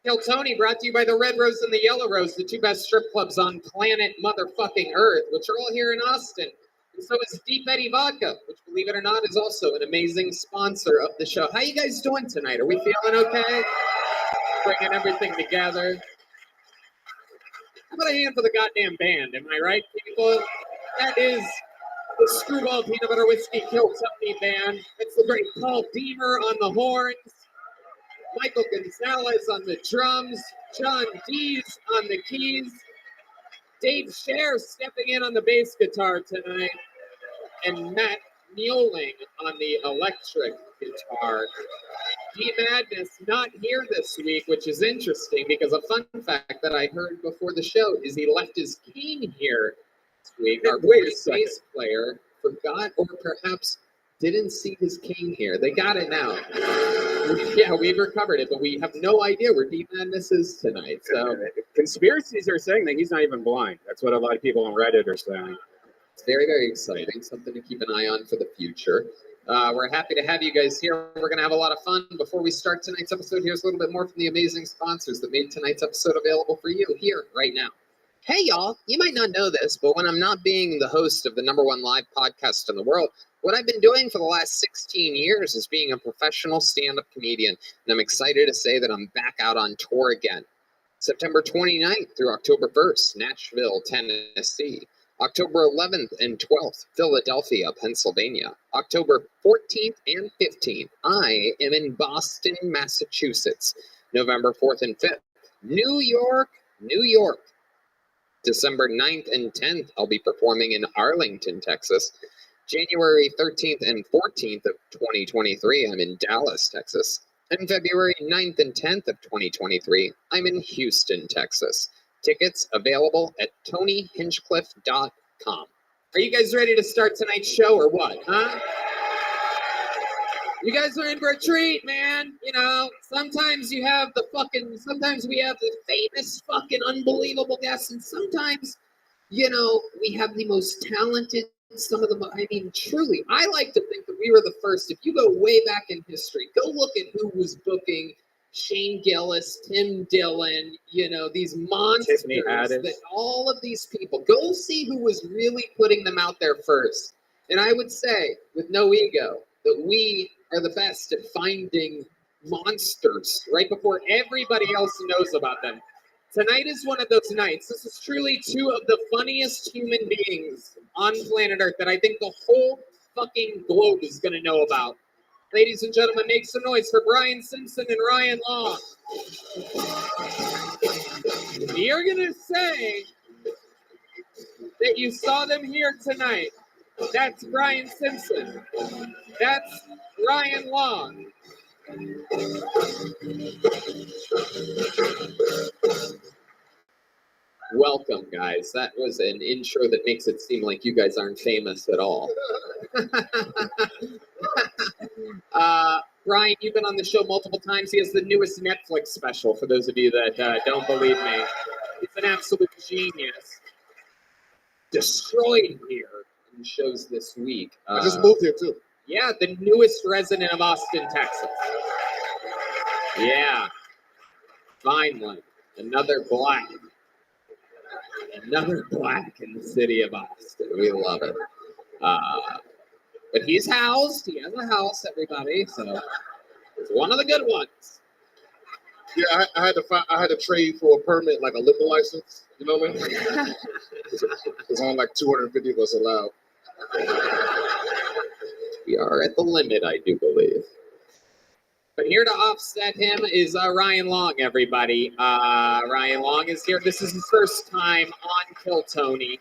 Kill Tony, brought to you by the Red Rose and the Yellow Rose, the two best strip clubs on planet motherfucking Earth, which are all here in Austin. And so is Deep Eddy Vodka, which, believe it or not, is also an amazing sponsor of the show. How you guys doing tonight? Are we feeling okay? Bringing everything together. How about a hand for the goddamn band? Am I right, people? That is the Screwball Peanut Butter Whiskey Kill Tony band. It's the great Paul Deemer on the horns, Michael Gonzalez on the drums, John Dees on the keys, Dave Scher stepping in on the bass guitar tonight, and Matt Mueling on the electric guitar. D-Madness not here this week, which is interesting because a fun fact that I heard before the show is he left his cane here this week. Our bass player forgot or perhaps didn't see his cane here. They got it now. Yeah, we've recovered it, but we have no idea where D-Madness is tonight. So conspiracies are saying that he's not even blind. That's what a lot of people on Reddit are saying. It's very, very exciting. Something to keep an eye on for the future. We're happy to have you guys here. We're going to have a lot of fun. Before we start tonight's episode, here's a little bit more from the amazing sponsors that made tonight's episode available for you here right now. Hey, y'all. You might not know this, but when I'm not being the host of the #1 live podcast in the world, what I've been doing for the last 16 years is being a professional stand-up comedian, and I'm excited to say that I'm back out on tour again. September 29th through October 1st, Nashville, Tennessee. October 11th and 12th, Philadelphia, Pennsylvania. October 14th and 15th, I am in Boston, Massachusetts. November 4th and 5th, New York, New York. December 9th and 10th, I'll be performing in Arlington, Texas. January 13th and 14th of 2023, I'm in Dallas, Texas. And February 9th and 10th of 2023, I'm in Houston, Texas. Tickets available at TonyHinchcliffe.com. Are you guys ready to start tonight's show or what, huh? You guys are in for a treat, man. You know, sometimes we have the famous fucking unbelievable guests, and sometimes, you know, we have the most talented, truly, I like to think that we were the first. If you go way back in history, go look at who was booking Shane Gillis, Tim Dillon, you know, these monsters, that all of these people, go see who was really putting them out there first. And I would say, with no ego, that we are the best at finding monsters right before everybody else knows about them. Tonight is one of those nights. This is truly two of the funniest human beings on planet Earth that I think the whole fucking globe is going to know about. Ladies and gentlemen, make some noise for Brian Simpson and Ryan Long. You're going to say that you saw them here tonight. That's Brian Simpson. That's Ryan Long. Welcome, guys. That was an intro that makes it seem like you guys aren't famous at all. Brian, you've been on the show multiple times. He has the newest Netflix special, for those of you that don't believe me. He's an absolute genius. Destroyed here in shows this week. I just moved here, too. Yeah, the newest resident of Austin, Texas. Yeah. Finally, another black. Another black in the city of Austin. We love it. But he's housed. He has a house, everybody. So it's one of the good ones. Yeah, I had to trade for a permit, like a liquor license. You know what I mean? It's only like 250 of us allowed. We are at the limit, I do believe. But here to offset him is Ryan Long, everybody. Ryan Long is here. This is his first time on Kill Tony.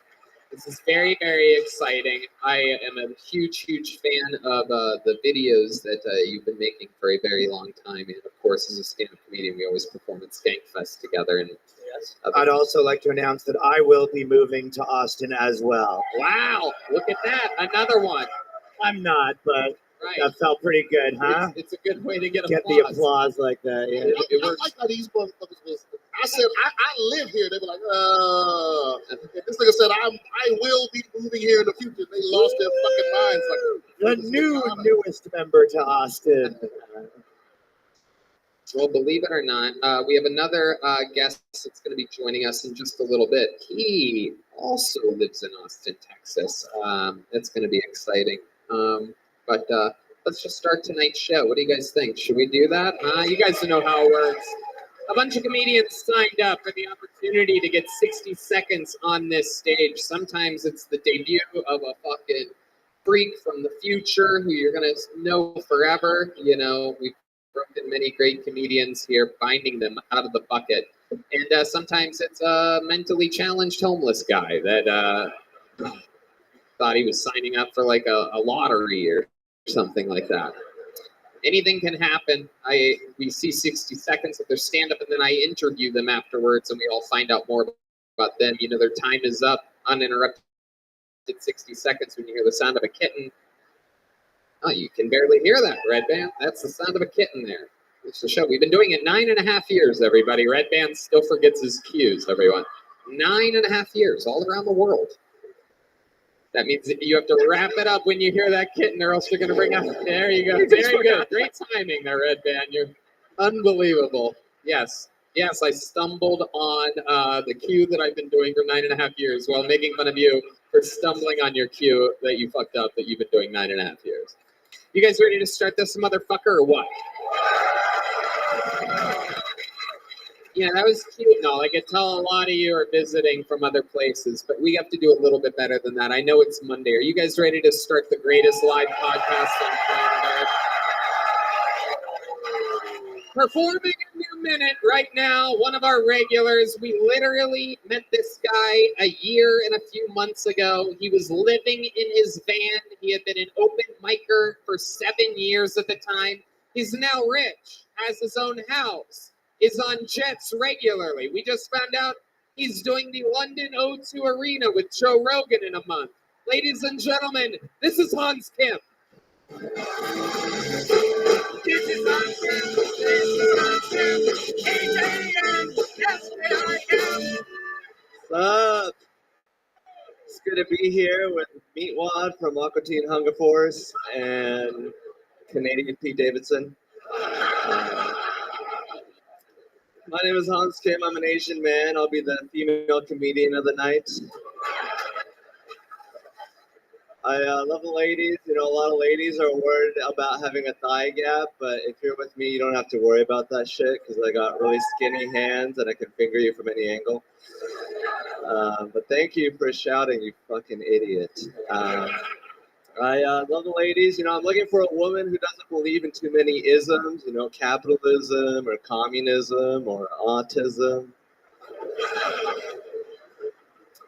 This is very, very exciting. I am a huge, huge fan of the videos that you've been making for a very long time. And of course, as a stand-up comedian, we always perform at Skankfest together. And I'd also like to announce that I will be moving to Austin as well. Wow, look at that. Another one. I'm not, but right. That felt pretty good, huh? It's a good way to get the applause like that. Yeah. I like how these motherfuckers was. I said, I live here. They were like, and this nigga said, I will be moving here in the future. They lost their fucking minds. Like, the newest member to Austin. Well, believe it or not, we have another guest that's going to be joining us in just a little bit. He also lives in Austin, Texas. That's going to be exciting. But let's just start tonight's show. What do you guys think? Should we do that? You guys know how it works. A bunch of comedians signed up for the opportunity to get 60 seconds on this stage. Sometimes it's the debut of a fucking freak from the future who you're going to know forever. You know, we've broken many great comedians here, finding them out of the bucket. And sometimes it's a mentally challenged homeless guy that thought he was signing up for like a lottery or something like that. Anything can happen. We see 60 seconds of their stand-up, and then I interview them afterwards, and we all find out more about them. You know, their time is up, uninterrupted 60 seconds when you hear the sound of a kitten. Oh, you can barely hear that, Red Band. That's the sound of a kitten there. It's the show. We've been doing it 9.5 years, everybody. Red Band still forgets his cues, everyone. 9.5 years, all around the world. That means that you have to wrap it up when you hear that kitten, or else you're going to bring out. There you go. There you go. Great timing there, Red Band. You're unbelievable. Yes. Yes, I stumbled on the cue that I've been doing for 9.5 years while making fun of you for stumbling on your cue that you fucked up that you've been doing 9.5 years. You guys ready to start this motherfucker or what? Yeah, that was cute and all. I could tell a lot of you are visiting from other places, but we have to do a little bit better than that. I know it's Monday. Are you guys ready to start the greatest live podcast on planet Earth? Performing a new minute right now, one of our regulars. We literally met this guy a year and a few months ago. He was living in his van. He had been an open micer for 7 years at the time. He's now rich, has his own house, is on jets regularly. We just found out he's doing the London O2 Arena with Joe Rogan in a month. Ladies and gentlemen, this is Hans Kim. This is Hans Kim. This is Hans Kim. H-A-M. Yes, I am. What's up? It's good to be here with Meatwad from Aqua Teen Hunger Force and Canadian Pete Davidson. My name is Hans Kim. I'm an Asian man. I'll be the female comedian of the night. I love the ladies. You know, a lot of ladies are worried about having a thigh gap, but if you're with me, you don't have to worry about that shit because I got really skinny hands and I can finger you from any angle. But thank you for shouting, you fucking idiot. I love the ladies. You know, I'm looking for a woman who doesn't believe in too many isms, you know, capitalism or communism or autism.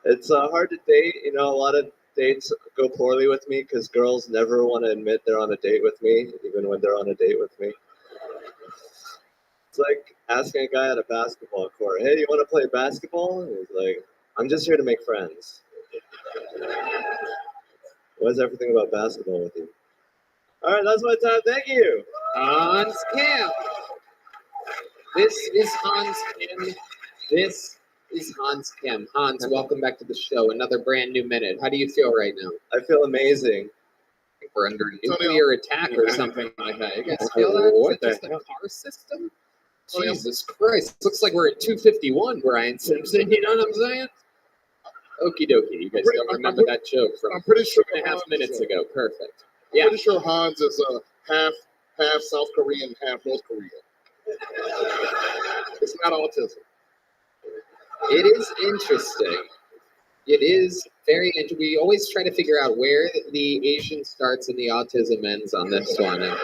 It's hard to date. You know, a lot of dates go poorly with me because girls never want to admit they're on a date with me, even when they're on a date with me. It's like asking a guy at a basketball court, "Hey, do you want to play basketball?" And he's like, "I'm just here to make friends." What is everything about basketball with you? All right, that's my time. Thank you. Hans Kim. This is Hans Kim. This is Hans Kim. Hans, welcome back to the show. Another brand new minute. How do you feel right now? I feel amazing. I think we're under nuclear attack or something like that. You guys feel that? What Is that just a car system? Jesus Christ. Looks like we're at 251, Brian Simpson. You know what I'm saying? Okie dokie. You guys don't remember that joke from I'm pretty sure 2.5 minutes ago. Perfect. I'm Yeah. pretty sure Hans is half South Korean, half North Korean. It's not autism. It is interesting. It is very interesting. We always try to figure out where the Asian starts and the autism ends on this one. And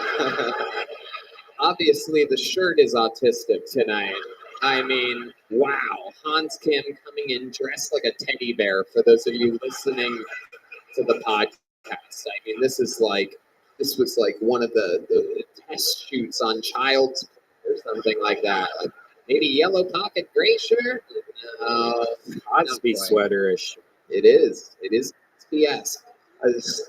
obviously, the shirt is autistic tonight. I mean, wow. Hans Kim coming in dressed like a teddy bear for those of you listening to the podcast. I mean, this was like one of the test shoots on Child's Play or something like that. Like, maybe yellow pocket gray shirt? Cosby sweaterish. It is. It is BS. I just,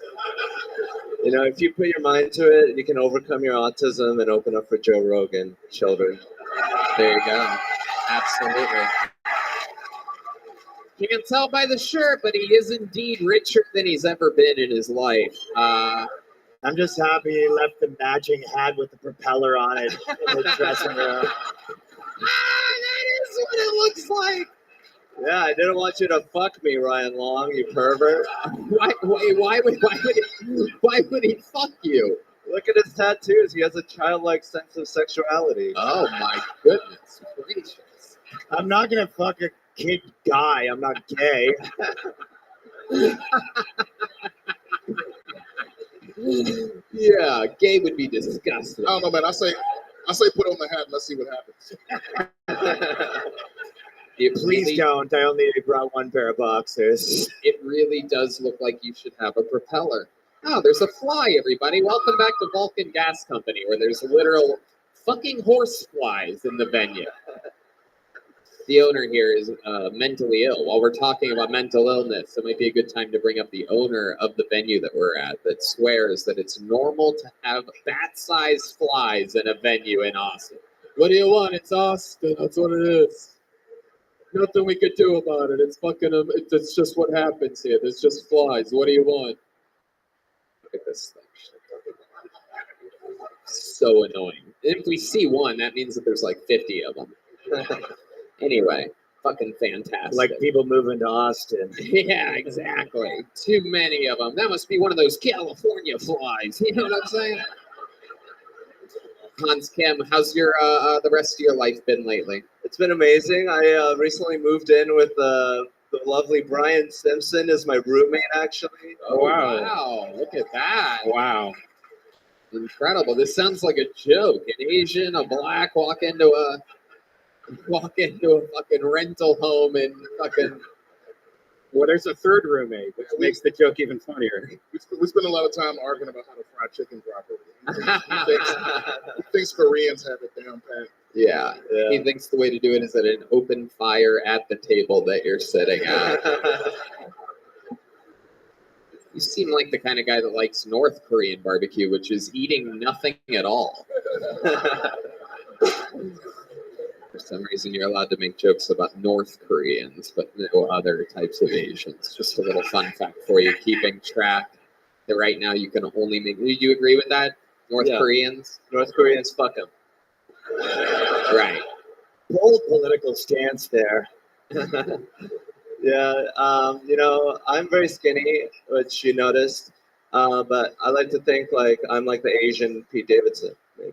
if you put your mind to it, you can overcome your autism and open up for Joe Rogan, children. There you go. Absolutely. You can tell by the shirt, but he is indeed richer than he's ever been in his life. I'm just happy he left the matching hat with the propeller on it in the dressing room. That is what it looks like. Yeah, I didn't want you to fuck me, Ryan Long, you pervert. Why would he fuck you? Look at his tattoos. He has a childlike sense of sexuality. Oh my goodness gracious. I'm not gonna fuck a kid guy. I'm not gay. Yeah, gay would be disgusting. I don't know, man. I say put on the hat and let's see what happens. Please don't. I only brought one pair of boxers. It really does look like you should have a propeller. Oh, there's a fly, everybody. Welcome back to Vulcan Gas Company, where there's literal fucking horse flies in the venue. The owner here is mentally ill. While we're talking about mental illness, it might be a good time to bring up the owner of the venue that we're at that swears that it's normal to have bat-sized flies in a venue in Austin. What do you want? It's Austin. That's what it is. Nothing we could do about it. It's fucking. It's just what happens here. There's just flies. What do you want? Look at this thing. So annoying. If we see one, that means that there's like 50 of them. Anyway, fucking fantastic. Like people moving to Austin. Yeah, exactly. Too many of them. That must be one of those California flies. You know what I'm saying? Hans Kim, how's your the rest of your life been lately? It's been amazing. I recently moved in with the lovely Brian Simpson as my roommate, actually. Oh, wow. Look at that. Wow. Incredible. This sounds like a joke. An Asian, a black walk into a fucking rental home and fucking. Well, there's a third roommate, which makes the joke even funnier. We spend a lot of time arguing about how to fry chicken properly. He thinks Koreans have it down pat. Yeah. He thinks the way to do it is at an open fire at the table that you're sitting at. You seem like the kind of guy that likes North Korean barbecue, which is eating nothing at all. For some reason, you're allowed to make jokes about North Koreans, but no other types of Asians. Just a little fun fact for you, keeping track that right now you can only make. Do you agree with that? North Koreans? North Koreans, fuck them. Right. Bold political stance there. Yeah, I'm very skinny, which you noticed, but I like to think like I'm like the Asian Pete Davidson, maybe.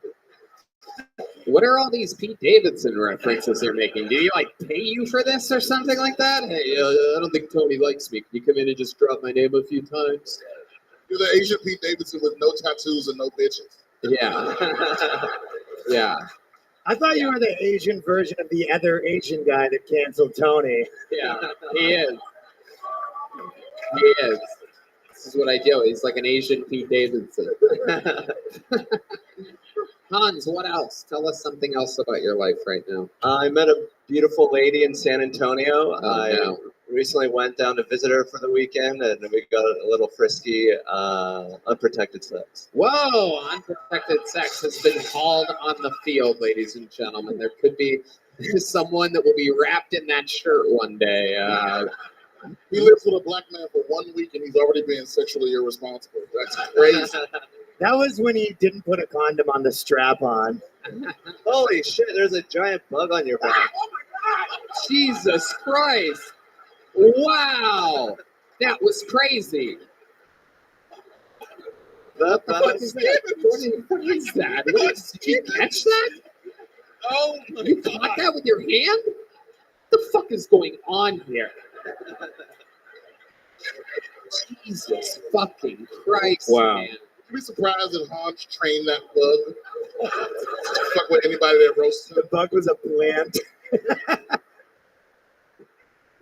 What are all these Pete Davidson references you're making? Do you pay you for this or something like that? Hey, I don't think Tony likes me. Can you come in and just drop my name a few times? You're the Asian Pete Davidson with no tattoos and no bitches. Yeah. Yeah. I thought you were the Asian version of the other Asian guy that canceled Tony. Yeah, he is. He is. This is what I do. He's like an Asian Pete Davidson. Hans, what else? Tell us something else about your life right now. I met a beautiful lady in San Antonio. I no. recently went down to visit her for the weekend, and we got a little frisky, unprotected sex. Whoa! Unprotected sex has been called on the field, ladies and gentlemen. There could be someone that will be wrapped in that shirt one day. He lives with a black man for 1 week and he's already being sexually irresponsible. That's crazy. That was when he didn't put a condom on the strap on. Holy shit, there's a giant bug on your back. Jesus Christ! Wow! That was crazy. What the fuck is that? What is that? Did you catch that? Oh my You caught that with your hand? What the fuck is going on here? Jesus fucking Christ, Wow. man. You'd be surprised if Hans trained that bug. Fuck with anybody that roasts him. The bug was a plant.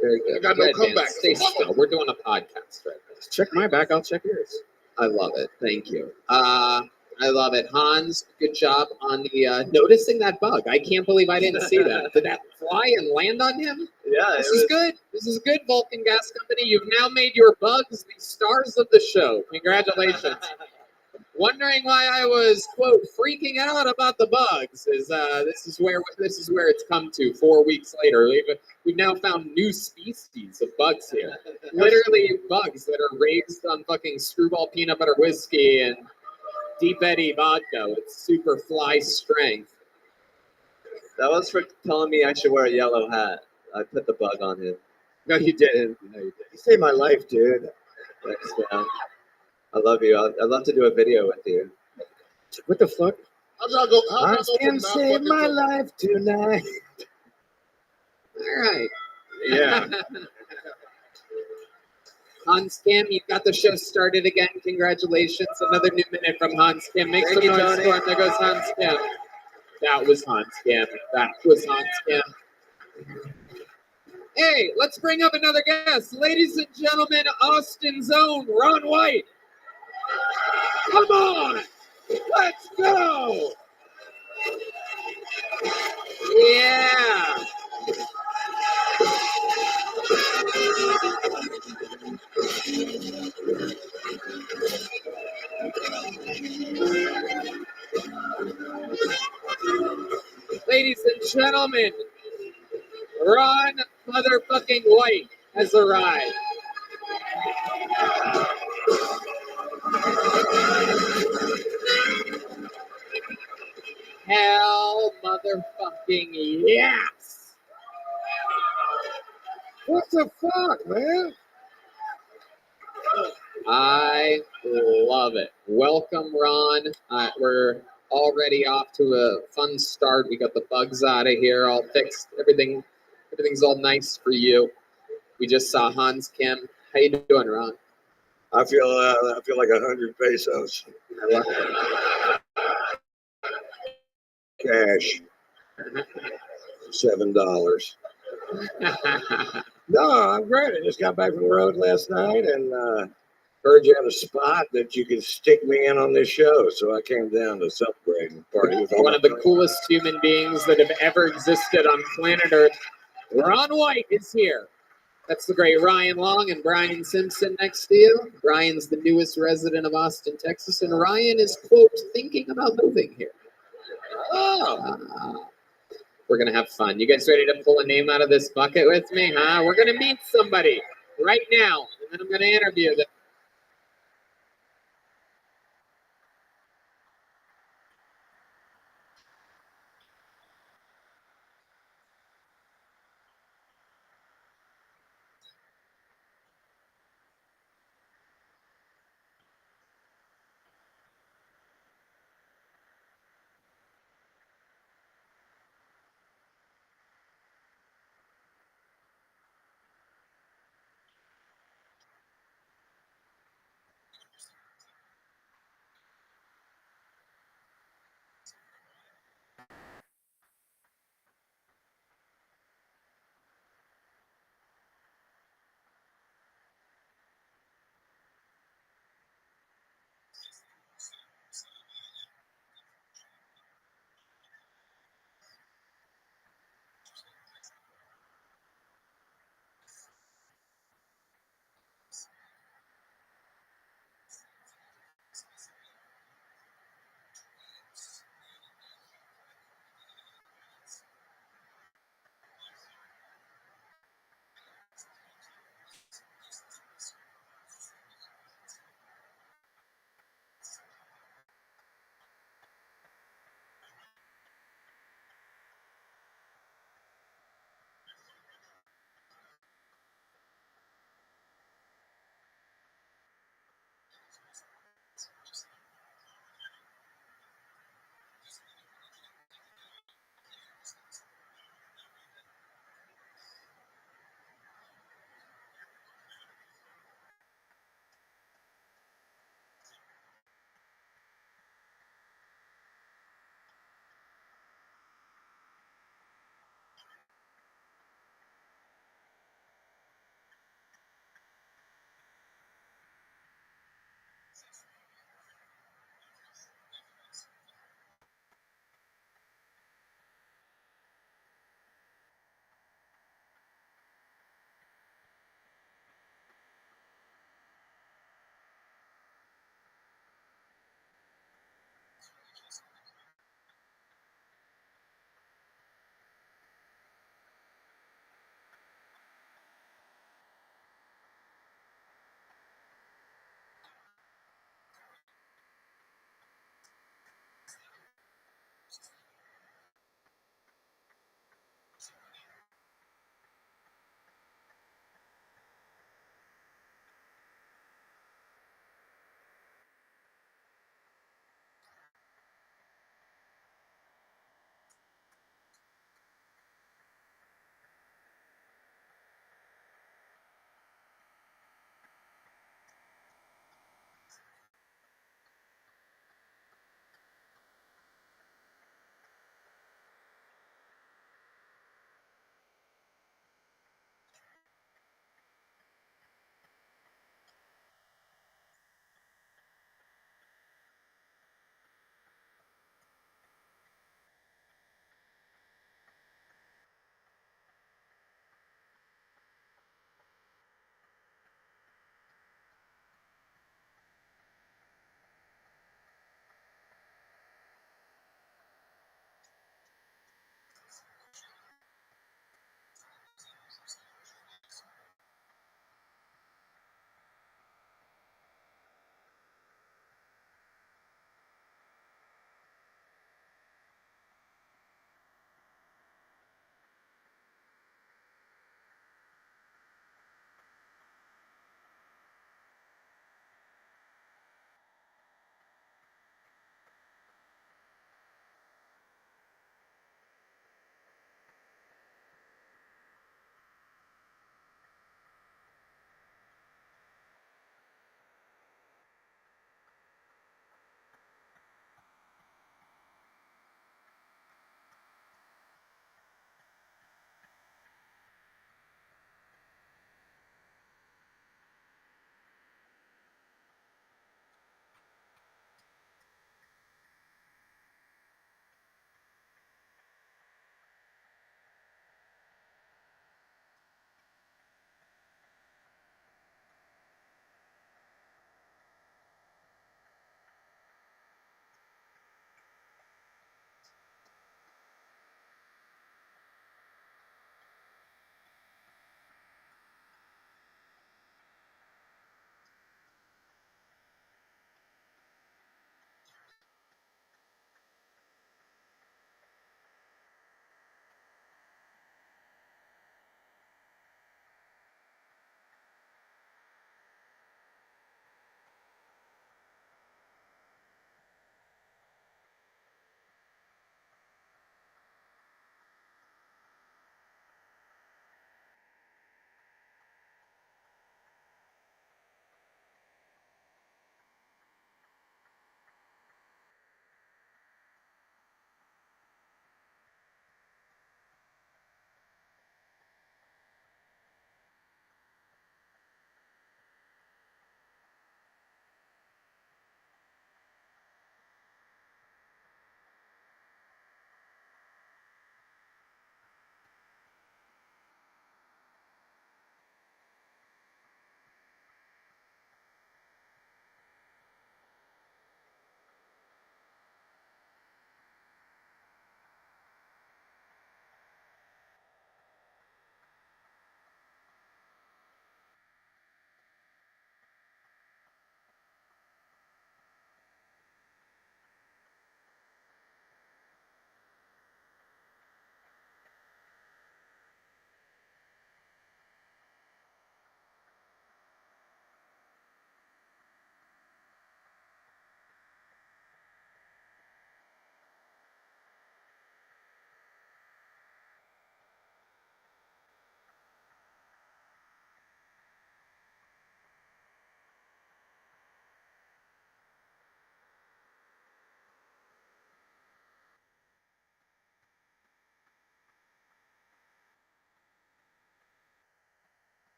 Very good. I got no Red comeback. Man, stay still. We're doing a podcast right now. Check my back, I'll check yours. I love it. Thank you. I love it. Hans, good job on the noticing that bug. I can't believe I didn't see that. Did that fly and land on him? Yeah, This is good. This is good, Vulcan Gas Company. You've now made your bugs the stars of the show. Congratulations. Wondering why I was, quote, freaking out about the bugs. This is where it's come to 4 weeks later. We've now found new species of bugs here. Literally bugs that are raised on fucking screwball peanut butter whiskey and Deep Eddy vodka with super fly strength. That was for telling me I should wear a yellow hat. I put the bug on him. No, you didn't. No, you didn't. You saved my life, dude. Thanks, man. I love you. I'd love to do a video with you. What the fuck? How'd y'all go? I How'd y'all go can from save not my fucking life tonight. All right. Yeah. Hans Kim, you've got the show started again. Congratulations. Another new minute from Hans Kim. Make Thank some you, noise Tony. for him. There goes Hans Kim. That was Hans Kim. That was Hans Kim. Hey, let's bring up another guest. Ladies and gentlemen, Austin's own Ron White. Come on. Let's go. Yeah. Ladies and gentlemen, Ron motherfucking White has arrived. Hell motherfucking yes! What the fuck, man? I love it. Welcome, Ron. We're already off to a fun start. We got the bugs out of here, all fixed. Everything's all nice for you. We just saw Hans Kim. How you doing, Ron? I feel like 100 pesos. Cash. $7. No, I'm great. I just got back from the road last night and heard you had a spot that you could stick me in on this show. So I came down to celebrate and party with all One my of the friends. coolest human beings that have ever existed on planet Earth. Ron White is here. That's the great Ryan Long and Brian Simpson next to you. Brian's the newest resident of Austin, Texas, and Ryan is, quote, thinking about moving here. Oh. We're going to have fun. You guys ready to pull a name out of this bucket with me, huh? We're going to meet somebody right now, and then I'm going to interview them.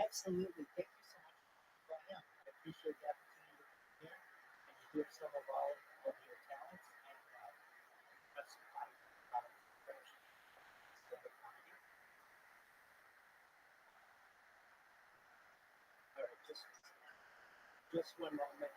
Absolutely. Thank you so much for coming out. I appreciate the opportunity to be here and to hear some of all of your talents and have some fun about stand-up comedy. All right, just one moment.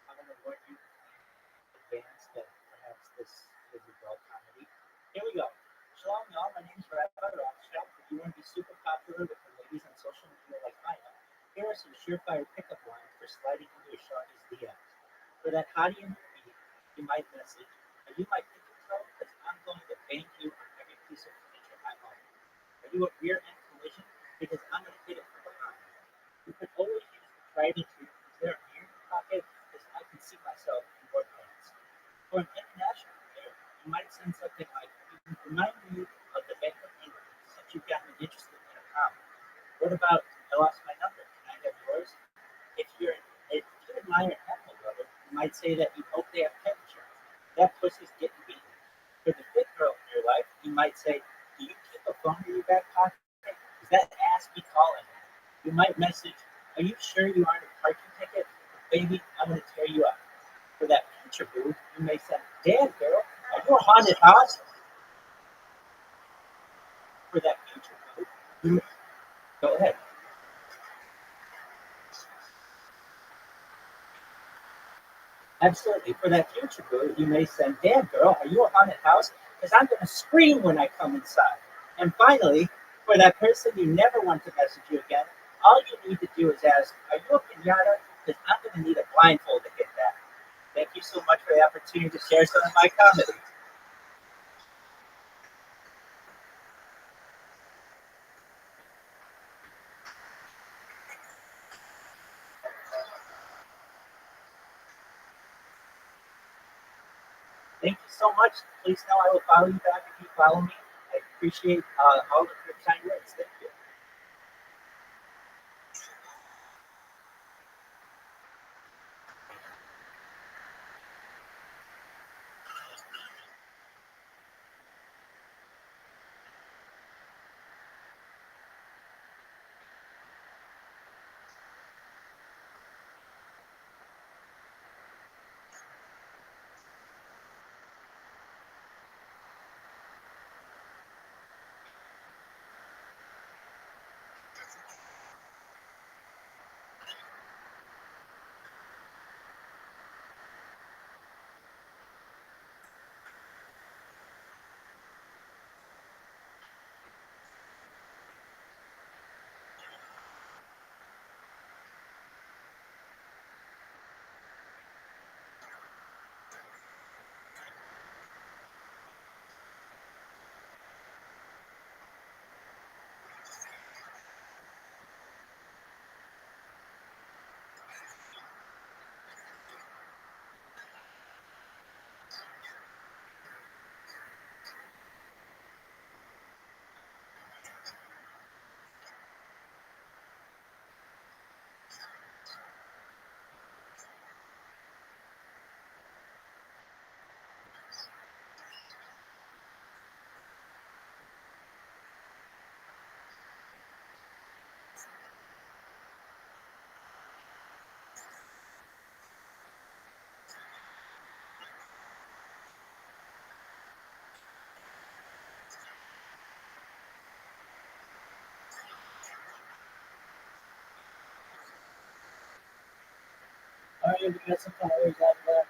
I'm going to warn you in advance that perhaps this is adult comedy. Here we go. Shalom, y'all. My name is Rabbi Rothschild. If you want to be super popular with the ladies on social media like I am, here are some surefire pickup lines for sliding into a shawty's DMs. For that hottie in your feed, you might message, "Are you my pinky toe? Because I'm going to bank you on every piece of furniture I own. Are you a rear end collision? Because I'm going to hit it from behind." You can always use the tried and true. Is there a mirror in your pocket? Because I can see myself in your pants. For an international player, you might send something like, "You can remind me of the Bank of England since you've got me interested in a pound. What about, I lost my number, can I have yours?" If you admire an animal lover, you might say that you hope they have pet insurance. That pussy's getting beaten. For the fit girl in your life, you might say, "Do you keep a phone in your back pocket? Is that ass be calling?" You might message, "Are you sure you aren't a parking ticket? Baby, I'm going to tear you up." For that future boo, you may say, "Damn, girl, are you a haunted house?" For that future boo, you may, go ahead. Absolutely. For that future boo, you may say, "Damn, girl, are you a haunted house? Because I'm going to scream when I come inside." And finally, for that person you never want to message you again, all you need to do is ask, "Are you a pinata? Because I'm going to need a blindfold to hit that." Thank you so much for the opportunity to share some of my comedy. Thank you so much. Please know I will follow you back if you follow me. I appreciate all of your kind words. Thank you. All right, we got some followers out there.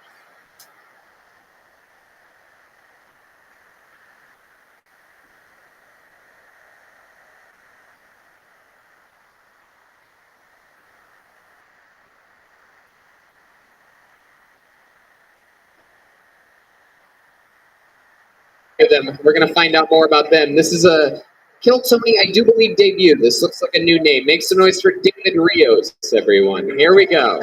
Them. We're going to find out more about them. This is a Kill Tony, I do believe, debut. This looks like a new name. Make some noise for David Rios, everyone. Here we go.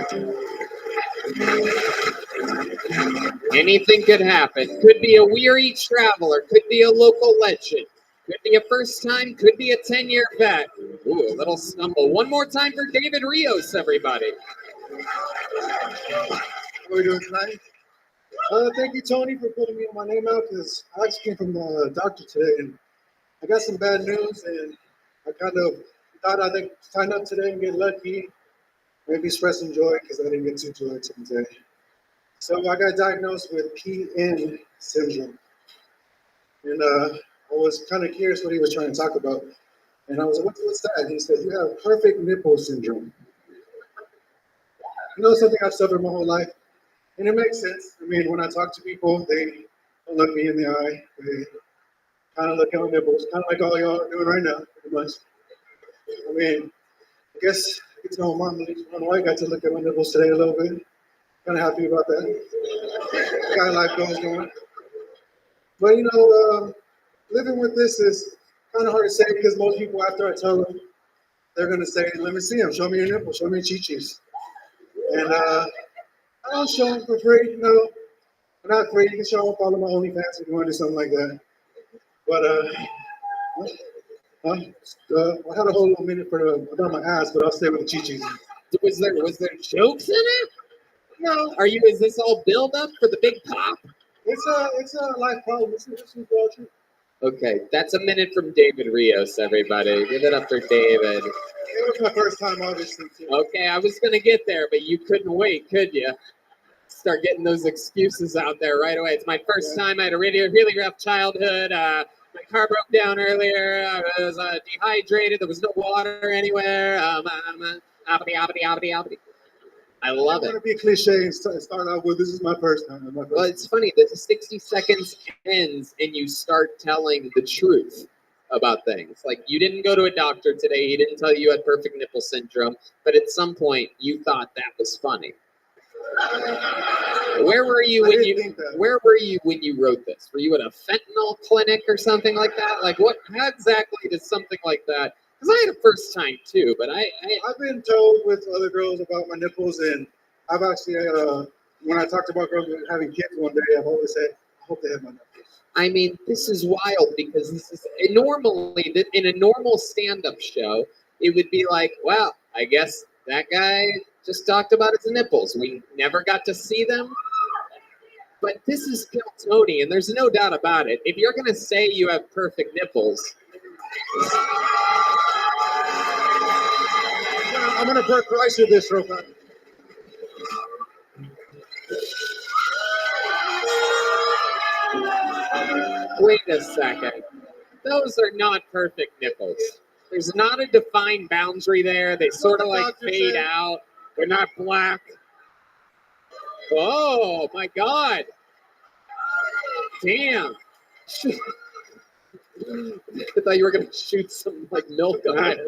Anything could happen. Could be a weary traveler. Could be a local legend. Could be a first time. Could be a 10-year vet. Ooh, a little stumble. One more time for David Rios, everybody. How are we doing tonight? Thank you, Tony, for putting me on my name out, because I actually came from the doctor today, and I got some bad news, and I kind of thought I'd sign up today and get lucky. Maybe express some joy because I didn't get too joy today. So I got diagnosed with PN syndrome. And I was kind of curious what he was trying to talk about. And I was like, what's that? He said, you have perfect nipple syndrome. You know, something I've suffered my whole life. And it makes sense. I mean, when I talk to people, they don't look me in the eye. They kind of look at my nipples, kind of like all y'all are doing right now, pretty much. I mean, I guess it's no mom, I got to look at my nipples today a little bit. Kind of happy about that. Kind of life goes on. But you know, living with this is kind of hard to say because most people, after I tell them, they're gonna say, "Let me see them. Show me your nipples. Show me your chichis." And I don't show them for free. No, I'm not free. You can show them all of my OnlyFans if you want to do something like that. But I had a whole little minute about my ass, but I'll stay with the chichis. Was there jokes in it? No. Is this all build up for the big pop? It's a life problem. This is all true. Okay, that's a minute from David Rios, everybody. Give it up for David. It was my first time, obviously, too. Okay, I was gonna get there, but you couldn't wait, could you? Start getting those excuses out there right away. It's my first time. I had a really rough childhood. My car broke down earlier. I was dehydrated. There was no water anywhere. I love it. I want to be cliche and start out with, this is my first time. Well, it's funny that the 60 seconds ends and you start telling the truth about things. Like, you didn't go to a doctor today. He didn't tell you you had perfect nipple syndrome. But at some point, you thought that was funny. Where were you when you wrote this? Were you at a fentanyl clinic or something like that? Like, how exactly does something like that? Because I had a first time too, but I've been told with other girls about my nipples, and I've actually when I talked about girls having kids one day, I've always said, I hope they have my nipples. I mean, this is wild because this is normally in a normal stand-up show, it would be like, well, I guess that guy just talked about his nipples. We never got to see them. But this is Kill Tony, and there's no doubt about it. If you're gonna say you have perfect nipples, I'm gonna Bert Kreischer this real quick. wait a second. Those are not perfect nipples. There's not a defined boundary there. They sort of like fade out. They're not black. Oh my God. Damn. I thought you were going to shoot some like milk on it.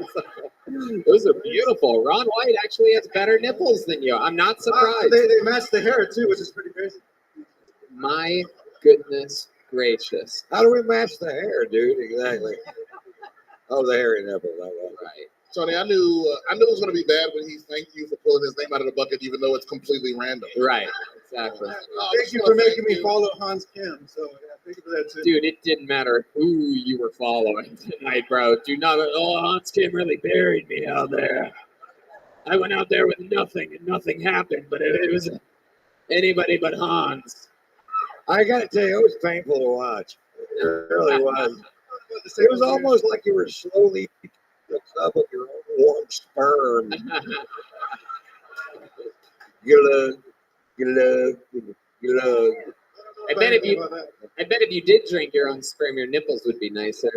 Those are beautiful. Ron White actually has better nipples than you. I'm not surprised. They match the hair too, which is pretty crazy. My goodness gracious. How do we match the hair, dude? Exactly. Oh, the hairy nipple. Right. Tony, I knew it was going to be bad when he thanked you for pulling his name out of the bucket, even though it's completely random. Right. Exactly. Thank you for making me follow Hans Kim. So yeah, thank you for that too. Dude, it didn't matter who you were following tonight, bro. Do not. Oh, Hans Kim really buried me out there. I went out there with nothing, and nothing happened. But it was anybody but Hans. I got to tell you, it was painful to watch. It really was. It was almost like you were slowly picking up with your own warm sperm. Get love. I bet if you did drink your own sperm, your nipples would be nicer.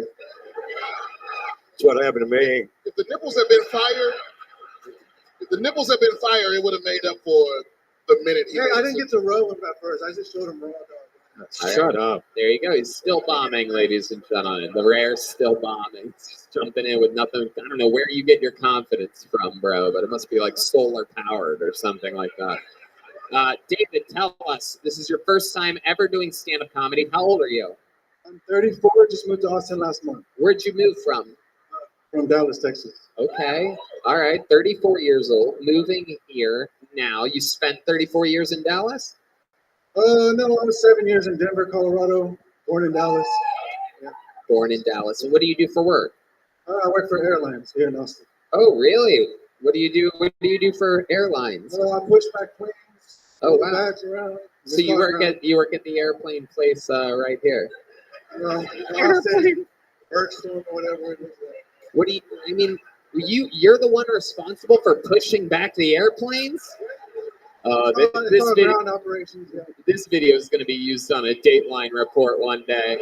That's what happened to me. If the nipples had been fire, it would have made up for the minute he. Hey, I didn't get to row him at first. I just showed him raw dog. Shut up. There you go. He's still bombing, ladies and gentlemen. The rare's still bombing. He's jumping in with nothing. I don't know where you get your confidence from, bro, but it must be like solar powered or something like that. David, tell us, this is your first time ever doing stand-up comedy. How old are you? I'm 34. Just moved to Austin last month. Where'd you move from? From Dallas, Texas. Okay. All right. 34 years old. Moving here now. You spent 34 years in Dallas? No, I was 7 years in Denver, Colorado. Born in Dallas. Yeah. Born in Dallas. And what do you do for work? I work for airlines here in Austin. Oh, really? What do you do? What do you do for airlines? I push back planes. Oh, wow. Bags around. So you work at the airplane place right here. Austin, Bergstrom, or whatever it is. What do you? I mean, You're the one responsible for pushing back the airplanes? Ground operations. Yeah. This video is going to be used on a Dateline report one day.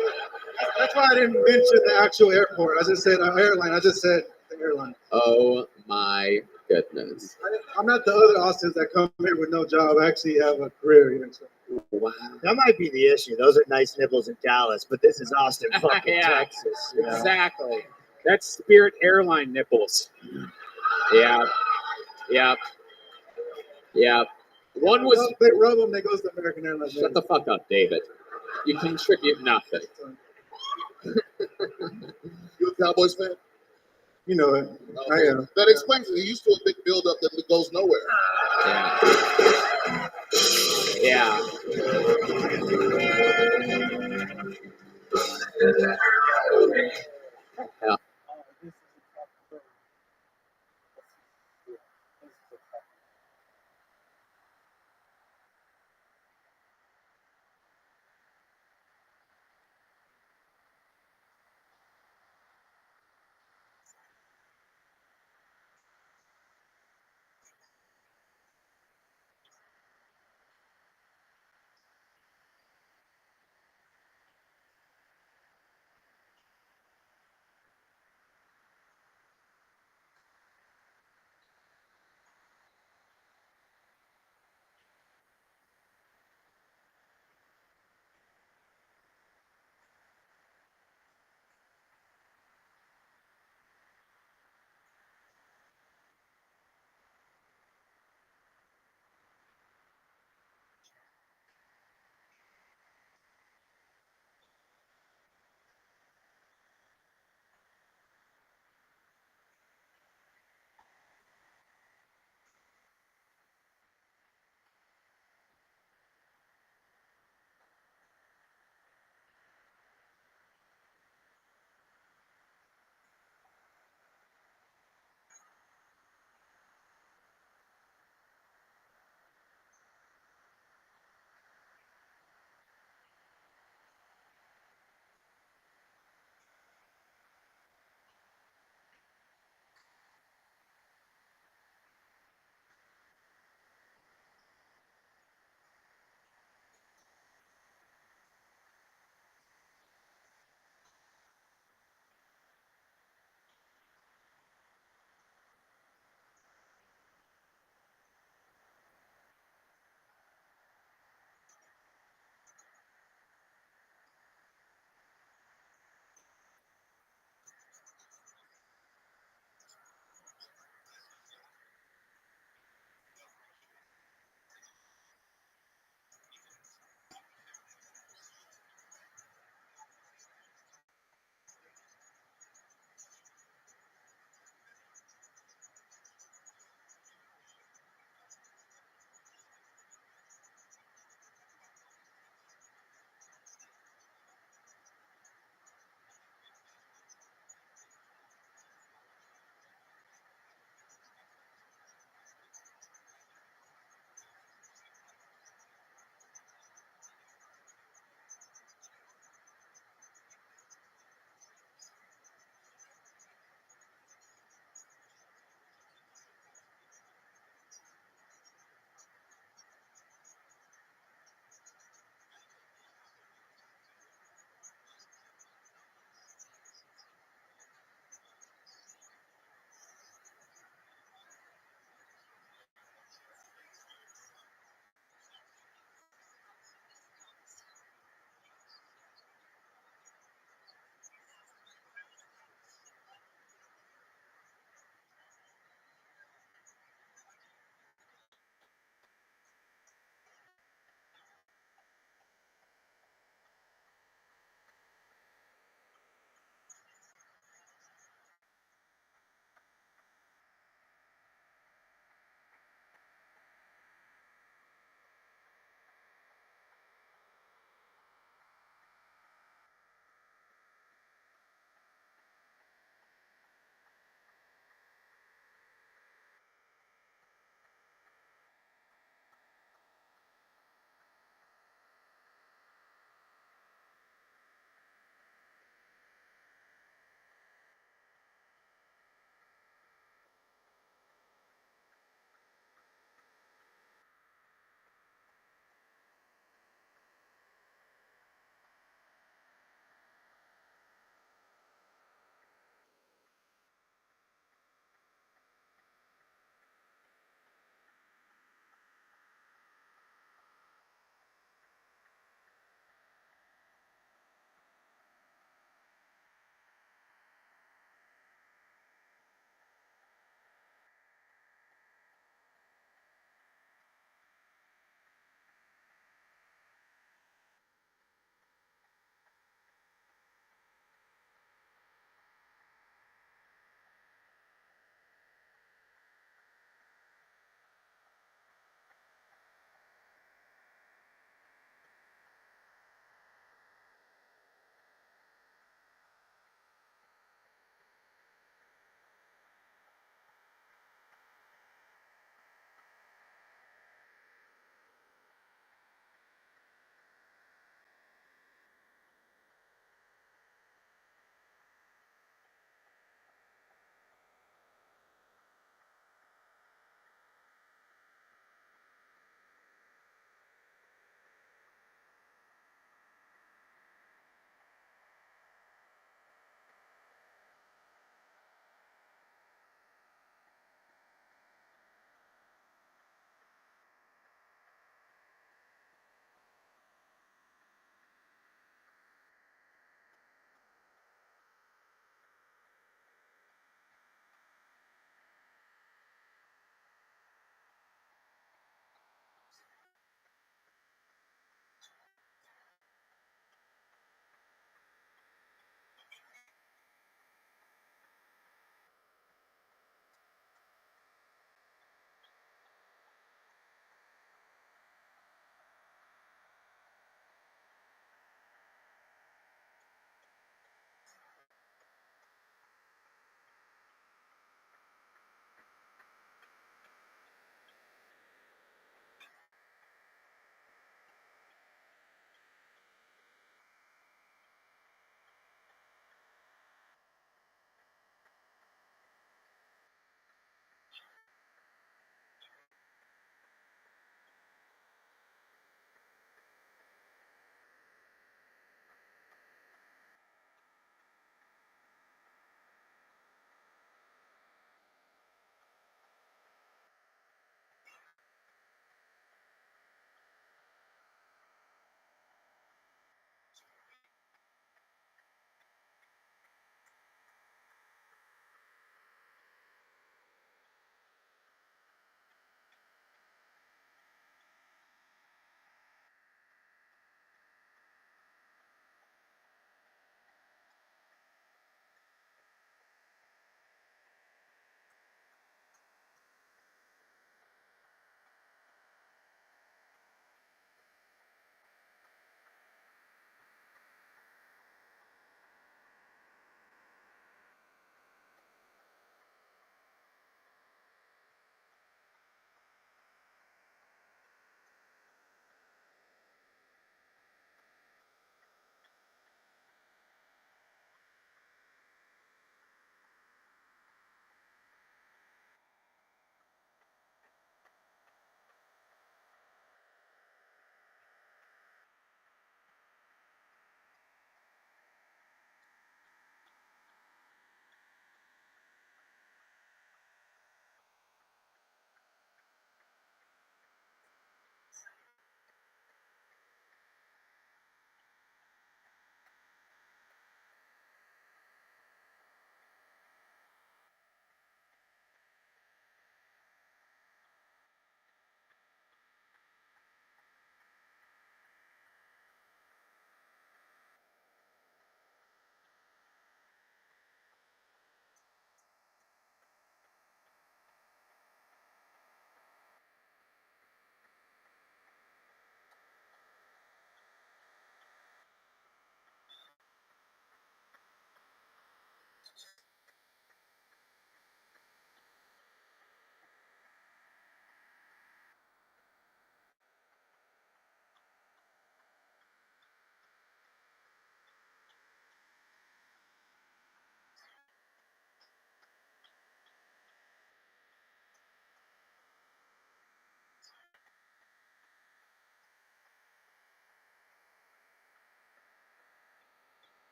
That's why I didn't mention the actual airport. I just said airline. I just said the airline. Oh my goodness. I'm not the other Austins that come here with no job. I actually have a career here. So. Wow. That might be the issue. Those are nice nipples in Dallas, but this is Austin, fucking Yeah, Texas. You know? Exactly. That's Spirit Airline nipples. Yeah. One was. They rub them. They goes to American Airlines. Shut the fuck up, David. You contribute nothing. You a Cowboys fan? You know it. I am. That explains it. He used to a big build-up that goes nowhere. Yeah. Yeah.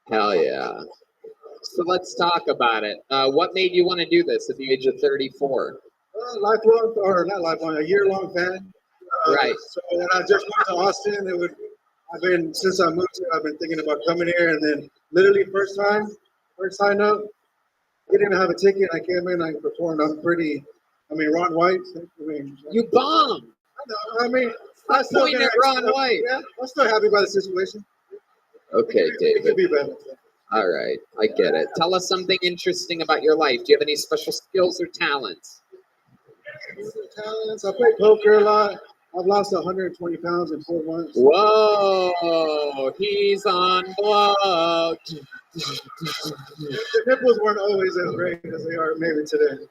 Hell yeah. So let's talk about it. What made you want to do this at the age of 34? Lifelong, or not lifelong, a year-long fan. Right. So when I just went to Austin, since I moved here, I've been thinking about coming here, and then literally first sign up, didn't even have a ticket. I came in, I performed. Ron White. You bombed. I mean, I still Point at Ron White. Yeah, I'm still happy about the situation. Okay, It David. could be better. All right, I get it. Tell us something interesting about your life. Do you have any special skills or talents? Talents. I play poker a lot. I've lost 120 pounds in 4 months. Whoa, he's on blow. The nipples weren't always as great as they are maybe today.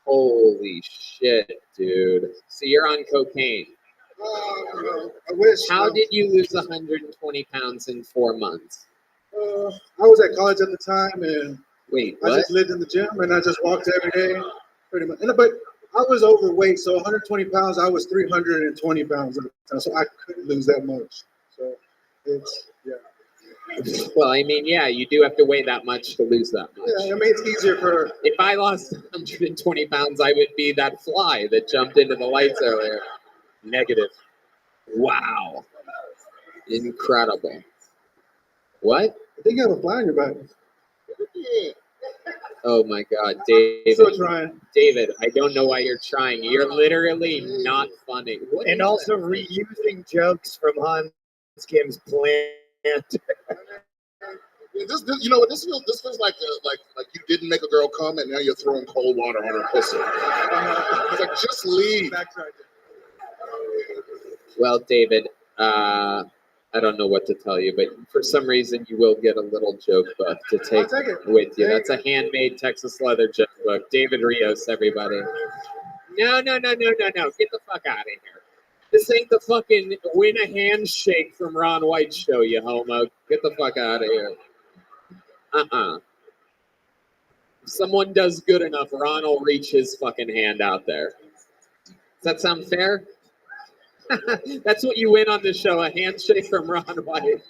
Holy shit, dude. So you're on cocaine. I wish. How did you lose 120 pounds in 4 months? I was at college at the time, and Wait, I what? just lived in the gym, and I just walked every day, pretty much. But I was overweight, so 120 pounds. I was 320 pounds at the time, so I couldn't lose that much. So yeah. Well, I mean, yeah, you do have to weigh that much to lose that much. Yeah, I mean, it's easier for. If I lost 120 pounds, I would be that fly that jumped into the lights earlier. Negative. Wow. Incredible. What? I think you have a fly on your back. Oh my God, David. Still trying. David, I don't know why you're trying. You're literally not funny. What And is also that? reusing jokes from Hans Kim's plant. Yeah, you know what? This feels like you didn't make a girl come and now you're throwing cold water on her pussy. It's like, just leave. Well, David, I don't know what to tell you, but for some reason you will get a little joke book to take with you. That's a handmade Texas leather joke book. David Rios, everybody. No. Get the fuck out of here. This ain't the fucking win a handshake from Ron White show, you homo. Get the fuck out of here. If someone does good enough, Ron will reach his fucking hand out there. Does that sound fair? That's what you win on this show, a handshake from Ron White.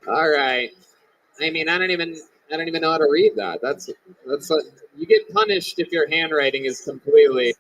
All right. I mean, I don't even know how to read that. That's you get punished if your handwriting is completely.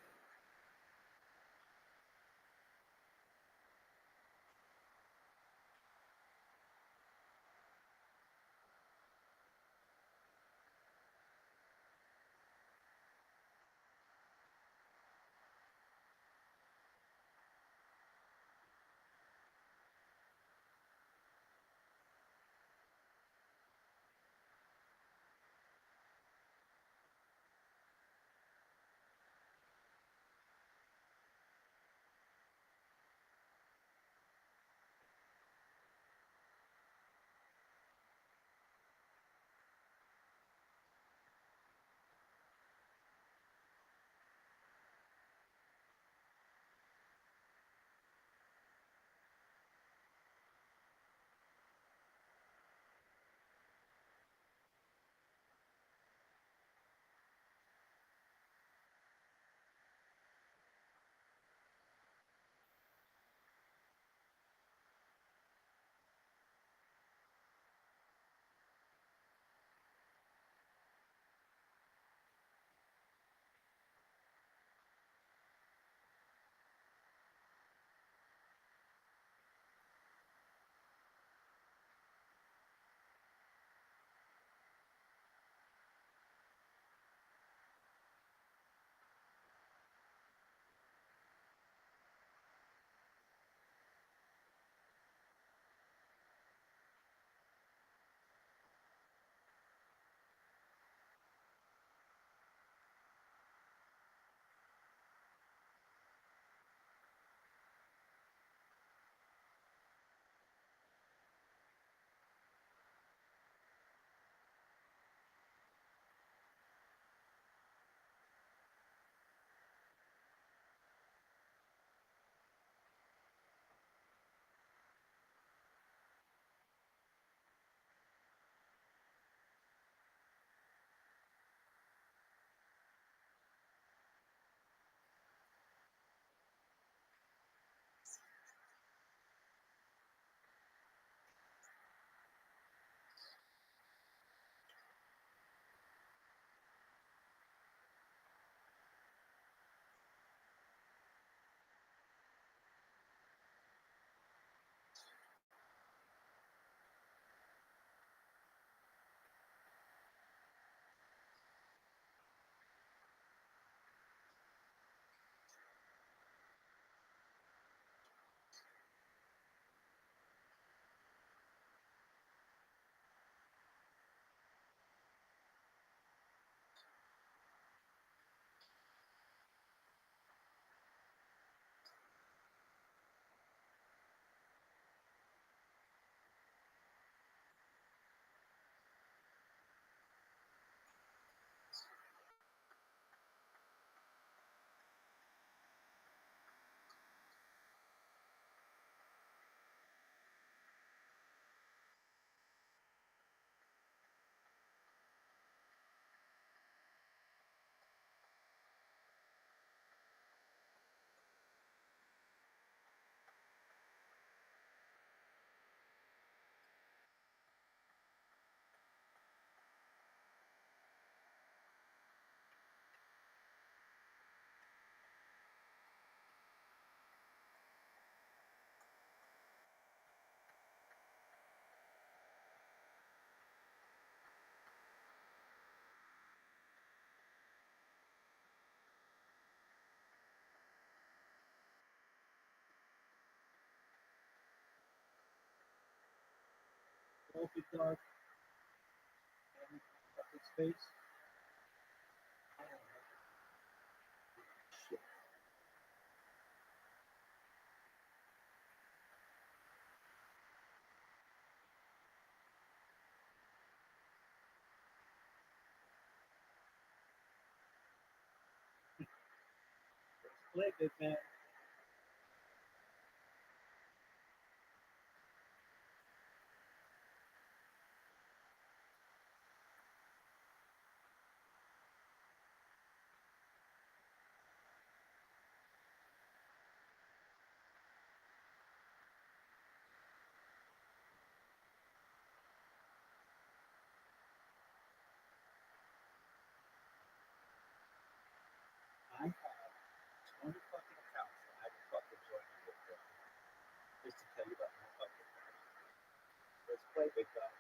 Smoky dark and fucking space. Shit. Let's play, big man. I have 20 fucking accounts that I haven't fucking joined you with yet. Just to tell you about my fucking life. Let's play, big guy.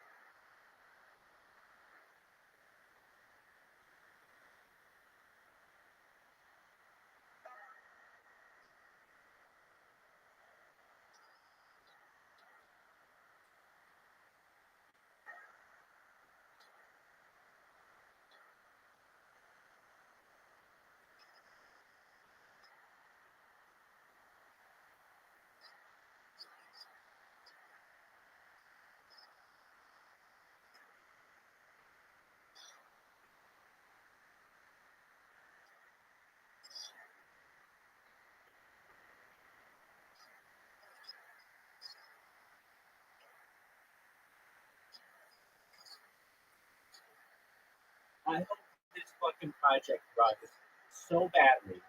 I hope this fucking project runs so badly.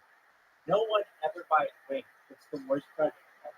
No one ever buys Wing. It's the worst project ever.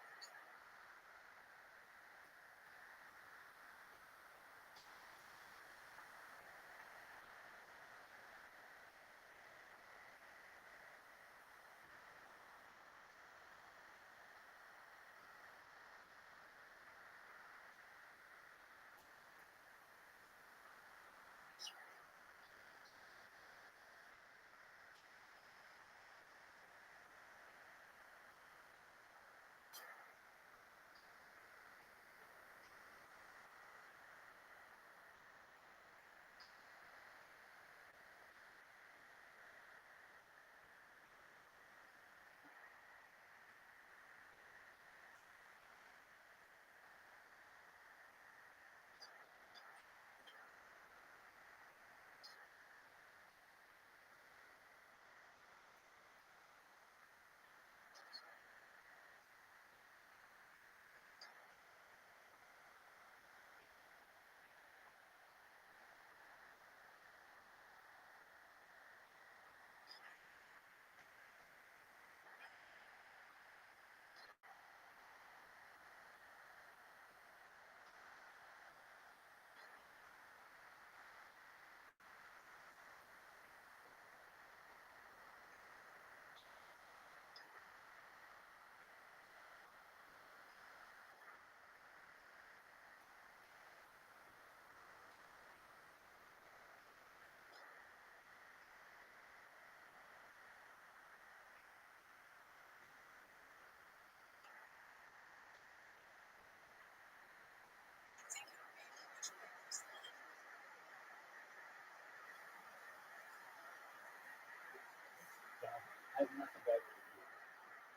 I have nothing better to do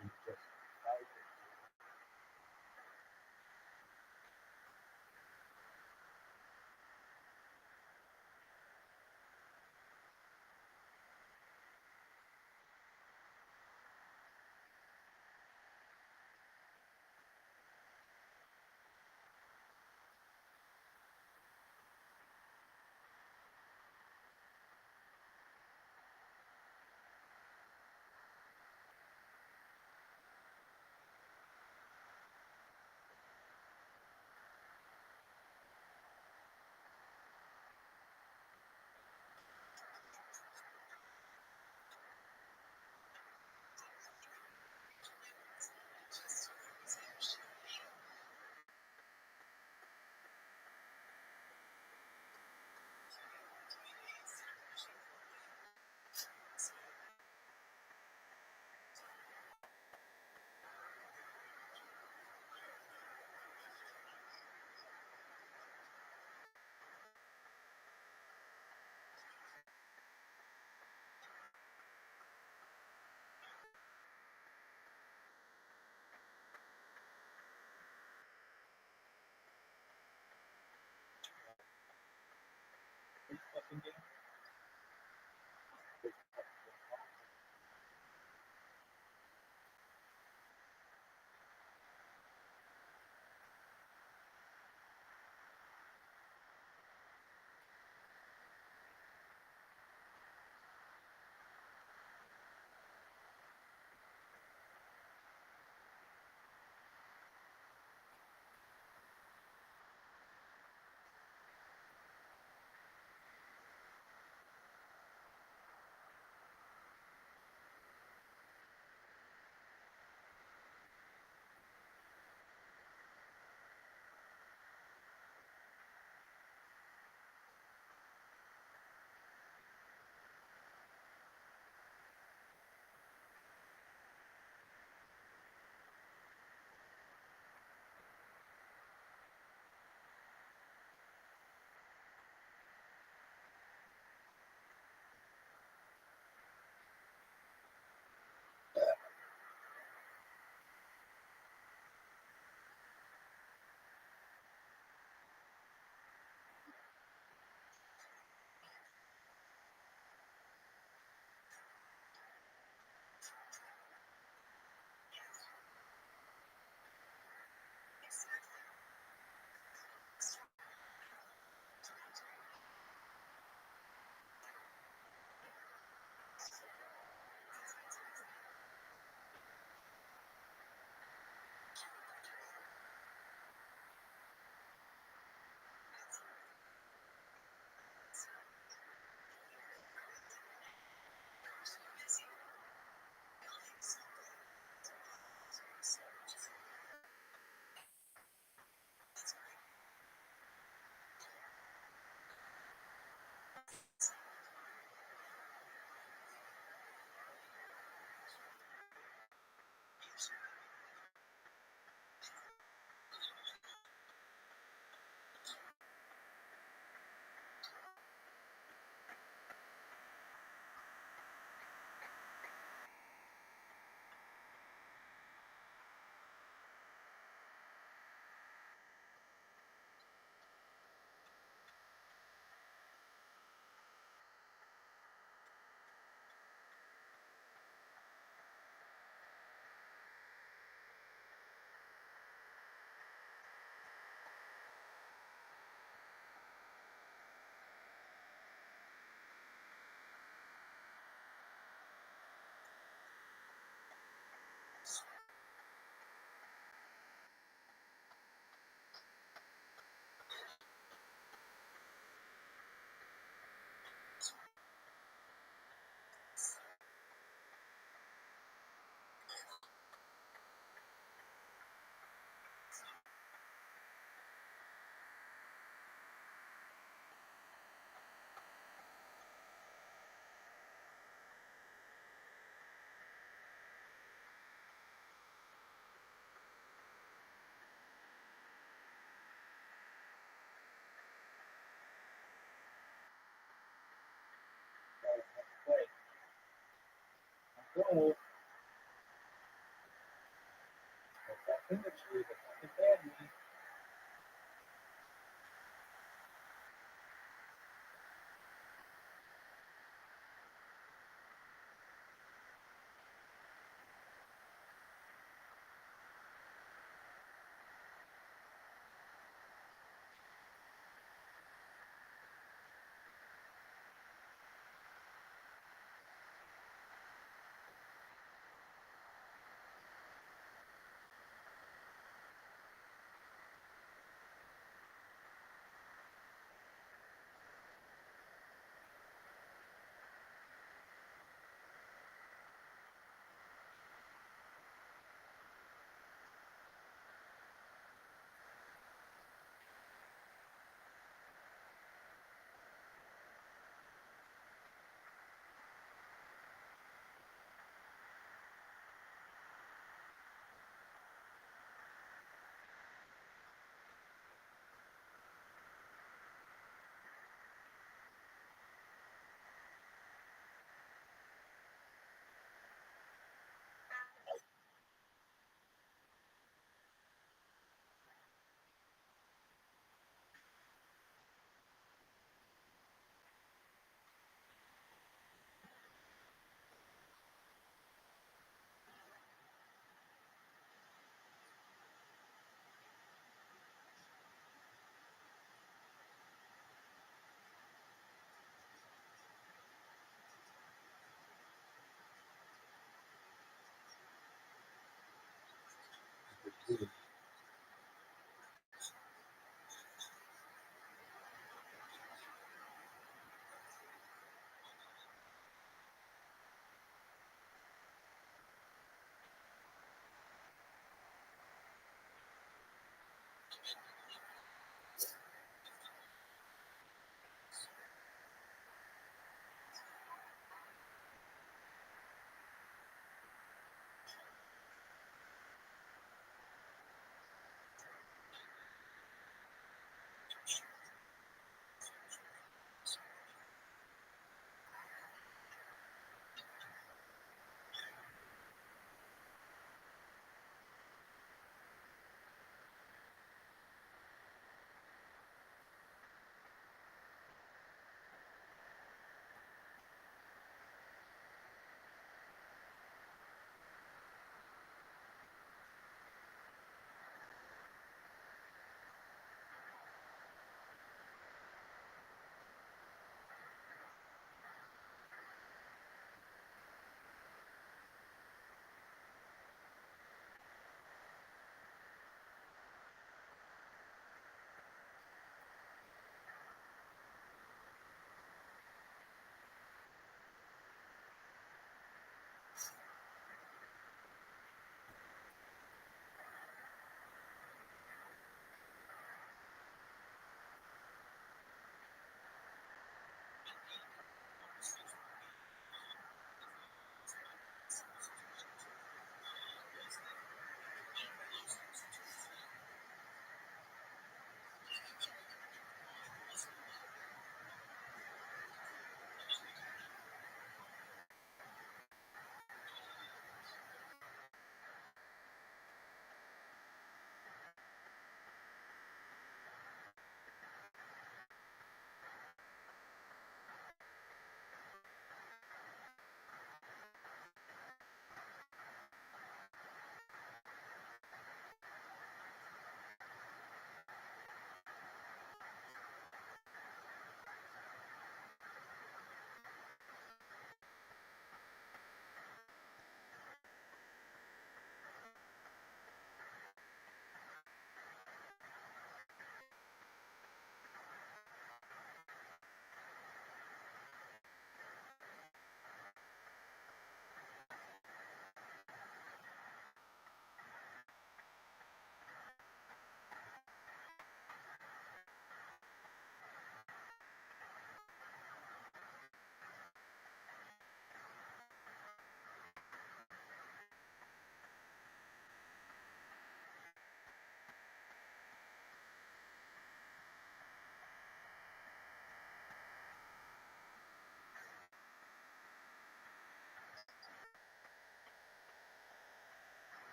than just fight it. go. Put that finger to the fucking family.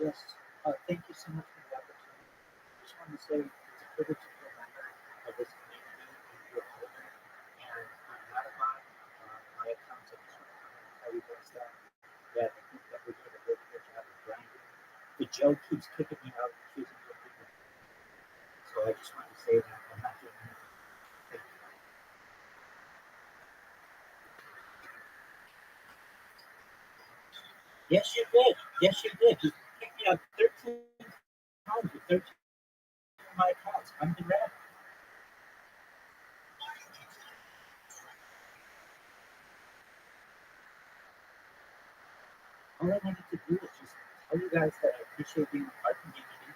Yes. Thank you so much for the opportunity. I just wanted to say it's a privilege to be a member of this community and your owner. And I'm not a bot. My accounts, I just want to come and tell you guys that I think that we're doing a really good job of grinding. The Joe keeps kicking me out, accusing me of being a so I just wanted to say that I'm not doing anything. Thank you. Yes, you did. Yes, you did. You kicked me out 13 times with 13 of my accounts. I'm the Rabbi. All I needed to do was just tell you guys that I appreciate being a part of the community.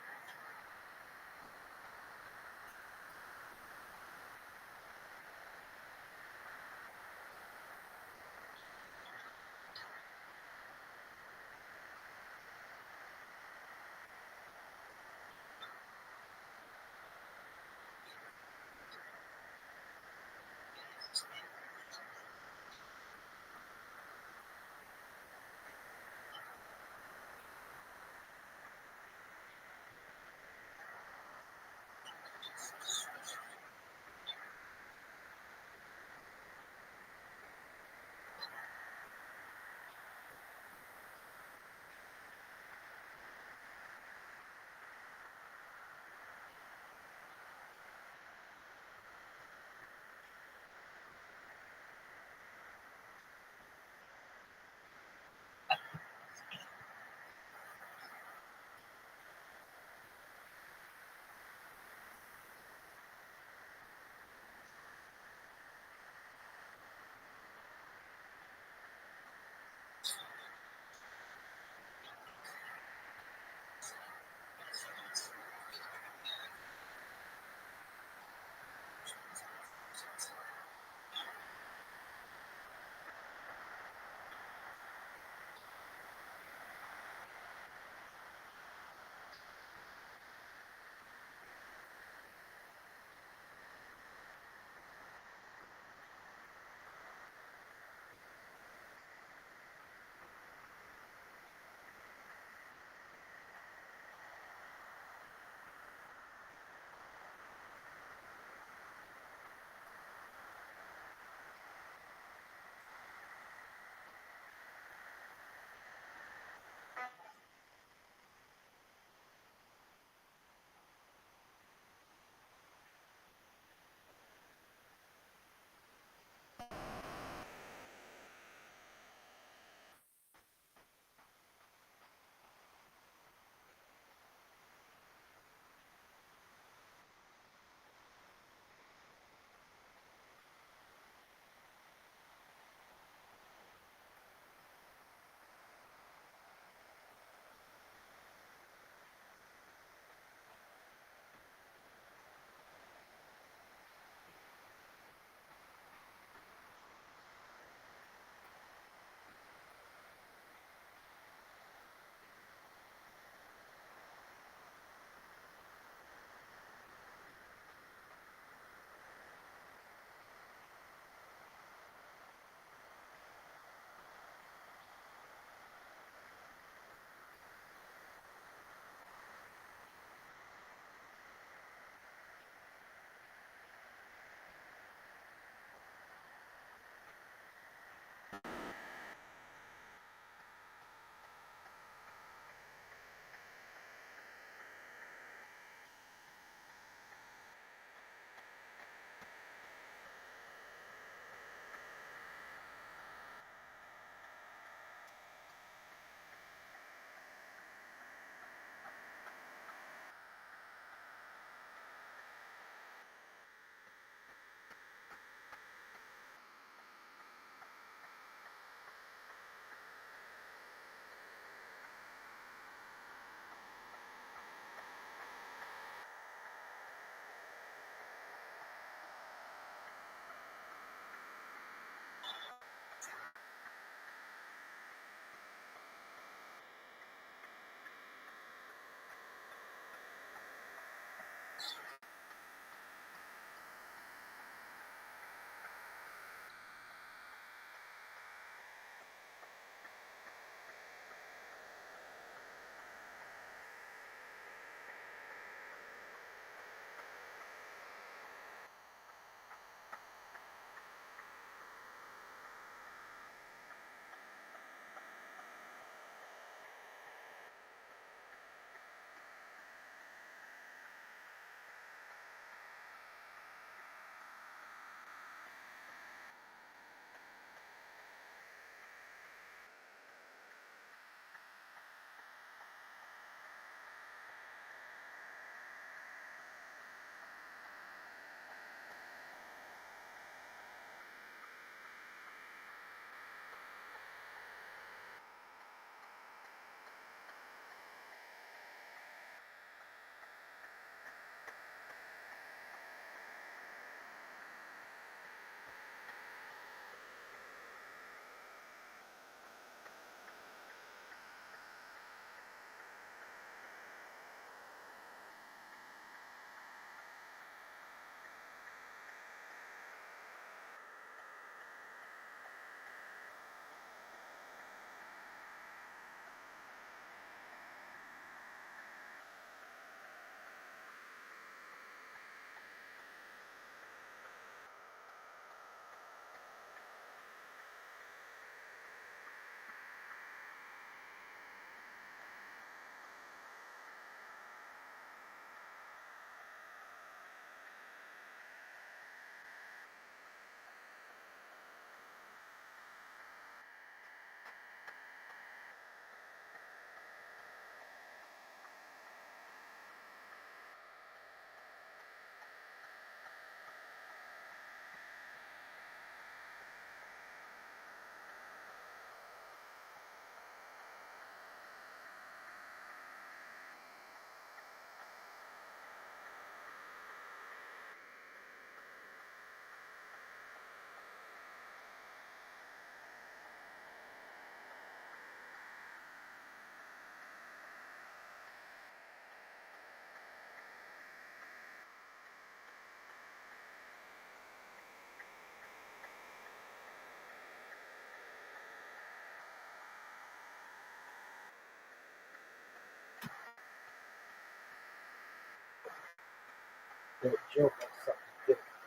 The joke of something different.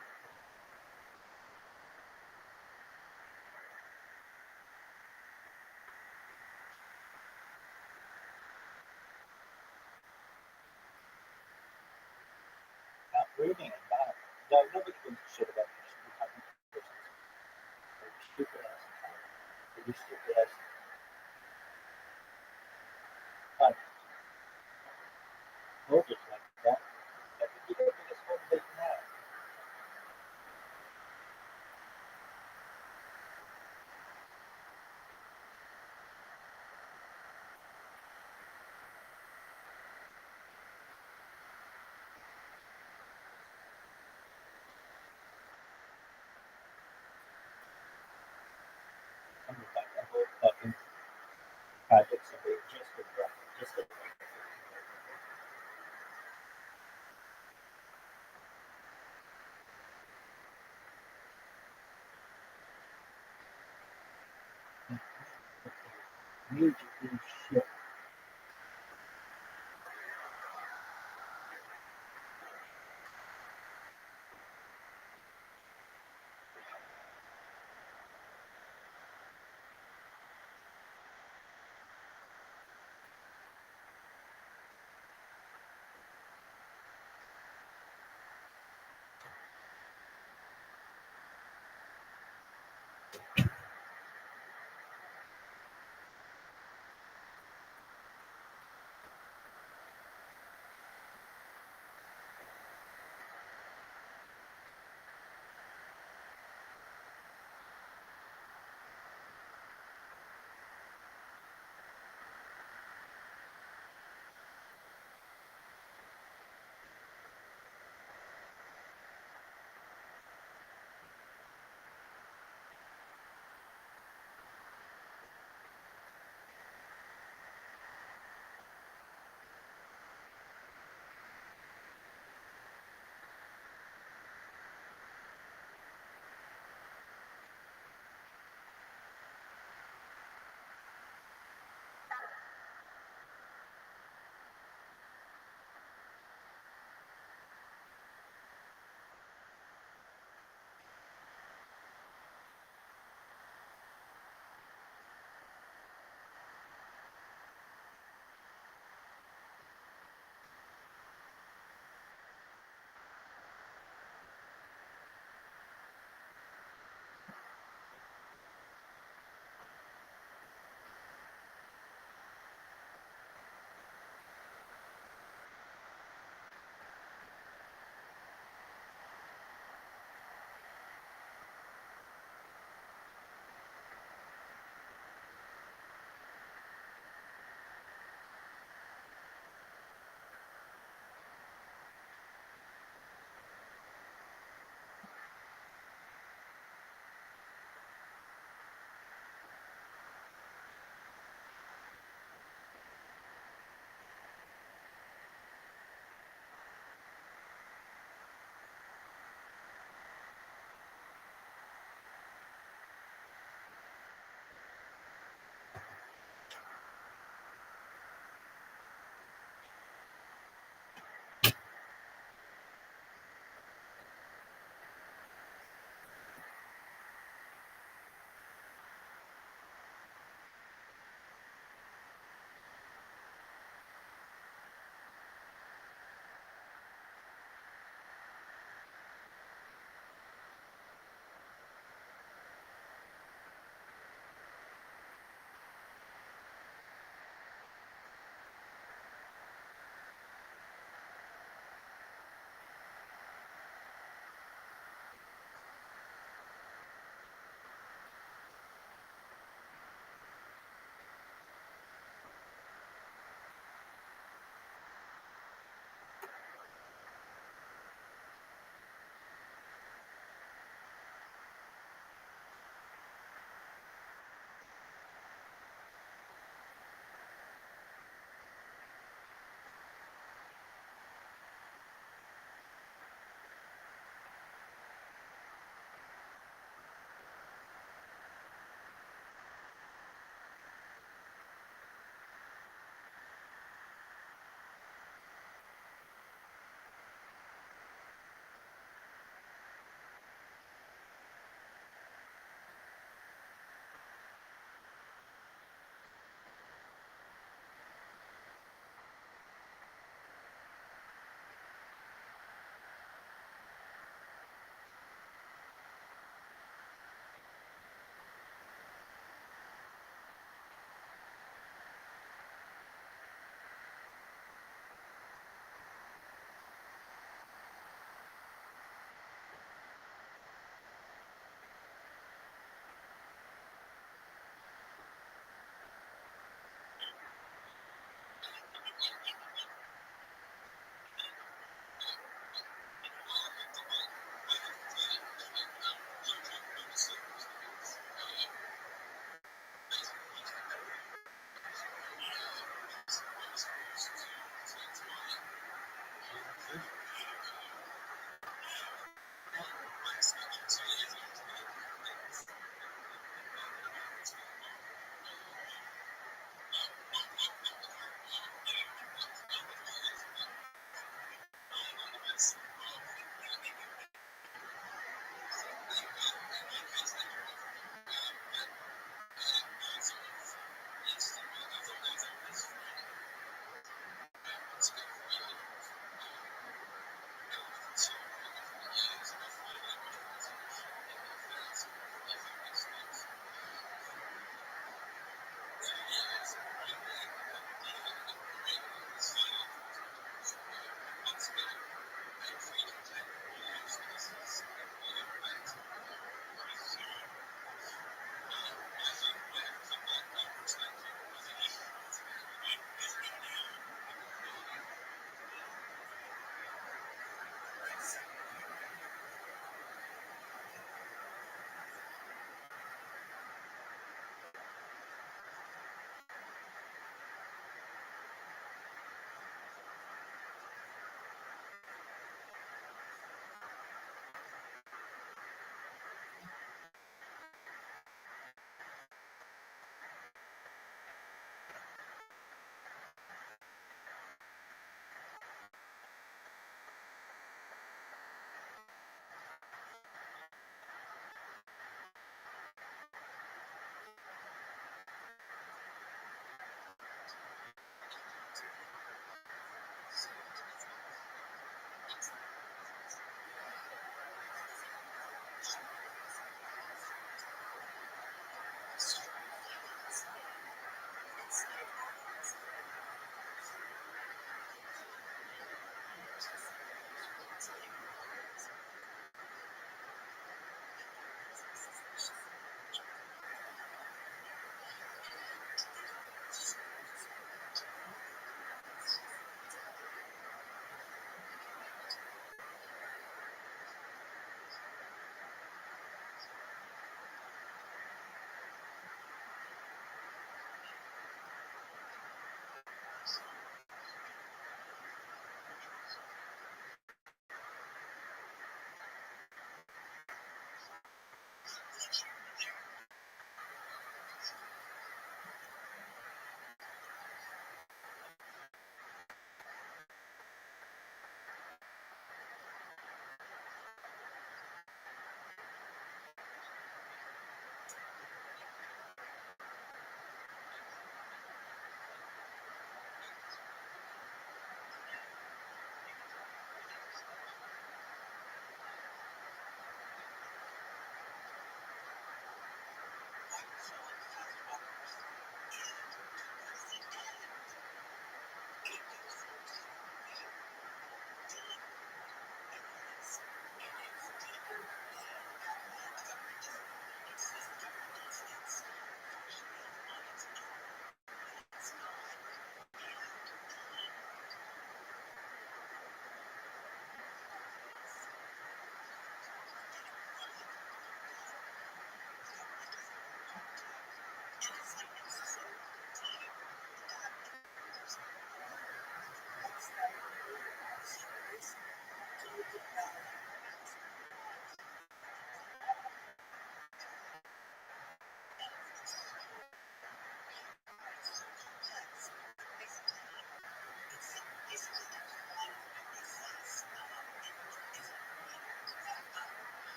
Not reading it, not. No, nobody gives a shit about your stupid persons. Or your stupid ass. Or your stupid ass. But movies like that, that could be the biggest movie they can have. I mean, like the whole fucking project somebody just to made you do shit.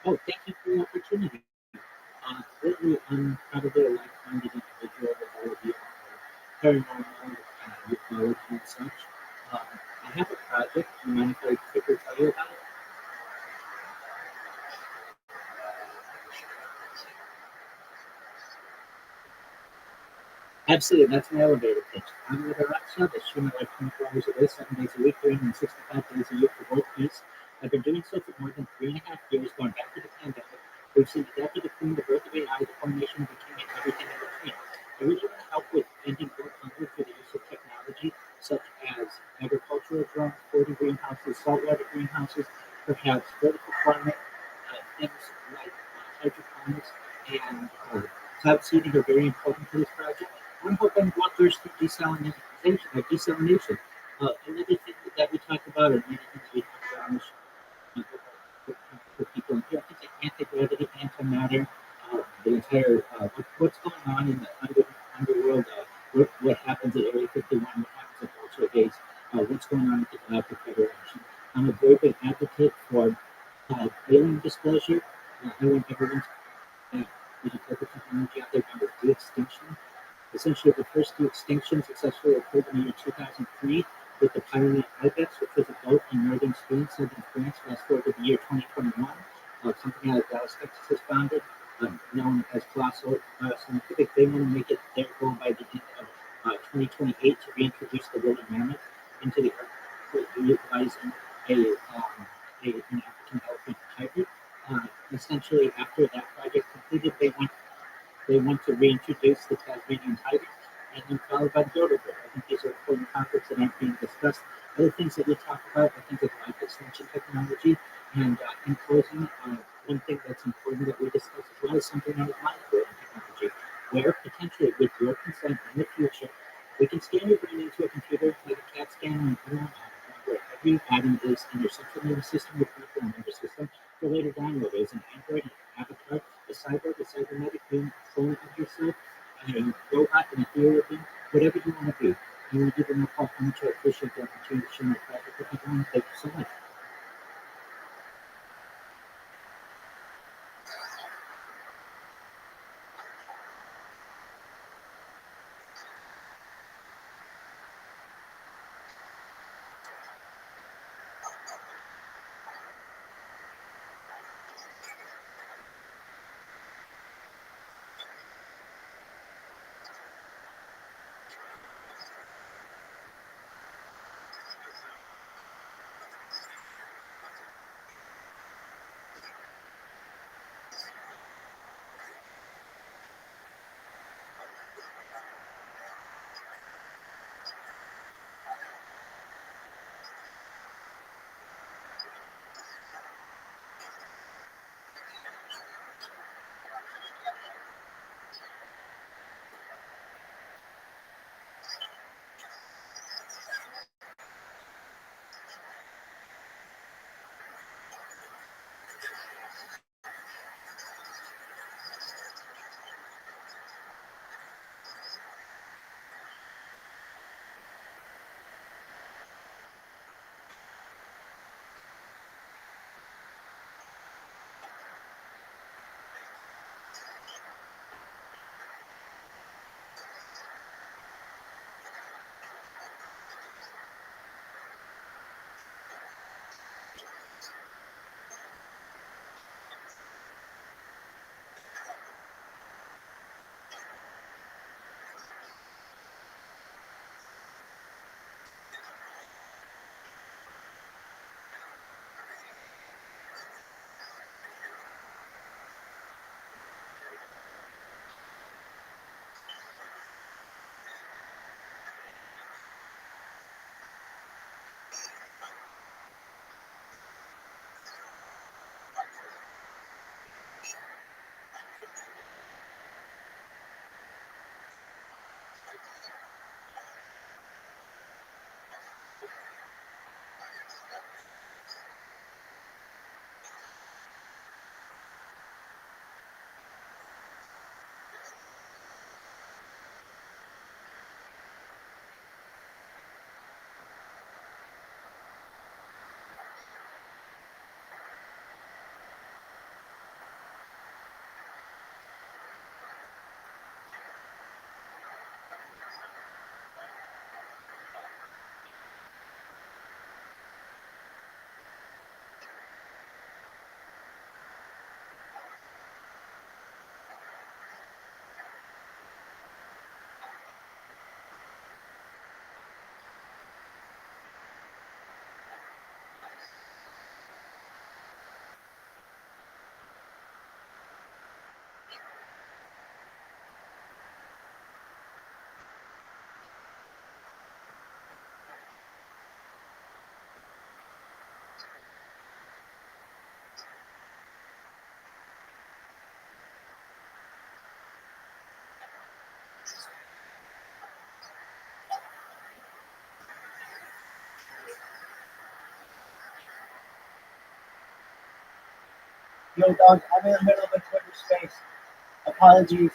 Oh, thank you for the opportunity. Lately, I'm probably a like-minded individual with all of you paranormal, ufology, and such. I have a project. Do you mind if I quickly tell you about it? Absolutely, that's my elevator pitch. I'm with a Rothschild. I stream my life 24 hours a day, 7 days a week, 365 days a year for world peace. I've been doing so for more than 3.5 years, going back to the pandemic. We've seen the death of the queen, the birth of AI, the formation of the king, and everything in between. I really want to help with ending world hunger through the use of technology, such as agricultural drones, floating greenhouses, saltwater greenhouses, perhaps vertical farming, things like hydroponics and cloud seeding are very important to this project. I'm hoping bloodthirsty desalination. Another thing that we talk about, or many things we talk about on the show, for people in here, things like anti-gravity, antimatter, the entire what's going on in the underworld, what happens at Area 51, what happens at Vulture Gates, what's going on at the Galactic Federation. I'm a very big advocate for alien disclosure. I want everyone to there's a type of technology out there known as de-extinction. Essentially, the first de-extinction successfully occurred in the year 2003 with the Pioneer Ibex, which was a boat in northern Spain, southern France. Fast forward to the year 2021, a company out of Dallas, Texas is founded, known as Colossal Scientific. They want to make it their goal by the end of 2028 to reintroduce the woolly mammoth into the earth, utilizing an African elephant hybrid. Essentially, after that project completed, they want to reintroduce the Tasmanian tiger, and then followed by the dodo bird. I think these are important topics that aren't being discussed. Other things that we talk about, I think, is life extension technology. And in closing, one thing that's important that we discuss as well is something known as mind coding technology, where potentially, with your consent in the future, we can scan your brain into a computer like a CAT scan on an MRI, where every atom is in your central nervous system, your peripheral nervous system, for later download as an android, an avatar, a cyborg, a cybernetic being, a clone of yourself, a robot, an ethereal being, whatever you want to be. And we give them a call. How much I appreciate the opportunity to share my project with everyone. Thank you so much. Yo, dog, I'm in the middle of a Twitter space. Apologies.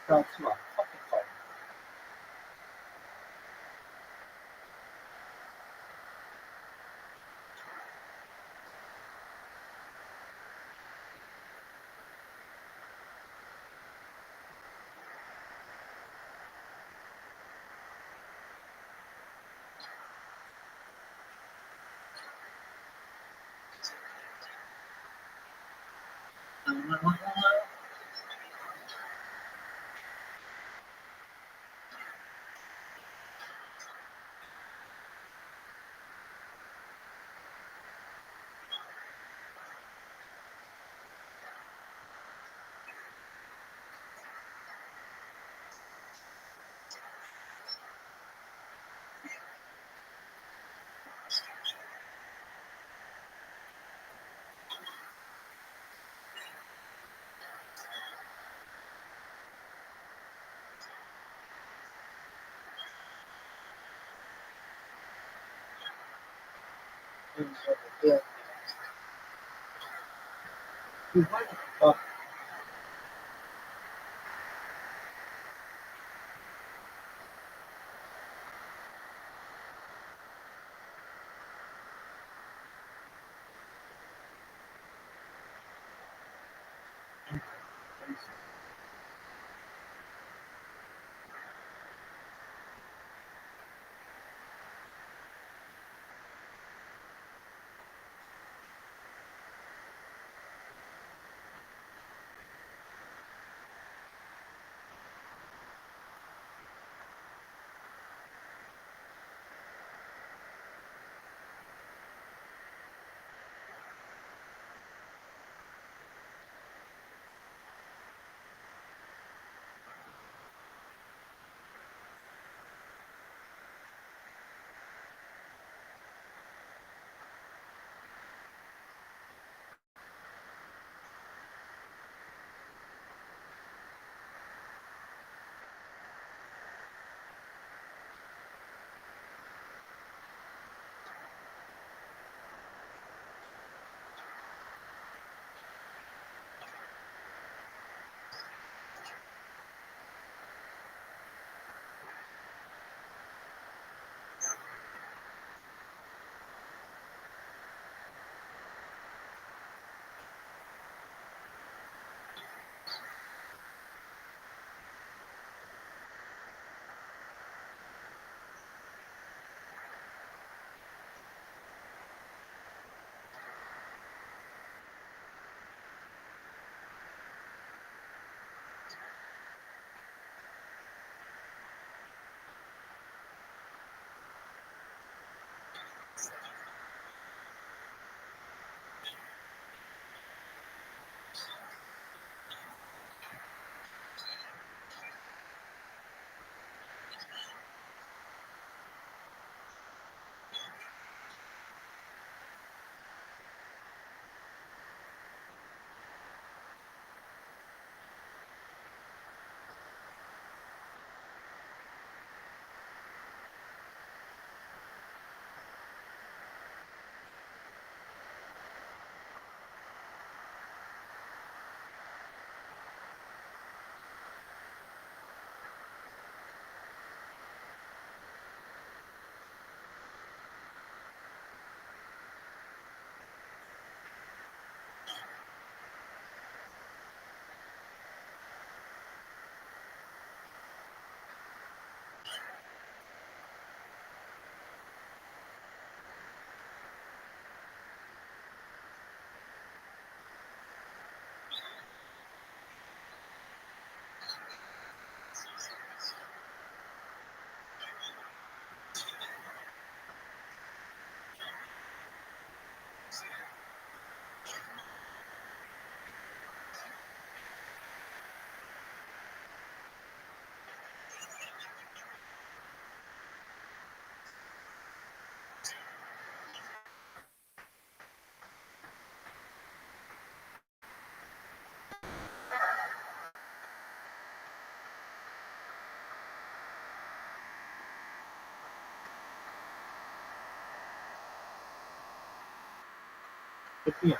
Proud small. Fucking fun. Yeah. Dude, why the fuck? Yeah.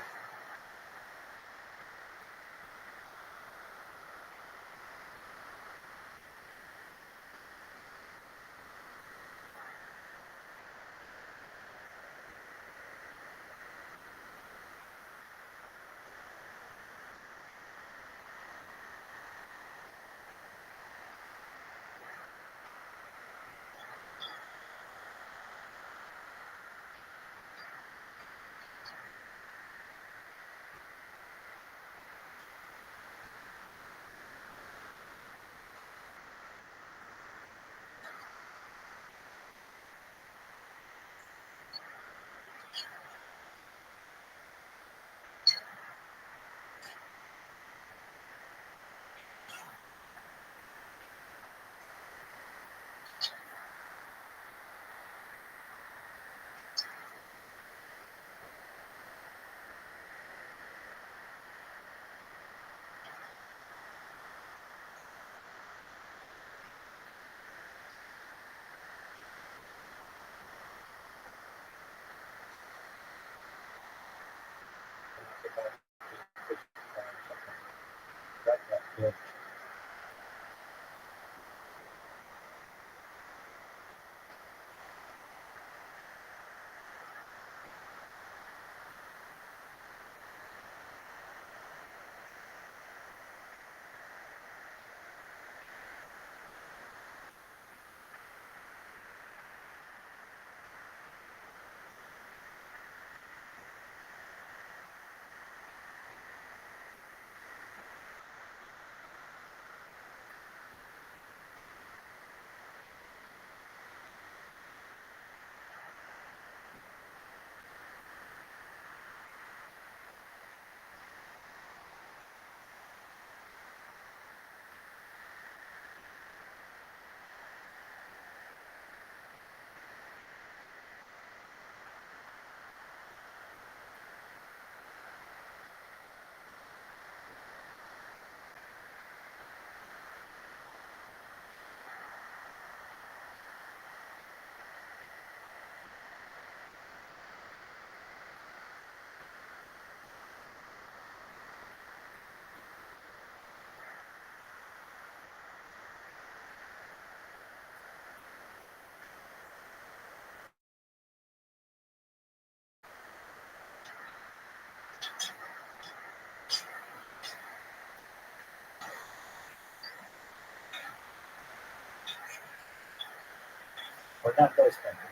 Or not those countries.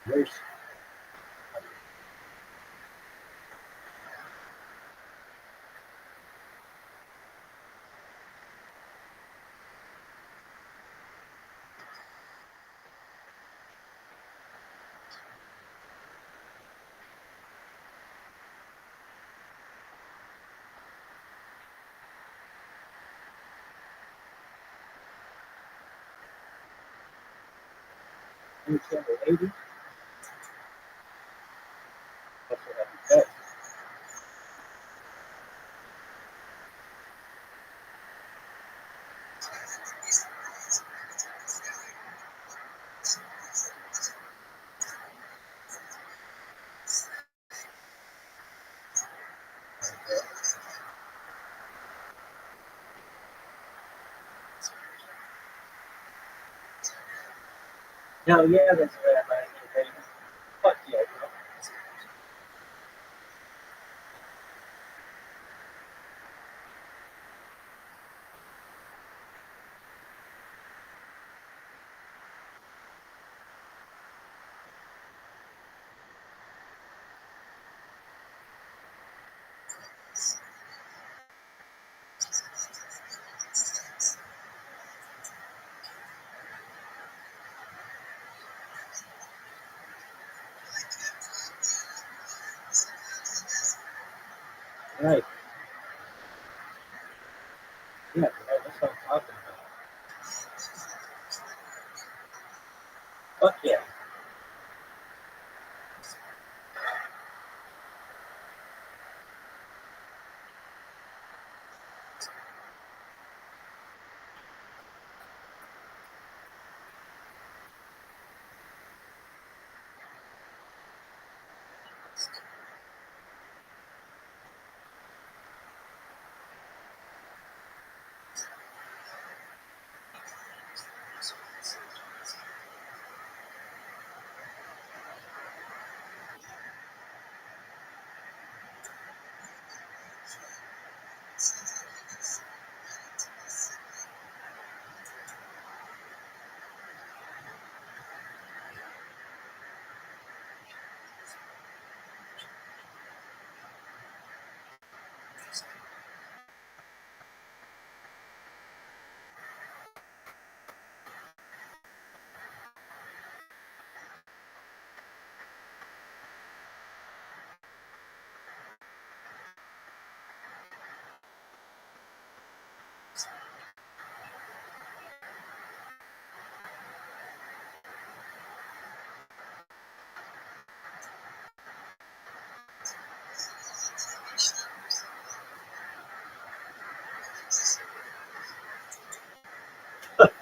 Worse. Understand the lady? That's what I said. No, yeah, that's right. Fuck yeah. Right. Yeah, that's what I'm talking about. Fuck yeah.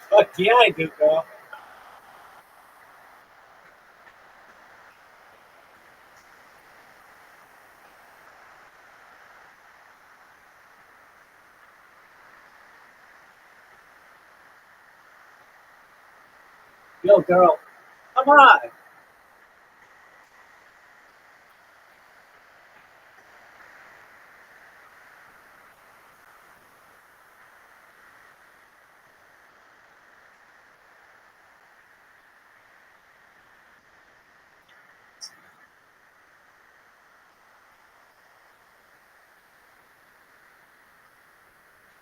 Fuck yeah, I do, girl. Yo, girl, come on.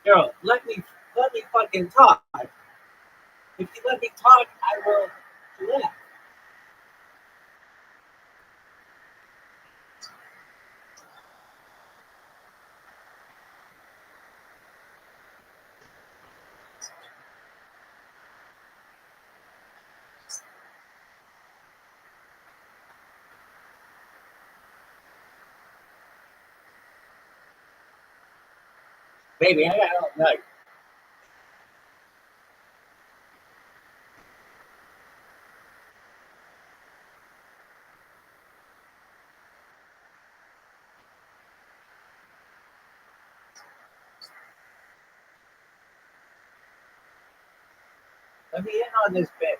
Girl, let me fucking talk. If you let me talk, I will laugh. Baby, I don't know. Let me in on this bitch.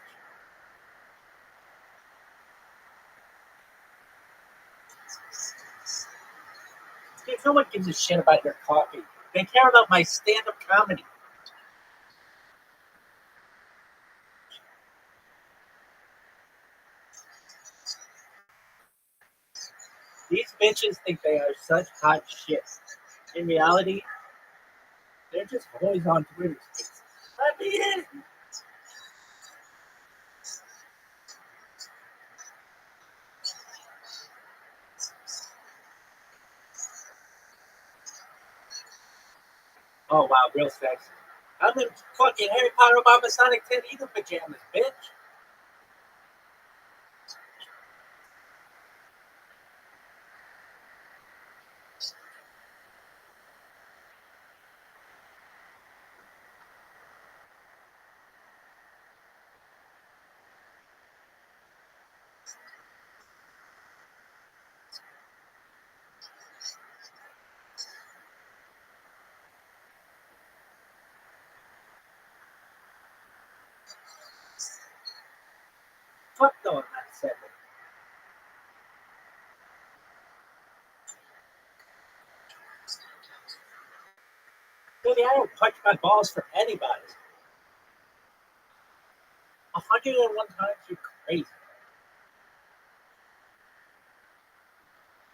Dude, no one gives a shit about your coffee. They care about my stand-up comedy. bitches think they are such hot shit. In reality, they're just boys on Twitter Spaces. Let me in. Oh wow, real sexy. I'm in fucking Harry Potter Obama Sonic 10 Eagle pajamas, bitch. Fuck no, I'm not 7. Baby, I don't punch my balls for anybody. 101 times, you're crazy.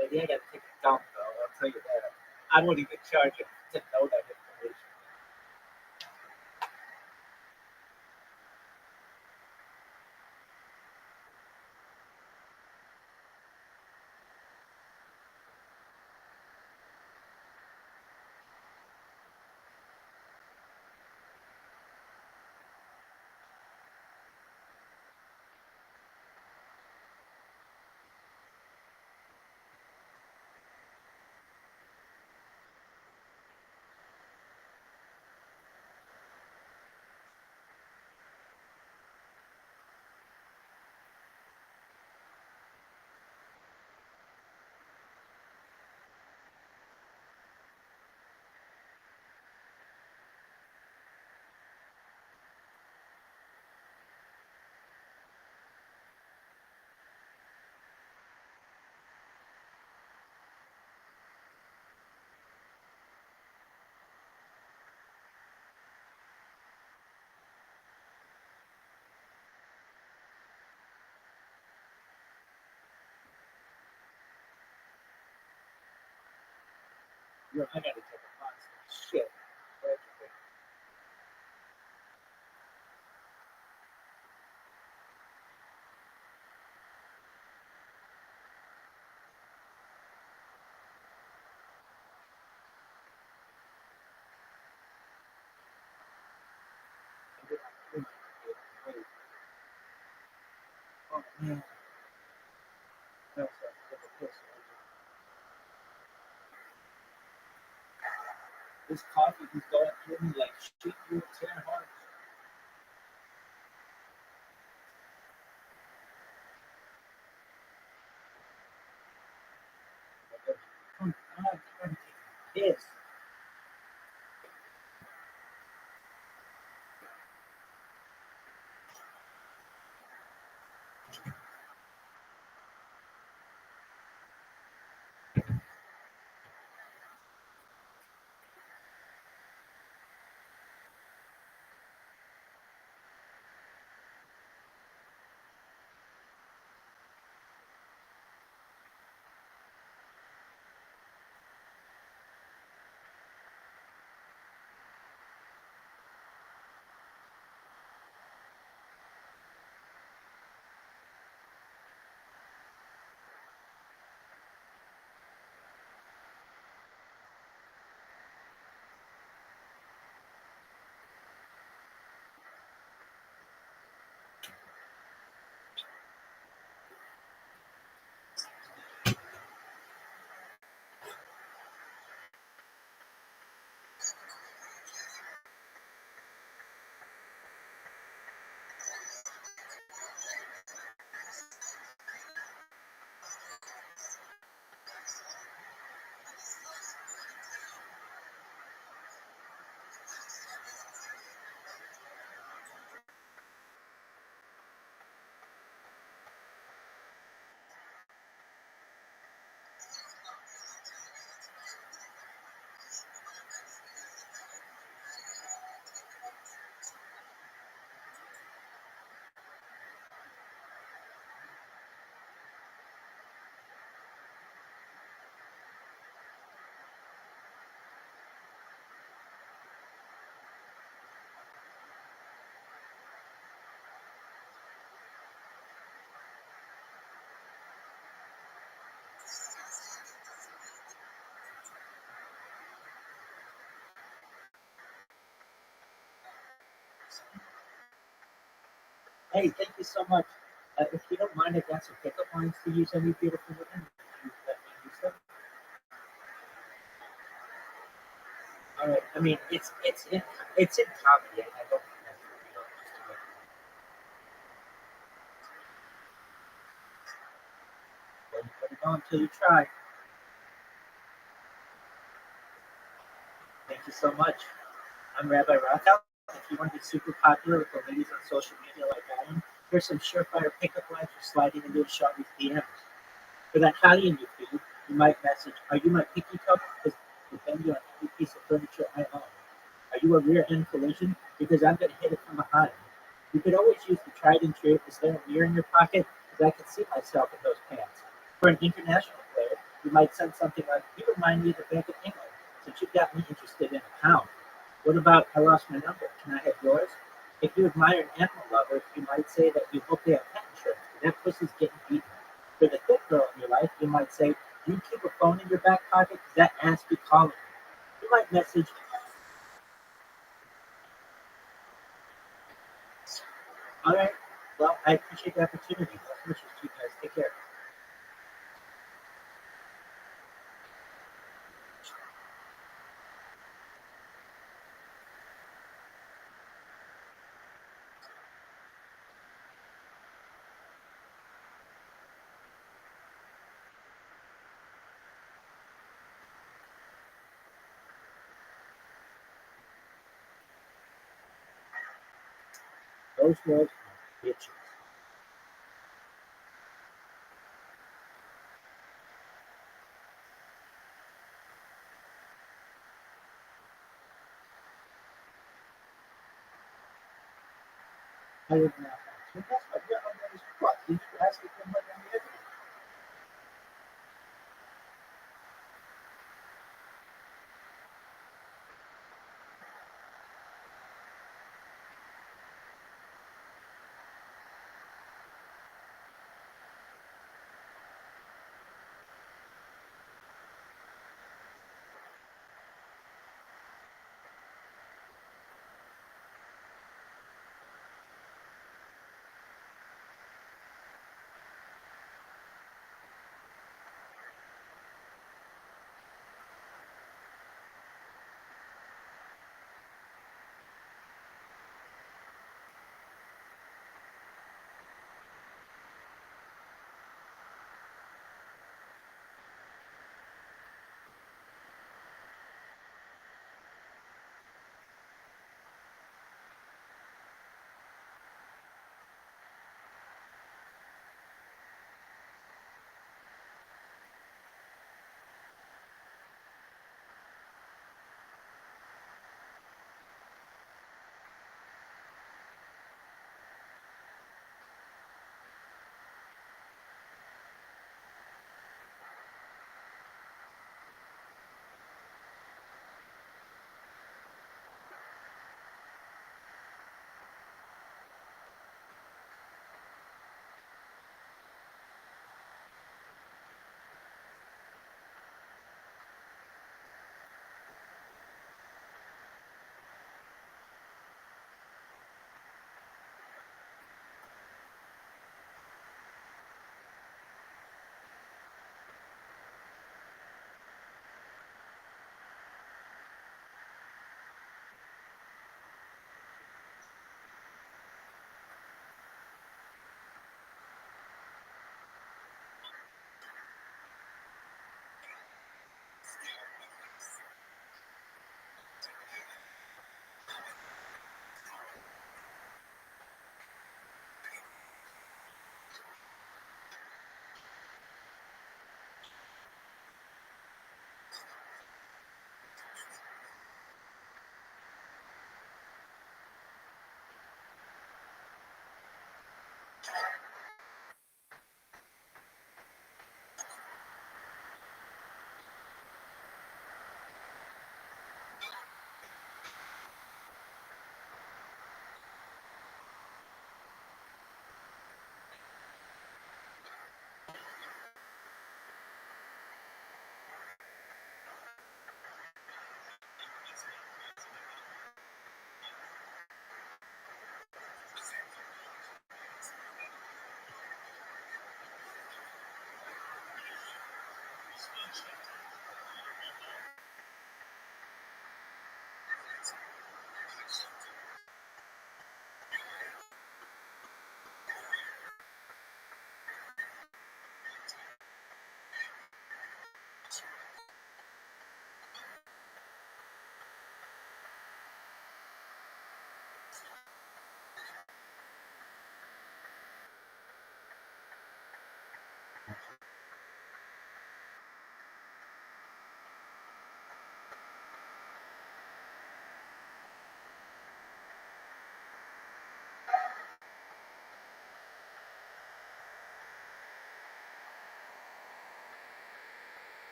Baby, I gotta take a dump, though. I'll tell you that. I won't even charge you to know that information. Yo, I gotta take a box of shit. Oh, man. That was a piss. This coffee is going through me like shit through a 10 hearts. Come on, I'm pissed. Hey, thank you so much. If you don't mind, I got some pickup lines to use on you beautiful women. If you let me use them. All right. I mean, it's in comedy. I don't mean that for real. Just to make well, you put it on until you try. Thank you so much. I'm Rabbi Rothschild. If you want to be super popular with the ladies on social media like I am, here's some surefire pickup lines for sliding into a Shelby's DMs. For that hottie in your feed, you might message, "Are you my picky cup? Because I depend on every piece of furniture I own. Are you a rear end collision? Because I'm going to hit it from behind." You could always use the tried and true, "Is there a mirror in your pocket? Because I can see myself in those pants." For an international player, you might send something like, "You remind me of the Bank of England, since you got me interested in a pound." What about, "I lost my number, can I have yours?" If you admire an animal lover, you might say that you hope they have pet insurance, but that pussy's getting beaten. For the thick girl in your life, you might say, "Do you keep a phone in your back pocket? Because that ass be calling me." You might message, "All right, well, I appreciate the opportunity. Best wishes to you guys. Take care." Those girls are bitches. I would not. So that's what you're on this spot. Did you ask if you're on the other?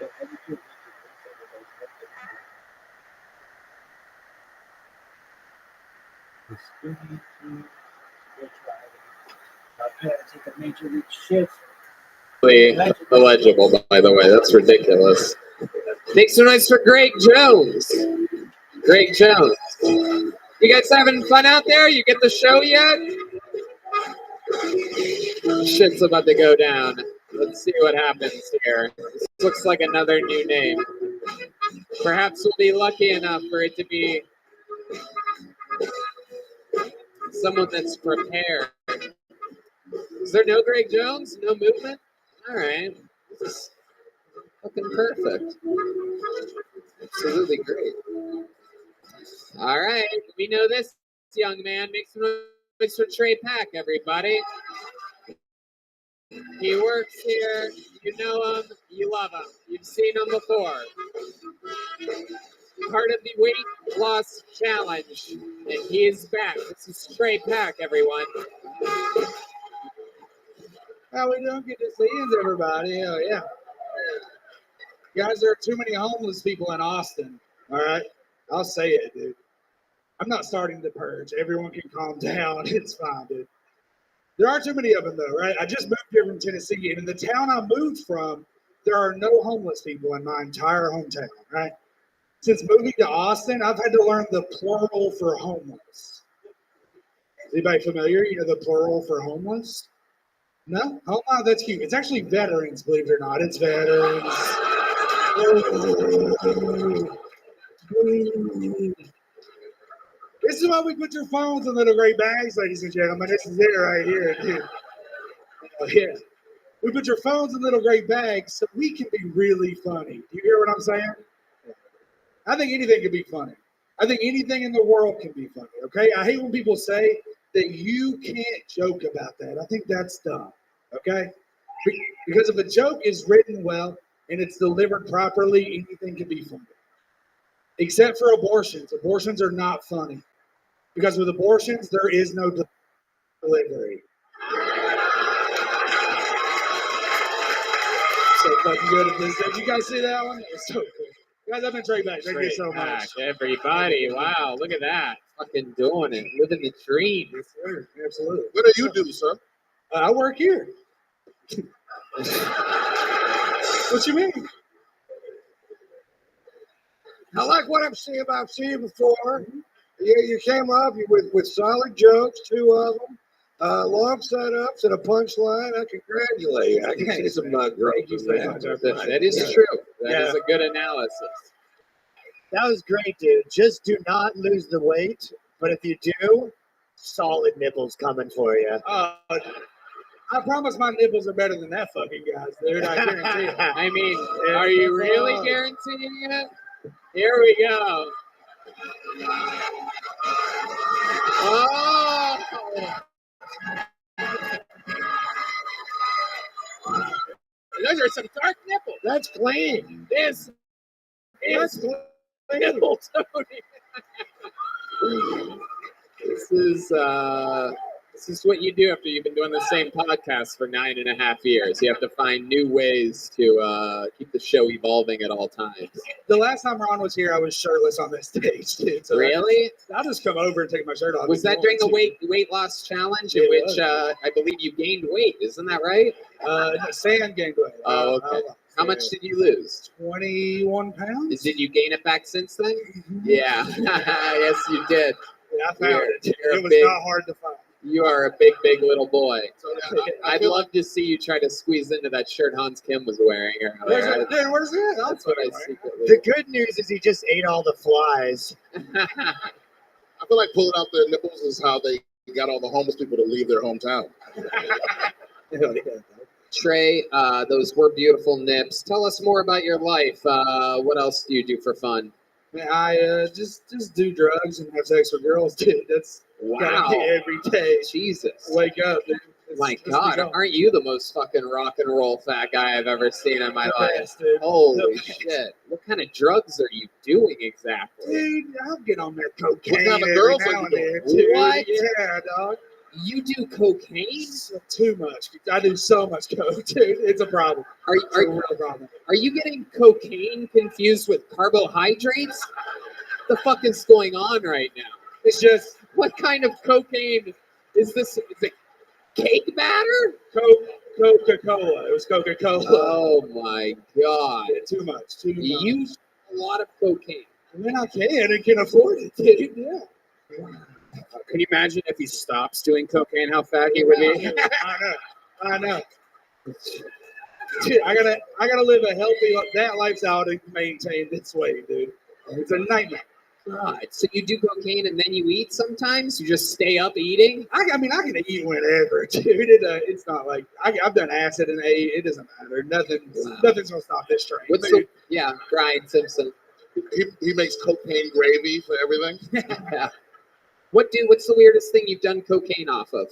So every 2 weeks, the spooky tea spirituality. I'm gonna take a major league shift. Illegible, by the way. That's ridiculous. Make some noise for Greg Jones. Greg Jones. You guys having fun out there? You get the show yet? Shit's about to go down. Let's see what happens here. This looks like another new name. Perhaps we'll be lucky enough for it to be someone that's prepared. Is there no Greg Jones? No movement? All right. This is fucking perfect. Absolutely great. All right. We know this young man. Make some noise for Trey Pack, everybody. He works here. You know him. You love him. You've seen him before. Part of the weight loss challenge. And he is back. This is Trey Pack, everyone. How we doing? Good to see you, everybody. Oh, yeah. Guys, there are too many homeless people in Austin. All right? I'll say it, dude. I'm not starting to purge. Everyone can calm down. It's fine, dude. There are too many of them, though, right? I just moved here from Tennessee, and in the town I moved from, there are no homeless people in my entire hometown, right? Since moving to Austin, I've had to learn the plural for homeless. Is anybody familiar? You know the plural for homeless? No? Oh, wow, that's cute. It's actually veterans, believe it or not. It's veterans. This is why we put your phones in little gray bags, ladies and gentlemen. This is it right here, dude. Oh, yeah. We put your phones in little gray bags so we can be really funny. Do you hear what I'm saying? I think anything can be funny. I think anything in the world can be funny, okay? I hate when people say that you can't joke about that. I think that's dumb, okay? Because if a joke is written well and it's delivered properly, anything can be funny. Except for abortions. Abortions are not funny. Because with abortions, there is no delivery. So fucking good at this. Did you guys see that one? It was so cool. Guys, I've been Trey Back. Thank you so much. Everybody, wow, look at that. Fucking doing it. Living the dream. Yes, sir. Absolutely. What do you do, sir? I work here. What you mean? I like what I've seen before. You came up with solid jokes, 2 of them, long setups and a punchline. I congratulate you. I can see some growth in that. That is true. That is a good analysis. That was great, dude. Just do not lose the weight. But if you do, solid nipples coming for you. I promise my nipples are better than that fucking guy's, dude. I guarantee it. I mean, are you really guaranteeing it? Here we go. Oh! Those are some dark nipples. That's clean. This That's is clean. nipple Tony. This is what you do after you've been doing the same podcast for 9.5 years. You have to find new ways to keep the show evolving at all times. The last time Ron was here, I was shirtless on this stage, dude. So Really? I'll just come over and take my shirt off. Was that during a weight loss challenge in which I believe you gained weight? Isn't that right? No, Sam gained weight. Oh, okay. How much did you lose? 21 pounds. Did you gain it back since then? Yeah. Yes, you did. Yeah, I found it. You're It was big- not hard to find. You are a big, big little boy. I'd love to see you try to squeeze into that shirt Hans Kim was wearing Where's earlier. it? Dude, where's it? That's what I secretly. The good news is he just ate all the flies. I feel like pulling out their nipples is how they got all the homeless people to leave their hometown. Trey, those were beautiful nips. Tell us more about your life. What else do you do for fun? Man, I just do drugs and have sex with girls, dude. That's Wow. every day. Jesus. Wake up, dude. My It's God, bizarre. aren't you the most fucking rock and roll fat guy I've ever seen in my The life? best, dude. Holy The best. shit. What kind of drugs are you doing exactly? Dude, I'll get on there cocaine What kind of every girls now are you and then, doing? dude. What? Yeah, dog. You do cocaine? Too much. I do so much coke, dude. It's a problem. It's a real problem. Are you getting cocaine confused with carbohydrates? What the fuck is going on right now? It's just, what kind of cocaine is this? Is it cake batter? Coca-Cola. It was Coca-Cola. Oh my god. Yeah, too much. Too much. You use a lot of cocaine. I mean, I can and can afford it, dude. Yeah. Can you imagine if he stops doing cocaine, how fat he would be? I know. Dude, I gotta live a healthy that lifestyle to maintain this weight, dude. It's a nightmare. God, so you do cocaine and then you eat sometimes? You just stay up eating? I mean, I can eat whenever, dude. It's not like I've done acid and ate. It doesn't matter. Nothing's gonna stop this train. Yeah, Brian Simpson. He makes cocaine gravy for everything. Yeah. What's the weirdest thing you've done cocaine off of?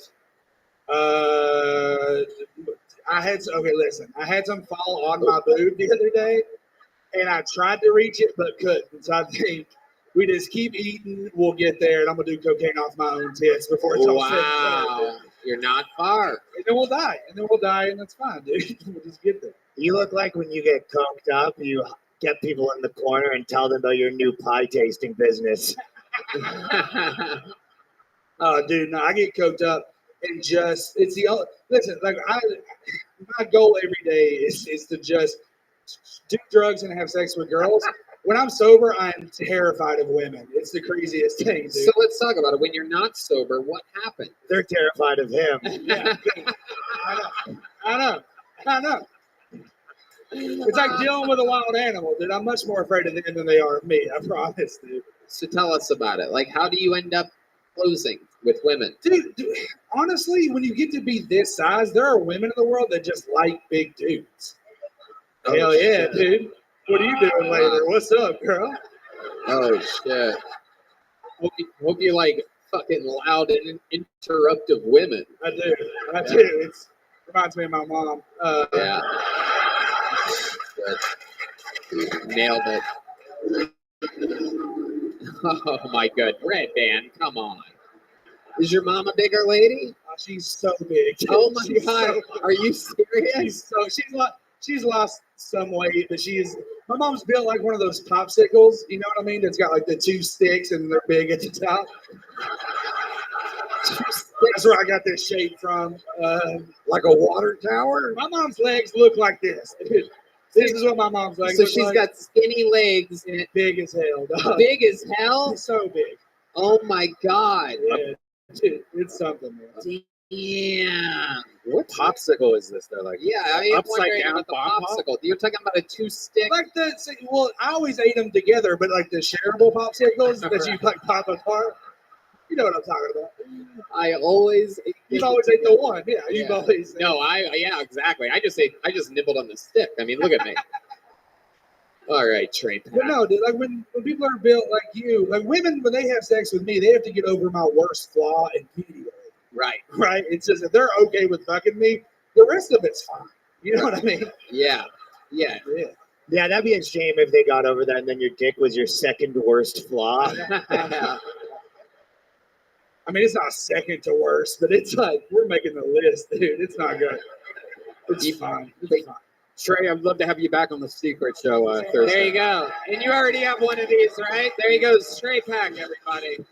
I had some fall on my boob the other day, and I tried to reach it but couldn't. So I think we just keep eating. We'll get there, and I'm gonna do cocaine off my own tits before it's all said and done. Wow, you're not far. And then we'll die, and that's fine, dude. We'll just get there. You look like when you get coked up, you get people in the corner and tell them about your new pie tasting business. Oh, dude, no, I get coked up and listen, like my goal every day is to just do drugs and have sex with girls. When I'm sober, I'm terrified of women. It's the craziest thing, dude. So let's talk about it. When you're not sober, what happened? They're terrified of him. Yeah, I know. It's like dealing with a wild animal, dude. I'm much more afraid of them than they are of me. I promise, dude. So tell us about it. Like, how do you end up closing with women? Dude, honestly, when you get to be this size, there are women in the world that just like big dudes. Oh, Hell yeah, shit. dude. What are you doing later? What's up, girl? Oh shit. Hope you like fucking loud and interruptive women. I do. It reminds me of my mom. Yeah. Good. Nailed it. Oh my god, Red Band, come on. Is your mom a bigger lady? She's so big. Oh my She's god, so- are you serious? She's lost some weight, but my mom's built like one of those popsicles, you know what I mean? That's got like the two sticks and they're big at the top. That's where I got this shape from. Like a water tower? My mom's legs look like this. This is what my mom's legs So look she's like. got skinny legs and Big as hell, dog. big as hell? So big. Oh my god. Yeah, dude, it's something, man. Yeah. What popsicle is this? They're like, Yeah, I mean, I'm upside wondering down about the bomb pop? popsicle. You're talking about a two-stick. Like I always ate them together, but like the shareable popsicles that you like pop apart. You know what I'm talking about. You've always ate the one. Yeah, you've always. Yeah, exactly. I just nibbled on the stick. I mean, look at me. All right, Trey. But no, dude, like when people are built like you, like women, when they have sex with me, they have to get over my worst flaw immediately. Right. It's just if they're okay with fucking me, the rest of it's fine. You know what I mean? Yeah. Yeah, that'd be a shame if they got over that and then your dick was your second worst flaw. I mean, it's not second to worst, but it's like we're making the list, dude. It's not good. It's fine. It's fine. Trey, I'd love to have you back on the Secret Show Thursday. There you go. And you already have one of these, right? There you go. Straight pack, everybody.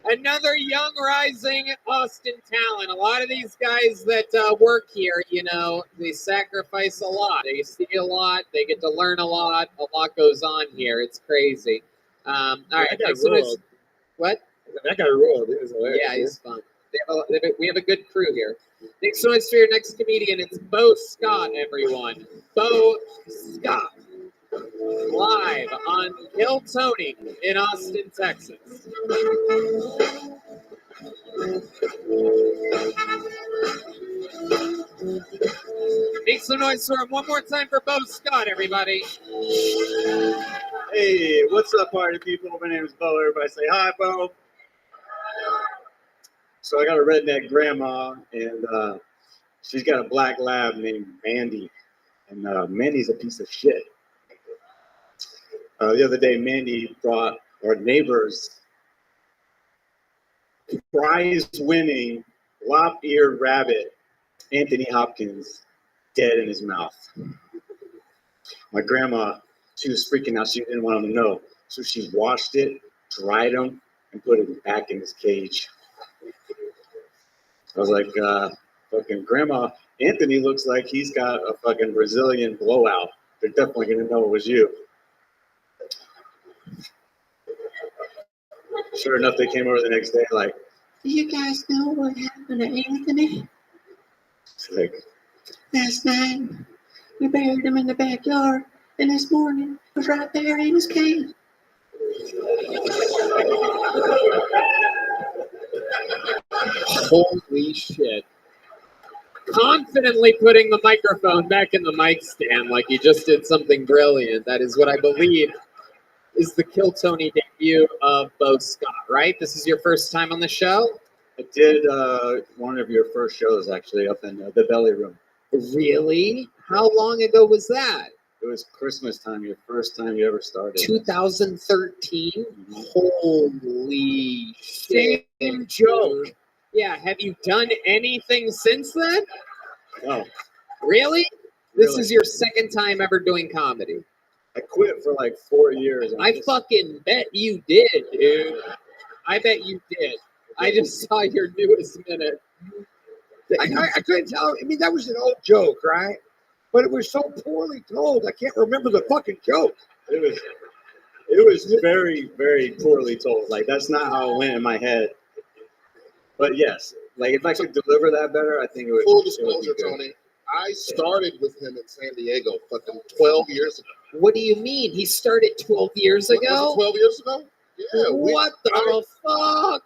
Another young, rising Austin talent. A lot of these guys that work here, they sacrifice a lot. They see a lot. They get to learn a lot. A lot goes on here. It's crazy. All right. That guy ruled. What? That guy ruled. He was hilarious. Yeah, he's fun. We have a good crew here. Thanks so much for your next comedian. It's Bo Scott, everyone. Bo Scott. Live on Kill Tony in Austin, Texas. Make some noise for him one more time for Bo Scott, everybody. Hey, what's up, party people? My name is Bo. Everybody say hi, Bo. So I got a redneck grandma, and she's got a black lab named Mandy, and Mandy's a piece of shit. The other day, Mandy brought our neighbors prize-winning lop-eared rabbit, Anthony Hopkins, dead in his mouth. My grandma, she was freaking out. She didn't want him to know. So she washed it, dried him, and put him back in his cage. I was like, fucking Grandma, Anthony looks like he's got a fucking Brazilian blowout. They're definitely going to know it was you. Sure enough, they came over the next day like, Do you guys know what happened to Anthony? it's like, Last night, we buried him in the backyard, and this morning, he was right there in his cage. Holy shit. Confidently putting the microphone back in the mic stand like you just did something brilliant. That is what I believe is the Kill Tony debut of Bo Scott, right? This is your first time on the show? I did one of your first shows, actually, up in the Belly Room. Really? How long ago was that? It was Christmas time, your first time you ever started. 2013? Holy shit. Same joke. Yeah, have you done anything since then? No. Really? This Really. is your second time ever doing comedy. I quit for like 4 years. I fucking bet you did, dude. I bet you did. I just saw your newest minute. I couldn't tell. I mean, that was an old joke, right? But it was so poorly told. I can't remember the fucking joke. It was very, very poorly told. Like, that's not how it went in my head. But yes, like if I could deliver that better, I think it would. Full it would be disclosure, good. Tony, I started with him in San Diego fucking 12 years ago. What do you mean? He started 12 years Was it ago? 12 years ago? Yeah. What the fuck?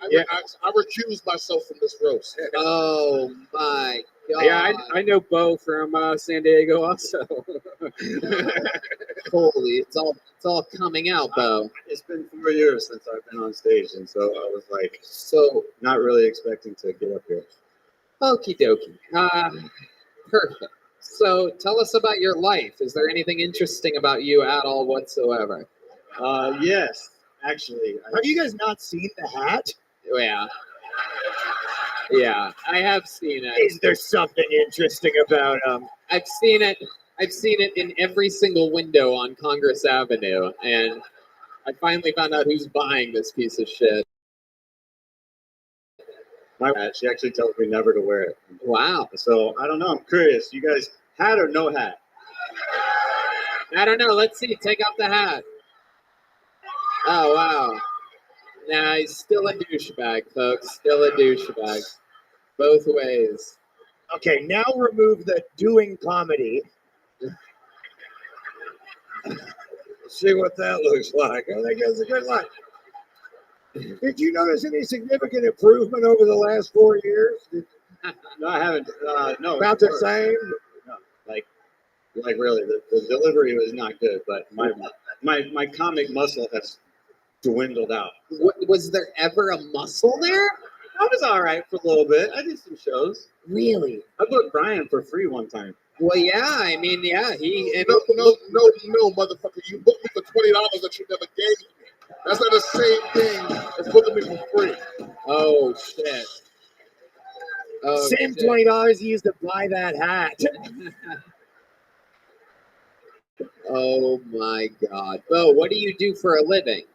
I recused myself from this roast. Oh my god. Yeah, I know Bo from San Diego also. Holy, it's all coming out, Bo. It's been 4 years since I've been on stage, and so I was like, so not really expecting to get up here. Okie dokie. Perfect. So tell us about your life. Is there anything interesting about you at all whatsoever? Yes, actually. Have you guys not seen the hat? Yeah. Yeah, I have seen it. Is there something interesting about him? I've seen it. I've seen it in every single window on Congress Avenue, and I finally found out who's buying this piece of shit. My hat, she actually tells me never to wear it. Wow. So I don't know. I'm curious. You guys, hat or no hat? I don't know. Let's see. Take off the hat. Oh, wow. Nah, he's still a douchebag, folks. Still a douchebag. Both ways. Okay, now remove the doing comedy. See what that looks like. I think it's a good line. Did you notice any significant improvement over the last 4 years? No, I haven't. No. About the same? No, like really, the delivery was not good, but my comic muscle has dwindled out. Was there ever a muscle there? I was all right for a little bit. I did some shows. Really? I booked Brian for free one time. Well, yeah. I mean, yeah. No, motherfucker. You booked me for $20 that you never gave me. That's not the same thing as booking me for free. Oh shit. Oh, Same shit. $20 he used to buy that hat. Oh my god. Bo, what do you do for a living?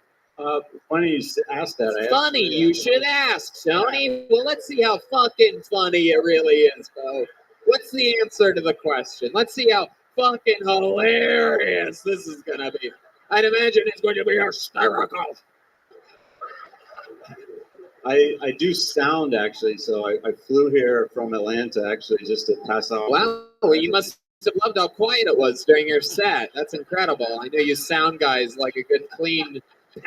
Funny you asked that. Funny, you should ask, Tony. Well, let's see how fucking funny it really is, Bo. What's the answer to the question? Let's see how fucking hilarious this is gonna be. I'd imagine it's going to be hysterical. I do sound actually, so I flew here from Atlanta actually just to pass out. Wow, well, you must have loved how quiet it was during your set. That's incredible. I know you sound guys like a good clean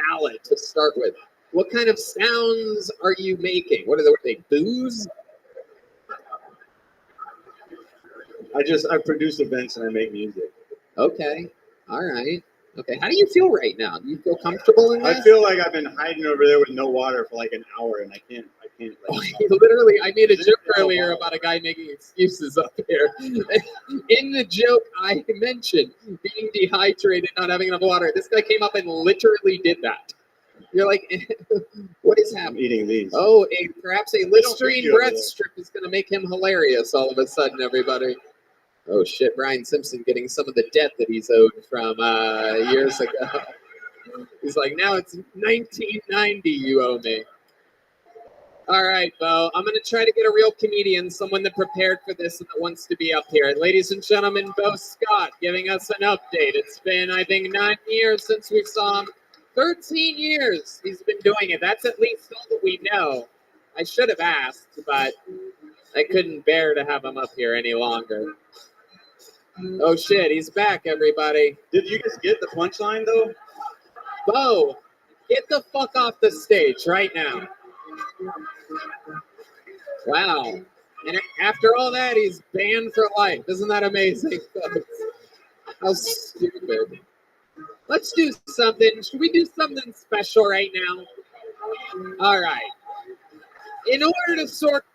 palette to start with. What kind of sounds are you making? What are they, booze? I produce events and I make music. Okay, all right. Okay, how do you feel right now? Do you feel comfortable in this? I feel like I've been hiding over there with no water for like an hour and I can't like, Literally, I made a joke earlier about a guy making excuses up here. In the joke, I mentioned being dehydrated, not having enough water. This guy came up and literally did that. You're like, what is I'm happening? eating these. Oh, perhaps a little street green over bread there. strip is going to make him hilarious all of a sudden, everybody. Oh shit, Brian Simpson getting some of the debt that he's owed from years ago. He's like, now it's 1990 you owe me. All right, Bo, I'm going to try to get a real comedian, someone that prepared for this and that wants to be up here. Ladies and gentlemen, Bo Scott giving us an update. It's been, I think, 9 years since we saw him. 13 years he's been doing it. That's at least all that we know. I should have asked, but I couldn't bear to have him up here any longer. Oh shit, he's back, everybody. Did you guys get the punchline though? Bo, get the fuck off the stage right now. Wow. And after all that, he's banned for life. Isn't that amazing, folks? How stupid. Let's do something. Should we do something special right now? All right. In order to sort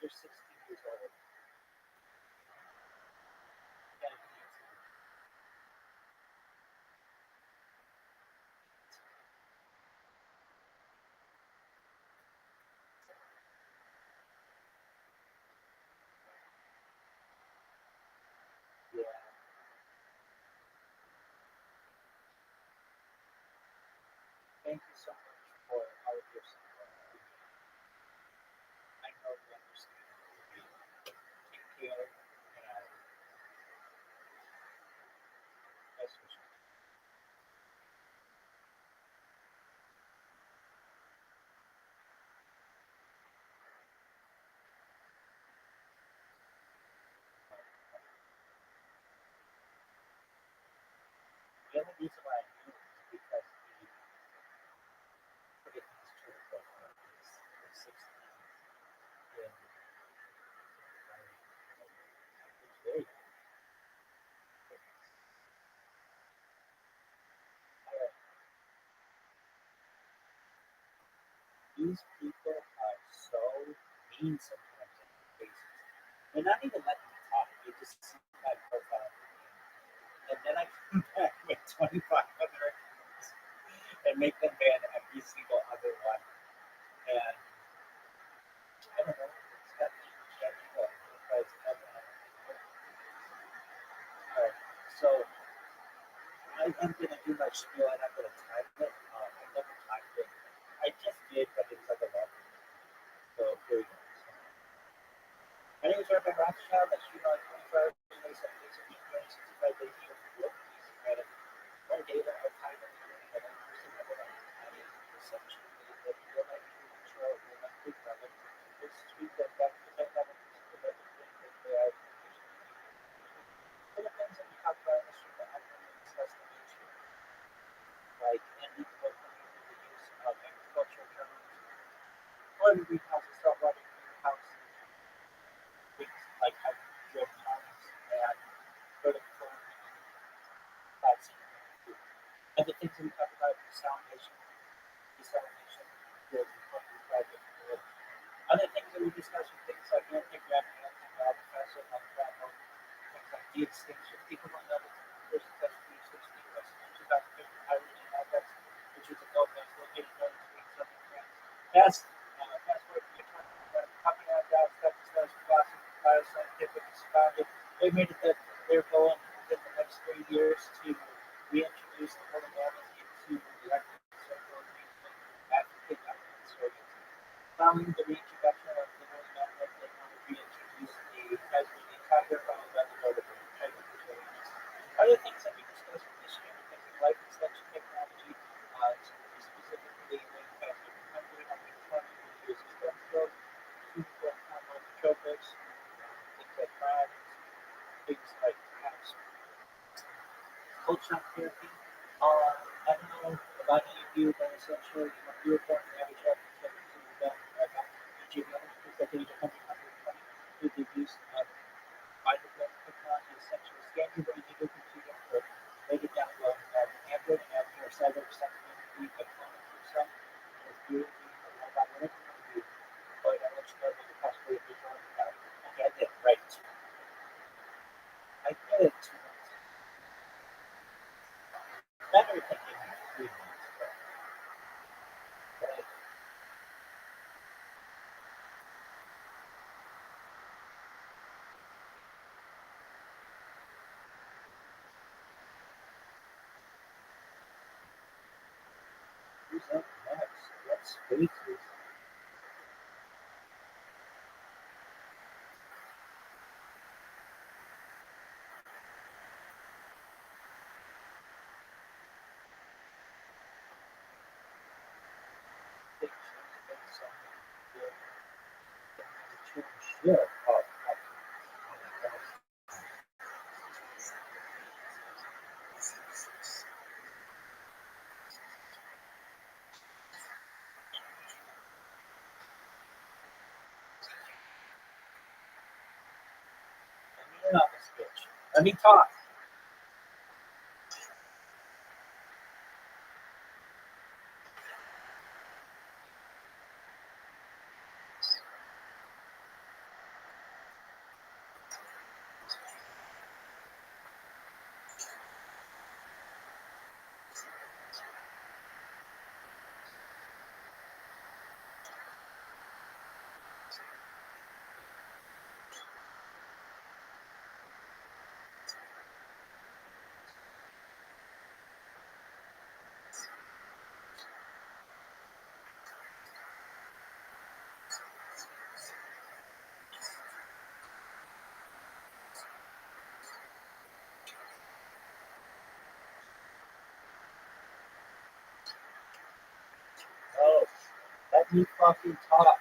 you're 16 years old. And yeah. Thank you so much for all of your support. I know you understand. Take care and best wishes. The only reason why I knew it is because he put it in his Twitter profile. He's 16. And it's very these people are so mean sometimes in faces. They're not even letting me talk. They just see my profile. And then I come back with 25 other accounts and make them ban every single other one. And I don't know. It's got me judgmental because alright, so I am gonna do my spiel and I'm gonna time it. I never timed it. I just did, but it's like a long. So here we go. My name is Rabbi Rothschild. I shoot on 24 hours a day, 7 days a week, 365 days a year for work, easy credit. One data, I time it, and I'm using my life. I am essentially that real life control, real life big brother. This week, I've got the dynamic of everything that they are. Other things that we talk about in the stream that I'm going to discuss in the mainstream, like ending the use of agricultural journalism, or the greenhouse and saltwater greenhouse, things like hydroponics and vertical farming, other things that we talk about desalination, the project, other things that we discuss are things like anti-gravity, anti-professor, anti-gravity, things like de-extinction. People don't know that there's such de-extinction which is about the hydrogen objects, which is a gold that's located in southern France. Fast forward to talking about that stuff as classic bioscientific is founded. They made it that they're going within the next 3 years to reintroduce the whole organic into the agricultural arrangement African American. Following the reintroduction of the whole organic, they want to reintroduce the entire biological other things that we discussed with this year, things like life extension technology, specifically when faster recovery, how much fun it uses stem cells, super nootropics, things like crabs, things like perhaps cold shock therapy. I don't know about any of you, but essentially, when you were born, the average health expectancy was about each of you is at the age of 120 with the use of biological technology, essentially scan your brain into a computer or make it download Android and add your cellular sensitivity by cloning yourself as you or robot, whatever you want to do. But I'll let you know there's a possibility of visual impact. Okay, I did, right. I did 2 months. Better thinking 3 months ago. But who's up next? Let's face it. Yeah. Let me talk. Oh, let me fucking talk.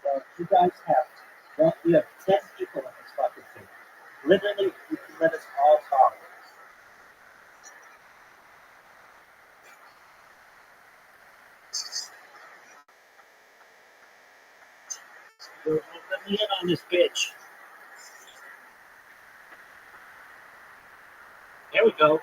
Well, you guys have, well, you have 10 people in this fucking thing. Literally, you can let us all talk. Well, let me in on this bitch. There we go.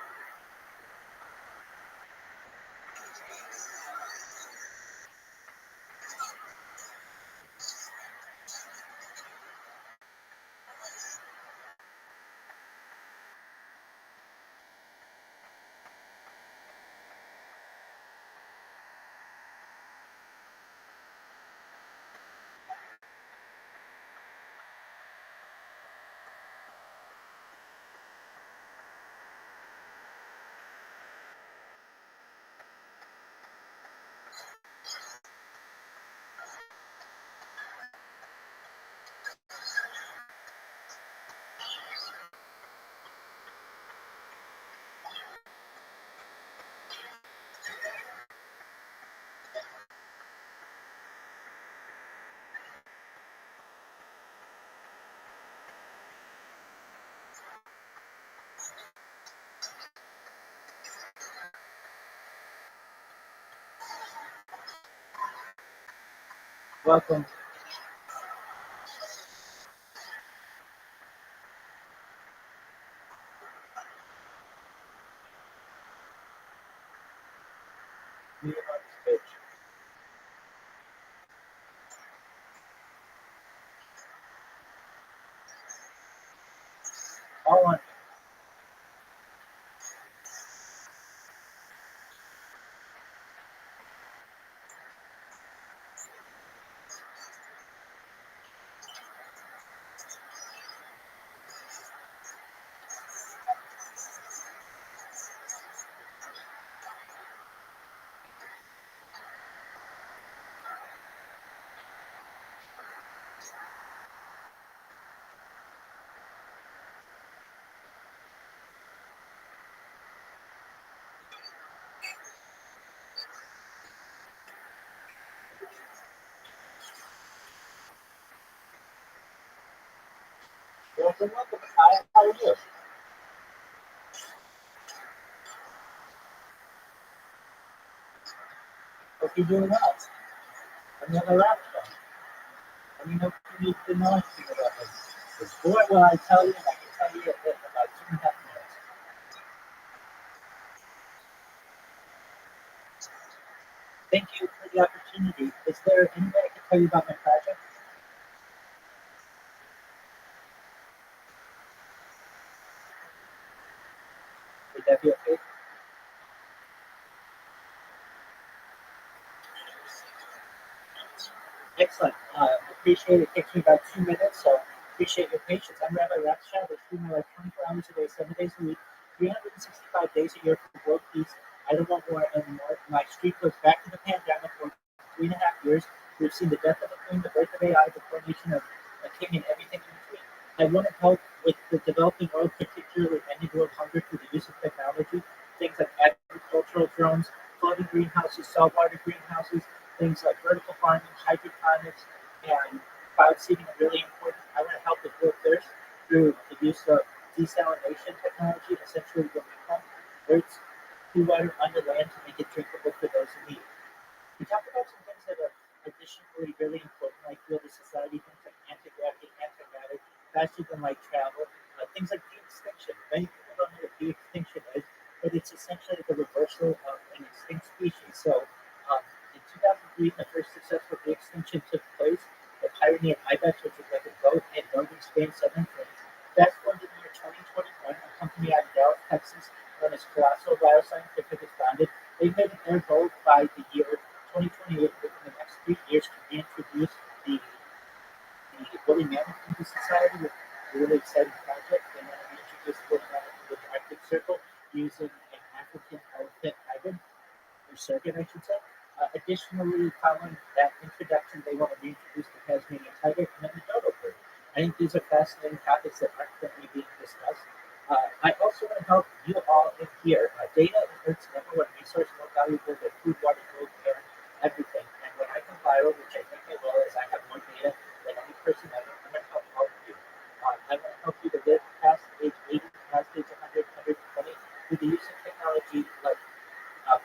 Welcome. Me in on this bitch. All on. Welcome, welcome. Hi, how are you? Hope you're doing well. Any other laptop? Let me know if you need to know anything about this. Because boy, will I tell you, and I can tell you in about 2.5 minutes. Thank you for the opportunity. Is there any way I can tell you about my project? Would that be okay? Excellent. Appreciate it. It takes me about 2 minutes, so appreciate your patience. I'm Rabbi Rothschild. I stream my life 24 hours a day, 7 days a week, 365 days a year for world peace. I don't want war anymore. My streak goes back to the pandemic for 3.5 years. We've seen the death of a queen, the birth of AI, the coronation of a king, and everything in between. I want to help with the developing world, particularly ending world hunger through the use of technology, things like agricultural drones, floating greenhouses, saltwater greenhouses, things like vertical farming, hydroponics, and cloud seeding are really important. I want to help with world thirst through the use of desalination technology, essentially what we pump Earth's seawater under land to make it drinkable for those in need. We talked about some things that are additionally really important, like field of society, things like anti-gravity, antimatter, faster than light travel, things like de-extinction. Many people don't know what it's essentially the reversal of an extinct species. So in 2003, the first successful de-extinction took place. The pioneer ibex, which is like a goat, in northern Spain, southern France. Fast forward to the year 2021, a company out of Dallas, Texas, known as Colossal Bioscientific is founded. They've made it their goal by the year 2028, within the next 3 years, to reintroduce the woolly mammoth into society with a really exciting project. They want to reintroduce woolly mammoth into the Arctic Circle using an African elephant hybrid, or surrogate, I should say. Additionally, following that introduction, they want to reintroduce the Tasmanian tiger and then the dodo bird. I think these are fascinating topics that aren't currently being discussed. I also want to help you all in here. Data is Earth's number one resource, more valuable than food, water, food, air, everything. And when I come viral, which I think I will, as I have more data than any person ever, I'm going to help all of you. I want to help you to live past age 80, past age 100, 120, through the use of technology like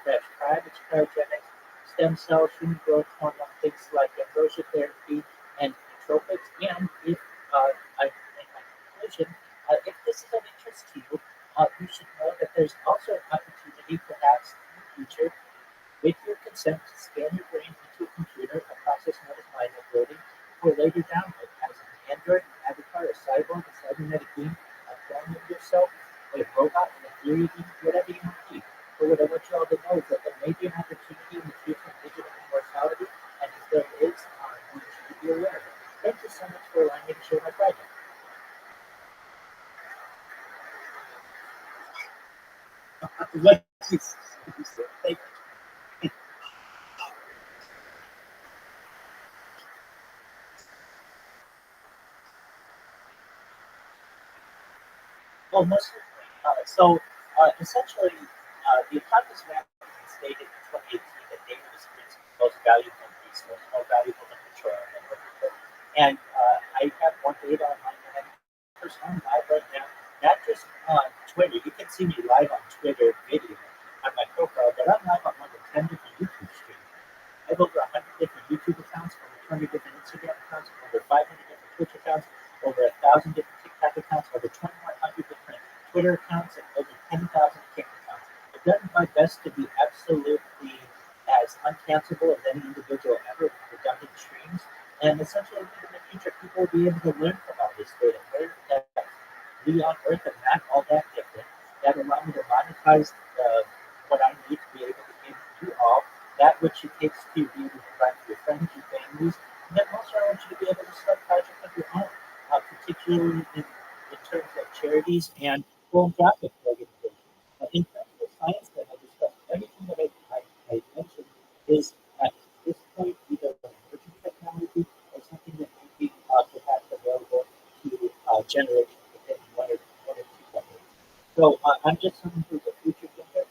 fresh crab, it's cryogenics, stem cells, human growth hormone, things like ambrosia therapy, and nootropics. And if I make my conclusion, if this is of interest to you, you should know that there's also an opportunity, perhaps in the future, with your consent, to scan your brain into a computer, a process known as mind uploading, for later download as an android, an avatar, a cyborg, a cybernetic being, a clone of yourself, a robot, an ethereal being, whatever you want to be. But what I want you all to know is that there may be an opportunity in the future of digital immortality, and if there is, you should be aware of it. Thank you so much for allowing me to share my project. What you said. Thank you. Well, most certainly. Essentially, the Economist magazine stated in 2018 that data was its most valuable resource, more valuable than petroleum and everything. And I have more data on my personal live right now, not just on Twitter. You can see me live on Twitter video on my profile, but I'm live on more than 10 different YouTube streams. I have over 100 different YouTube accounts, over 20 different Instagram accounts, over 500 different Twitch accounts, over 1,000 different TikTok accounts, over 2,100 different Twitter accounts, and over 10,000 Kick accounts. I've done my best to be absolutely as uncancelable as any individual ever with redundant streams. And essentially, in the future, people will be able to learn from all this data, learn that we on Earth are not all that different. That allow me to monetize what I need to be able to give you all that which it takes to be able to provide for your friends, your families, and then also I want you to be able to start projects of your own, particularly in terms of charities and philanthropic organizations. In terms of science that I discussed, everything that I mentioned is at this point either an emerging technology or something that might be perhaps available to generations within one or two decades. So I'm just someone who's a future thinker.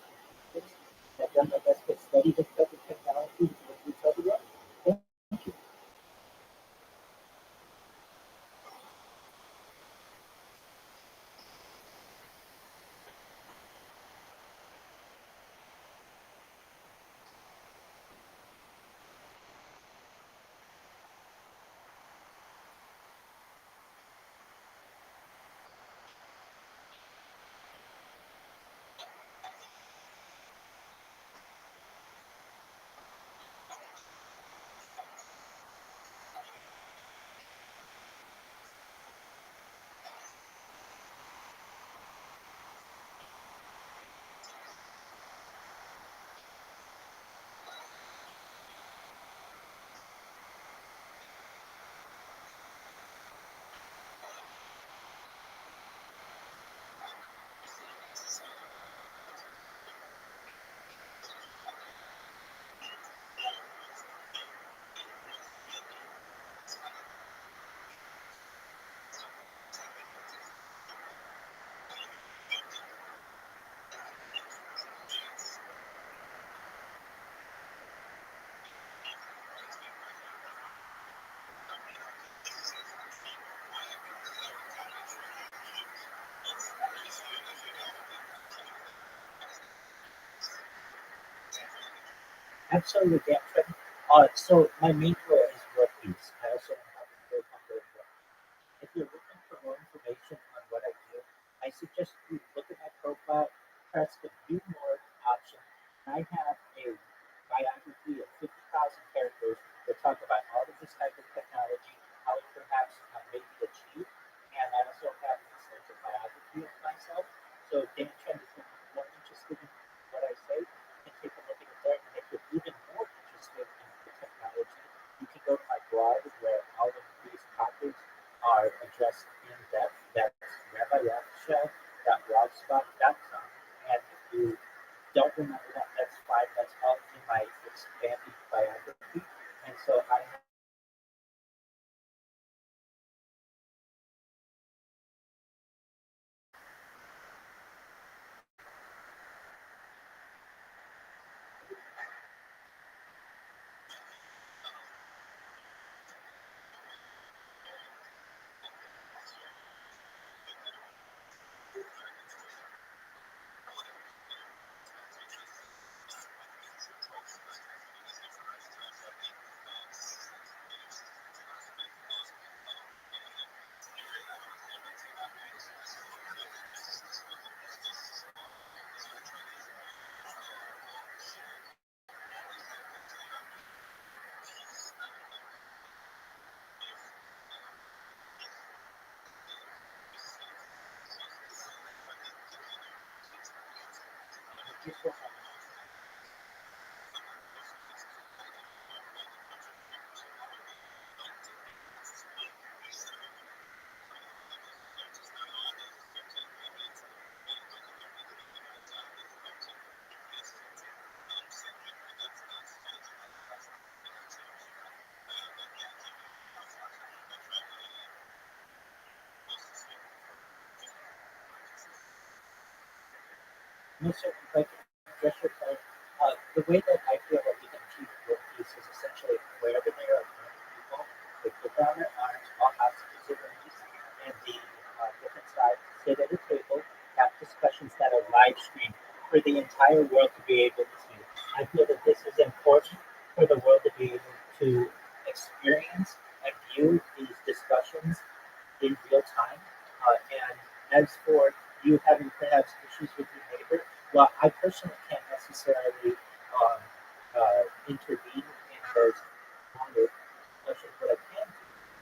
I've done my best to study this type of technology to make each other work. Thank you. Absolutely, yeah. So my main goal is work use. I also have a full humble work. If you're looking for more information on what I do, I suggest you look at my profile, press the view more I have a biography of 50,000 characters that talk about all of this type of technology, how it perhaps may be achieved, and I also have an extensive biography of myself. So if Dan Chen is more interested in what I say, you can take a look at it there. And if you're even more interested in the technology, you can go to my blog where all of these topics are addressed in depth. That's rabbirothschild.blogspot.com. And if you don't remember that, that's fine. That's all in my expanded biography. And so I most certainly like to address your point. The way that I feel that we can achieve world peace is essentially wherever there are people, they put down their arms, all hostages are released, and the different sides sit at a table, have discussions that are live streamed for the entire world to be able to see. I feel that this is important for the world to be able to experience and view these discussions in real time. And as for you having perhaps issues with your neighbor, well, I personally can't necessarily intervene in those longer discussions. What I can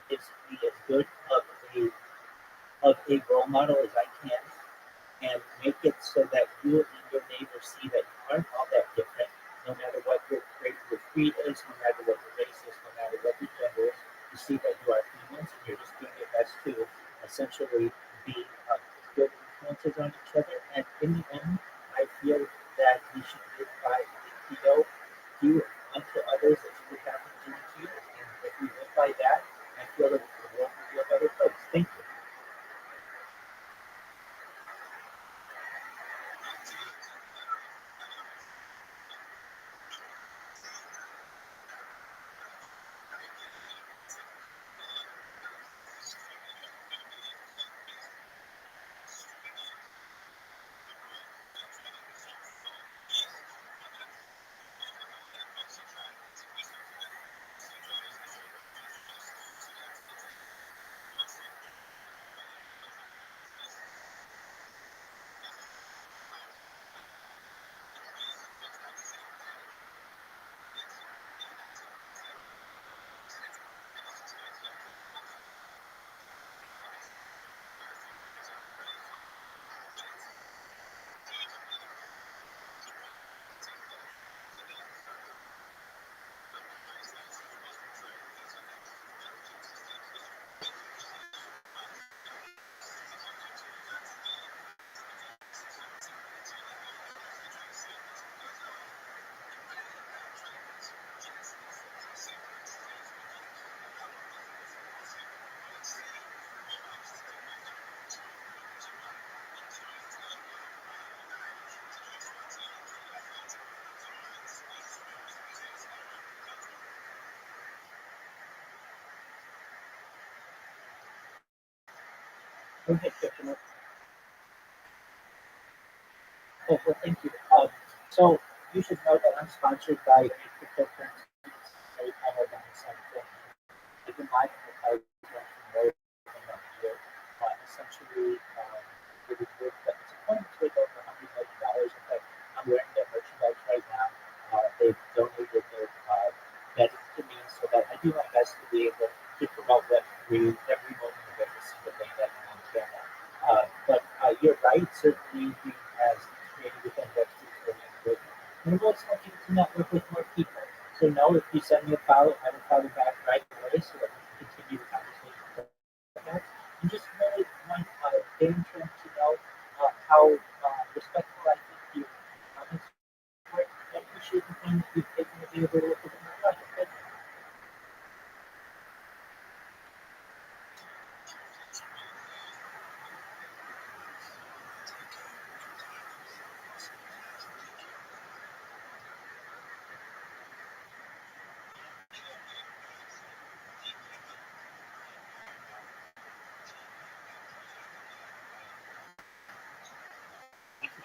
do is be as good of a role model as I can and make it so that you and your neighbor see that you aren't all that different, no matter what your creed is, no matter what your race is, no matter what your gender is. You see that you are humans and you're just doing your best to essentially be good influences on each other. And in the end, I feel that we should live by the credo, do unto others as you would have them do to you. And if we live by that, I feel that the world will be a better place. Thank you. Go ahead, Christian. Oh, well, thank you. So you should know that I'm sponsored by a cryptocurrency site. I have done the same thing. I've been live in the cloud for more than a year. Essentially, it was worth that it's going to take over $100 million. In fact, I'm wearing their merchandise right now. agree with every moment of every single thing that I'm on camera. But you're right, certainly being as creative and vectors is very important. And it also want you to network with more people. So know if you send me a follow, I will follow back right away so that we can continue the conversation. And just really want Dan Trump to know how respectful I think your comments were. I appreciate the time that you've taken to be able to look at my project.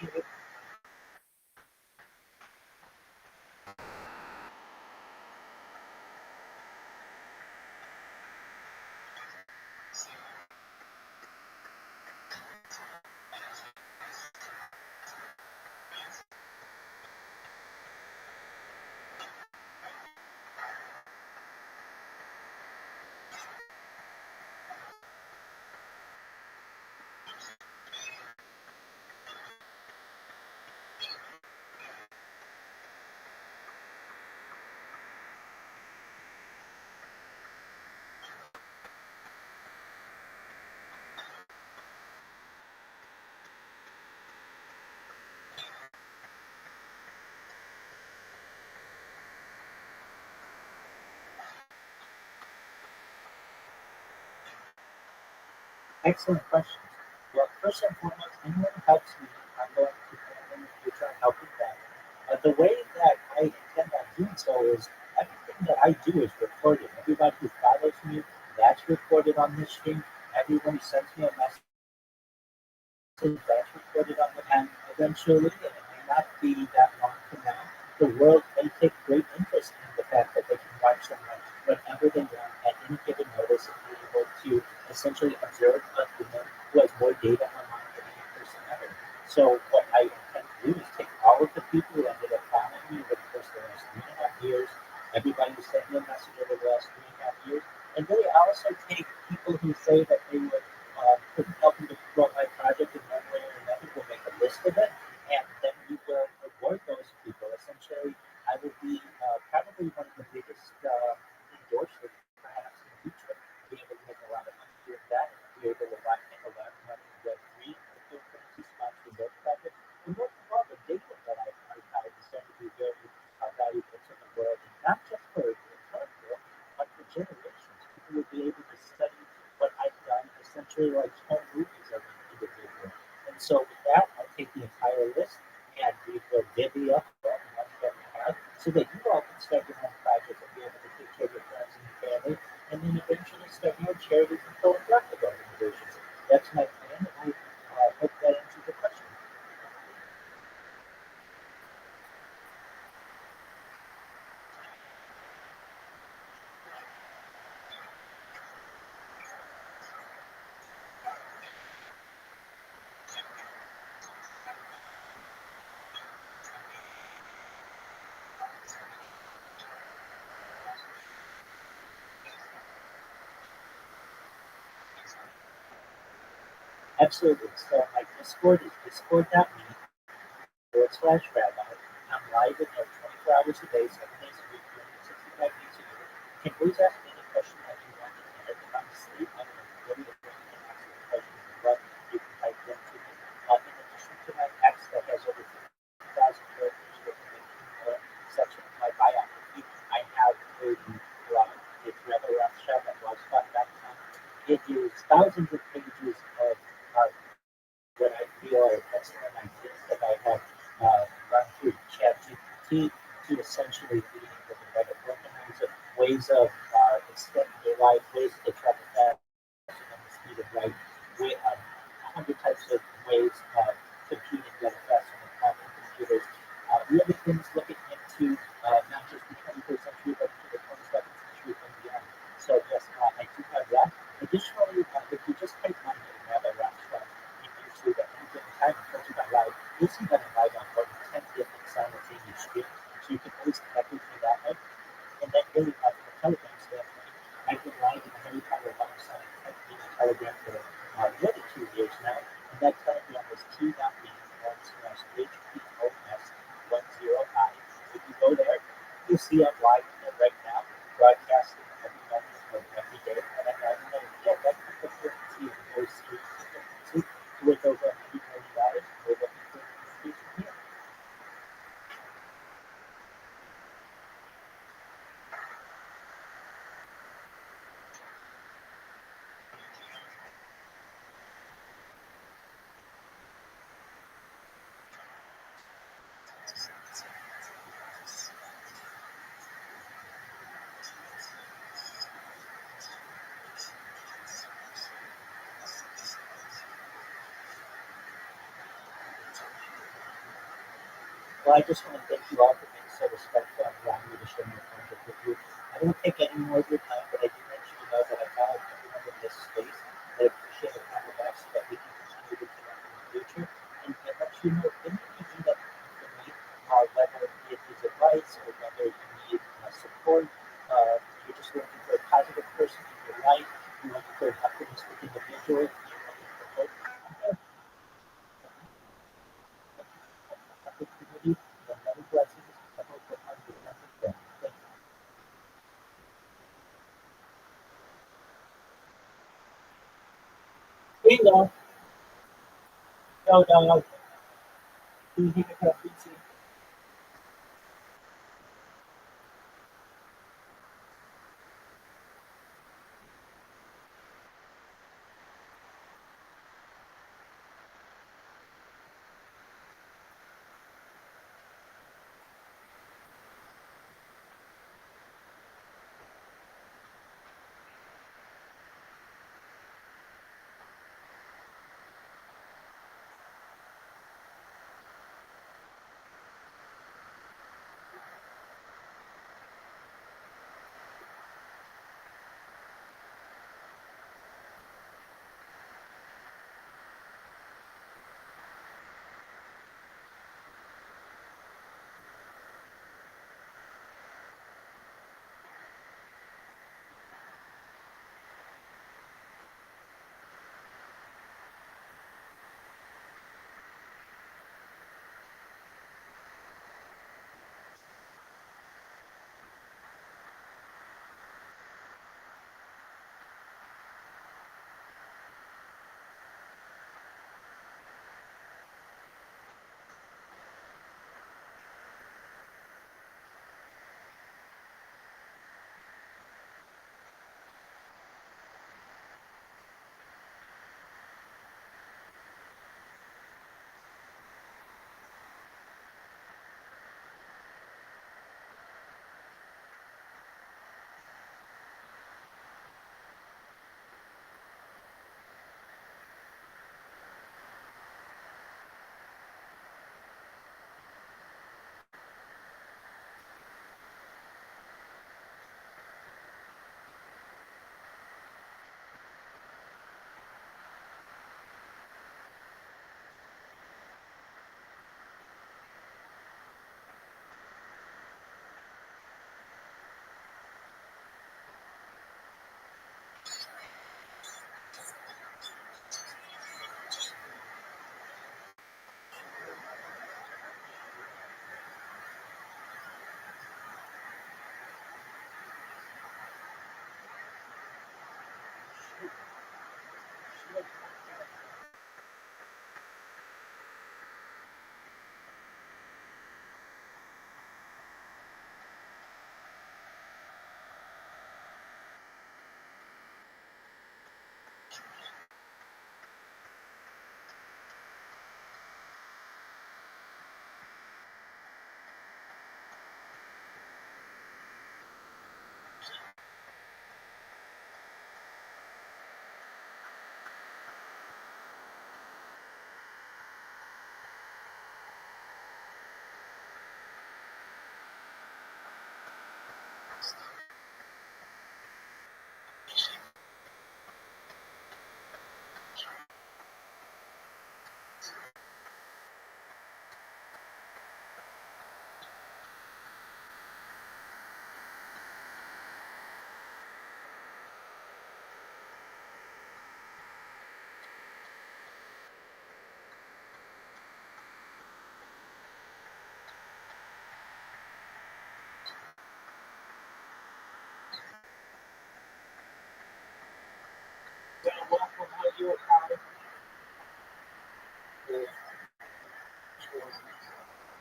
Thank you. Excellent questions. Well, first and foremost, anyone who helps me, I'm going to in the future and help with that. The way that I intend on doing so is everything that I do is recorded. Everybody who follows me, that's recorded on this stream. Everyone who sends me a message, that's recorded on the and eventually, and it may not be that long from now, the world may take great interest in the fact that they can watch someone whenever they want at any given notice and be able to essentially observe a human who has more data online than any person ever. So what I intend to do is take all of the people who ended up following me over the course of the last 3.5 years, everybody who sent me a message over the last 3.5 years, and really also take people who say that they would help me to promote my project in one way or another. We'll make a list of it, and then we will reward those people. Essentially, I will be probably one of the biggest endorsers, perhaps in the future. Be able to make a lot of money doing that. Be able to make a lot of money in Web3, cryptocurrency, sponsoring those projects. And most of all, the data that I've archived is going to be very valuable to the world, and not just for the current world, but for generations. People will be able to study what I've done, essentially like home movies of an individual. And so with that, I'll take the entire list and we will divvy up all the money that we have so that you all can start your own projects and be able to take care of your friends and your family, and then eventually start your own charities and philanthropic organizations. That's my plan, and I hope that answers your question. Absolutely. So my Discord is discord.me/Rabbi. I'm live in there 24 hours a day, 7 days a week, 365 days a year. You can always ask me any question that you want to know. If I'm asleep, I'm going to go to the room and ask the questions as well. You can type them to me. In addition to my text that has over 50,000 characters written in section of my biography, I have a blog. It's Rabbi Rothschild at blogspot.com. It is thousands of pages of what I feel are excellent ideas that I have run through ChatGPT to essentially be able to better organize it, ways of extending your life, ways to travel faster than the speed of light, 100 types of ways of computing better faster than quantum computers. The other things looking into not just the 21st century, but into the 22nd century and beyond. So yes, I do have that. Additionally, if you just type my name, Rabbi Rothschild, in YouTube at any given time, until my live, you'll see that I'm live on more than 10 different simultaneous streams. So you can always connect with me that way. And then really, from a Telegram standpoint, I've been live in the Harry Potter Alongside see on live right now, broadcasting every moment of every day. And I know, yeah, that's the frequency of voice frequency with over $100 million. We're looking for information here. Well, I just want to thank you all for being so respectful and allowing me to share my friendship with you. I don't take any more of your time, but I do want you to know that I value everyone in this space. I appreciate the kind of us that we can continue to connect in the future. And let you know if anything you need from me, whether it is advice or whether you need support, you're just looking for a positive person in your life, you're looking for an optimistic individual, you're looking for hope. I'm there. Opportunity, and many blessings. I hope that I'm the message there. Thank you. Bingo. No, no, no. Do you need a coffee too?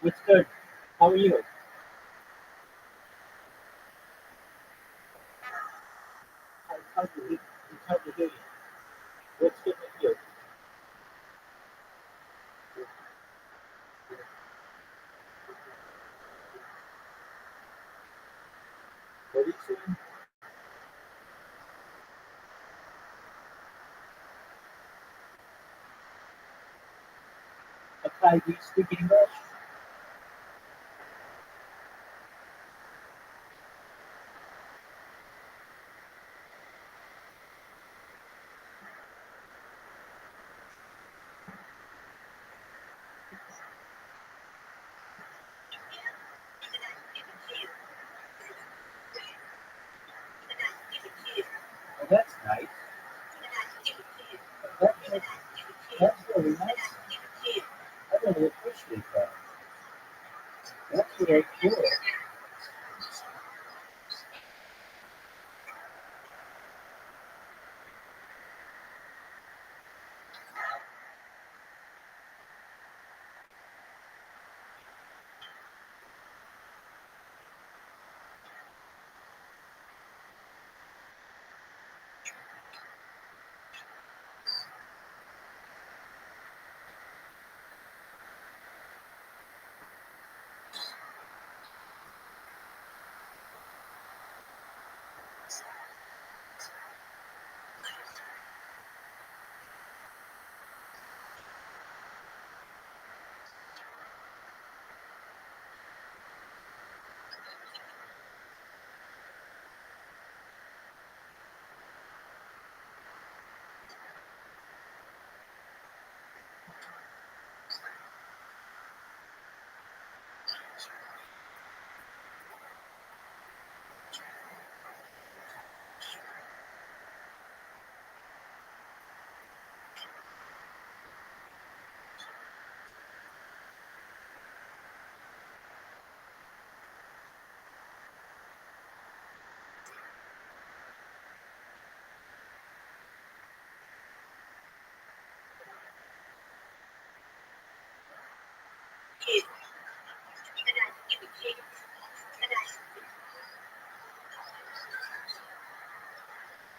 What's good? How are you? How's the how's the hear you? What's good with you? What are you saying? Okay, do you speak English? Well, that's nice. That's, that's really nice. I really appreciate that. That's very cool.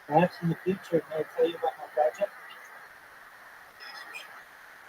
Perhaps in the future, may I tell you about my project?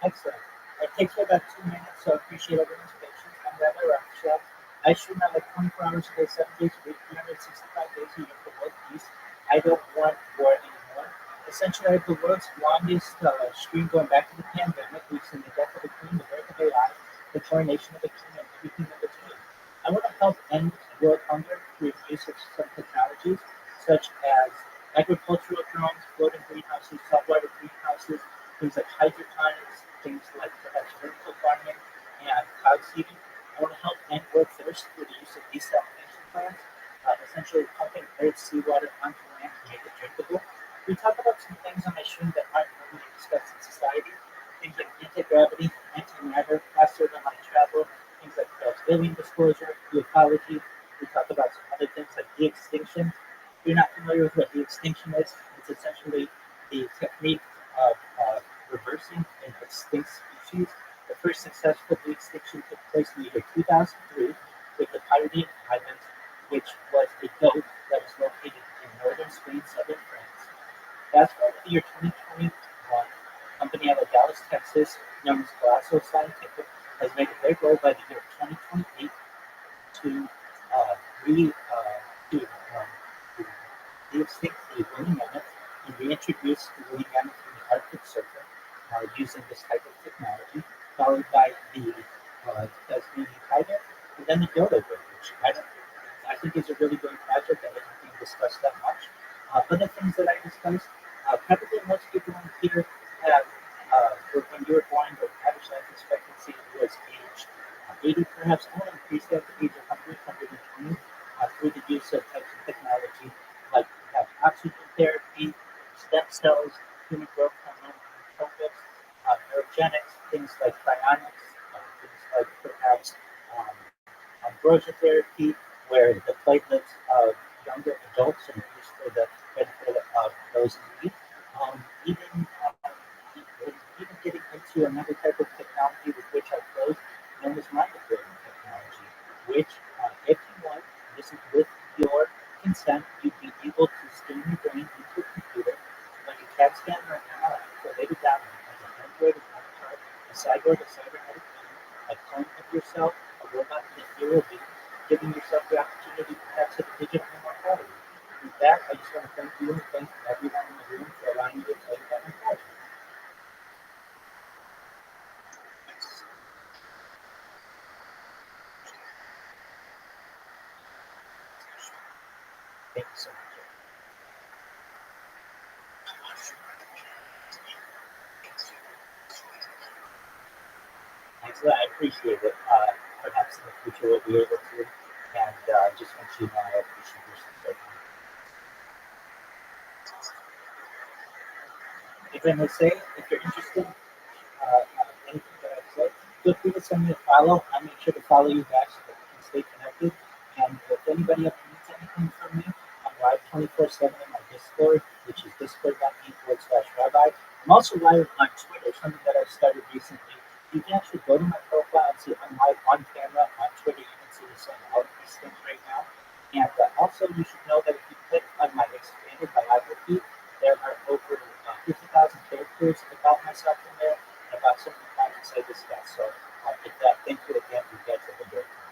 Excellent. It takes me about 2 minutes, so I appreciate everyone's patience. I'm Rabbi Rothschild. I stream out like 24 hours a day, 7 days a week, 365 days a year for world peace. I don't want war anymore. Essentially, I have the world's longest stream going back to the pandemic. We've seen the death of the queen, the birth of AI, the coronation of the king, and everything in between. I want to help end world hunger through the use of some technologies, such as agricultural drones, floating greenhouses, saltwater greenhouses, things like hydroponics, things like perhaps vertical farming and cloud seeding. I want to help end world thirst through the use of desalination plants, essentially pumping Earth's seawater onto land to make it drinkable. We talk about some things on my stream that aren't normally discussed in society, things like anti-gravity, antimatter, faster than light travel, things like alien disclosure, ecology. We talk about some other things like de-extinction. If you're not familiar with what de-extinction is, it's essentially the technique of reversing an extinct species. The first successful de-extinction took place in the year 2003 with the Pyrenean Islands, which was a goat that was located in northern Spain, southern France. Fast forward to the year 2021, a company out of Dallas, Texas, known as Glasso Scientific, has made it their goal by the year 2028 to de-extinct the woolly mammoth and reintroduce the woolly mammoth in the Arctic Circle using this type of technology, followed by the Tasmanian tiger, and then the dodo bird, which I think is a really great project that isn't being discussed that much. Other things that I discussed, probably most people in here have, when you were born, the average life expectancy was age 80 perhaps. I want to increase that to age 100, 120 through the use of types of technology like oxygen therapy, stem cells, human growth hormone, nootropics, neurogenics, things like cryonics, things like perhaps ambrosia therapy, where the platelets of younger adults are used for the benefit of those in need. Even even getting into another type of technology with which I close, known as micrograding. which, if you want, this is with your consent, you'd be able to scan your brain into a computer, like a CAT scan or an MRI, so later down as an android or avatar, a cyborg or cybernetic being, a clone of yourself, a robot that you will be, giving yourself the opportunity to access the digital immortality. With that, I just want to thank you and thank everyone in the room for allowing me to tell you about my project. Thank you so much. Thanks for that. I appreciate it. Perhaps in the future we'll be able to. And just want you to know I appreciate your support. If I may say, if you're interested in anything that I say, feel free to send me a follow. I'll make sure to follow you back so that we can stay connected. And if anybody ever needs anything from me, I'm live 24/7 in my Discord, which is discord.me/Rabbi. I'm also live on Twitter, something that I started recently. You can actually go to my profile and see I'm live on camera on Twitter. You can see the same out of these things right now. And also, you should know that if you click on my expanded biography, there are over 50,000 characters about myself in there and about some of the projects I discussed. So, with that, thank you again. You guys have a great time.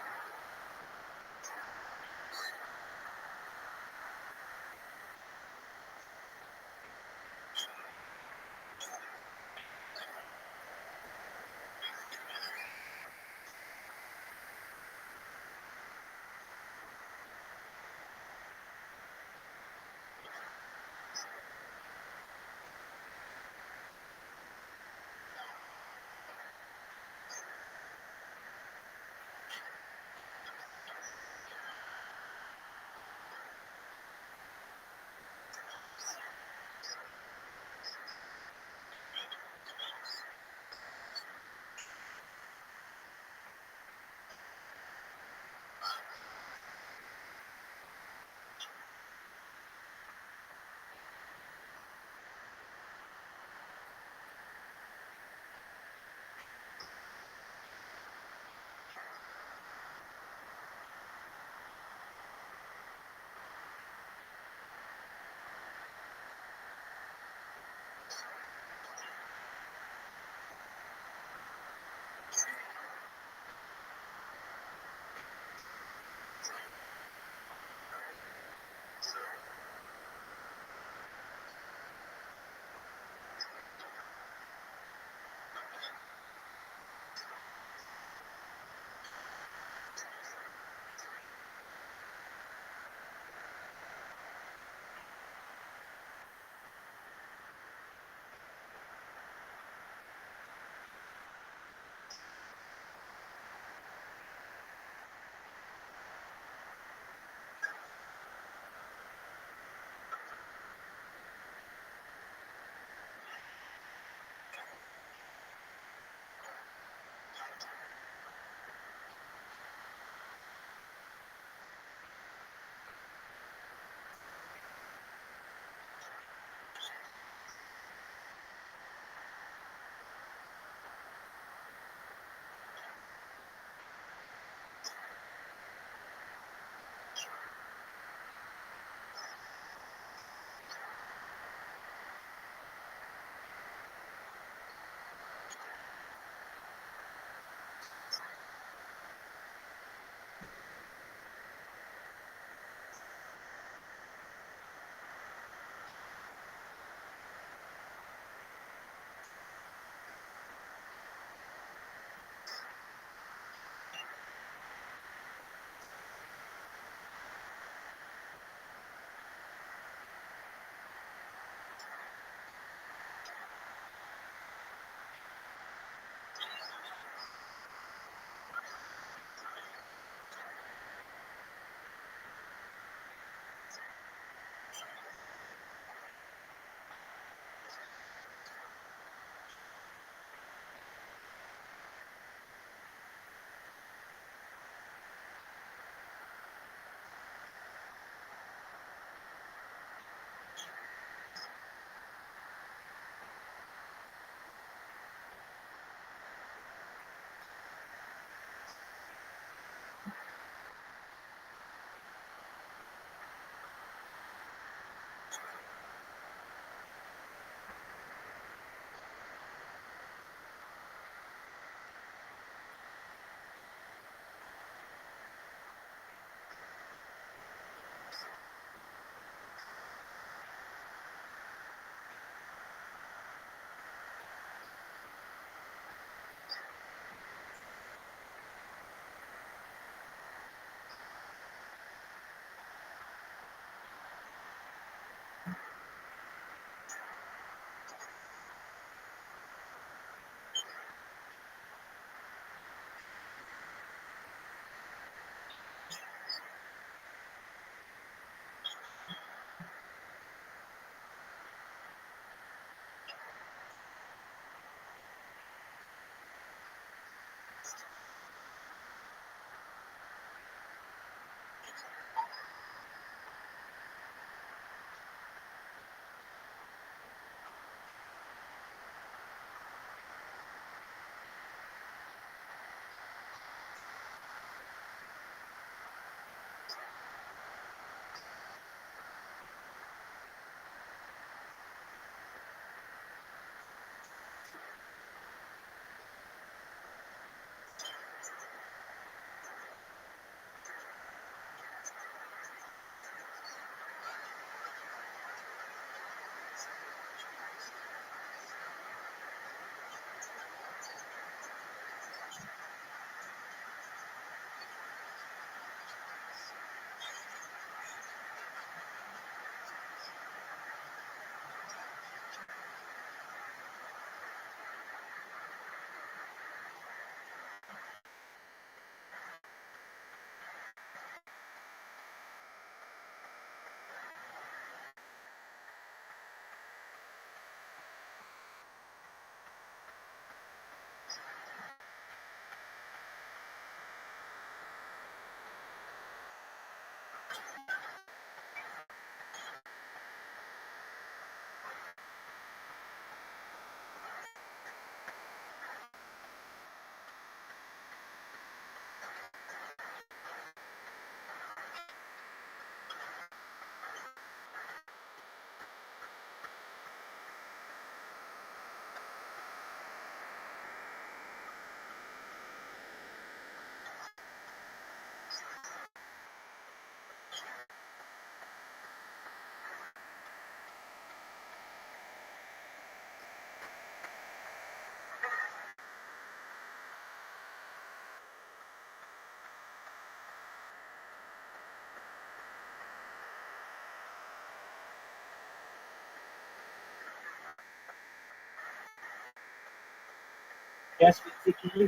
Yes, basically,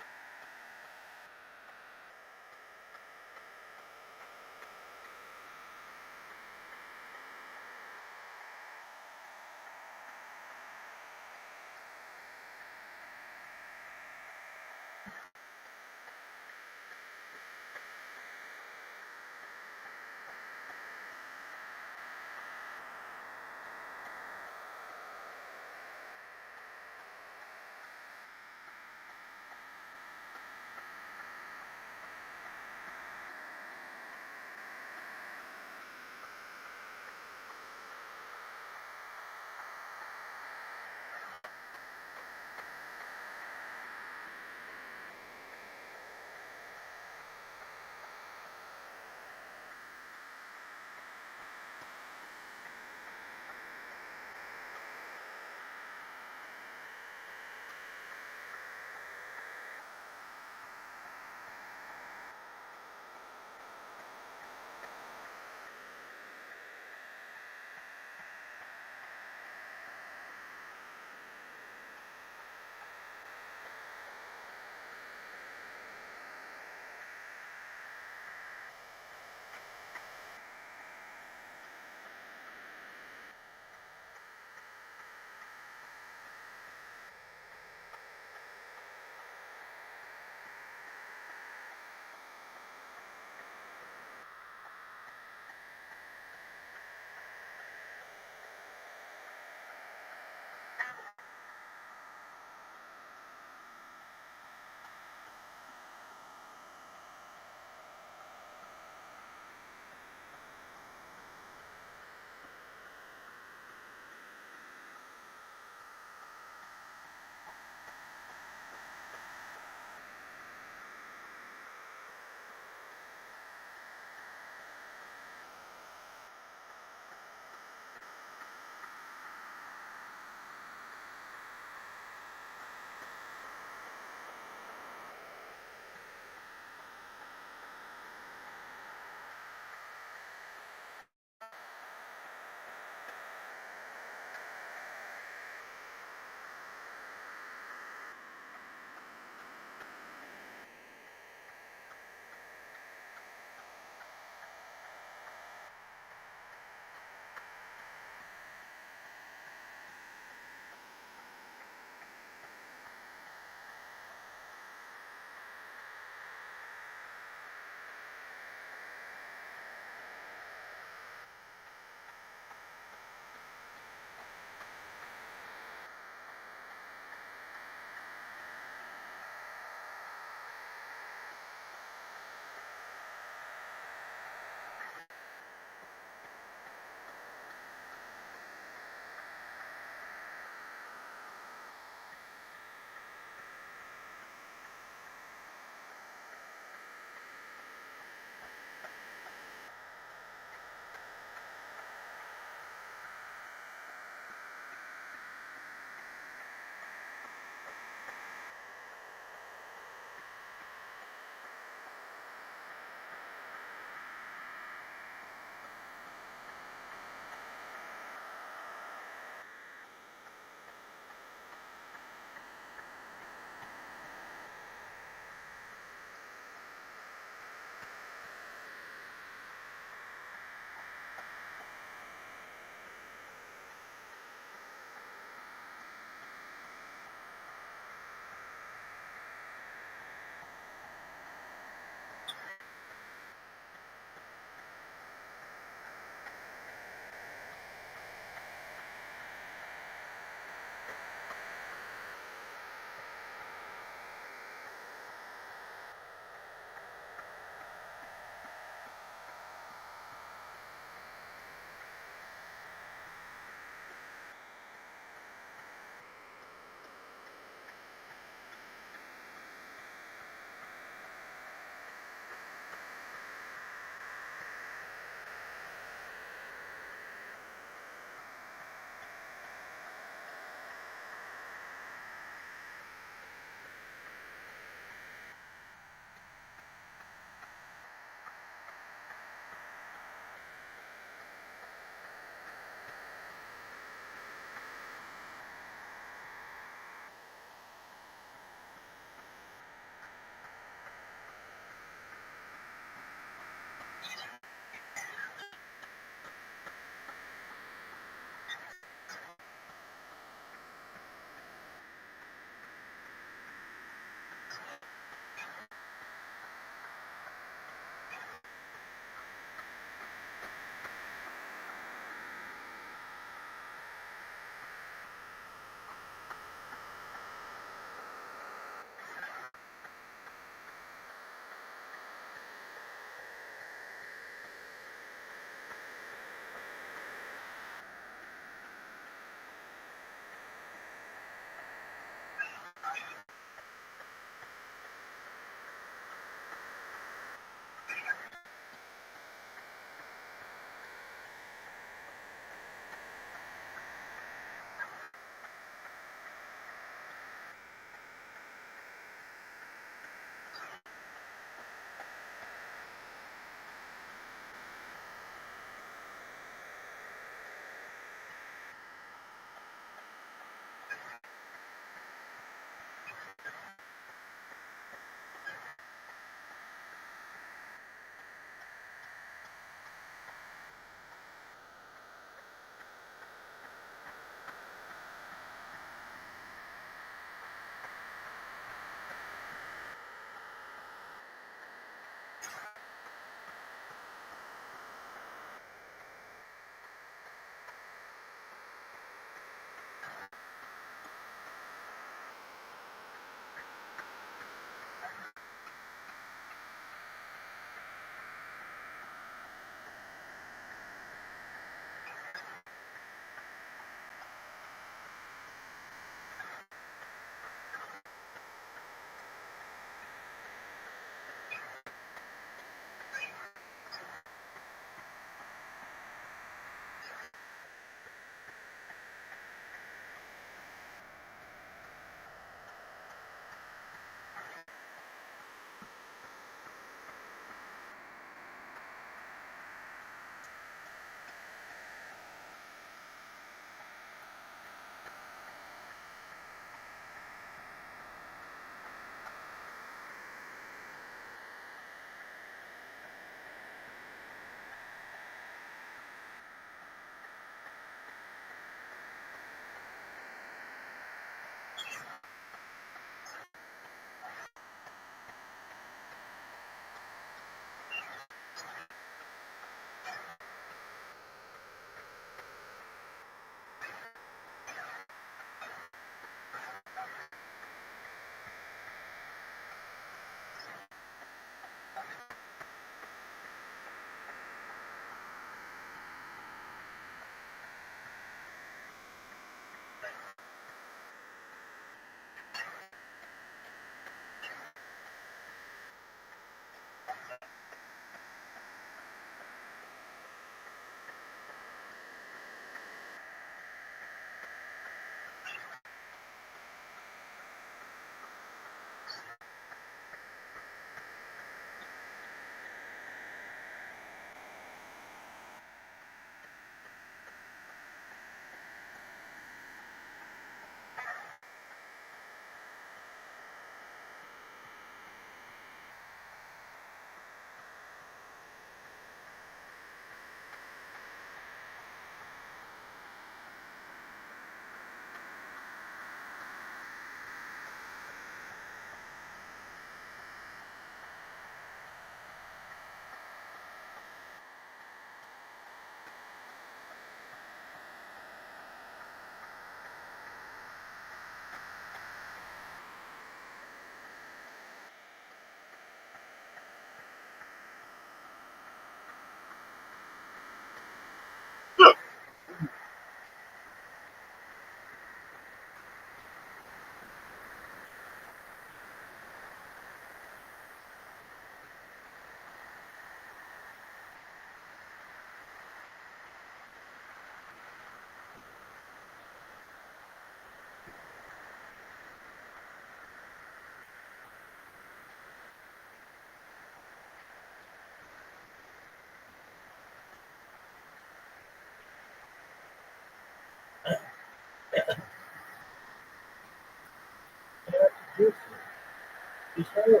It's horrible.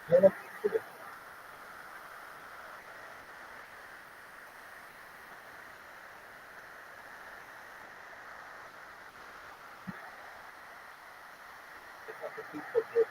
I don't know what to do. It's not the people, dude.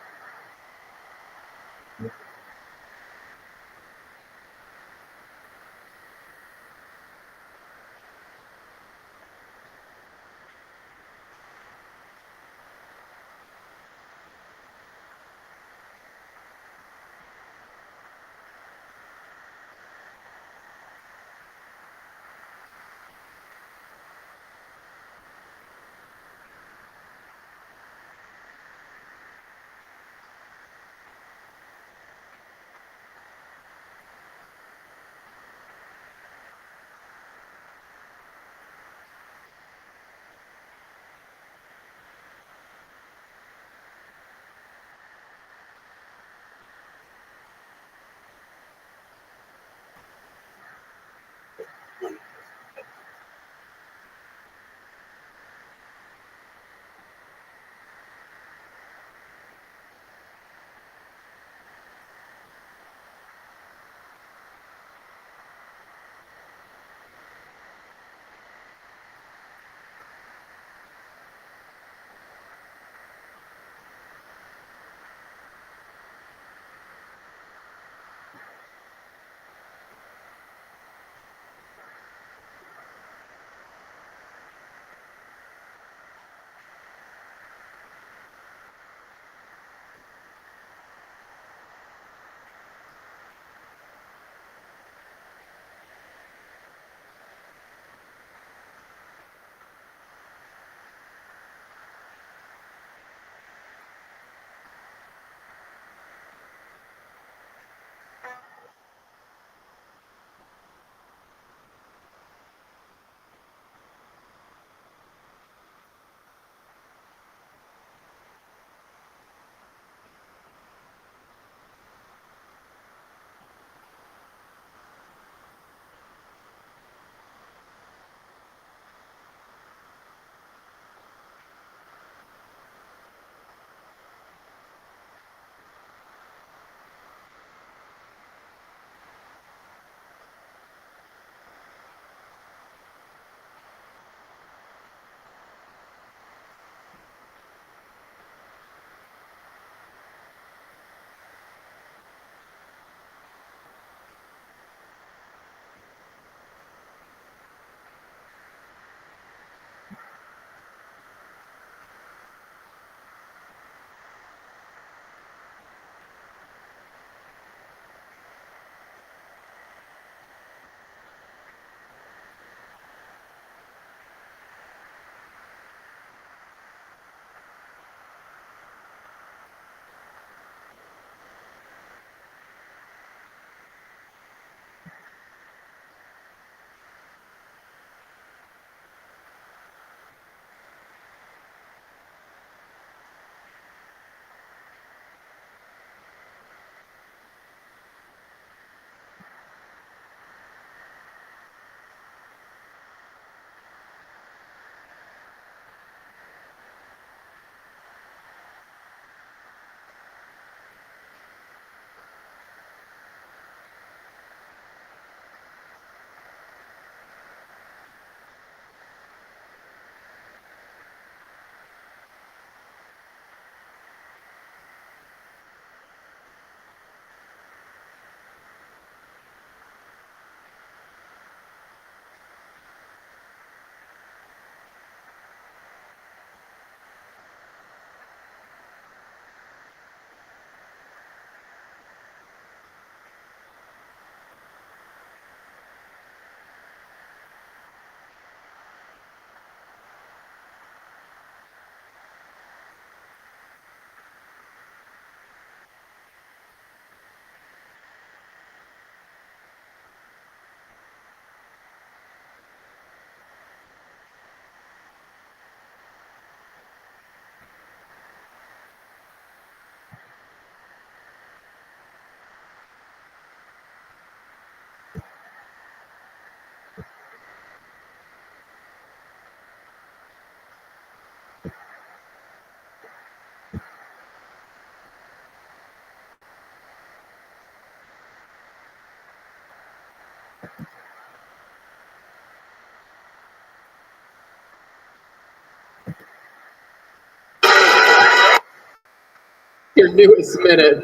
Your newest minute.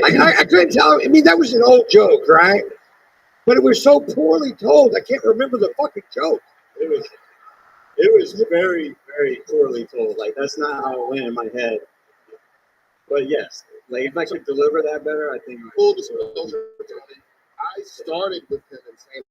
I couldn't tell. I mean, that was an old joke, right? But it was so poorly told. I can't remember the fucking joke. It was very, very poorly told. Like that's not how it went in my head. But yes, like if I could deliver that better, I think. Full disclosure, Tony, I started with him in St.